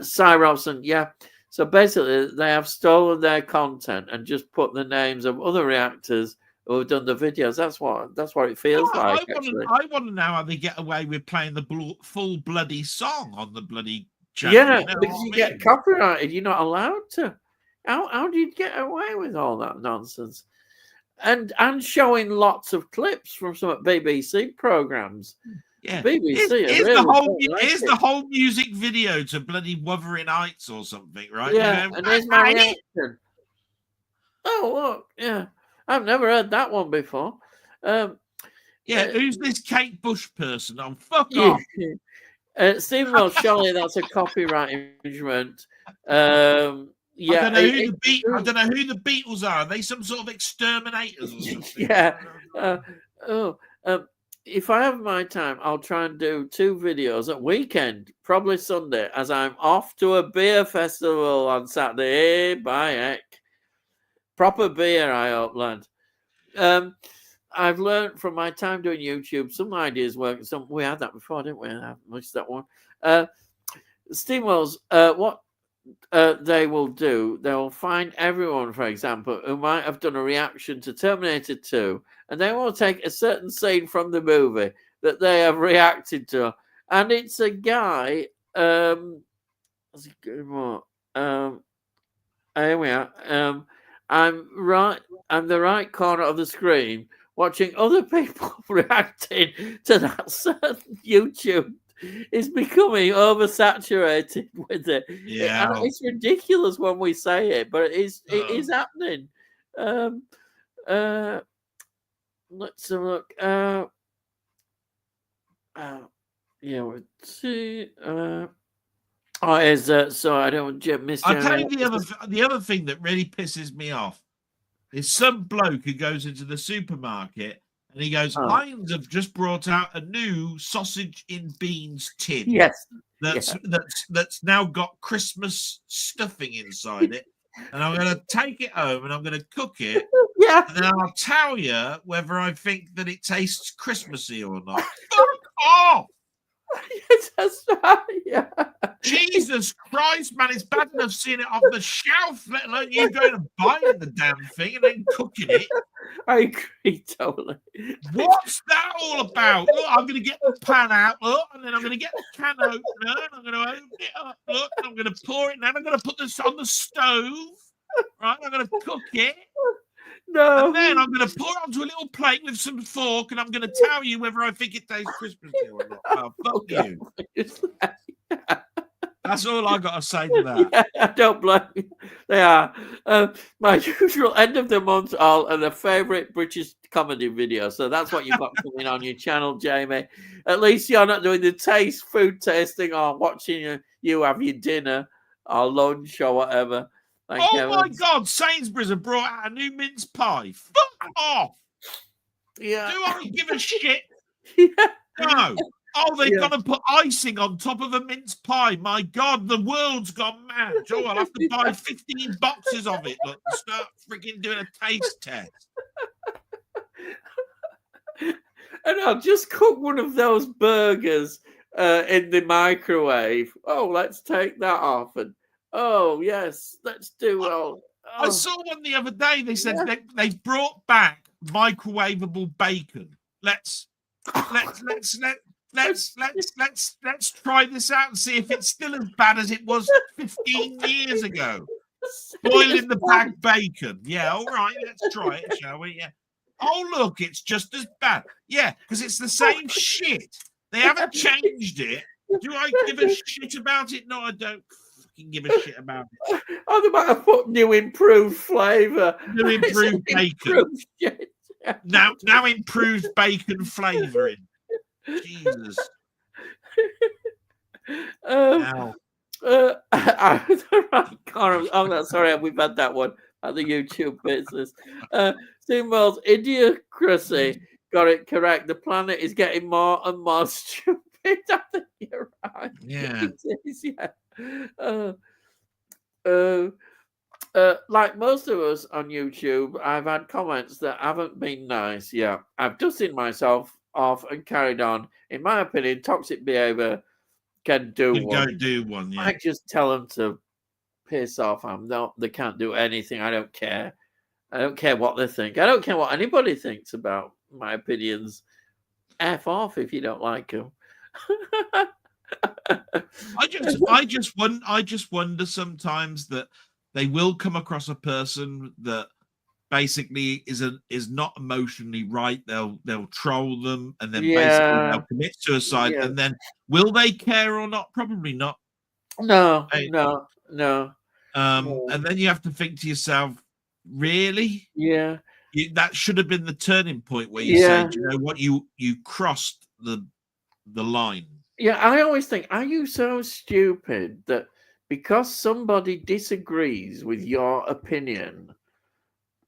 Cy Robson, yeah. So basically, they have stolen their content and just put the names of other reactors who have done the videos. That's what it feels like. I want to know how they get away with playing the full bloody song on the bloody channel. Yeah, because you get copyrighted. You're not allowed to. How do you get away with all that nonsense? And showing lots of clips from some BBC programs. Yeah, BBC. Here's the whole music video to bloody Wuthering Heights or something, right? Yeah, and there's my reaction. Oh look, yeah, I've never heard that one before. Who's this Kate Bush person? Oh, fuck off. Stephen Wells, surely that's a copyright infringement. Yeah, I don't know who the Beatles are. Are they some sort of exterminators or something? Yeah. If I have my time, I'll try and do 2 videos at weekend, probably Sunday, as I'm off to a beer festival on Saturday. By heck. Proper beer, I hope, lad. I've learned from my time doing YouTube, some ideas work. We had that before, didn't we? I missed that one. Steve Wells, what they will do, they will find everyone, for example, who might have done a reaction to Terminator 2, and they will take a certain scene from the movie that they have reacted to, and it's a guy. Here we are. I'm the right corner of the screen watching other people reacting to that certain YouTube. Is becoming oversaturated with it. Yeah, and it's ridiculous when we say it, but it is happening. Let's have a look. We'll see. So I don't miss. I'll tell you the other thing that really pisses me off is some bloke who goes into the supermarket and he goes, Heinz have just brought out a new sausage in beans tin. Yes. That's now got Christmas stuffing inside it. And I'm going to take it home and I'm going to cook it. Yeah. And then I'll tell you whether I think that it tastes Christmassy or not. Fuck off! That's right. Yeah. Jesus Christ, man, it's bad enough seeing it off the shelf, let alone you going and buying the damn thing and then cooking it. I agree totally. What's that all about? Look, I'm going to get the pan out, look, and then I'm going to get the can opener, and I'm going to open it up, look, and I'm going to pour it, and then I'm going to put this on the stove, right? I'm going to cook it. No. And then I'm going to pour it onto a little plate with some fork, and I'm going to tell you whether I think it tastes Christmassy or not. Oh, fuck you. That's all I got to say to that. Yeah, I don't blame you. They are. My usual end of the month all and a favourite British comedy video. So that's what you've got coming on your channel, Jamie. At least you're not doing the food tasting or watching you have your dinner or lunch or whatever. Thank my God, Sainsbury's have brought out a new mince pie. Fuck off. Yeah. Do I give a shit? Yeah. No. Oh, they've got to put icing on top of a mince pie. My God, the world's gone mad. Oh, I'll have to buy 15 boxes of it. Look, and start freaking doing a taste test. And I'll just cook one of those burgers in the microwave. Oh, let's take that off. And oh, yes, let's do all. Oh. I saw one the other day. They said they've brought back microwavable bacon. Let's try this out and see if it's still as bad as it was 15 years ago. Boil in the bag bacon. Yeah, all right, let's try it, shall we? Yeah. Oh, look, it's just as bad. Yeah, because it's the same shit. They haven't changed it. Do I give a shit about it? No, I don't fucking give a shit about it. Oh, they might have put new improved flavour. New improved bacon. Now improved bacon flavouring. Jesus. Oh, sorry, we've had that one at the YouTube business. Symbols, idiocracy got it correct. The planet is getting more and more stupid. I think you're right. Yeah. It is, yeah. Like most of us on YouTube, I've had comments that haven't been nice. Yeah, I've dusted myself off and carried on. In my opinion, toxic behavior can do one. Go do one. Yeah. I just tell them to piss off. They can't do anything. I don't care. I don't care what they think. I don't care what anybody thinks about my opinions. F off if you don't like them. I just wonder sometimes that they will come across a person that basically is not emotionally right. They'll troll them and then basically they'll commit suicide. And then will they care or not? Probably not. No. And then you have to think to yourself, really? Yeah. That should have been the turning point where you said, you know what, you crossed the line. Yeah, I always think, are you so stupid that because somebody disagrees with your opinion,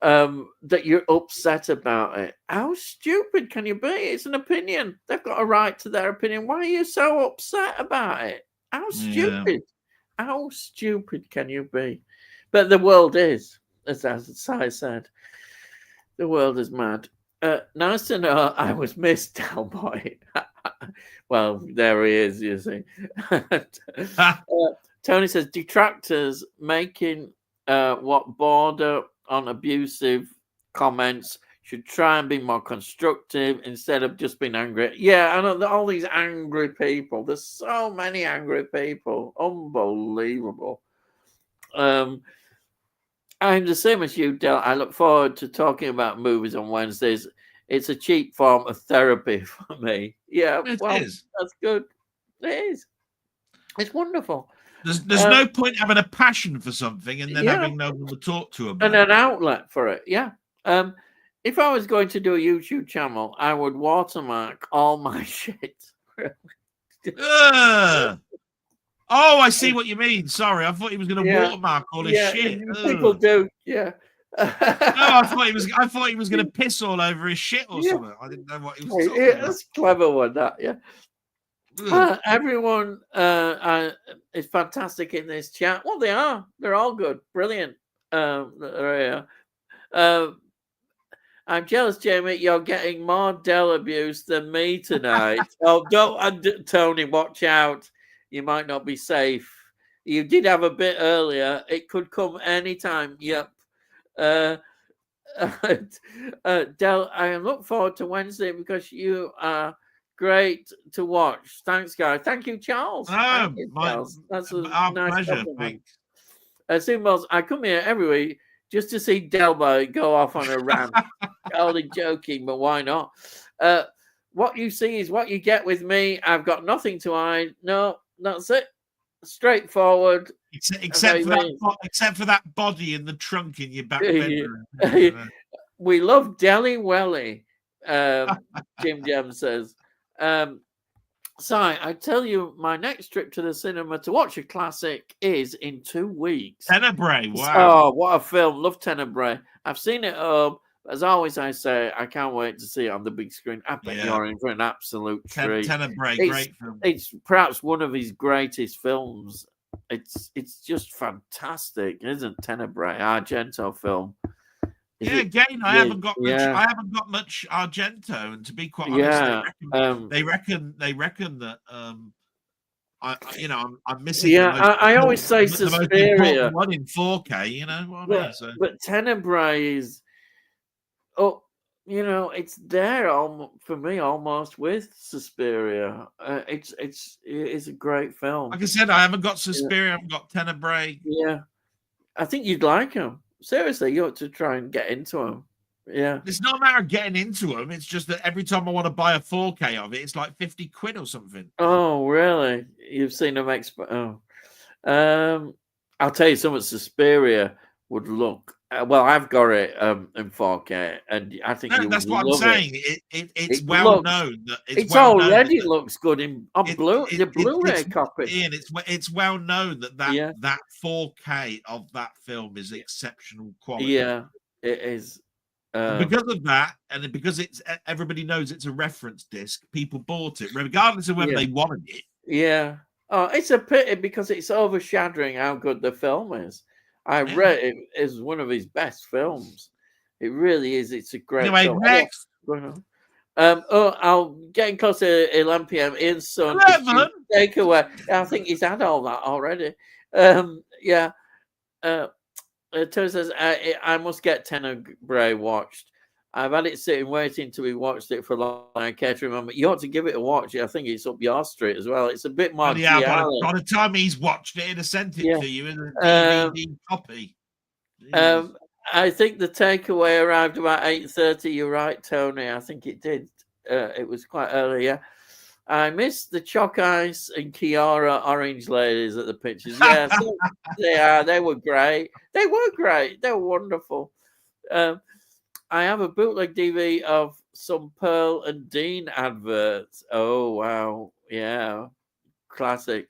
that you're upset about it? How stupid can you be? It's an opinion. They've got a right to their opinion. Why are you so upset about it? How stupid? Yeah. How stupid can you be? But the world is, as I said, the world is mad. Nice to know I was missed, Delboy. Well, there he is, you see. Tony says, detractors making what border on abusive comments should try and be more constructive instead of just being angry. Yeah, I know all these angry people. There's so many angry people. Unbelievable. I'm the same as you, Del. I look forward to talking about movies on Wednesdays. It's a cheap form of therapy for me. Yeah, it is. That's good. It is. It's wonderful. There's no point having a passion for something and then having no one to talk to about and an outlet for it. Yeah. If I was going to do a YouTube channel, I would watermark all my shit. Oh, I see what you mean. Sorry, I thought he was going to watermark all his shit. People do, yeah. No, I thought he was going to piss all over his shit or something. I didn't know what he was talking about. That's a clever one, that, yeah. Everyone is fantastic in this chat. Well, they are. They're all good. Brilliant. I'm jealous, Jamie. You're getting more Dell abuse than me tonight. Oh, don't, Tony, watch out. You might not be safe. You did have a bit earlier. It could come anytime. Yep. Del, I look forward to Wednesday because you are great to watch. Thanks, guys. Thank you, Charles. Thank you, Charles. That's a nice pleasure. Compliment. Symbols, I come here every week just to see Delboy go off on a rant. Only joking, but why not? What you see is what you get with me. I've got nothing to hide. No, that's it. straightforward. Except for that body in the trunk in your back bedroom. We love Deli Welly, Jim Jam says. So I tell you, my next trip to the cinema to watch a classic is in 2 weeks. Tenebrae, wow. Oh, what a film. Love Tenebrae. I've seen it as always, I say, I can't wait to see it on the big screen. I bet you're in for an absolute treat. Tenebrae, great film. It's perhaps one of his greatest films. It's just fantastic, isn't Tenebrae? Argento film. Again, I haven't got much Argento, and to be quite honest, they reckon that I'm missing. I always say Suspiria one in 4K. You know what I mean? So. But Tenebrae is, it's there for me almost with Suspiria. It's a great film. Like I said, I haven't got Suspiria. I haven't got Tenebrae. Yeah, I think you'd like them. Seriously, you ought to try and get into them. Yeah. It's not a matter of getting into them. It's just that every time I want to buy a 4K of it, it's like 50 quid or something. Oh, really? You've seen them I'll tell you something. Suspiria would look. Well, I've got it in 4K, and I think that's what I'm saying. It's well known that it already looks good on the Blu-ray copy. Ian, it's well known that 4K of that film is exceptional quality. Yeah, it is. Because of that, and because everybody knows it's a reference disc, people bought it regardless of whether they wanted it. Yeah. Oh, it's a pity because it's overshadowing how good the film is. I read it is one of his best films. It really is. It's a great film. Next. I'll getting close to 11 p.m. Ian's son. Takeaway. I think he's had all that already. Tony says, I must get Tenebrae watched. I've had it sitting waiting till we watched it for long. I care to remember. You ought to give it a watch. I think it's up your street as well. It's a bit more. By the time he's watched it, he'd have sent it to you in a DVD copy. I think the takeaway arrived about 8:30. You're right, Tony. I think it did. It was quite early. Yeah. I missed the Chalk Ice and Kiara Orange ladies at the pictures. Yeah, they were great. They were wonderful. I have a bootleg DVD of some Pearl and Dean adverts. Oh, wow. Yeah. Classic.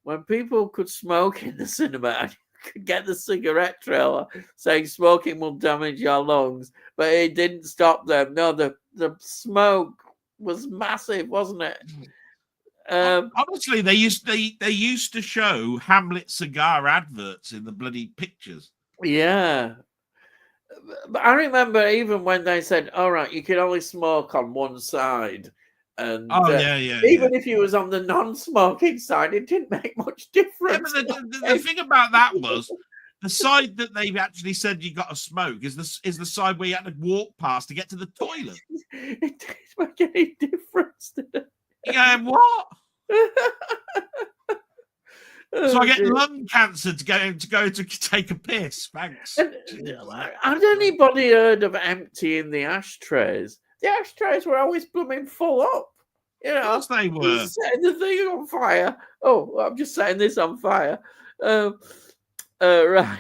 When people could smoke in the cinema and you could get the cigarette trailer saying smoking will damage your lungs, but it didn't stop them. No, the smoke was massive, wasn't it? Honestly, they used to show Hamlet cigar adverts in the bloody pictures. Yeah. But I remember even when they said, all right, you can only smoke on one side. And even if you was on the non-smoking side, it didn't make much difference. Yeah, but the thing about that was the side that they've actually said you got to smoke is the side where you had to walk past to get to the toilet. It didn't make any difference, did it? Yeah, what? So I get lung cancer to go to take a piss. Thanks. Had anybody heard of emptying the ashtrays? The ashtrays were always blooming full up. You know, of course they were. Setting the thing on fire. Oh, I'm just setting this on fire. Right.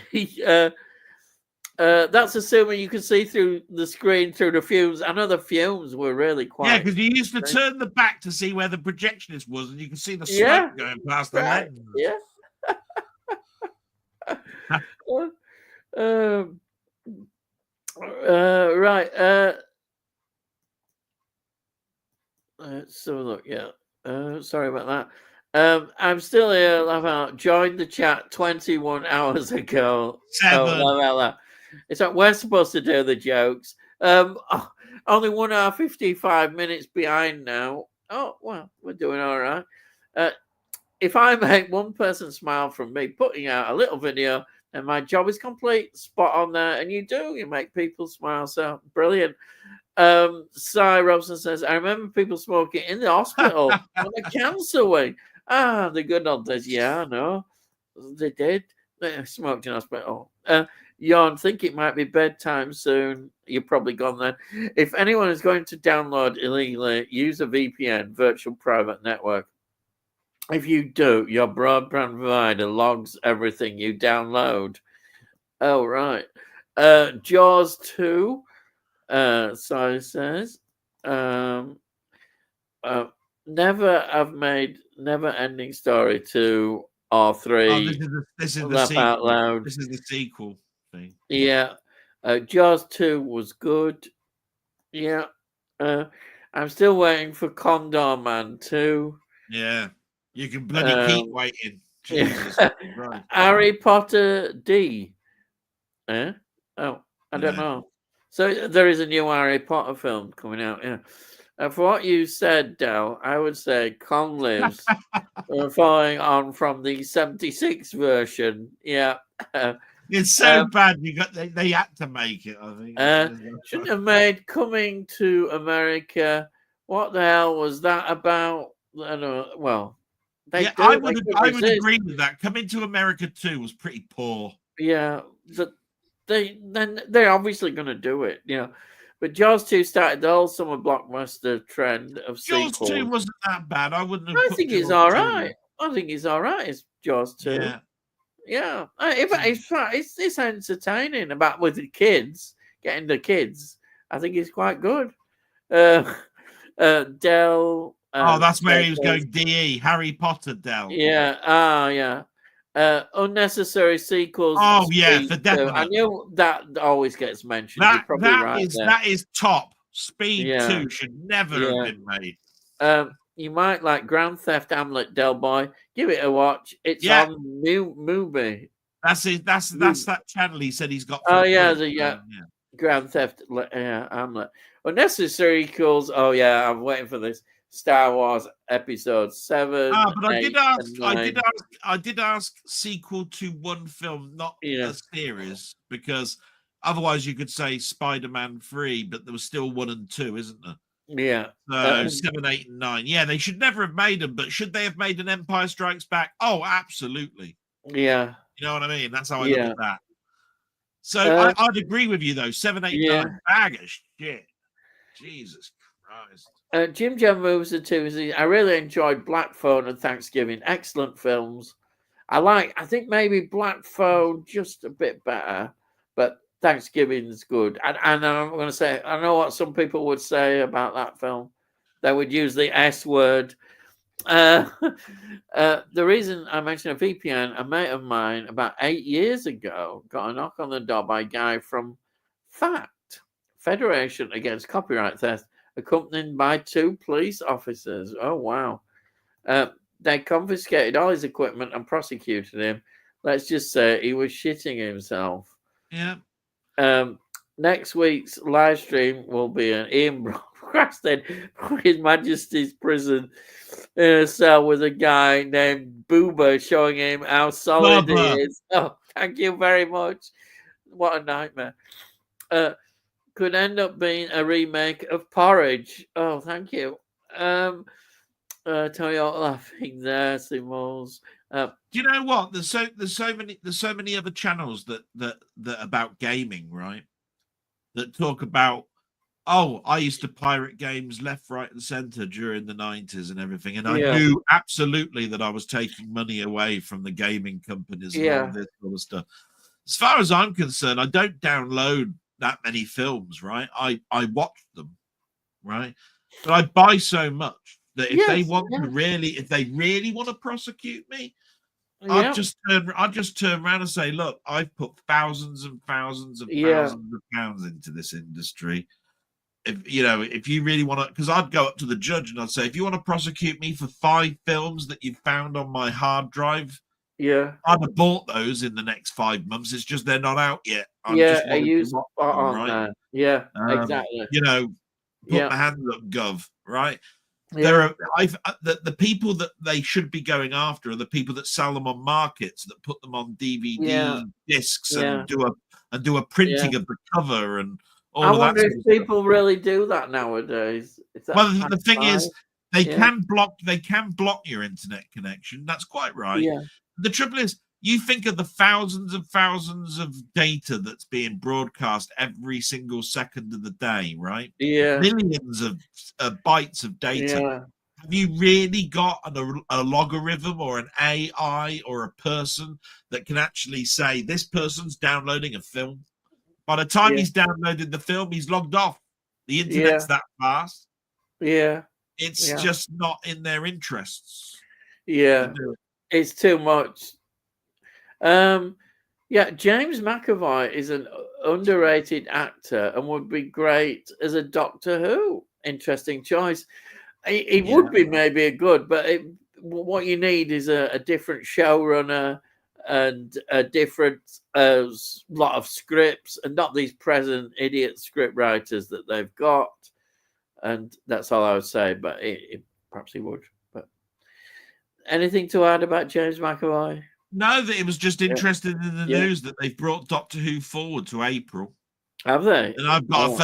That's assuming you can see through the screen through the fumes. I know the fumes were really quite. Yeah, because you used to turn the back to see where the projectionist was, and you can see the smoke going past the lens. Yeah. Right. So look, sorry about that. I'm still here. I've joined the chat 21 hours ago. 7. It's like we're supposed to do the jokes. Only 1 hour 55 minutes behind now. Oh well, we're doing all right. If I make one person smile from me putting out a little video, then my job is complete. Spot on there, and you make people smile. So brilliant. Cy Robson says, I remember people smoking in the hospital on the cancer wing. The good old days. Yeah, I know. They did. They smoked in hospital. Jon, think it might be bedtime soon. You're probably gone then. If anyone is going to download illegally, use a VPN, virtual private network. If you do, your broadband provider logs everything you download. Oh, right. Jaws 2, so says. Um, uh, never ending story 2 or Oh, 3. this is the Laugh out sequel. loud. This is the sequel thing. Yeah. Jaws 2 was good. Yeah. I'm still waiting for Condor Man 2. Yeah, you can bloody keep waiting. Jesus Christ. Harry Potter D. Eh? Oh, I don't Yeah. know. So there is a new Harry Potter film coming out. Yeah. For what you said, Del, I would say Con lives following on from the 76 version. Yeah. It's so bad. They had to make it. I think Shouldn't have made Coming to America. What the hell was that about? I don't know. Well, yeah, I I would agree with that. Coming to America 2 was pretty poor. Yeah, they're obviously going to do it. You know, but Jaws 2 started the whole summer blockbuster trend of Jaws 2 sequels. wasn't that bad. I wouldn't have I put think Jaws it's all 2. right. I think it's all right. It's Jaws 2. Yeah. Yeah, it's entertaining about with the kids, getting the kids. I think it's quite good. Del. Oh, that's where he was going. DE Harry Potter, Del. Yeah. Yeah. Unnecessary sequels. Oh yeah, Speed for 2. definite. I knew that always gets mentioned. That You're probably right there. that is top. Speed 2 should never have been made. You might like Grand Theft Hamlet, Delboy. Give it a watch. It's on new movie. That's it. That's that channel he said he's got. Oh yeah, Grand Theft Hamlet. Unnecessary equals. Oh yeah, I'm waiting for this. Star Wars Episode 7. But I did ask sequel to one film, not a series, because otherwise you could say Spider-Man 3, but there was still 1 and 2, isn't there? Yeah. So 7, 8, and 9. Yeah, they should never have made them, but should they have made an Empire Strikes Back? Oh, absolutely. Yeah. You know what I mean? That's how I look at that. So I'd agree with you though. 7, 8, 9, bag of shit. Jesus Christ. Jim Jam Moves the Tuesday. I really enjoyed Black Phone and Thanksgiving. Excellent films. I think maybe Black Phone just a bit better, but Thanksgiving's good. And I'm going to say, I know what some people would say about that film. They would use the S word. The reason I mentioned a VPN, a mate of mine about 8 years ago got a knock on the door by a guy from FACT, Federation Against Copyright Theft, accompanied by 2 police officers. Oh, wow. They confiscated all his equipment and prosecuted him. Let's just say he was shitting himself. Yeah. Next week's live stream will be an Ian broadcasting from His Majesty's prison in a cell with a guy named Boober showing him how solid he is. Oh, thank you very much. What a nightmare. Could end up being a remake of Porridge. Oh, thank you. Tell you all laughing there, Simoles. Do you know what? There's so many other channels that about gaming, right? That talk about, oh, I used to pirate games left, right, and center during the 90s and everything, and I knew absolutely that I was taking money away from the gaming companies and all this sort of stuff. As far as I'm concerned, I don't download that many films, right? I watch them, right? But I buy so much that if they want to if they really want to prosecute me, I'll just turn around and say, look, I've put thousands and thousands and thousands of pounds into this industry. If you really want to, because I'd go up to the judge and I'd say, if you want to prosecute me for 5 films that you found on my hard drive, I'd have bought those in the next 5 months. It's just they're not out yet. I use on right? Exactly. Put my hands up, Gov, right? There are the people that they should be going after are the people that sell them on markets, that put them on DVD discs and do a printing of the cover and all I of that. wonder if people really do that nowadays. Well, the thing is, they can block your internet connection. That's quite right. Yeah. The trouble is, you think of the thousands and thousands of data that's being broadcast every single second of the day, right? Yeah. Millions of bytes of data. have you really got a logarithm or an AI or a person that can actually say this person's downloading a film? By the time he's downloaded the film, he's logged off. The internet's that fast. Yeah. It's just not in their interests. Yeah. It's too much. Yeah, James McAvoy is an underrated actor and would be great as a Doctor Who. Interesting choice. He would be maybe a good, but what you need is a different showrunner and a different lot of scripts, and not these present idiot script writers that they've got. And that's all I would say. But perhaps he would. But anything to add about James McAvoy? No, that it was just interested in the news that they've brought Doctor Who forward to April. Have they? And I've got a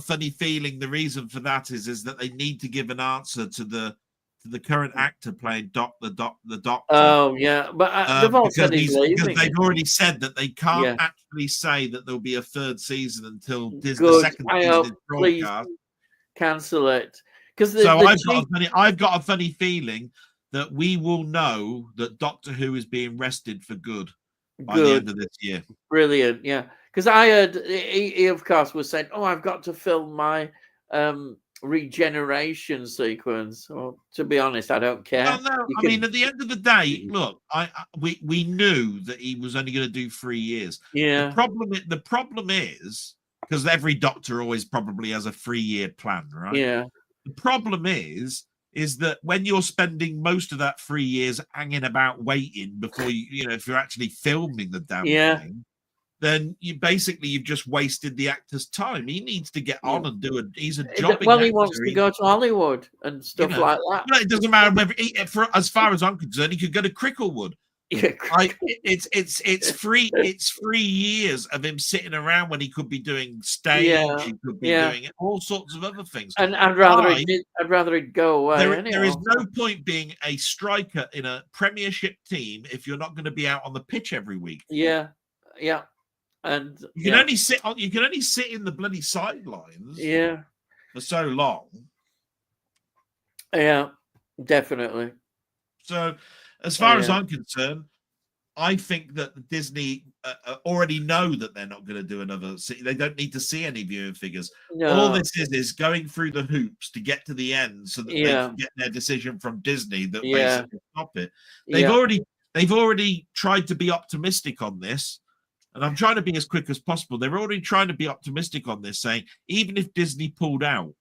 funny feeling the reason for that is that they need to give an answer to the current actor playing the Doctor. Oh yeah, but they've all said he's leaving. Because they've already said that they can't actually say that there'll be a third season until the second season is broadcast. Cancel it. I've got a funny feeling that we will know that Doctor Who is being rested for good by the end of this year. Brilliant, yeah. Because I heard he of course was saying, "Oh, I've got to film my regeneration sequence." Well, to be honest, I don't care. Well, no, I mean, at the end of the day, look, we knew that he was only going to do 3 years. Yeah. The problem is because every Doctor always probably has a 3-year plan, right? Yeah. The problem is that when you're spending most of that 3 years hanging about waiting before if you're actually filming the damn thing, then you've just wasted the actor's time. He needs to get on and he's a jobbing Well, he actor. wants to go to Hollywood and stuff like that. Well, it doesn't matter whether as far as I'm concerned, he could go to Cricklewood. It's 3 years of him sitting around when he could be doing stage, he could be doing all sorts of other things. And I'd rather he'd go away. There is no point being a striker in a Premiership team if you're not going to be out on the pitch every week. Yeah, yeah, and you can only sit on. You can only sit in the bloody sidelines. Yeah, for so long. Yeah, definitely. So, as far as I'm concerned, I think that Disney already know that they're not going to do another. They don't need to see any viewing figures. No. All this is going through the hoops to get to the end, so that they can get their decision from Disney that basically stop it. They've already tried to be optimistic on this, and I'm trying to be as quick as possible. They're already trying to be optimistic on this, saying even if Disney pulled out,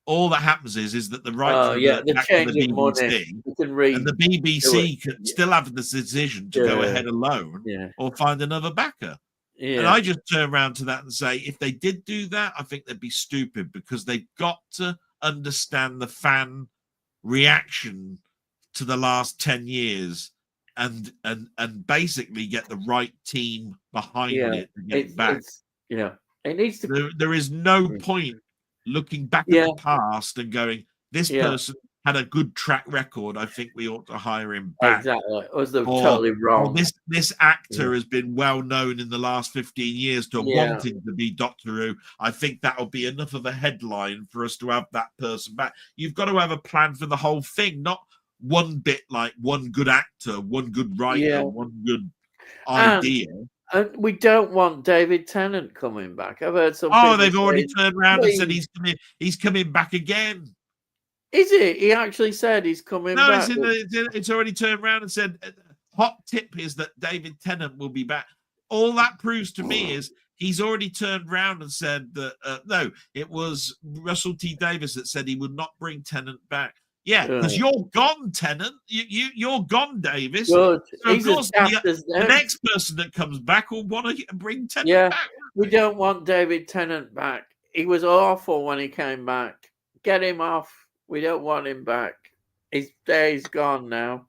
all that happens is that the right the BBC and the BBC can still have the decision to go ahead alone or find another backer. And I just turn around to that and say, if they did do that, I think they'd be stupid, because they've got to understand the fan reaction to the last 10 years and basically get the right team behind it to get back. It needs to. There is no point looking back at the past and going, this person had a good track record, I think we ought to hire him back. Exactly. Or totally wrong. This actor has been well known in the last 15 years to wanting to be Doctor Who. I think that'll be enough of a headline for us to have that person back. You've got to have a plan for the whole thing, not one bit like one good actor, one good writer, one good idea. And we don't want David Tennant coming back. I've heard some. Oh, they've already turned around and said he's coming back again. Is it? He actually said he's coming back. No, it's already turned around and said, hot tip is that David Tennant will be back. All that proves to me is he's already turned around and said that, no, it was Russell T. Davies that said he would not bring Tennant back. Yeah, because you're gone, Tennant. You're gone, Davis. Good. So of course, the next person that comes back will want to bring Tennant back. We don't want David Tennant back. He was awful when he came back. Get him off. We don't want him back. His day's gone now.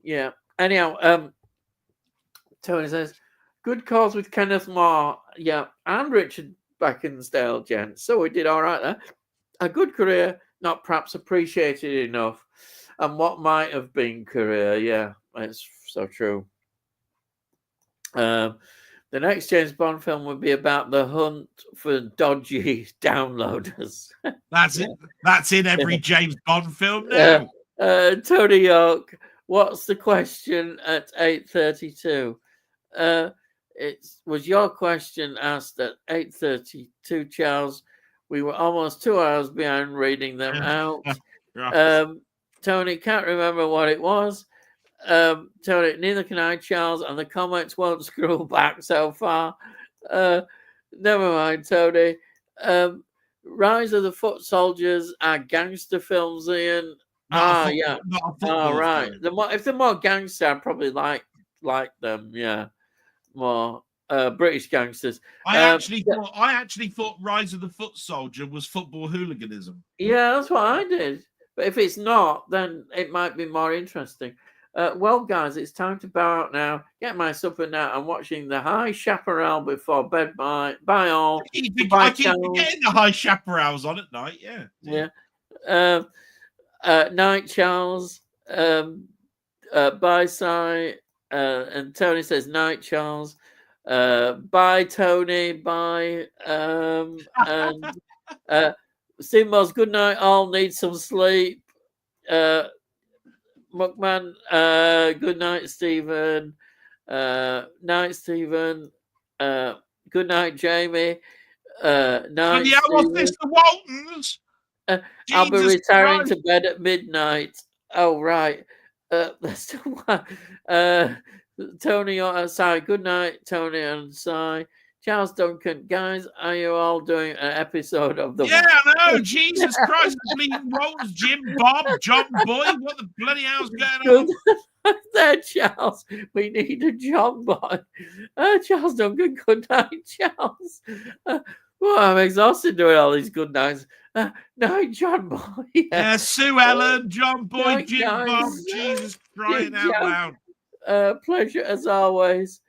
Yeah. Anyhow, Tony says, good calls with Kenneth Moore. Yeah. And Richard Beckinsdale, gents. So we did all right there. A good career, not perhaps appreciated enough. And what might have been career. Yeah. It's so true. The next James Bond film would be about the hunt for dodgy downloaders. That's it. That's in every James Bond film now. Tony York, what's the question at 8:32? It was your question asked at 8:32, Charles. We were almost 2 hours behind reading them out. Right. Tony can't remember what it was. Tony, neither can I, Charles, and the comments won't scroll back so far. Never mind, Tony. Rise of the Foot Soldiers are gangster films, Ian. Not Yeah. not a football Right. film. If they're more gangster, I'd probably like them. Yeah, more British gangsters. I actually thought Rise of the Foot Soldier was football hooliganism. Yeah, that's what I did. But if it's not, then it might be more interesting. Well, guys, it's time to bow out now. Get my supper now. I'm watching The High Chaparral before bed. Bye all. I keep getting the High Chaparrals on at night. Yeah. Night, Charles. Bye, Si. And Tony says night, Charles. Bye, Tony. Bye. And Seymour's good night. All need some sleep. Muckman, good night, Stephen. Night, Stephen. Good night, Jamie. Night, Yeah, what's this? The Waltons? I'll be retiring to bed at midnight. Oh, right. There's still one. Tony, Si. Good night, Tony and Si. Charles Duncan, guys, are you all doing an episode of the? Yeah, I know. Jesus Christ, the bleeding Waltons, Jim, Bob, John Boy. What the bloody hell's going on? There, Charles. We need a John Boy. Charles Duncan, good night, Charles. Well, I'm exhausted doing all these good nights. Night, John Boy. Yeah, Sue Ellen, John Boy, Night, Jim, guys. Bob. Jesus crying out loud. Pleasure as always.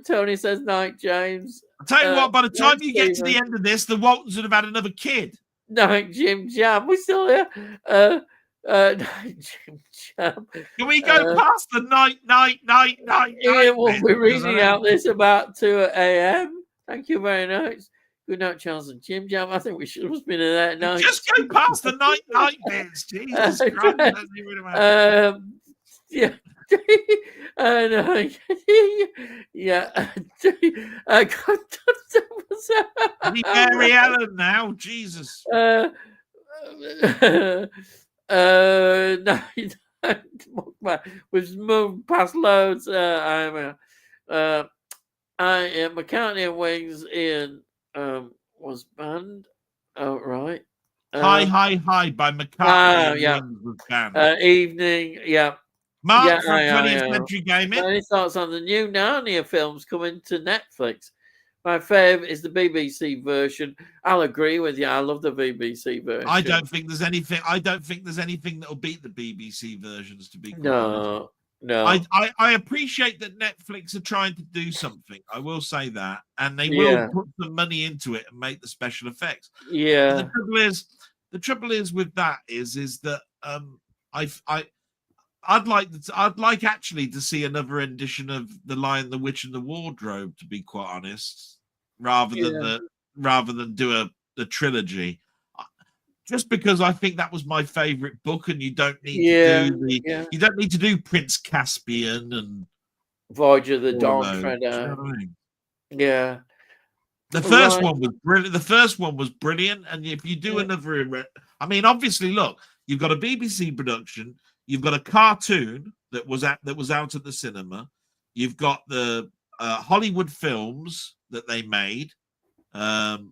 Tony says night, James. I'll tell you what, by the time you get to Stephen. the end of this, the Waltons would have had another kid. Night, Jim Jam. We're still here. Night, Jim Jam. Can we go past the night? Ian will be reading out this about 2 a.m. Thank you very much. Good night, Charles and Jim Jam. I think we should have been in that night. Just go past the night bits. Jesus Christ. Yeah. Yeah. Mary Ellen now, Jesus. We've moved past loads. I am McCartney and Wings. Ian was banned. Oh, right. Hi by McCartney. Yeah. Was banned. Evening. Yeah. Mark from 20th Century Gaming. Any thoughts on the new Narnia films coming to Netflix? My favourite is the BBC version. I'll agree with you. I love the BBC version. I don't think there's anything that'll beat the BBC versions. To be quite honest. No. I appreciate that Netflix are trying to do something. I will say that, and they will put some money into it and make the special effects. Yeah. And the trouble is with that is that I'd like actually to see another rendition of The Lion, the Witch, and the Wardrobe. To be quite honest, rather than do the trilogy, just because I think that was my favorite book, and you don't need you don't need to do Prince Caspian and Voyage of the Dawn Treader. You know what I mean? Yeah. The first one was brilliant. The first one was brilliant, and if you do another, I mean, obviously, look, you've got a BBC production. You've got a cartoon that was out at the cinema. You've got the Hollywood films that they made,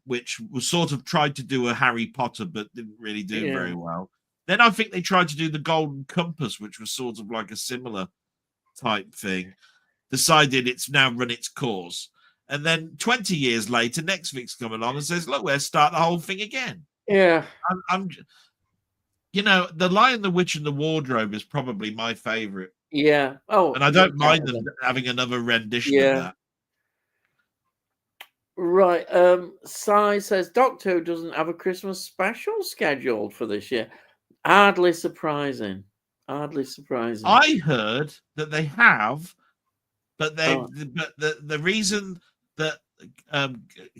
which was sort of tried to do a Harry Potter, but didn't really do very well. Then I think they tried to do the Golden Compass, which was sort of like a similar type thing. Decided it's now run its course. And then 20 years later, Netflix come along and says, look, we'll start the whole thing again. Yeah. You know, The Lion, the Witch, and the Wardrobe is probably my favorite. Yeah. Oh, and I don't mind them having another rendition of that. Right. Si says Doctor Who doesn't have a Christmas special scheduled for this year. Hardly surprising. I heard that they have but the reason that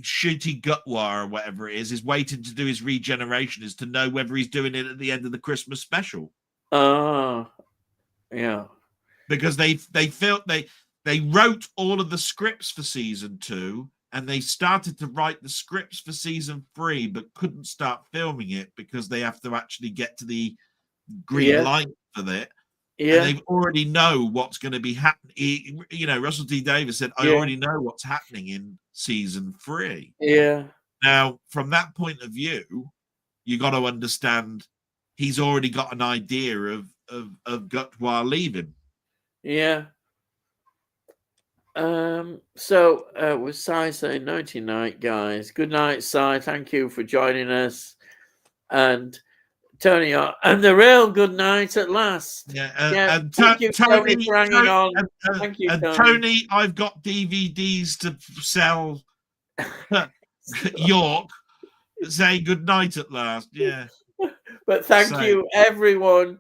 Shooty Gutwar or whatever it is waiting to do his regeneration is to know whether he's doing it at the end of the Christmas special. Oh, yeah. Because they wrote all of the scripts for season 2, and they started to write the scripts for season 3, but couldn't start filming it because they have to actually get to the green light for it. Yeah. And they already know what's going to be happening. You know, Russell T Davies said, I already know what's happening in season 3. Yeah. Now, from that point of view, you got to understand he's already got an idea of Gutwar leaving. Yeah. So with Si saying 99, guys. Good night, Si. Thank you for joining us. And Tony, and the real good night at last. Yeah, and thank you, Tony, for hanging on. Thank you, Tony. I've got DVDs to sell. York, say good night at last. Yeah, but thank you, everyone.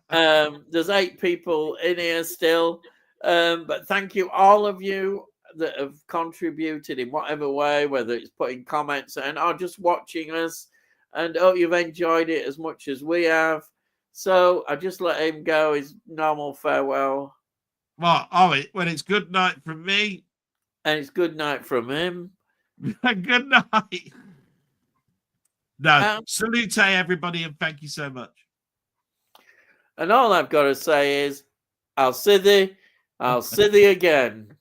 There's 8 people in here still, but thank you, all of you that have contributed in whatever way, whether it's putting comments in or just watching us. And hope you've enjoyed it as much as we have. So I just let him go his normal farewell. Well, when it's good night from me. And it's good night from him. Good night. No, salute everybody, and thank you so much. And all I've got to say is, I'll see thee again.